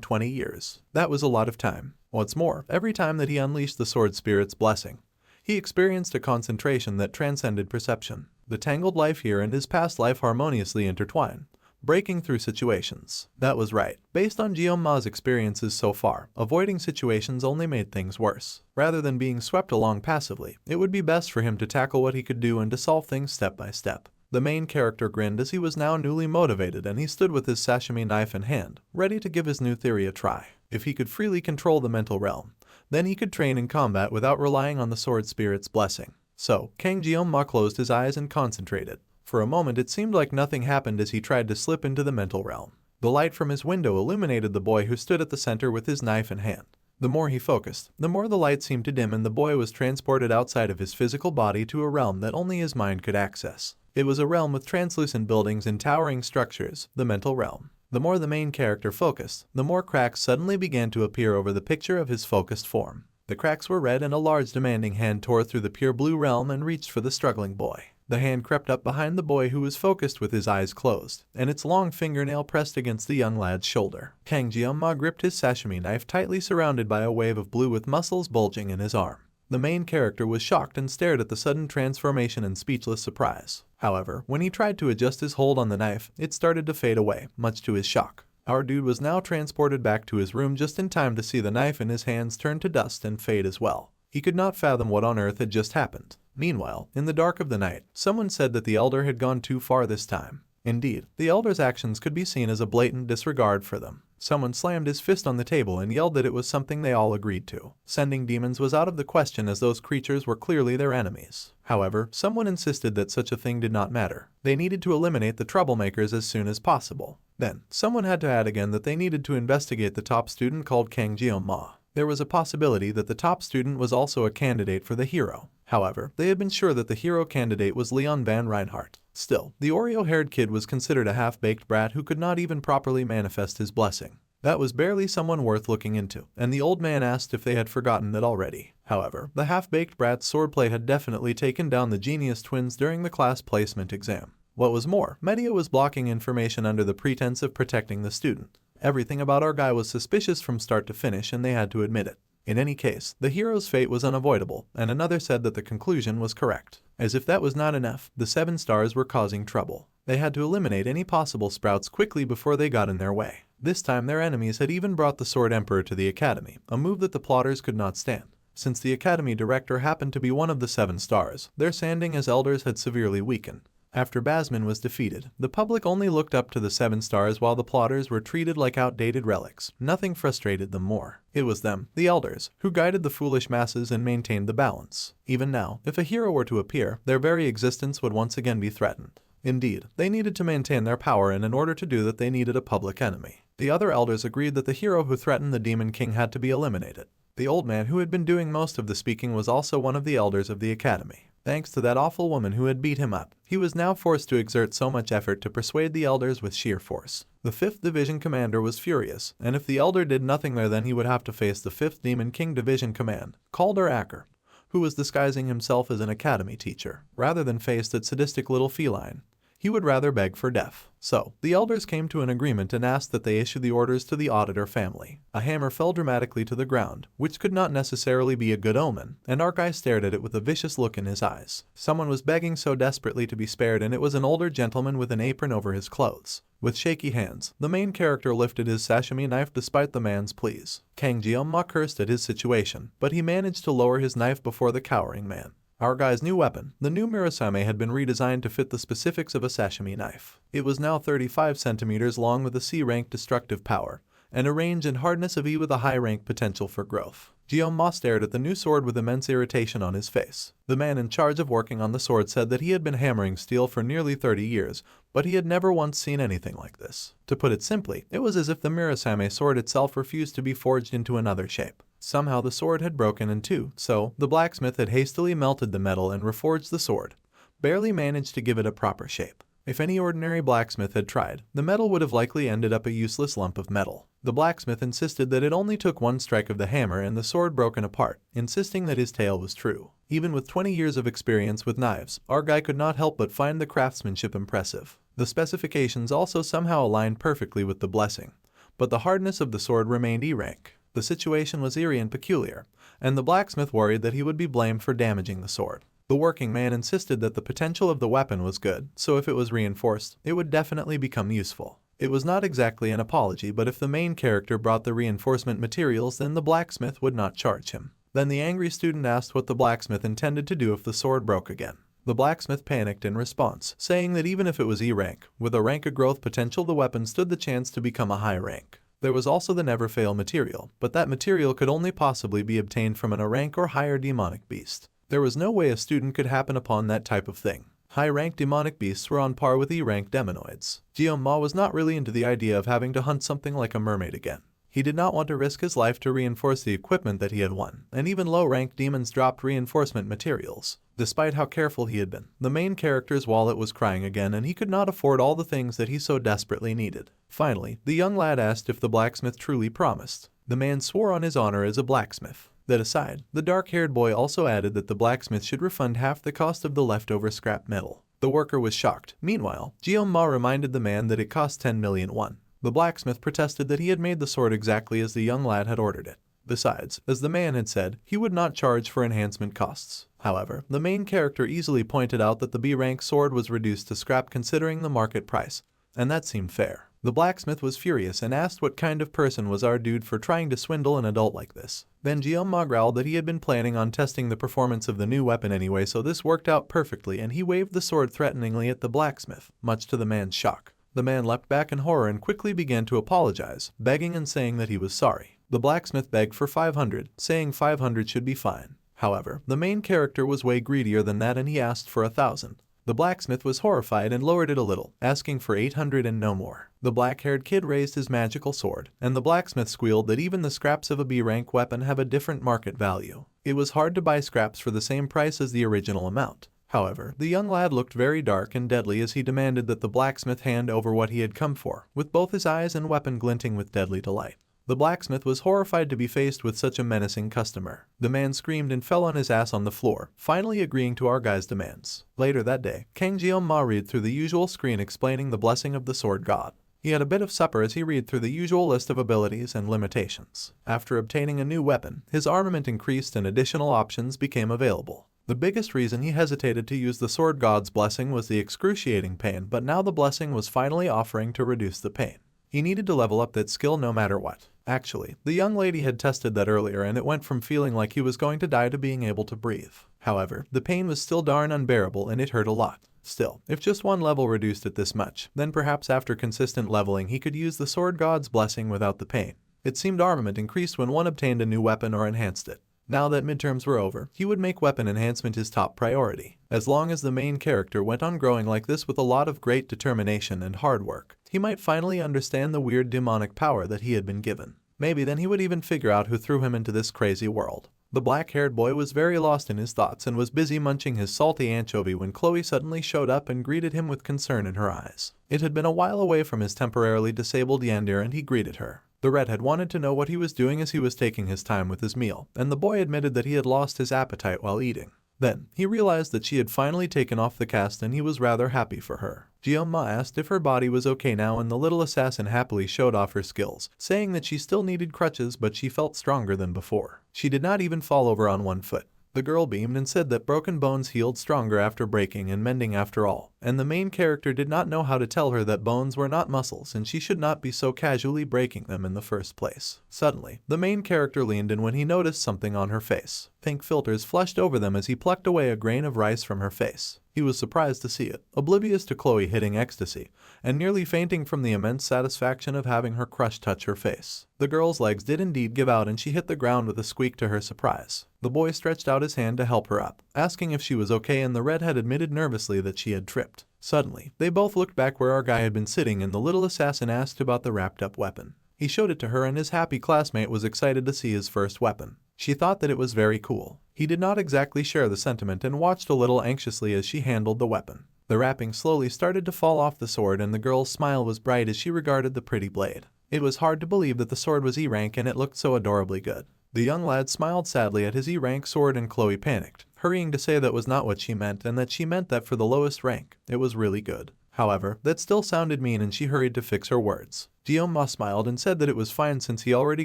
20 years. That was a lot of time. What's more, every time that he unleashed the sword spirit's blessing, he experienced a concentration that transcended perception. The tangled life here and his past life harmoniously intertwine, breaking through situations. That was right. Based on Ma's experiences so far, avoiding situations only made things worse. Rather than being swept along passively, it would be best for him to tackle what he could do and to solve things step by step. The main character grinned as he was now newly motivated, and he stood with his sashimi knife in hand, ready to give his new theory a try. If he could freely control the mental realm, then he could train in combat without relying on the sword spirit's blessing. So, Kang Ma closed his eyes and concentrated. For a moment it seemed like nothing happened as he tried to slip into the mental realm. The light from his window illuminated the boy who stood at the center with his knife in hand. The more he focused, the more the light seemed to dim, and the boy was transported outside of his physical body to a realm that only his mind could access. It was a realm with translucent buildings and towering structures, the mental realm. The more the main character focused, the more cracks suddenly began to appear over the picture of his focused form. The cracks were red, and a large demanding hand tore through the pure blue realm and reached for the struggling boy. The hand crept up behind the boy who was focused with his eyes closed, and its long fingernail pressed against the young lad's shoulder. Kang Ma gripped his sashimi knife tightly, surrounded by a wave of blue with muscles bulging in his arm. The main character was shocked and stared at the sudden transformation in speechless surprise. However, when he tried to adjust his hold on the knife, it started to fade away, much to his shock. Our dude was now transported back to his room just in time to see the knife in his hands turn to dust and fade as well. He could not fathom what on earth had just happened. Meanwhile, in the dark of the night, someone said that the elder had gone too far this time. Indeed, the elder's actions could be seen as a blatant disregard for them. Someone slammed his fist on the table and yelled that it was something they all agreed to. Sending demons was out of the question, as those creatures were clearly their enemies. However, someone insisted that such a thing did not matter. They needed to eliminate the troublemakers as soon as possible. Then, someone had to add again that they needed to investigate the top student called Kang Ma. There was a possibility that the top student was also a candidate for the hero. However, they had been sure that the hero candidate was Leon Van Reinhardt. Still, the Oreo-haired kid was considered a half-baked brat who could not even properly manifest his blessing. That was barely someone worth looking into, and the old man asked if they had forgotten that already. However, the half-baked brat's swordplay had definitely taken down the genius twins during the class placement exam. What was more, Media was blocking information under the pretense of protecting the student. Everything about our guy was suspicious from start to finish, and they had to admit it. In any case, the hero's fate was unavoidable, and another said that the conclusion was correct. As if that was not enough, the 7 stars were causing trouble. They had to eliminate any possible sprouts quickly before they got in their way. This time their enemies had even brought the Sword Emperor to the academy, a move that the plotters could not stand. Since the academy director happened to be one of the 7 stars, their standing as elders had severely weakened. After Basman was defeated, the public only looked up to the 7 stars while the plotters were treated like outdated relics. Nothing frustrated them more. It was them, the elders, who guided the foolish masses and maintained the balance. Even now, if a hero were to appear, their very existence would once again be threatened. Indeed, they needed to maintain their power, and in order to do that they needed a public enemy. The other elders agreed that the hero who threatened the Demon King had to be eliminated. The old man who had been doing most of the speaking was also one of the elders of the academy. Thanks to that awful woman who had beat him up, he was now forced to exert so much effort to persuade the elders with sheer force. The 5th Division Commander was furious, and if the elder did nothing there, then he would have to face the 5th Demon King Division Command, Calder Acker, who was disguising himself as an academy teacher. Rather than face that sadistic little feline, he would rather beg for death. So, the elders came to an agreement and asked that they issue the orders to the auditor family. A hammer fell dramatically to the ground, which could not necessarily be a good omen, and our guy stared at it with a vicious look in his eyes. Someone was begging so desperately to be spared, and it was an older gentleman with an apron over his clothes. With shaky hands, the main character lifted his sashimi knife despite the man's pleas. Kang Ma cursed at his situation, but he managed to lower his knife before the cowering man. Our guy's new weapon, the new Murasame, had been redesigned to fit the specifics of a sashimi knife. It was now 35 centimeters long with a C-rank destructive power, and a range and hardness of E with a high-rank potential for growth. Ma stared at the new sword with immense irritation on his face. The man in charge of working on the sword said that he had been hammering steel for nearly 30 years, but he had never once seen anything like this. To put it simply, it was as if the Murasame sword itself refused to be forged into another shape. Somehow the sword had broken in two, so the blacksmith had hastily melted the metal and reforged the sword, barely managed to give it a proper shape. If any ordinary blacksmith had tried, the metal would have likely ended up a useless lump of metal. The blacksmith insisted that it only took one strike of the hammer and the sword broken apart, insisting that his tale was true. Even with 20 years of experience with knives, our guy could not help but find the craftsmanship impressive. The specifications also somehow aligned perfectly with the blessing, but the hardness of the sword remained E rank. The situation was eerie and peculiar, and the blacksmith worried that he would be blamed for damaging the sword. The working man insisted that the potential of the weapon was good, so if it was reinforced, it would definitely become useful. It was not exactly an apology, but if the main character brought the reinforcement materials, then the blacksmith would not charge him. Then the angry student asked what the blacksmith intended to do if the sword broke again. The blacksmith panicked in response, saying that even if it was E rank, with a rank of growth potential, the weapon stood the chance to become a high rank. There was also the never fail material, but that material could only possibly be obtained from an A rank or higher demonic beast. There was no way a student could happen upon that type of thing. High-rank demonic beasts were on par with E-rank demonoids. Guillaume was not really into the idea of having to hunt something like a mermaid again. He did not want to risk his life to reinforce the equipment that he had won, and even low-ranked demons dropped reinforcement materials. Despite how careful he had been, the main character's wallet was crying again, and he could not afford all the things that he so desperately needed. Finally, the young lad asked if the blacksmith truly promised. The man swore on his honor as a blacksmith. That aside, the dark-haired boy also added that the blacksmith should refund half the cost of the leftover scrap metal. The worker was shocked. Meanwhile, Guillaume reminded the man that it cost 10 million won. The blacksmith protested that he had made the sword exactly as the young lad had ordered it. Besides, as the man had said, he would not charge for enhancement costs. However, the main character easily pointed out that the B-rank sword was reduced to scrap considering the market price, and that seemed fair. The blacksmith was furious and asked what kind of person was our dude for trying to swindle an adult like this. Then Guillaume growled that he had been planning on testing the performance of the new weapon anyway, so this worked out perfectly, and he waved the sword threateningly at the blacksmith, much to the man's shock. The man leapt back in horror and quickly began to apologize, begging and saying that he was sorry. The blacksmith begged for 500, saying 500 should be fine. However, the main character was way greedier than that and he asked for 1,000. The blacksmith was horrified and lowered it a little, asking for 800 and no more. The black-haired kid raised his magical sword, and the blacksmith squealed that even the scraps of a B-rank weapon have a different market value. It was hard to buy scraps for the same price as the original amount. However, the young lad looked very dark and deadly as he demanded that the blacksmith hand over what he had come for, with both his eyes and weapon glinting with deadly delight. The blacksmith was horrified to be faced with such a menacing customer. The man screamed and fell on his ass on the floor, finally agreeing to our guy's demands. Later that day, Kang Guillaume read through the usual screen explaining the blessing of the sword god. He had a bit of supper as he read through the usual list of abilities and limitations. After obtaining a new weapon, his armament increased and additional options became available. The biggest reason he hesitated to use the sword god's blessing was the excruciating pain, but now the blessing was finally offering to reduce the pain. He needed to level up that skill no matter what. Actually, the young lady had tested that earlier and it went from feeling like he was going to die to being able to breathe. However, the pain was still darn unbearable and it hurt a lot. Still, if just one level reduced it this much, then perhaps after consistent leveling he could use the sword god's blessing without the pain. It seemed armament increased when one obtained a new weapon or enhanced it. Now that midterms were over, he would make weapon enhancement his top priority. As long as the main character went on growing like this with a lot of great determination and hard work, he might finally understand the weird demonic power that he had been given. Maybe then he would even figure out who threw him into this crazy world. The black-haired boy was very lost in his thoughts and was busy munching his salty anchovy when Chloe suddenly showed up and greeted him with concern in her eyes. It had been a while away from his temporarily disabled Yandere and he greeted her. The redhead wanted to know what he was doing as he was taking his time with his meal, and the boy admitted that he had lost his appetite while eating. Then, he realized that she had finally taken off the cast and he was rather happy for her. Guillaume asked if her body was okay now and the little assassin happily showed off her skills, saying that she still needed crutches but she felt stronger than before. She did not even fall over on one foot. The girl beamed and said that broken bones healed stronger after breaking and mending after all, and the main character did not know how to tell her that bones were not muscles and she should not be so casually breaking them in the first place. Suddenly, the main character leaned in when he noticed something on her face. Pink filters flushed over them as he plucked away a grain of rice from her face. He was surprised to see it, oblivious to Chloe hitting ecstasy, and nearly fainting from the immense satisfaction of having her crush touch her face. The girl's legs did indeed give out and she hit the ground with a squeak to her surprise. The boy stretched out his hand to help her up, asking if she was okay, and the redhead admitted nervously that she had tripped. Suddenly, they both looked back where our guy had been sitting and the little assassin asked about the wrapped up weapon. He showed it to her and his happy classmate was excited to see his first weapon. She thought that it was very cool. He did not exactly share the sentiment and watched a little anxiously as she handled the weapon. The wrapping slowly started to fall off the sword and the girl's smile was bright as she regarded the pretty blade. It was hard to believe that the sword was E-rank and it looked so adorably good. The young lad smiled sadly at his E-rank sword and Chloe panicked, hurrying to say that was not what she meant and that she meant that for the lowest rank, it was really good. However, that still sounded mean and she hurried to fix her words. Guillaume smiled and said that it was fine since he already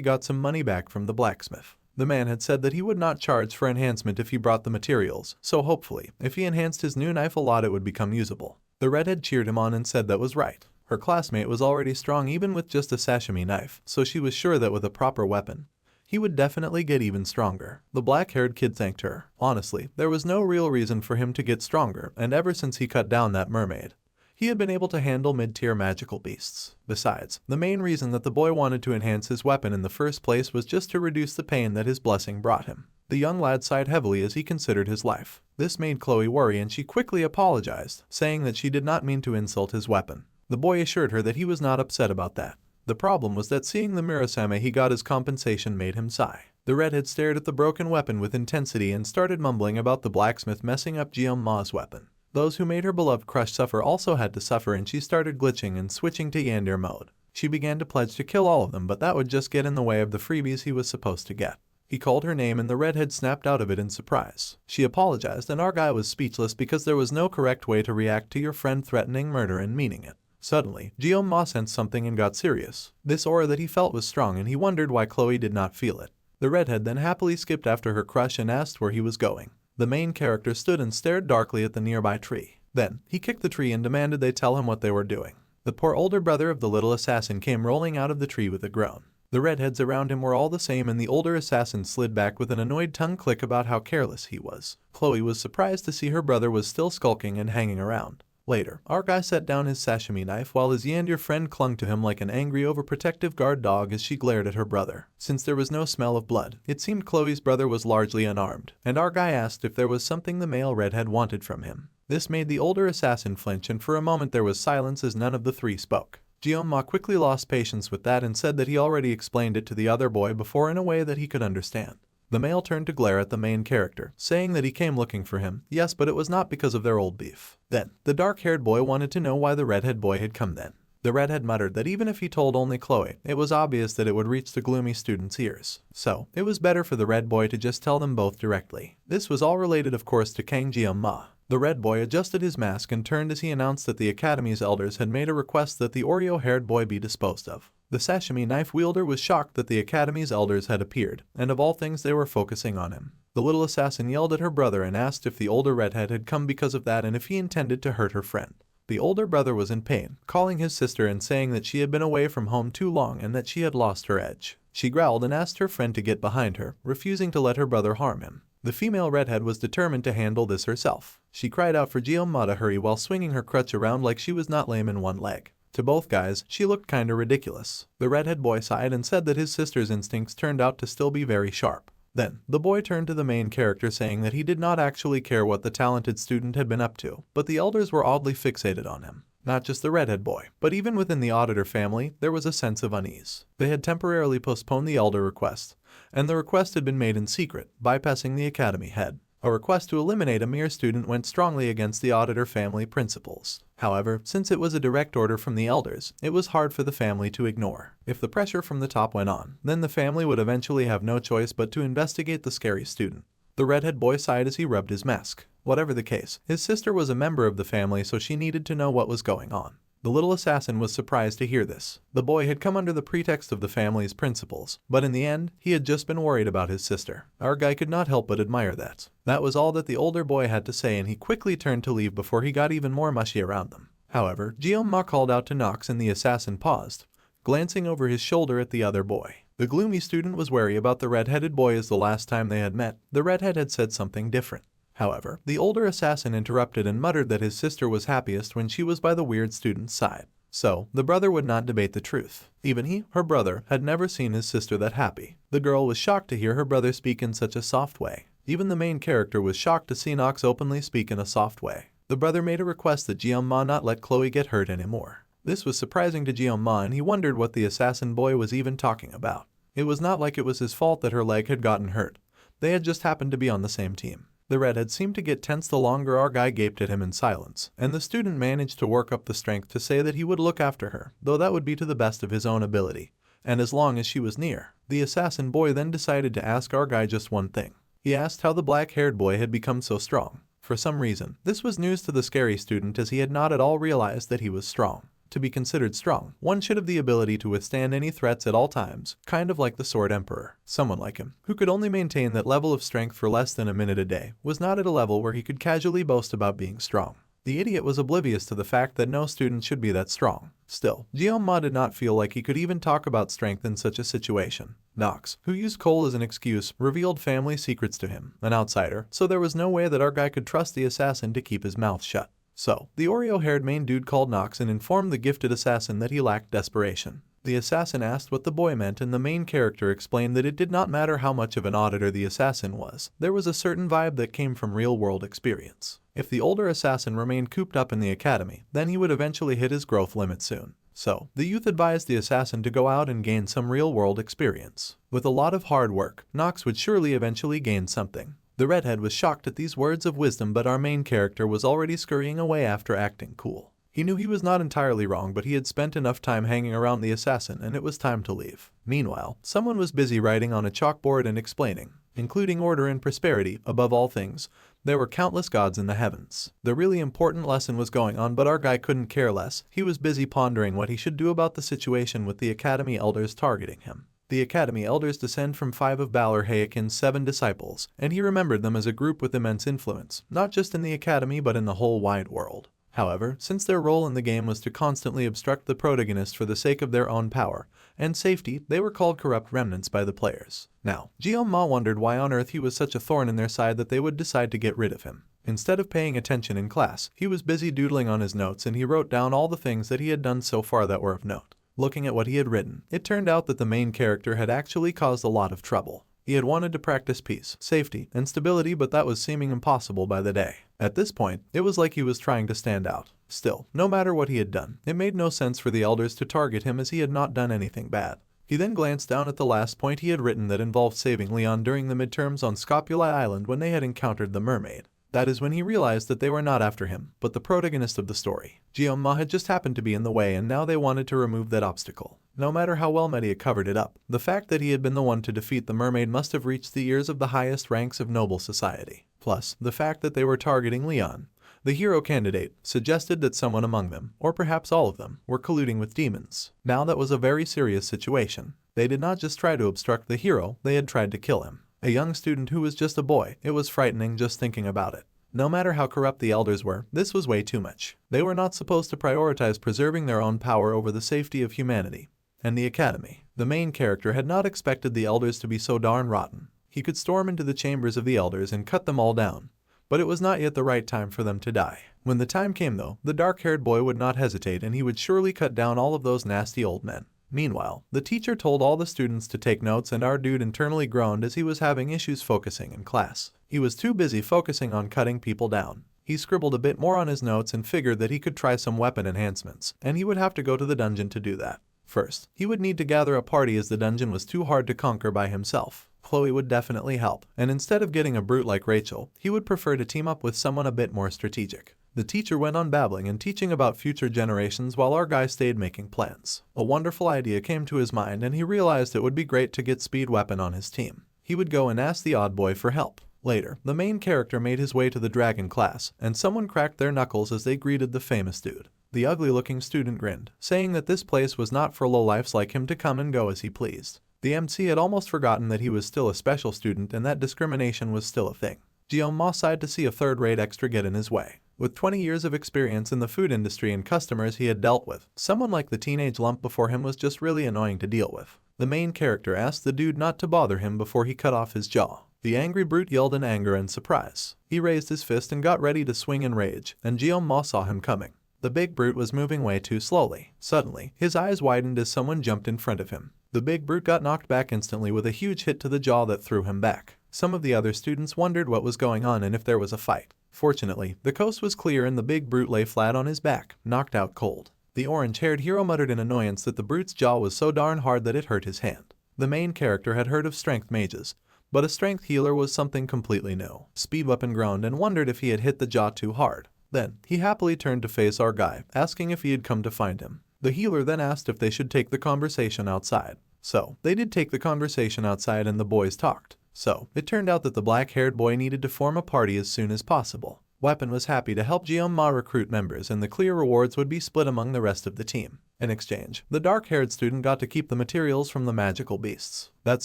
got some money back from the blacksmith. The man had said that he would not charge for enhancement if he brought the materials, so hopefully, if he enhanced his new knife a lot it would become usable. The redhead cheered him on and said that was right. Her classmate was already strong even with just a sashimi knife, so she was sure that with a proper weapon, he would definitely get even stronger. The black-haired kid thanked her. Honestly, there was no real reason for him to get stronger, and ever since he cut down that mermaid, he had been able to handle mid-tier magical beasts. Besides, the main reason that the boy wanted to enhance his weapon in the first place was just to reduce the pain that his blessing brought him. The young lad sighed heavily as he considered his life. This made Chloe worry and she quickly apologized, saying that she did not mean to insult his weapon. The boy assured her that he was not upset about that. The problem was that seeing the Murasame he got as compensation made him sigh. The redhead stared at the broken weapon with intensity and started mumbling about the blacksmith messing up Jianma's weapon. Those who made her beloved crush suffer also had to suffer and she started glitching and switching to Yandere mode. She began to pledge to kill all of them but that would just get in the way of the freebies he was supposed to get. He called her name and the redhead snapped out of it in surprise. She apologized and our guy was speechless because there was no correct way to react to your friend threatening murder and meaning it. Suddenly, Jianma sensed something and got serious. This aura that he felt was strong and he wondered why Chloe did not feel it. The redhead then happily skipped after her crush and asked where he was going. The main character stood and stared darkly at the nearby tree. Then, he kicked the tree and demanded they tell him what they were doing. The poor older brother of the little assassin came rolling out of the tree with a groan. The redheads around him were all the same and the older assassin slid back with an annoyed tongue click about how careless he was. Chloe was surprised to see her brother was still skulking and hanging around. Later, our guy set down his sashimi knife while his Yandere friend clung to him like an angry overprotective guard dog as she glared at her brother. Since there was no smell of blood, it seemed Chloe's brother was largely unarmed, and our guy asked if there was something the male redhead wanted from him. This made the older assassin flinch and for a moment there was silence as none of the three spoke. Jianma quickly lost patience with that and said that he already explained it to the other boy before in a way that he could understand. The male turned to glare at the main character, saying that he came looking for him, yes, but it was not because of their old beef. Then, the dark-haired boy wanted to know why the redhead boy had come then. The redhead muttered that even if he told only Chloe, it was obvious that it would reach the gloomy student's ears. So, it was better for the red boy to just tell them both directly. This was all related of course to Kang Jianma. The red boy adjusted his mask and turned as he announced that the academy's elders had made a request that the Oreo-haired boy be disposed of. The sashimi knife wielder was shocked that the academy's elders had appeared, and of all things they were focusing on him. The little assassin yelled at her brother and asked if the older redhead had come because of that and if he intended to hurt her friend. The older brother was in pain, calling his sister and saying that she had been away from home too long and that she had lost her edge. She growled and asked her friend to get behind her, refusing to let her brother harm him. The female redhead was determined to handle this herself. She cried out for Jianma to hurry while swinging her crutch around like she was not lame in one leg. To both guys, she looked kinda ridiculous. The redhead boy sighed and said that his sister's instincts turned out to still be very sharp. Then, the boy turned to the main character saying that he did not actually care what the talented student had been up to, but the elders were oddly fixated on him. Not just the redhead boy, but even within the auditor family, there was a sense of unease. They had temporarily postponed the elder request, and the request had been made in secret, bypassing the academy head. A request to eliminate a mere student went strongly against the auditor family principles. However, since it was a direct order from the elders, it was hard for the family to ignore. If the pressure from the top went on, then the family would eventually have no choice but to investigate the scary student. The redhead boy sighed as he rubbed his mask. Whatever the case, his sister was a member of the family, so she needed to know what was going on. The little assassin was surprised to hear this. The boy had come under the pretext of the family's principles, but in the end, he had just been worried about his sister. Our guy could not help but admire that. That was all that the older boy had to say and he quickly turned to leave before he got even more mushy around them. However, Jianma called out to Nox and the assassin paused, glancing over his shoulder at the other boy. The gloomy student was wary about the red-headed boy as the last time they had met, the redhead had said something different. However, the older assassin interrupted and muttered that his sister was happiest when she was by the weird student's side. So, the brother would not debate the truth. Even he, her brother, had never seen his sister that happy. The girl was shocked to hear her brother speak in such a soft way. Even the main character was shocked to see Nox openly speak in a soft way. The brother made a request that Jianma not let Chloe get hurt anymore. This was surprising to Jianma and he wondered what the assassin boy was even talking about. It was not like it was his fault that her leg had gotten hurt. They had just happened to be on the same team. The redhead seemed to get tense the longer our guy gaped at him in silence, and the student managed to work up the strength to say that he would look after her, though that would be to the best of his own ability, and as long as she was near. The assassin boy then decided to ask our guy just one thing. He asked how the black-haired boy had become so strong. For some reason, this was news to the scary student, as he had not at all realized that he was strong. To be considered strong, one should have the ability to withstand any threats at all times, kind of like the Sword Emperor. Someone like him, who could only maintain that level of strength for less than a minute a day, was not at a level where he could casually boast about being strong. The idiot was oblivious to the fact that no student should be that strong. Still, Jeonma did not feel like he could even talk about strength in such a situation. Nox, who used coal as an excuse, revealed family secrets to him, an outsider, so there was no way that our guy could trust the assassin to keep his mouth shut. So, the Oreo-haired main dude called Nox and informed the gifted assassin that he lacked desperation. The assassin asked what the boy meant, and the main character explained that it did not matter how much of an auditor the assassin was. There was a certain vibe that came from real-world experience. If the older assassin remained cooped up in the academy, then he would eventually hit his growth limit soon. So, the youth advised the assassin to go out and gain some real-world experience. With a lot of hard work, Nox would surely eventually gain something. The redhead was shocked at these words of wisdom, but our main character was already scurrying away after acting cool. He knew he was not entirely wrong, but he had spent enough time hanging around the assassin and it was time to leave. Meanwhile, someone was busy writing on a chalkboard and explaining, including order and prosperity, above all things, there were countless gods in the heavens. The really important lesson was going on, but our guy couldn't care less. He was busy pondering what he should do about the situation with the academy elders targeting him. The academy elders descend from 5 of Balor Hayakin's 7 disciples, and he remembered them as a group with immense influence, not just in the academy but in the whole wide world. However, since their role in the game was to constantly obstruct the protagonist for the sake of their own power and safety, they were called corrupt remnants by the players. Now, Jeonma wondered why on earth he was such a thorn in their side that they would decide to get rid of him. Instead of paying attention in class, he was busy doodling on his notes, and he wrote down all the things that he had done so far that were of note. Looking at what he had written, it turned out that the main character had actually caused a lot of trouble. He had wanted to practice peace, safety, and stability, but that was seeming impossible by the day. At this point, it was like he was trying to stand out. Still, no matter what he had done, it made no sense for the elders to target him, as he had not done anything bad. He then glanced down at the last point he had written that involved saving Leon during the midterms on Scopuli Island when they had encountered the mermaid. That is when he realized that they were not after him, but the protagonist of the story. Jeonma had just happened to be in the way, and now they wanted to remove that obstacle. No matter how well Media covered it up, the fact that he had been the one to defeat the mermaid must have reached the ears of the highest ranks of noble society. Plus, the fact that they were targeting Leon, the hero candidate, suggested that someone among them, or perhaps all of them, were colluding with demons. Now that was a very serious situation. They did not just try to obstruct the hero, they had tried to kill him. A young student who was just a boy. It was frightening just thinking about it. No matter how corrupt the elders were, this was way too much. They were not supposed to prioritize preserving their own power over the safety of humanity. And the academy. The main character had not expected the elders to be so darn rotten. He could storm into the chambers of the elders and cut them all down. But it was not yet the right time for them to die. When the time came though, the dark-haired boy would not hesitate, and he would surely cut down all of those nasty old men. Meanwhile, the teacher told all the students to take notes, and our dude internally groaned as he was having issues focusing in class. He was too busy focusing on cutting people down. He scribbled a bit more on his notes and figured that he could try some weapon enhancements, and he would have to go to the dungeon to do that. First, he would need to gather a party, as the dungeon was too hard to conquer by himself. Chloe would definitely help, and instead of getting a brute like Rachel, he would prefer to team up with someone a bit more strategic. The teacher went on babbling and teaching about future generations while our guy stayed making plans. A wonderful idea came to his mind, and he realized it would be great to get Speed Weapon on his team. He would go and ask the odd boy for help. Later, the main character made his way to the dragon class, and someone cracked their knuckles as they greeted the famous dude. The ugly-looking student grinned, saying that this place was not for lowlifes like him to come and go as he pleased. The MC had almost forgotten that he was still a special student and that discrimination was still a thing. Jeonma sighed to see a third-rate extra get in his way. With 20 years of experience in the food industry and customers he had dealt with, someone like the teenage lump before him was just really annoying to deal with. The main character asked the dude not to bother him before he cut off his jaw. The angry brute yelled in anger and surprise. He raised his fist and got ready to swing in rage, and Jeonma saw him coming. The big brute was moving way too slowly. Suddenly, his eyes widened as someone jumped in front of him. The big brute got knocked back instantly with a huge hit to the jaw that threw him back. Some of the other students wondered what was going on and if there was a fight. Fortunately, the coast was clear and the big brute lay flat on his back, knocked out cold. The orange-haired hero muttered in annoyance that the brute's jaw was so darn hard that it hurt his hand. The main character had heard of strength mages, but a strength healer was something completely new. Speed Weapon groaned and wondered if he had hit the jaw too hard. Then, he happily turned to face our guy, asking if he had come to find him. The healer then asked if they should take the conversation outside. So, they did take the conversation outside and the boys talked. So, it turned out that the black-haired boy needed to form a party as soon as possible. Weapon was happy to help Jeonma recruit members and the clear rewards would be split among the rest of the team. In exchange, the dark-haired student got to keep the materials from the magical beasts. That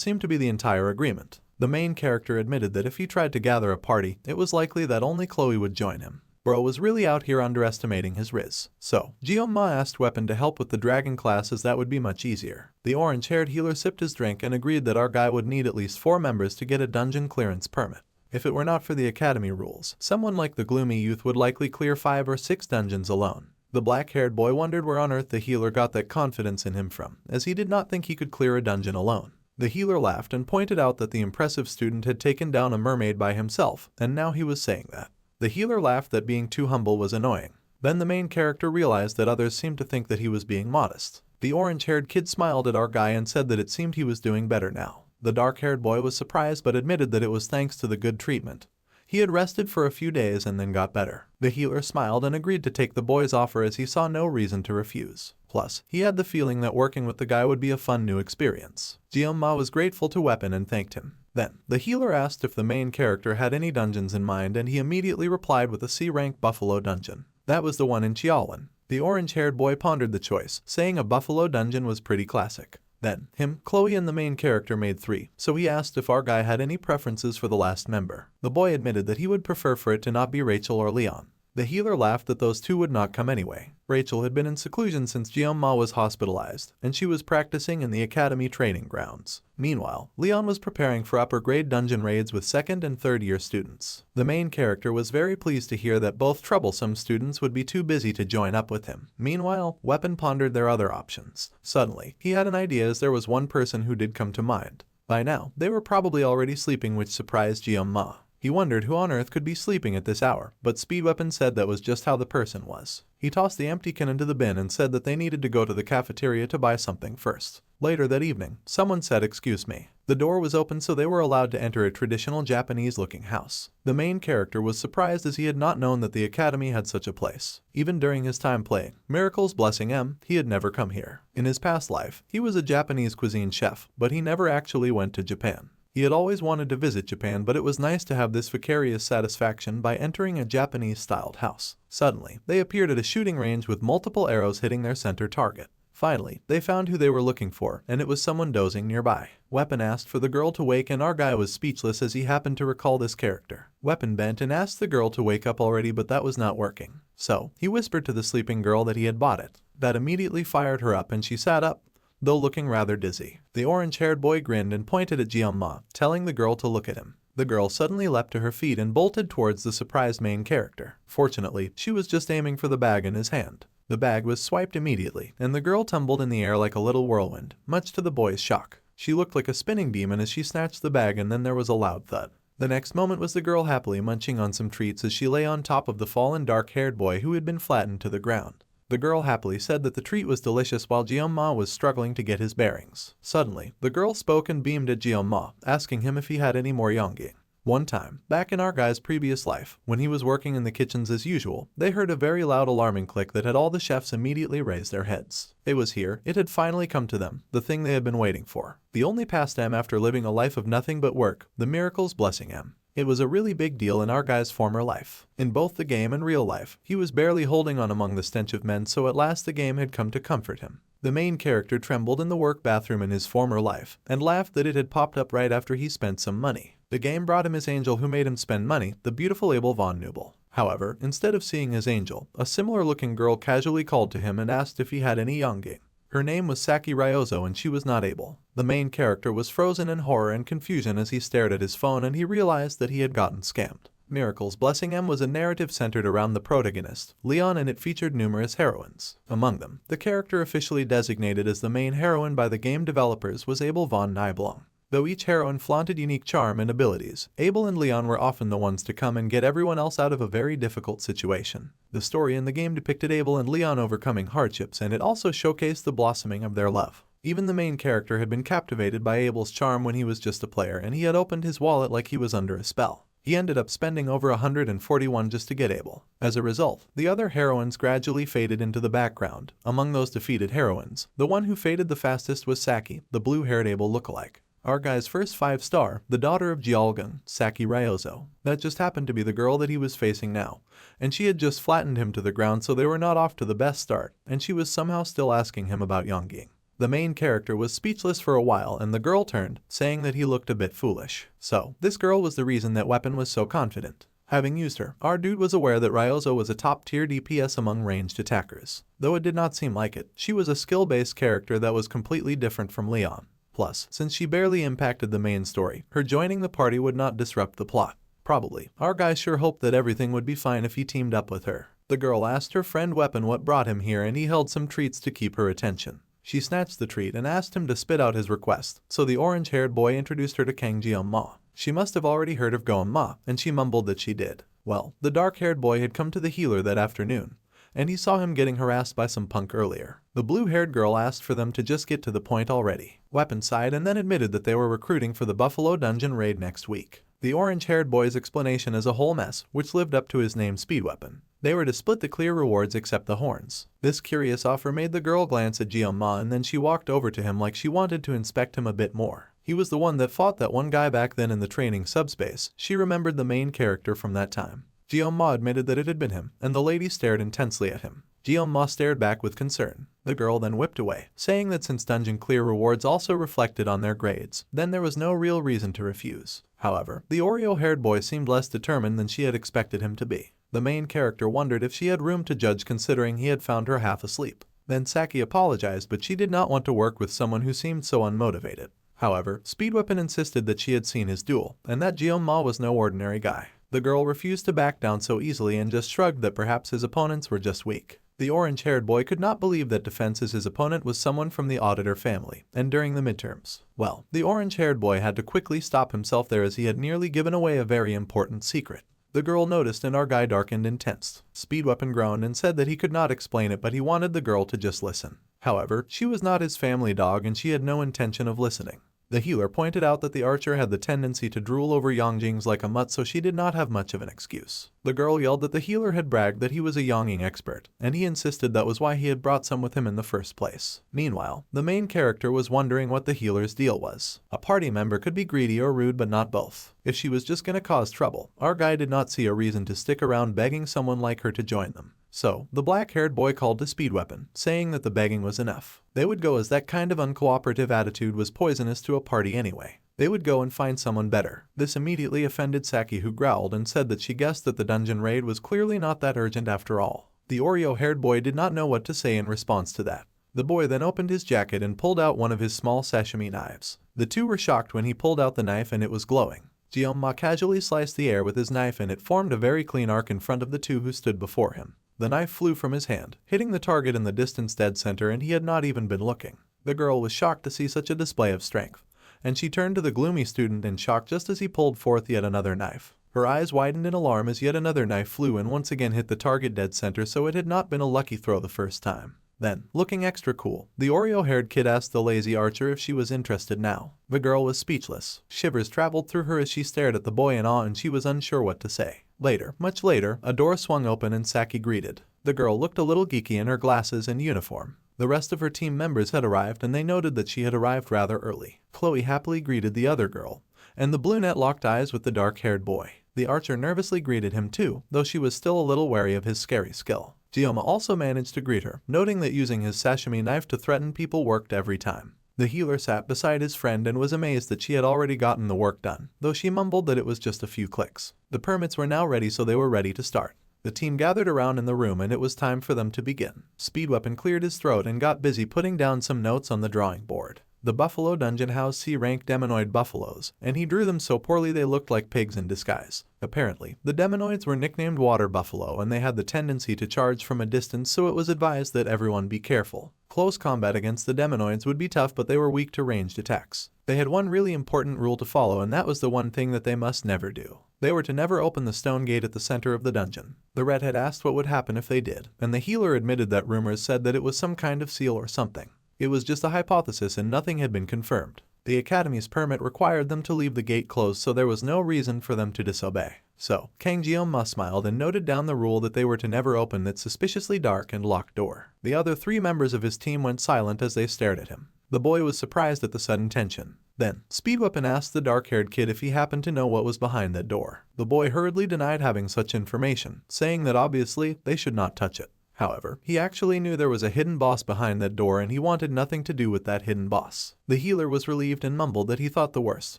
seemed to be the entire agreement. The main character admitted that if he tried to gather a party, it was likely that only Chloe would join him. Bro was really out here underestimating his riz. So, Jeonma asked Weapon to help with the dragon class as that would be much easier. The orange-haired healer sipped his drink and agreed that our guy would need at least 4 members to get a dungeon clearance permit. If it were not for the academy rules, someone like the gloomy youth would likely clear 5 or 6 dungeons alone. The black-haired boy wondered where on earth the healer got that confidence in him from, as he did not think he could clear a dungeon alone. The healer laughed and pointed out that the impressive student had taken down a mermaid by himself, and now he was saying that. The healer laughed that being too humble was annoying. Then the main character realized that others seemed to think that he was being modest. The orange-haired kid smiled at our guy and said that it seemed he was doing better now. The dark-haired boy was surprised but admitted that it was thanks to the good treatment. He had rested for a few days and then got better. The healer smiled and agreed to take the boy's offer as he saw no reason to refuse. Plus, he had the feeling that working with the guy would be a fun new experience. Jeonma was grateful to Weapon and thanked him. Then, the healer asked if the main character had any dungeons in mind and he immediately replied with a C-rank Buffalo dungeon. That was the one in Chiaolin. The orange-haired boy pondered the choice, saying a Buffalo dungeon was pretty classic. Then, him, Chloe and the main character made 3, so he asked if our guy had any preferences for the last member. The boy admitted that he would prefer for it to not be Rachel or Leon. The healer laughed that those two would not come anyway. Rachel had been in seclusion since Jeonma was hospitalized, and she was practicing in the academy training grounds. Meanwhile, Leon was preparing for upper-grade dungeon raids with 2nd and 3rd year students. The main character was very pleased to hear that both troublesome students would be too busy to join up with him. Meanwhile, Weapon pondered their other options. Suddenly, he had an idea as there was one person who did come to mind. By now, they were probably already sleeping, which surprised Jeonma. He wondered who on earth could be sleeping at this hour, but Speed Weapon said that was just how the person was. He tossed the empty can into the bin and said that they needed to go to the cafeteria to buy something first. Later that evening, someone said, "Excuse me." The door was open so they were allowed to enter a traditional Japanese-looking house. The main character was surprised as he had not known that the academy had such a place. Even during his time playing Miracles Blessing M, he had never come here. In his past life, he was a Japanese cuisine chef, but he never actually went to Japan. He had always wanted to visit Japan, but it was nice to have this vicarious satisfaction by entering a Japanese-styled house. Suddenly, they appeared at a shooting range with multiple arrows hitting their center target. Finally, they found who they were looking for, and it was someone dozing nearby. Weapon asked for the girl to wake and our guy was speechless as he happened to recall this character. Weapon bent and asked the girl to wake up already, but that was not working. So, he whispered to the sleeping girl that he had bought it. That immediately fired her up and she sat up, though looking rather dizzy. The orange-haired boy grinned and pointed at Jeonma, telling the girl to look at him. The girl suddenly leapt to her feet and bolted towards the surprised main character. Fortunately, she was just aiming for the bag in his hand. The bag was swiped immediately, and the girl tumbled in the air like a little whirlwind, much to the boy's shock. She looked like a spinning demon as she snatched the bag, and then there was a loud thud. The next moment was the girl happily munching on some treats as she lay on top of the fallen dark-haired boy who had been flattened to the ground. The girl happily said that the treat was delicious while Jeonma was struggling to get his bearings. Suddenly, the girl spoke and beamed at Jeonma, asking him if he had any more yongi. One time, back in our guy's previous life, when he was working in the kitchens as usual, they heard a very loud alarming click that had all the chefs immediately raise their heads. It was here, it had finally come to them, the thing they had been waiting for. The only pastime after living a life of nothing but work, the Miracles Blessing M. It was a really big deal in our guy's former life. In both the game and real life, he was barely holding on among the stench of men, so at last the game had come to comfort him. The main character trembled in the work bathroom in his former life, and laughed that it had popped up right after he spent some money. The game brought him his angel who made him spend money, the beautiful Abel von Nubel. However, instead of seeing his angel, a similar-looking girl casually called to him and asked if he had any yongi. Her name was Saki Ryozo and she was not able. The main character was frozen in horror and confusion as he stared at his phone and he realized that he had gotten scammed. Miracles Blessing M was a narrative centered around the protagonist, Leon, and it featured numerous heroines. Among them, the character officially designated as the main heroine by the game developers was Abel von Nibelung. Though each heroine flaunted unique charm and abilities, Abel and Leon were often the ones to come and get everyone else out of a very difficult situation. The story in the game depicted Abel and Leon overcoming hardships, and it also showcased the blossoming of their love. Even the main character had been captivated by Abel's charm when he was just a player, and he had opened his wallet like he was under a spell. He ended up spending over 141 just to get Abel. As a result, the other heroines gradually faded into the background. Among those defeated heroines, the one who faded the fastest was Saki, the blue-haired Abel lookalike. Our guy's first 5-star, the daughter of Jialgan, Saki Ryozo. That just happened to be the girl that he was facing now, and she had just flattened him to the ground, so they were not off to the best start, and she was somehow still asking him about Yongging. The main character was speechless for a while, and the girl turned, saying that he looked a bit foolish. So, this girl was the reason that Weapon was so confident. Having used her, our dude was aware that Ryozo was a top-tier DPS among ranged attackers. Though it did not seem like it, she was a skill-based character that was completely different from Leon. Plus, since she barely impacted the main story, her joining the party would not disrupt the plot. Probably, our guy sure hoped that everything would be fine if he teamed up with her. The girl asked her friend Weapon what brought him here, and he held some treats to keep her attention. She snatched the treat and asked him to spit out his request, so the orange-haired boy introduced her to Kang Jeon-ma. She must have already heard of Goen-ma, and she mumbled that she did. Well, the dark-haired boy had come to the healer that afternoon, and he saw him getting harassed by some punk earlier. The blue-haired girl asked for them to just get to the point already. Weapon sighed and then admitted that they were recruiting for the Buffalo Dungeon raid next week. The orange-haired boy's explanation is a whole mess, which lived up to his name Speed Weapon. They were to split the clear rewards except the horns. This curious offer made the girl glance at Jeon-ma, and then she walked over to him like she wanted to inspect him a bit more. He was the one that fought that one guy back then in the training subspace. She remembered the main character from that time. Jeon-ma admitted that it had been him, and the lady stared intensely at him. Jeon-ma stared back with concern. The girl then whipped away, saying that since dungeon clear rewards also reflected on their grades, then there was no real reason to refuse. However, the Oreo-haired boy seemed less determined than she had expected him to be. The main character wondered if she had room to judge considering he had found her half asleep. Then Saki apologized, but she did not want to work with someone who seemed so unmotivated. However, Speed Weapon insisted that she had seen his duel, and that Jeon-ma was no ordinary guy. The girl refused to back down so easily and just shrugged that perhaps his opponents were just weak. The orange-haired boy could not believe that Defense's his opponent was someone from the Auditor family, and during the midterms. Well, the orange-haired boy had to quickly stop himself there as he had nearly given away a very important secret. The girl noticed and our guy darkened intense. Speed Weapon groaned and said that he could not explain it, but he wanted the girl to just listen. However, she was not his family dog and she had no intention of listening. The healer pointed out that the archer had the tendency to drool over Yongjings like a mutt, so she did not have much of an excuse. The girl yelled that the healer had bragged that he was a Yongjing expert, and he insisted that was why he had brought some with him in the first place. Meanwhile, the main character was wondering what the healer's deal was. A party member could be greedy or rude, but not both. If she was just gonna cause trouble, our guy did not see a reason to stick around begging someone like her to join them. So, the black-haired boy called to Speed Weapon, saying that the begging was enough. They would go as that kind of uncooperative attitude was poisonous to a party anyway. They would go and find someone better. This immediately offended Saki, who growled and said that she guessed that the dungeon raid was clearly not that urgent after all. The Oreo-haired boy did not know what to say in response to that. The boy then opened his jacket and pulled out one of his small sashimi knives. The two were shocked when he pulled out the knife and it was glowing. Jeon-ma casually sliced the air with his knife and it formed a very clean arc in front of the two who stood before him. The knife flew from his hand, hitting the target in the distance dead center, and he had not even been looking. The girl was shocked to see such a display of strength, and she turned to the gloomy student in shock just as he pulled forth yet another knife. Her eyes widened in alarm as yet another knife flew and once again hit the target dead center, so it had not been a lucky throw the first time. Then, looking extra cool, the Oreo-haired kid asked the lazy archer if she was interested now. The girl was speechless. Shivers traveled through her as she stared at the boy in awe and she was unsure what to say. Later, much later, a door swung open and Saki greeted. The girl looked a little geeky in her glasses and uniform. The rest of her team members had arrived and they noted that she had arrived rather early. Chloe happily greeted the other girl, and the brunette locked eyes with the dark-haired boy. The archer nervously greeted him too, though she was still a little wary of his scary skill. Jeon-ma also managed to greet her, noting that using his sashimi knife to threaten people worked every time. The healer sat beside his friend and was amazed that she had already gotten the work done, though she mumbled that it was just a few clicks. The permits were now ready, so they were ready to start. The team gathered around in the room and it was time for them to begin. Speed Weapon cleared his throat and got busy putting down some notes on the drawing board. The Buffalo Dungeon housed C-rank demonoid buffaloes, and he drew them so poorly they looked like pigs in disguise. Apparently, the demonoids were nicknamed water buffalo and they had the tendency to charge from a distance, so it was advised that everyone be careful. Close combat against the demonoids would be tough, but they were weak to ranged attacks. They had one really important rule to follow, and that was the one thing that they must never do. They were to never open the stone gate at the center of the dungeon. The redhead asked what would happen if they did, and the healer admitted that rumors said that it was some kind of seal or something. It was just a hypothesis and nothing had been confirmed. The academy's permit required them to leave the gate closed, so there was no reason for them to disobey. So, Kang Jeong-ma smiled and noted down the rule that they were to never open that suspiciously dark and locked door. The other 3 members of his team went silent as they stared at him. The boy was surprised at the sudden tension. Then, Speedweapon asked the dark-haired kid if he happened to know what was behind that door. The boy hurriedly denied having such information, saying that obviously they should not touch it. However, he actually knew there was a hidden boss behind that door and he wanted nothing to do with that hidden boss. The healer was relieved and mumbled that he thought the worst,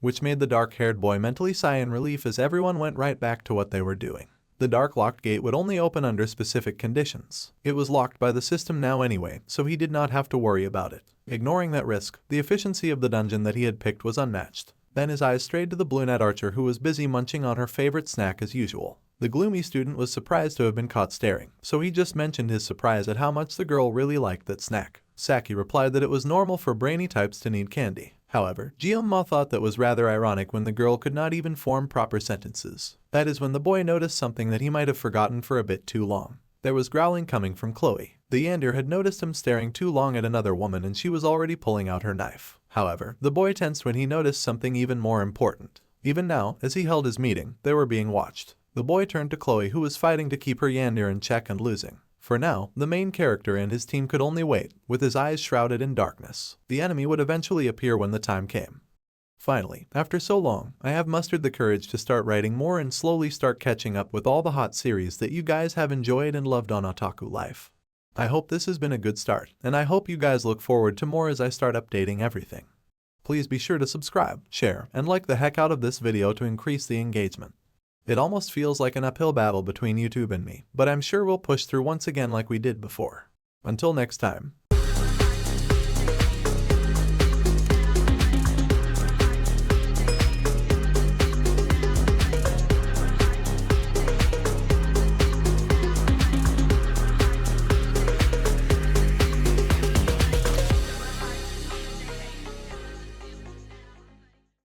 which made the dark-haired boy mentally sigh in relief as everyone went right back to what they were doing. The dark locked gate would only open under specific conditions. It was locked by the system now anyway, so he did not have to worry about it. Ignoring that risk, the efficiency of the dungeon that he had picked was unmatched. Then his eyes strayed to the brunette archer who was busy munching on her favorite snack as usual. The gloomy student was surprised to have been caught staring, so he just mentioned his surprise at how much the girl really liked that snack. Saki replied that it was normal for brainy types to need candy. However, Jeong-ma thought that was rather ironic when the girl could not even form proper sentences. That is when the boy noticed something that he might have forgotten for a bit too long. There was growling coming from Chloe. The Yandir had noticed him staring too long at another woman and she was already pulling out her knife. However, the boy tensed when he noticed something even more important. Even now, as he held his meeting, they were being watched. The boy turned to Chloe, who was fighting to keep her Yandir in check and losing. For now, the main character and his team could only wait, with his eyes shrouded in darkness. The enemy would eventually appear when the time came. Finally, after so long, I have mustered the courage to start writing more and slowly start catching up with all the hot series that you guys have enjoyed and loved on Otaku Life. I hope this has been a good start, and I hope you guys look forward to more as I start updating everything. Please be sure to subscribe, share, and like the heck out of this video to increase the engagement. It almost feels like an uphill battle between YouTube and me, but I'm sure we'll push through once again like we did before. Until next time.